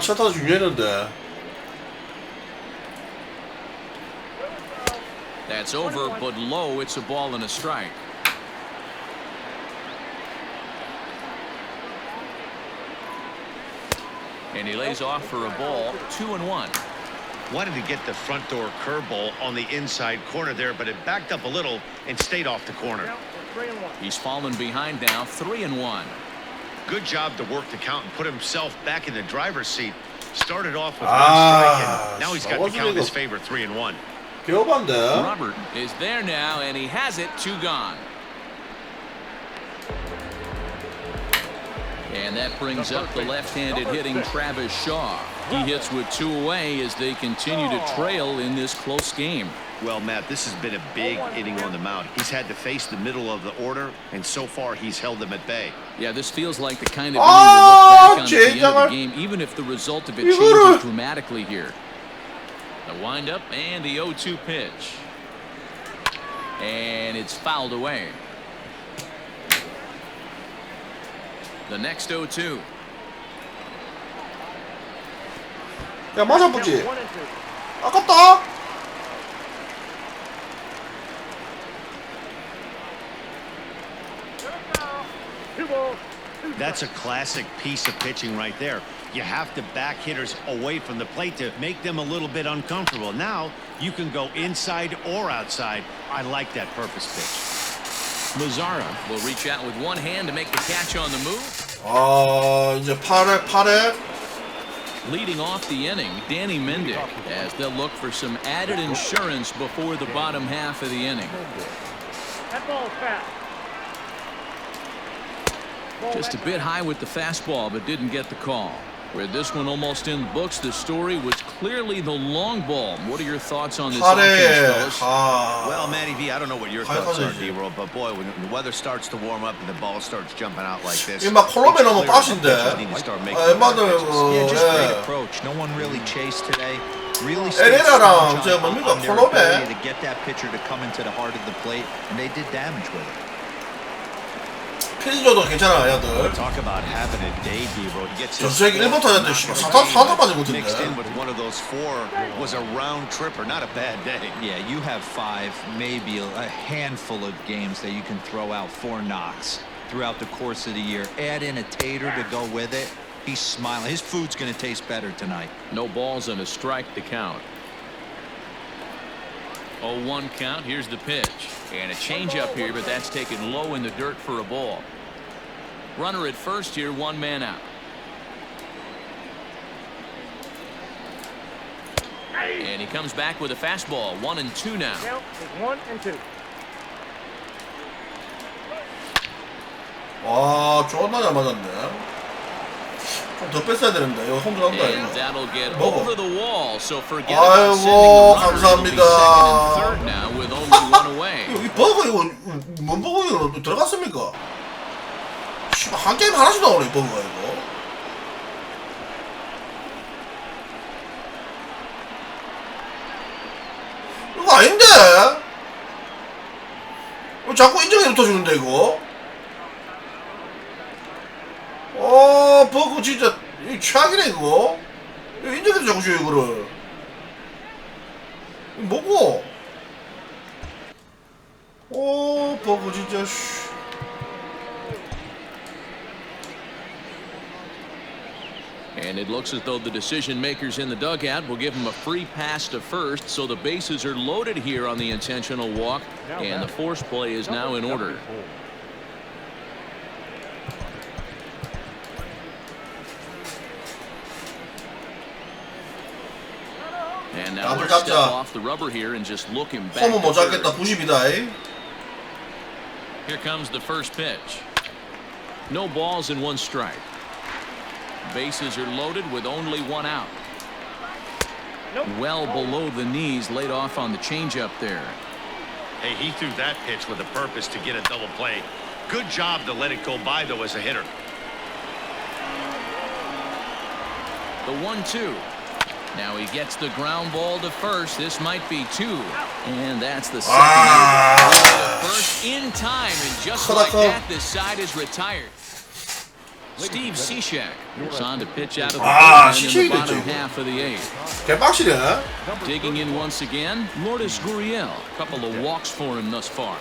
첫 타자 중요했는데. That's over, but low. It's a ball and a strike. And he lays off for a ball. 2-1. Wanted to get the front door curveball on the inside corner there, but it backed up a little and stayed off the corner. He's fallen behind now. 3-1. Good job to work the count and put himself back in the driver's seat. Started off with 1 strike, and now he's got the count in his favor. 3-1. Robert is there now, and he has it. 2 gone. And that brings up the left-handed hitting Travis Shaw. He hits with 2 away as they continue to trail in this close game. Well, Matt, this has been a big inning on the mound. He's had to face the middle of the order, and so far he's held them at bay. Yeah, this feels like the kind of inning you look back on at the end of the game, even if the result of it changes dramatically here. The windup and the 0-2 pitch. And it's fouled away. The next 0-2. 야 맞아보지. 아깝다. That's a classic piece of pitching right there. You have to back hitters away from the plate to make them a little bit uncomfortable. Now you can go inside or outside. I like that purpose pitch. Mazzara will reach out with one hand to make the catch on the move. 이제 8회. Leading off the inning, Danny Mendick, as they'll look for some added insurance before the bottom half of the inning. That ball's fast. Just a bit high with the fastball, but didn't get the call. With this one almost in the books, the story was clearly the long ball. What are your thoughts on this offense, fellas? Well, Matty V, I don't know what your thoughts are, D-Roll, but boy, when the weather starts to warm up and the ball starts jumping out like this, 막 콜롬에 너무 빠신데. Yeah, just great approach. No one really chased today. Really 에레라랑 저 뭡니까 콜롬에 to get that pitcher to come into the heart of the plate, and they did damage with it. 피지조도 괜찮아 야들. Talk about having a day, D-Roll. He gets his 전세기 1번 타자인데 사타 빠지고 mixed in 있던데. with one of those 4 was a round tripper, not a bad day. Yeah, you have 5, maybe a handful of games that you can throw out 4 knocks throughout the course of the year. Add in a tater to go with it. He's smiling. His food's going to taste better tonight. No balls and a strike to count. 0-1 count. Here's the pitch. And a changeup here, but that's taken low in the dirt for a ball. Runner at first here, 1 man out. And he comes back with a fastball. 1-2 now. Count is 1-2. 와, 존나 잘 맞았네. 좀 더 뺐어야 되는데. 이거 홈 들어간다 And 이거. that'll get 먹어. over the wall. So forget about sending 아이고, runners. It'll be 감사합니다. second and third now with only 1 away. 이 버거 이거 뭔 버거 이거 들어갔습니까? 씨발 한 게임 하나씩 나오네 이 버거가 이거. 이거 아닌데? 왜 자꾸 인정해 붙어주는데 이거? 버거 진짜 이 최악이네 이거. 이거 인정해도 자꾸 줘요 이거를. 이거 뭐고? 버거 진짜 씨. And it looks as though the decision makers in the dugout will give him a free pass to first, so the bases are loaded here on the intentional walk, and the force play is now in order. And now we'll step off the rubber here and just look him back. 홈은 못 잡겠다 90이다. Here comes the first pitch. No balls and 1 strike. Bases are loaded with only 1 out. Well below the knees, laid off on the changeup there. Hey, he threw that pitch with a purpose to get a double play. Good job to let it go by, though, as a hitter. The 1-2. Now he gets the ground ball to first. This might be 2. And that's the second. First in time, and just like that, this side is retired. Steve Cishek is on to pitch out of the bullpen in the bottom half of the 8th. Digging in once again, Lourdes Gurriel. A couple of walks for him thus far.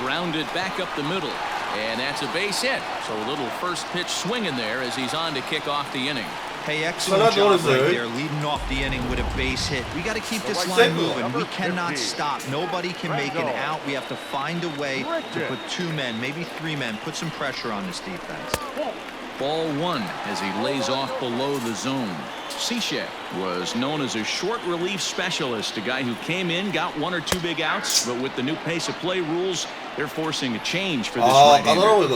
Grounded back up the middle, and that's a base hit. So a little first pitch swinging there as he's on to kick off the inning. Hey, excellent job right there, leading off the inning with a base hit. We got to keep this line moving. We cannot stop. Nobody can make an out. We have to find a way to put 2 men, maybe 3 men, put some pressure on this defense. Ball one as he lays off below the zone. Ciche was known as a short relief specialist, a guy who came in, got one or two big outs, but with the new pace of play rules, they're forcing a change for this right-hander.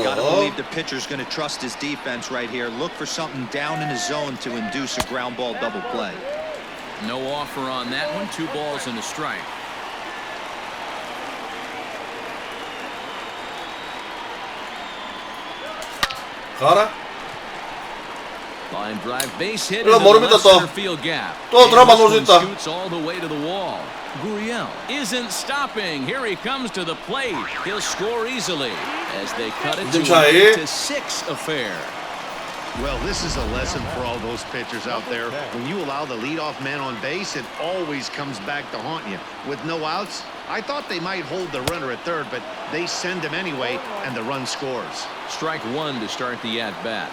Gotta believe the pitcher's going to trust his defense right here. Look for something down in his zone to induce a ground ball double play. No offer on that one. 2 balls and a strike. 가라. Line drive base hit 이거 into the 모릅니다 left 또. center field gap. 또 드라마 And 놓을 수 this one 있다. shoots all the way to the wall. Gurriel isn't stopping. Here he comes to the plate. He'll score easily as they cut it to an 8-6 affair. Well, this is a lesson for all those pitchers out there. When you allow the leadoff man on base, it always comes back to haunt you. With no outs, I thought they might hold the runner at third, but they send him anyway, and the run scores. Strike one to start the at-bat.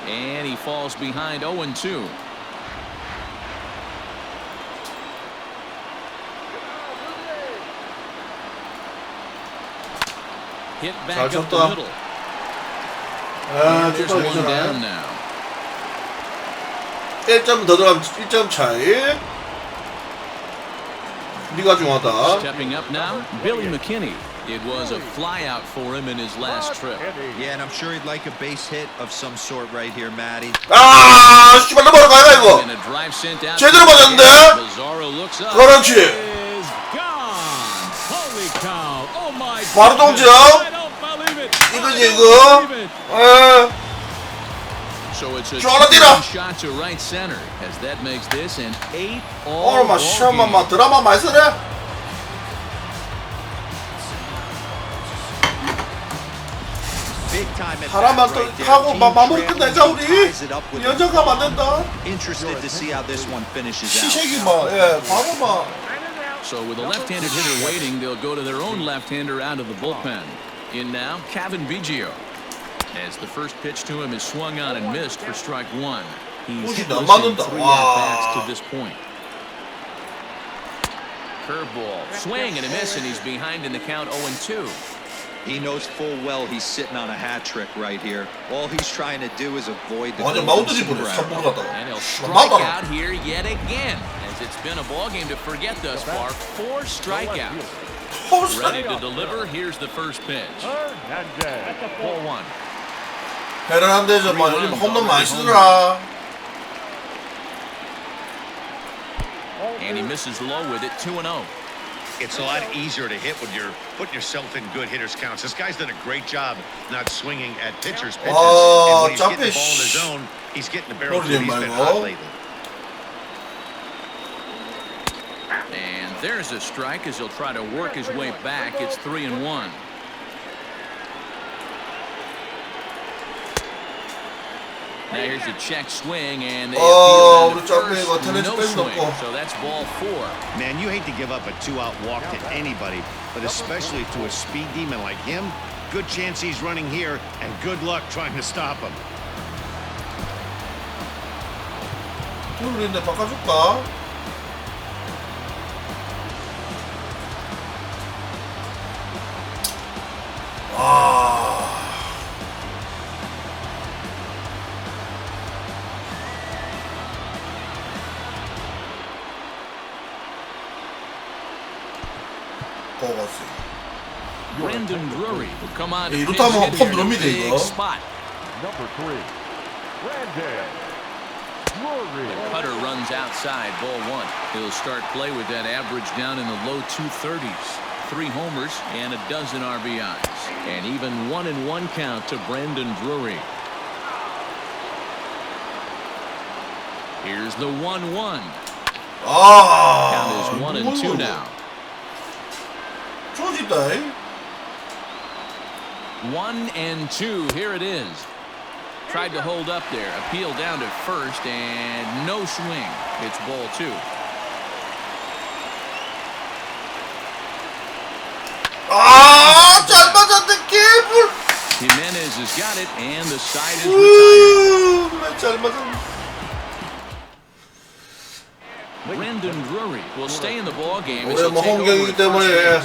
And he falls behind 0-2. Hit back up the middle. And there's one down now. 1점 더 들어가면 1점 차이. 네가 중요하다. Stepping up now, Billy McKinney. It was a flyout for him in his last trip. Yeah, and I'm sure he'd like a base hit of some sort right here, Matty. 아, 씨발 넘어가 가야 이거. And a drive sent out. 제대로 맞았는데. Bizarro looks up. 그렇지. Is gone. Holy cow. Oh my God. 바로 동점. I don't believe it. 이거지 이거. 에. So it's a 뛰라. shot to right center as that makes this an 8-all 오늘 막 시험만 막 드라마 많이 쓰네. 하나만 또 하고 마무리 끝내자 우리. 연장 가면 안 된다. Interested to see how this one finishes out. 시식이 막 예, 바로 막. So with a left-handed hitter waiting, they'll go to their own left-hander out of the bullpen. In now, Kevin Biggio. As the first pitch to him is swung on and missed for strike one. He's hit in 3 at-bats to this point. Curveball, swing and a miss, and he's behind in the count 0-2. He knows full well he's sitting on a hat trick right here. All he's trying to do is avoid the 완전 마운드지 보네. 3번 갔다가. And he'll strike out here yet again, as it's been a ball game to forget thus far. 4 strikeouts. Ready to deliver. Here's the first pitch. Ball 1. 베란한데서 막 요즘 홈런 많이 쓰더라. And he misses low with it. 2-0. It's a lot easier to hit when you're putting yourself in good hitters counts. This guy's done a great job not swinging at pitchers' pitches. And when he's getting the ball in the zone, he's getting the barrel. He's been hot lately. And there's a strike as he'll try to work his way back. It's 3-1. Now here's a check swing, and they appeal to first, no swing. So that's ball 4. Man, you hate to give up a 2-out walk to anybody, but especially to a speed demon like him. Good chance he's running here, and good luck trying to stop him. 둘인데 바꿔줄까? Brandon Drury will come on. 이렇다 하면 펌 누릅니다 이거. Number 3, Brandon Drury. The cutter runs outside. Ball 1. He'll start play with that average down in the low 230s. 3 homers and a dozen RBIs. And even 1-1 count to Brandon Drury. Here's the 1-1. Count is 1-2 now. 좋아진다. 1-2. Here it is. Tried to hold up there. Appeal down to first and no swing. It's ball 2. 잘 맞았네 개불. Jimenez has got it and the side is retired. 잘 맞았네. Brandon Drury will stay in the ball game. 우리 뭐 홈경이기 때문에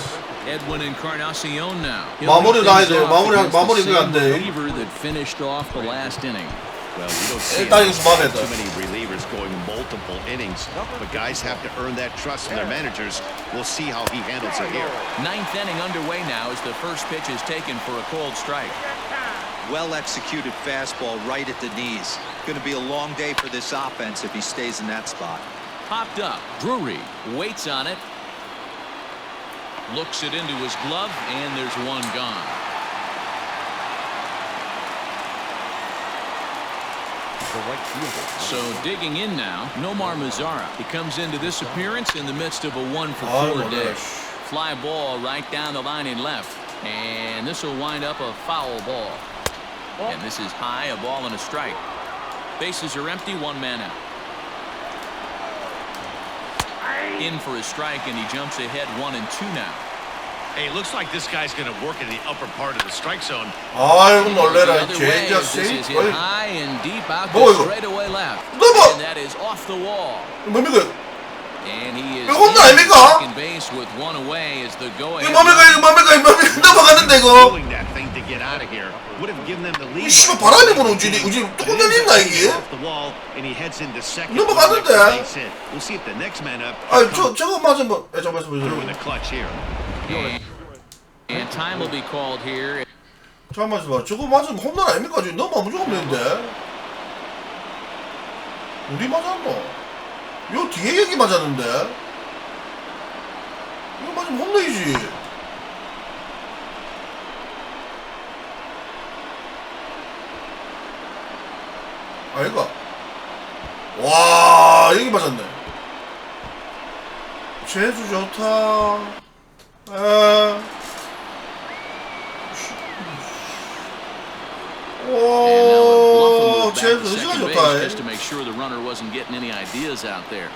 Edwin Encarnacion now. 마무리 나야 돼. 마무리가 안 돼. Reliever that finished off the last inning. Well, we don't see too many relievers going multiple innings, but guys have to earn that trust from their managers. We'll see how he handles it here. Ninth inning underway now as the first pitch is taken for a cold strike. Well-executed fastball right at the knees. Going to be a long day for this offense if he stays in that spot. Popped up. Drury waits on it. Looks it into his glove, and there's one gone. So digging in now, Nomar Mazara. He comes into this appearance in the midst of a 1-for-4 day. Fly ball right down the line in left. And this will wind up a foul ball. And this is high, a ball and a strike. Bases are empty, one man out. In for a strike, and he jumps ahead 1-2 now. Hey, looks like this guy's going to work in the upper part of the strike zone. 아이고 놀래라. 젠장 This is hit high and deep out 뭐 the 이거? straightaway left. 넘어! And that is off the wall. 뭡니까? And he is 이거 홈런 아닙니까? second base with one away as the go ahead. 이거 뭡니까? 넘어가는데 이거. Doing that thing to get out of here would have given them the lead. 이 씨발 바람이 부는지 뚜껑 열린다 이게. Off the wall, and he heads into second. 넘어가는데. We'll see if the next man up. 아, 저거 맞으면 잠깐만 Through in the clutch here. And time will be called here. 잠깐만 봐. 저거 맞으면 홈런 아닙니까? 지금 너무 무조건 되는데. 우리 맞았노? 요 뒤에 얘기 맞았는데. 이거 맞으면 홈런이지. 아이가. 와, 여기 맞았네. 제주 좋다. 오, 제주 의지가 좋다. Just to make sure the runner wasn't getting any ideas out there.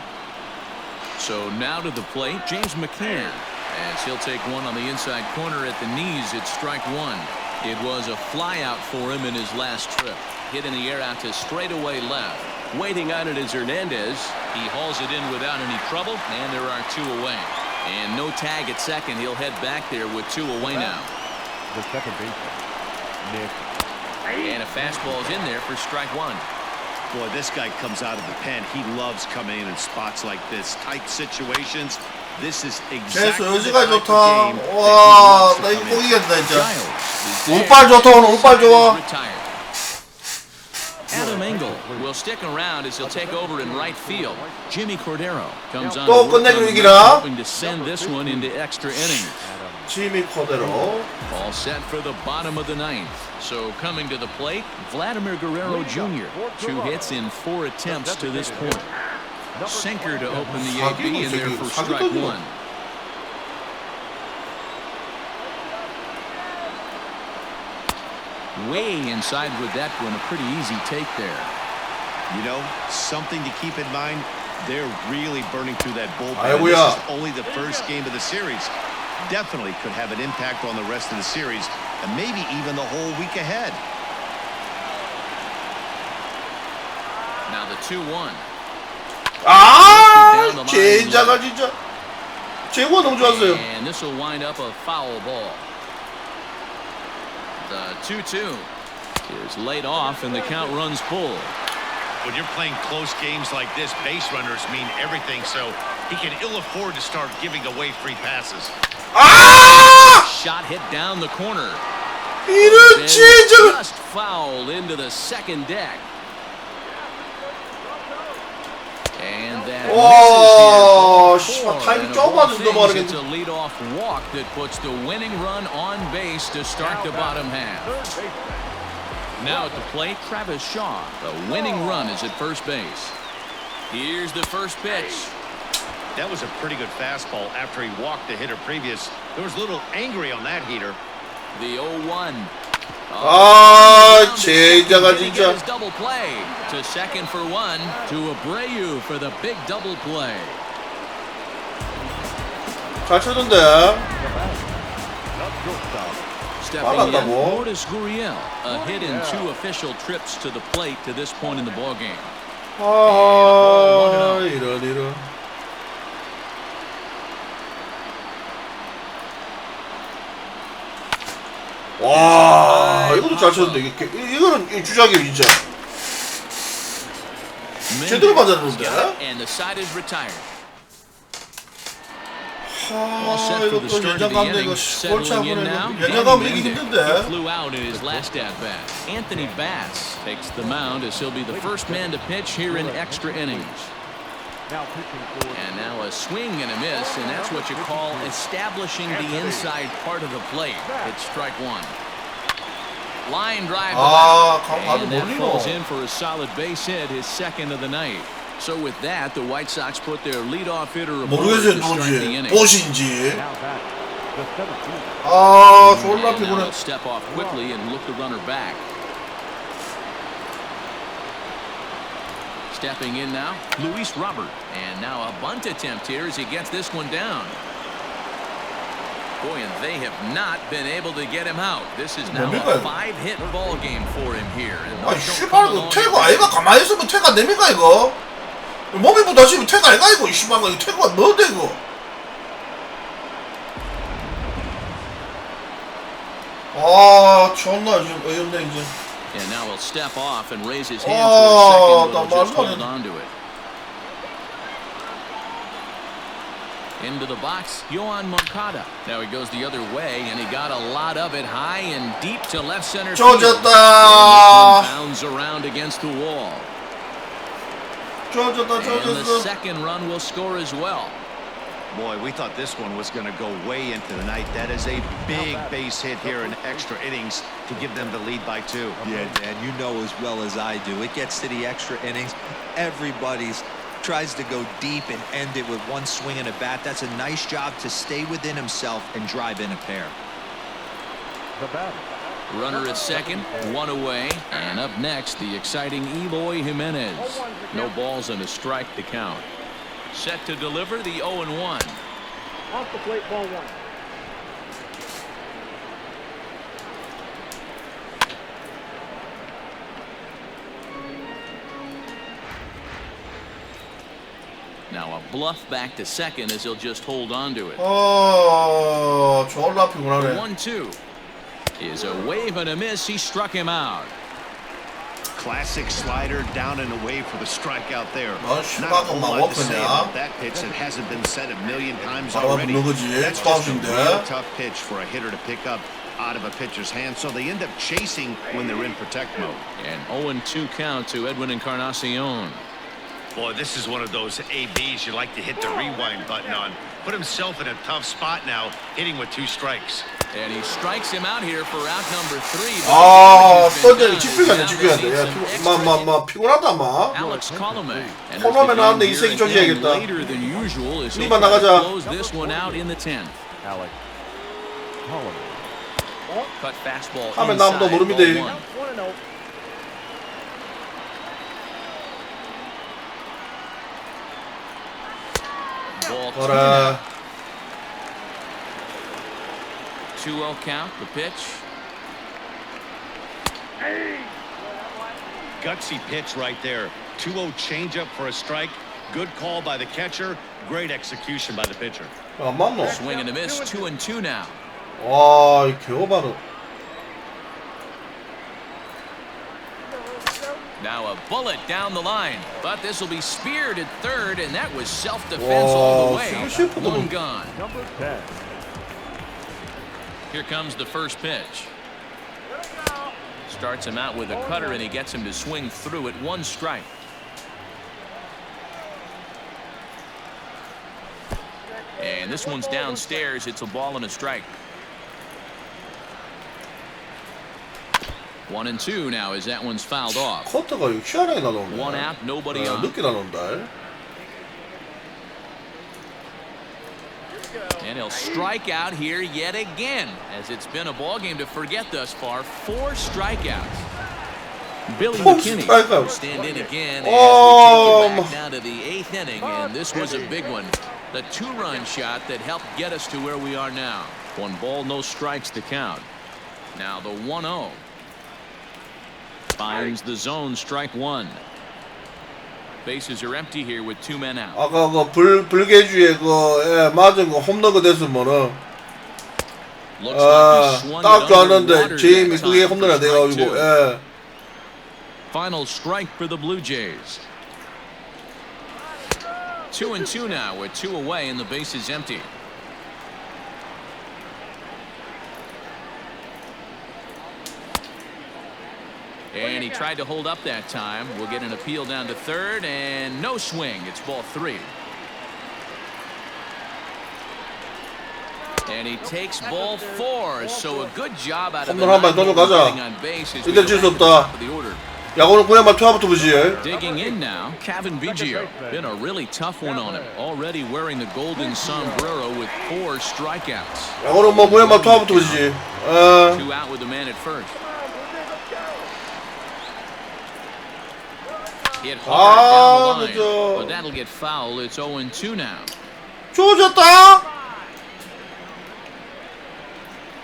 So now to the plate, James McCann, as he'll take one on the inside corner at the knees. It's strike one. It was a fly out for him in his last trip. Hit in the air out to straightaway left. Waiting on it is Hernandez. He hauls it in without any trouble, and there are two away. And no tag at second. He'll head back there with two away now. The second baseman, Nick. And a fastball's in there for strike one. Boy, this guy comes out of the pen. He loves coming in spots like this, tight situations. This is exactly the type of game that he 와, wants 나 to 이거 come in. 포기겠다 진짜. 운빨 좋다 오늘 운빨 좋아. Adam Engel will stick around as he'll take over in right field. Jimmy Cordero comes on 또 끝내기 위기라. hoping to send this one into extra innings. 지미 코데로. All set for the bottom of the ninth. So coming to the plate, Vladimir Guerrero Jr. 2 hits in 4 attempts to this point. Sinker to open the AB in there for strike one. Way inside with that one, a pretty easy take there. You know, something to keep in mind, they're really burning through that bullpen. 아이고야. This is only the first game of the series. Definitely could have an impact on the rest of the series and maybe even the whole week ahead. Now the 2-1. 아, 젠자가 진짜. 제구가 너무 좋았어요. And this will wind up a foul ball. The 2-2 is laid off and the count runs full. When you're playing close games like this, base runners mean everything, so he can ill afford to start giving away free passes. 아! Shot hit down the corner. 이런 젠자가. Just foul into the second deck. And that 와, misses here. 씨발 타이밍 And 조금 of all 맞으면 넘어가겠네. things, it's a leadoff walk that puts the winning run on base to start the bottom half. Now at the plate, Travis Shaw. The winning run is at first base. Here's the first pitch. That was a pretty good fastball after he walked the hitter previous. There was a little angry on that heater. The 0-1. 아, 젠자가 진짜. Double play to second for one, to Abreu for the big double play. 잘 쳐준대. Stepping in, Lourdes Gurriel, a hit in 2 official trips to the plate to this point in the ball game. 아, 이런. 와, 이것도 잘 쳤는데 이거는 주작이에요 진짜. 제대로 맞았는데. 하, 이것도 연장 가면 이거 골치 아프네. 연장 가면 이기기 힘든데. Flew out in his last at bat. Anthony Bass takes the mound as he'll be the first man to pitch here in extra innings. And now a swing and a miss, and that's what you call establishing the inside part of the plate. It's strike one. Line drive to left, and that falls in for a solid base hit, his second of the night. So with that, the White Sox put their leadoff hitter aboard to start the inning. 보신지. 졸라 피곤해. Step off quickly and look the runner back. Stepping in now, Luis Robert, and now a bunt attempt here as he gets this one down. Boy, and they have not been able to get him out. This is now a 5-hit ball game for him here. 아, 씨발, 이거 태그 아이가 가만히 있으면 태그 안 됩니까 이거? 몸이 부딪히면 태그 아이가 이거 씨발 이거 태그가 뭔데 이거? 아, 존나 지금 어이없네 이제. And now he'll step off and raise his hand for a second, but he'll just hold on to it. Into the box, Yohan Moncada. Now he goes the other way, and he got a lot of it high and deep to left center field. And bounds around against the wall. And the second run will score as well. Boy, we thought this one was going to go way into the night. That is a big base hit here in extra innings to give them the lead by 2. Yeah, Dan, you know as well as I do. It gets to the extra innings. Everybody's tries to go deep and end it with one swing and a bat. That's a nice job to stay within himself and drive in a pair. Runner at second, one away. And up next, the exciting Eloy Jimenez. No balls and a strike to count. Set to deliver the 0-1. Off the plate, ball 1. Now a bluff back to second as he'll just hold on to it. 졸라 피곤하네. 1-2 is a wave and a miss. He struck him out. Classic slider down and away for the strikeout there. Not a whole lot to say about that pitch that hasn't been said a million times already. That's just a real tough pitch for a hitter to pick up out of a pitcher's hand, so they end up chasing when they're in protect mode. And 0-2 count to Edwin Encarnacion. Boy, this is one of those ABs you like to hit the rewind button on. Put himself in a tough spot now, hitting with 2 strikes. And he strikes him out here for out number 3. 던져 집중해야 돼. 야, 피곤하다 마. Alex Colome. 홈런에 나왔는데 이 새끼 조지해야겠다. 우리만 나가자. Close this one out in the 10th. Alex Colome. Cut fastball. 하면 나무도 모릅니다. 1-0. Ball 2-0 count, the pitch. Gutsy pitch right there. 2-0 changeup for a strike. Good call by the catcher. Great execution by the pitcher. Swing and a miss. 2-2 now. 와, 이 개오바로. Now a bullet down the line, but this will be speared at third, and that was self-defense all the way. One gone. Number 10. Here comes the first pitch. Starts him out with a cutter, and he gets him to swing through it. 1 strike. And this one's downstairs. It's a ball and a strike. 1-2 now as that one's fouled off. 커터가 희한하게 나오네. 1 out, nobody on. 늦게 나온다. And he'll strike out here yet again, as it's been a ball game to forget thus far. 4 strikeouts. Billy McKinney will stand in again as we take it back down to the 8th inning, and this was a big one. The 2-run shot that helped get us to where we are now. 1 ball, no strikes to count. Now the 1-0. Finds the zone, strike 1. Bases are empty here with 2 men out. 아까 그 불개주에 맞은 거 홈런 거 됐으면은 Looks like he swung 딱 it 좋았는데 underwater 제임이 that 그게 time for 홈런이 strike 돼가지고. two. 예. Final strike for the Blue Jays. 2-2 now with 2 away and the base is empty. And he tried to hold up that time. We'll get an appeal down to third and no swing. It's ball 3. And he takes ball 4. So a good job out of the 홈런 한 방 던져 가자. getting on base as we 이대로 go 질 수 back to the top 없다. of the order. 야구는 그야말로 투아부터 보지. Digging in now, Kevin Biggio. Been a really tough one on him. Already wearing the golden sombrero with 4 strikeouts. 야구는 뭐 그야말로 투아부터 보지. 2 out with the man at first. Hit hard down the line, 그죠. but that'll get foul. It's 0-2 now. 좋아졌다.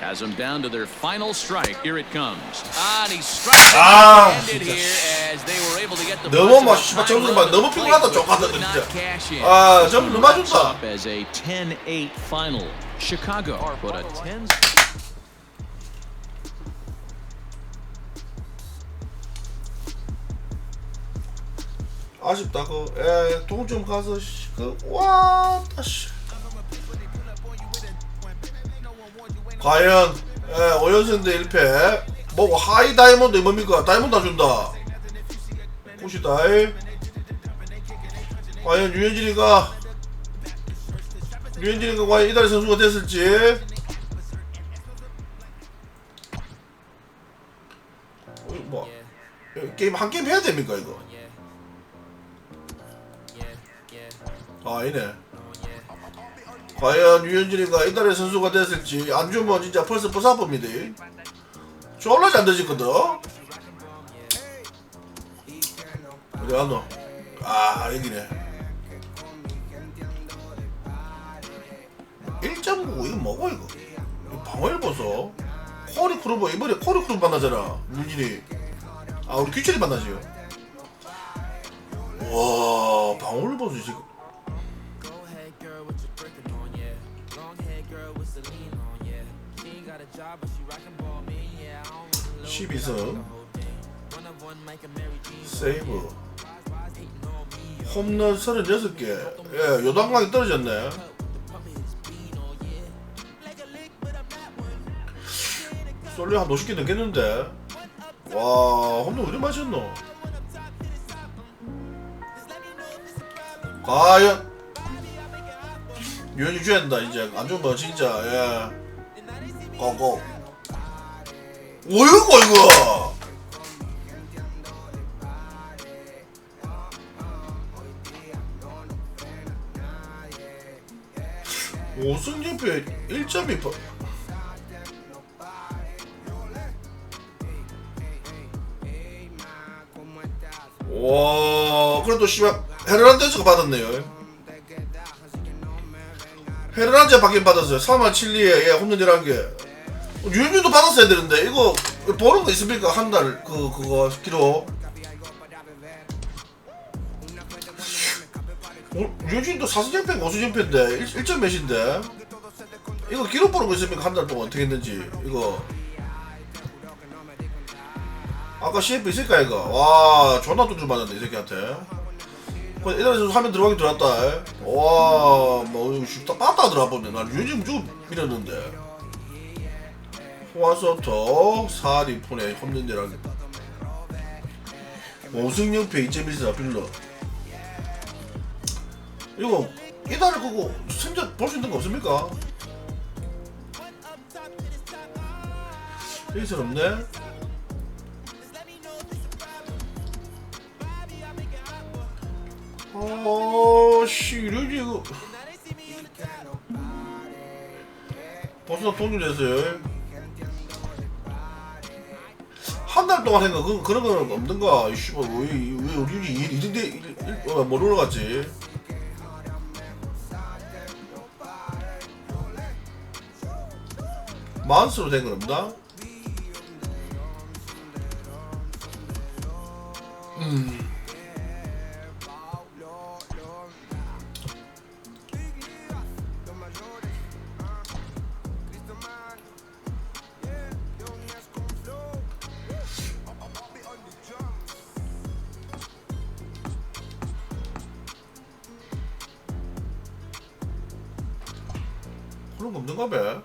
Has them down to their final strike. Here it comes. And he strikes it ended here as they were able to get the 너무 막 씨발 점수 막 너무 피곤하다 족하다 진짜. 아 점수 너무 맞췄다. As a 10-8 final. Chicago put a 10. 아쉽다 그 동점 가서 와 다시 과연 5연승 대 1패 뭐고 하이 다이몬드 뭡니까? 다이몬드 다 준다. 굿이다. 과연 유현진이가 과연 이달의 선수가 됐을지. 뭐 게임 한 게임 해야 됩니까 이거? 아니네. 과연 유현진이가 이달의 선수가 됐을지 안 주면 진짜 벌써 부사봅니다. 졸라 잘 되지거든. 어디 갔노? 아 여기네. 1.9 이거 뭐고 이거? 방어일 보소. 코리 크루버 이번에 코리 크루버 만나잖아. 유진이. 아 우리 규철이 만나지. 와 방어일 보소 지금. 12승 세이브 홈런 36개. 예, 요단강이 떨어졌네. 솔리 한 50개 넘겠는데. 와 홈런 어디 맞췄노? 과연 유현이 줘야 된다 이제. 안 주면 진짜 예 고고. 뭐이거 이거? 오승엽에 1.2%. 와 그래도 씨발 헤르난데스가 받았네요. 헤르난데 받긴 받았어요. 3만 칠리에 홈런 11개. 유현진도 받았어야 되는데 이거 보는 거 있습니까? 한 달 그거 기록. 유현진도 4승전패인가 5승전패인데 1점 몇인데 이거 기록 보는 거 있습니까? 한 달 동안 어떻게 했는지 이거. 아까 CF 있을까 이거? 와 존나 두줄 맞았네 이 새끼한테. 이달에서 화면 들어가긴 들어왔다. 와뭐 이거 빠따 들어와보네. 난 유현진 무조건 밀었는데. 호화소토 4리푼에 홈런제랑 5승0패 2.1사 빌러. 이거 이달에 그거 성적 볼 수 있는 거 없습니까? 여기서 없네. 씨 이러지 이거 벌써 동률됐어요. 한 달 동안 한거 그런 거는 없는가? 이씨발 왜 우리 1인데 뭘 올라갔지? 만수로 된 건 없나? 그런 거 없는가 봐.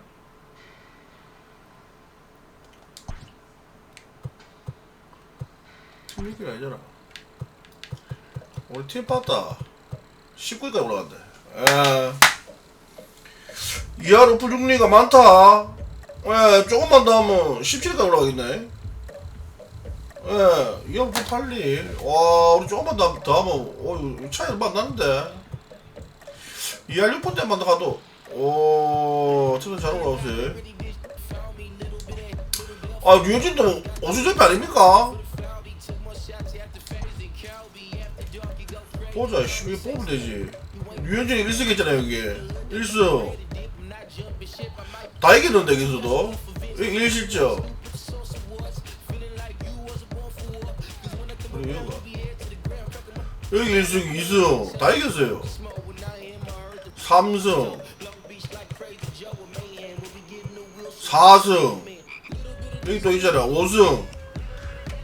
팀 얘기가 아니잖아. 우리 팀 봤다. 19위까지 올라간대. 이하 루프 중리가 많다. 조금만 더 하면 17위까지 올라가겠네. 이하 루프 8리. 와, 우리 조금만 더 하면, 차이 얼마 안 나는데. 이하 루프 때만 더 가도, 팀은 잘 올라오지. 아, 류현진도 오수재배 아닙니까? 보자, 이거 뽑으면 되지. 류현진이 1승 했잖아, 여기. 1승. 다 이겼는데, 여기서도. 1실점. 여기 1승, 2승. 다 이겼어요. 3승. 4승. 여기 또 있잖아, 5승.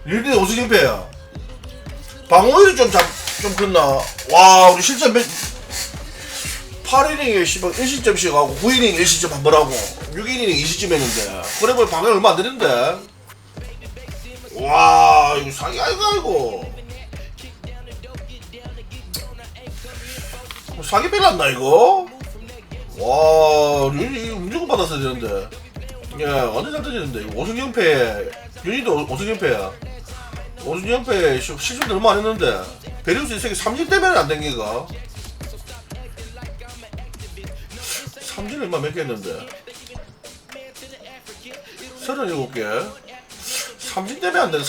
류현진이 5승 1패야. 방어율이 좀 끝나. 와, 우리 실점 8이닝에 1실점씩 하고 9이닝 1실점 한 번 하고 6이닝 2실점 했는데 그래 보면 방어 얼마 안 되는데. 와, 이거 사기 아이가 이거. 사기 빼놨나 이거? 와, 이거 무조건 받았어야 되는데. 완전 잘 터지는데. 5승 0패. 윤희도 5승 0패야. 5승 0패 실점도 얼마 안 했는데 베리우스 이 새끼 3진 때문에 안 된기가. 3진 얼마 몇 개 했는데 37개. 3진 때문에 안 된,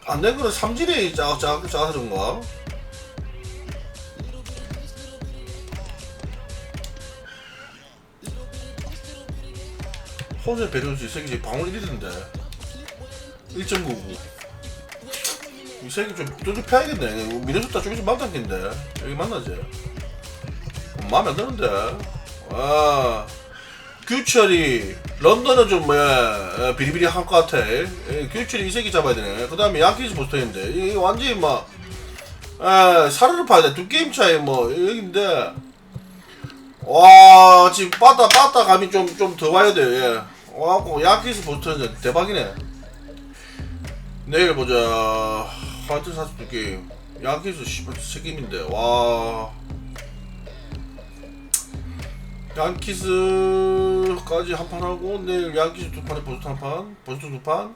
안 된 거는 3진이 작아서 그런가? 호세 베리우스 이 새끼 방울 1위던데 1.99. 이 새끼 좀 패야겠네. 미네소타 쪽에서 만났겠는데. 여기 만나지. 마음에 안 드는데. 규철이 런던은 좀 비리비리 할 것 같아. 규철이 이 새끼 잡아야 되네. 그 다음에 양키즈 보스턴인데 이게 완전히 막 사르르 파야 돼. 2게임 차이 여기인데. 와, 지금 빠따 감이 좀 더 와야 돼. 와갖고 양키즈 보스턴은 대박이네. 내일 보자. 하여튼 42게임. 양키즈 씨발 책임인데. 와, 양키즈까지 한 판 하고 내일 양키즈 2판에 보스턴 한 판, 보스턴 2판.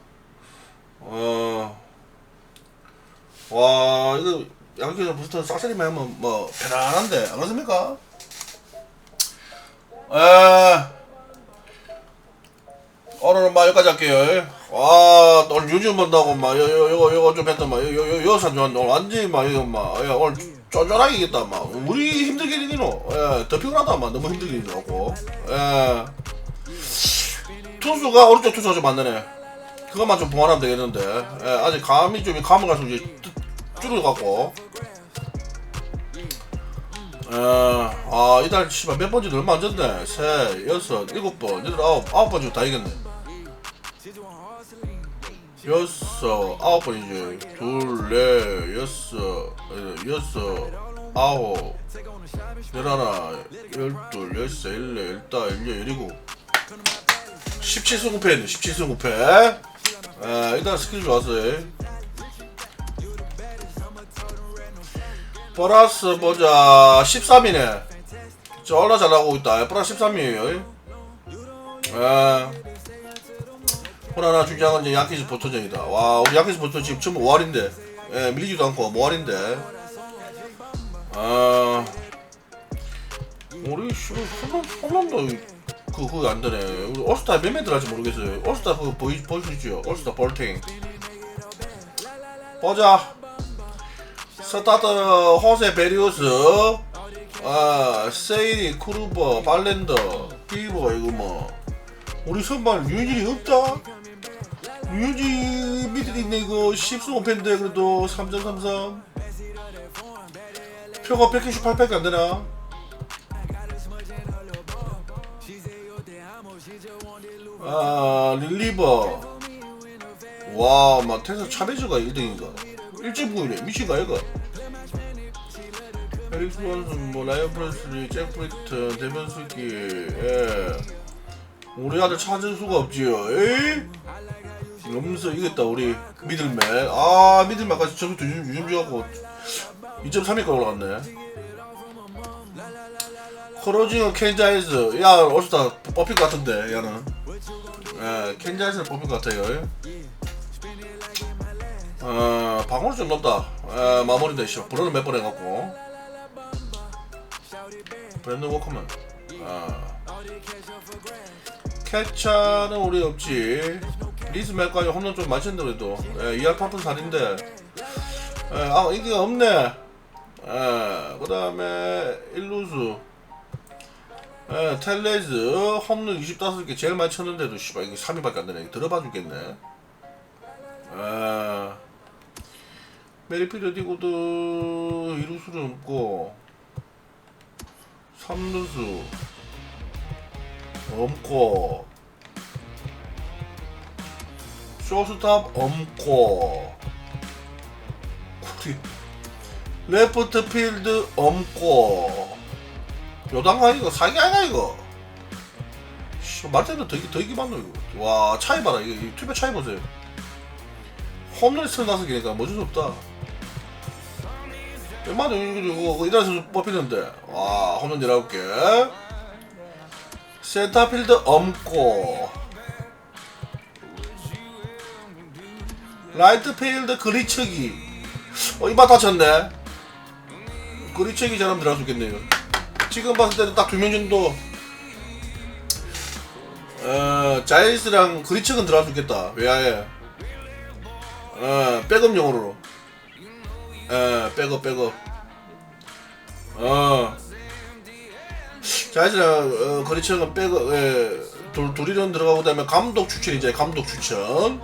와, 이거 양키즈 보스턴 싹쓸이만 하면 편안한데 안 그렇습니까? 오늘은 여기까지 할게요. 와, 오늘 유지 본다고 요거 좀 했단 여산 좋았는데 오늘 완전히 이거 오늘 쫀쫀하게 이겼다 우리 힘들게 이기노. 더 피곤하다 너무 힘들게 이기고. 투수가 오른쪽 투수가 좀 안되네. 그것만 좀 보완하면 되겠는데. 아직 감이 가서 이제 줄여갖고. 이달 씨발 몇 번째 얼마 안 졌네. 3, 6, 7번, 8, 9번 지금 다 이겼네. 6, 9번이지. 2, 4, 6, 9, 11, 12, 13, 14, 15, 17, 17승 9패 했네. 17승 9패. 일단 스킬 좋았어요. 플러스 보자 13이네. 졸라 잘나가고 있다. 플러스 13이에요. 호나나 중요한 건 이제 양키즈 보토전이다. 와, 우리 양키즈 보토 지금 전부 5할인데 밀리지도 않고 5할인데. 우리 홈런도 그거 안 되네. 우리 올스타 몇 명 들어갈지 모르겠어요. 올스타 그거 보여주시죠. 올스타 볼팅. 보자. 스타트 호세 베리우스, 세이리, 크루버, 발렌더, 비버 이거 우리 선발 류현진이 없다. 류현진 밑에 있네. 이거 10승 5패인데 그래도 3.33 표가 198밖에 안되나? 릴리버. 와, 텍사스 차베즈가 1등인가? 1.9이네. 미친가 이거? 에릭스 원슨, 뭐 라이언 프레슬리, 잭 브리튼, 데변 스키. 예. 우리 아들 찾을 수가 없지요. 에이? 넘서 이겼다 우리 미들맨. 아 미들맨까지 점수 유심지갖고 2.3위까지 올라갔네. 크로징어 켄자이즈. 야 올스타 뽑힐 것 같은데 야는. 예, 켄자이즈는 뽑힐 것 같아요. 방어는 좀 높다. 마무리인데 씨 브로는 몇 번 해갖고. 브랜든 워커맨. 캐차는 우리 없지. 리스 맥까지 홈런 좀 많이 쳤는데 그래도 2할 8푼 4인데 인기가 없네. 그 다음에 일루수 텔레즈 홈런 25개 제일 많이 쳤는데도 씨발 이게 3위밖에 안되네. 들어봐 주겠네. 메리필드 디고도 2루수는 없고 3루수 없고 쇼스탑 없고 우리 레프트 필드 없고 요단가 이거 사기 아니야 이거. 말대로 더 이기 맞노 이거. 와 차이 봐라. 이거 투표 차이 보세요. 홈런이 35개니까 뭐 어쩔 수 없다. 웬만하면 이거 이달에서 뽑히는데 와 홈런 19개. 센터필드 없고 라이트필드 그리치기 이마 다쳤네. 그리치기 잘하면 들어갈 수 있겠네요. 지금 봤을 때는 딱 2명 정도 자이언츠랑 그리치기는 들어갈 수 있겠다. 외야에 백업용으로 백업 자이언츠랑 그리치기는 백업 둘이는 들어가고 그다음에 감독 추천이죠. 감독 추천.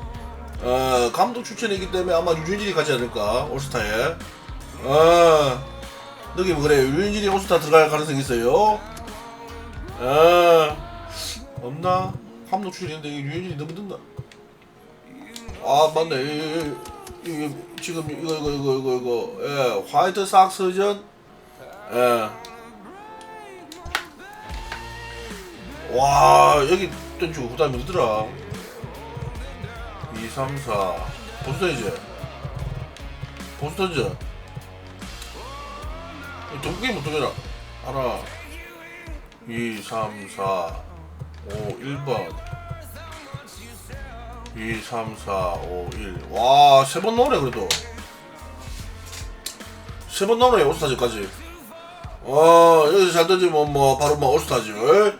감독 추천이기 때문에 아마 유진일이 가지 않을까 올스타에. 느낌 그래요. 유진일이 올스타 들어갈 가능성이 있어요. 없나? 감독 추천인데 유진일이 너무 늦나? 아 맞네. 지금 이거 화이트 삭스전. 와 여기 던지고 그다음에 어디더라? 2, 3, 4 보스턴이지? 보스턴전 동게임 어떡해라. 하나 2, 3, 4 5 1번 2, 3, 4 5 1 와 3번 넣으네. 그래도 3번 넣으네 올스타즈까지. 여기서 잘 던지면 뭐 바로 뭐 올스타즈.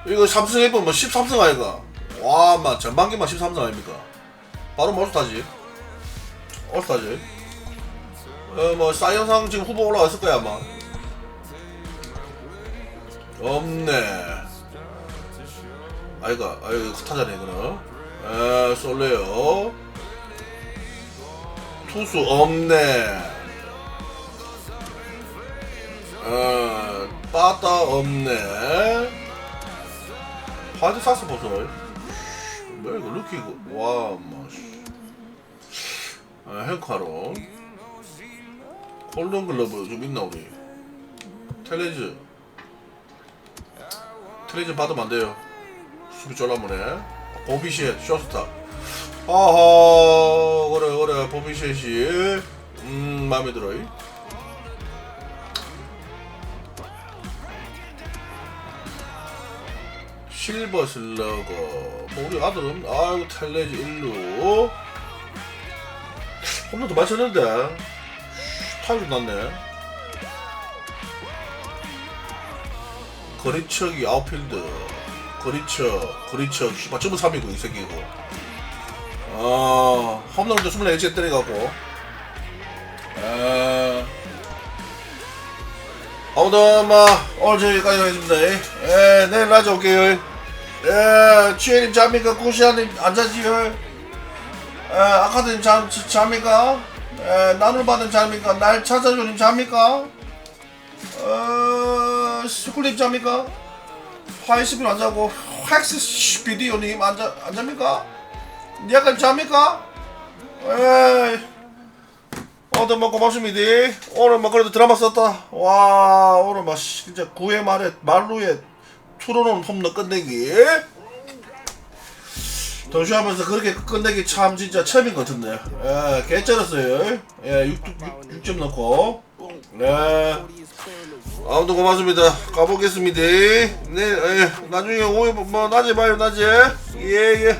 이거 3승 해보면 뭐 13승 아이가. 와 막 전반기만 13승 아닙니까. 바로 뭐 올스타지. 올스타지. 뭐 사이언상 지금 후보 올라왔을 거야 아마. 없네. 아이가 타자네 이거는. 솔레요. 투수 없네. 빠따 없네. 화이트 삭스 보소. 뭐야 이거 루키 이거. 와 마씨. 헨카론 골든글러브 좀 있나 우리. 텔레즈 받으면 안돼요. 수비 쫄라보네. 보비시엣 쇼스타. 아하 그래 보비시엣이 마음에 들어요. 실버 슬러거. 뭐 우리 아들은 아이고 텔레즈 1루 홈런도 많이 쳤는데 타율 났네. 거리척이 아웃필드 거리척 씨발 점은 3이고 이 새끼고. 홈런도 24개 때려갖고. 아무튼 오늘 저기까지 하겠습니다. 내일 낮에 올게요. 취혜님 잡니까? 구시아님 안 자지요? 아카드님 잡니까? 나눌받은 잡니까? 날 찾아주님 잡니까? 스쿨님 잡니까? 화이스빈 안 자고 획스 비디오님 안 잡니까? 니아까지 잡니까? 아무튼 뭐 고맙습니다. 오늘 뭐 그래도 드라마 썼다. 와 오늘 막 진짜 9회 말에 말루에 투런온 홈런 끝내기. 더쇼 하면서 그렇게 끝내기 참 진짜 처음인 것 같은데. 예, 괜찮았어요. 예, 6점 넣고. 네. 아무튼 고맙습니다. 가보겠습니다. 네, 예, 나중에 오후 뭐 낮에 봐요, 낮에. 예, 예.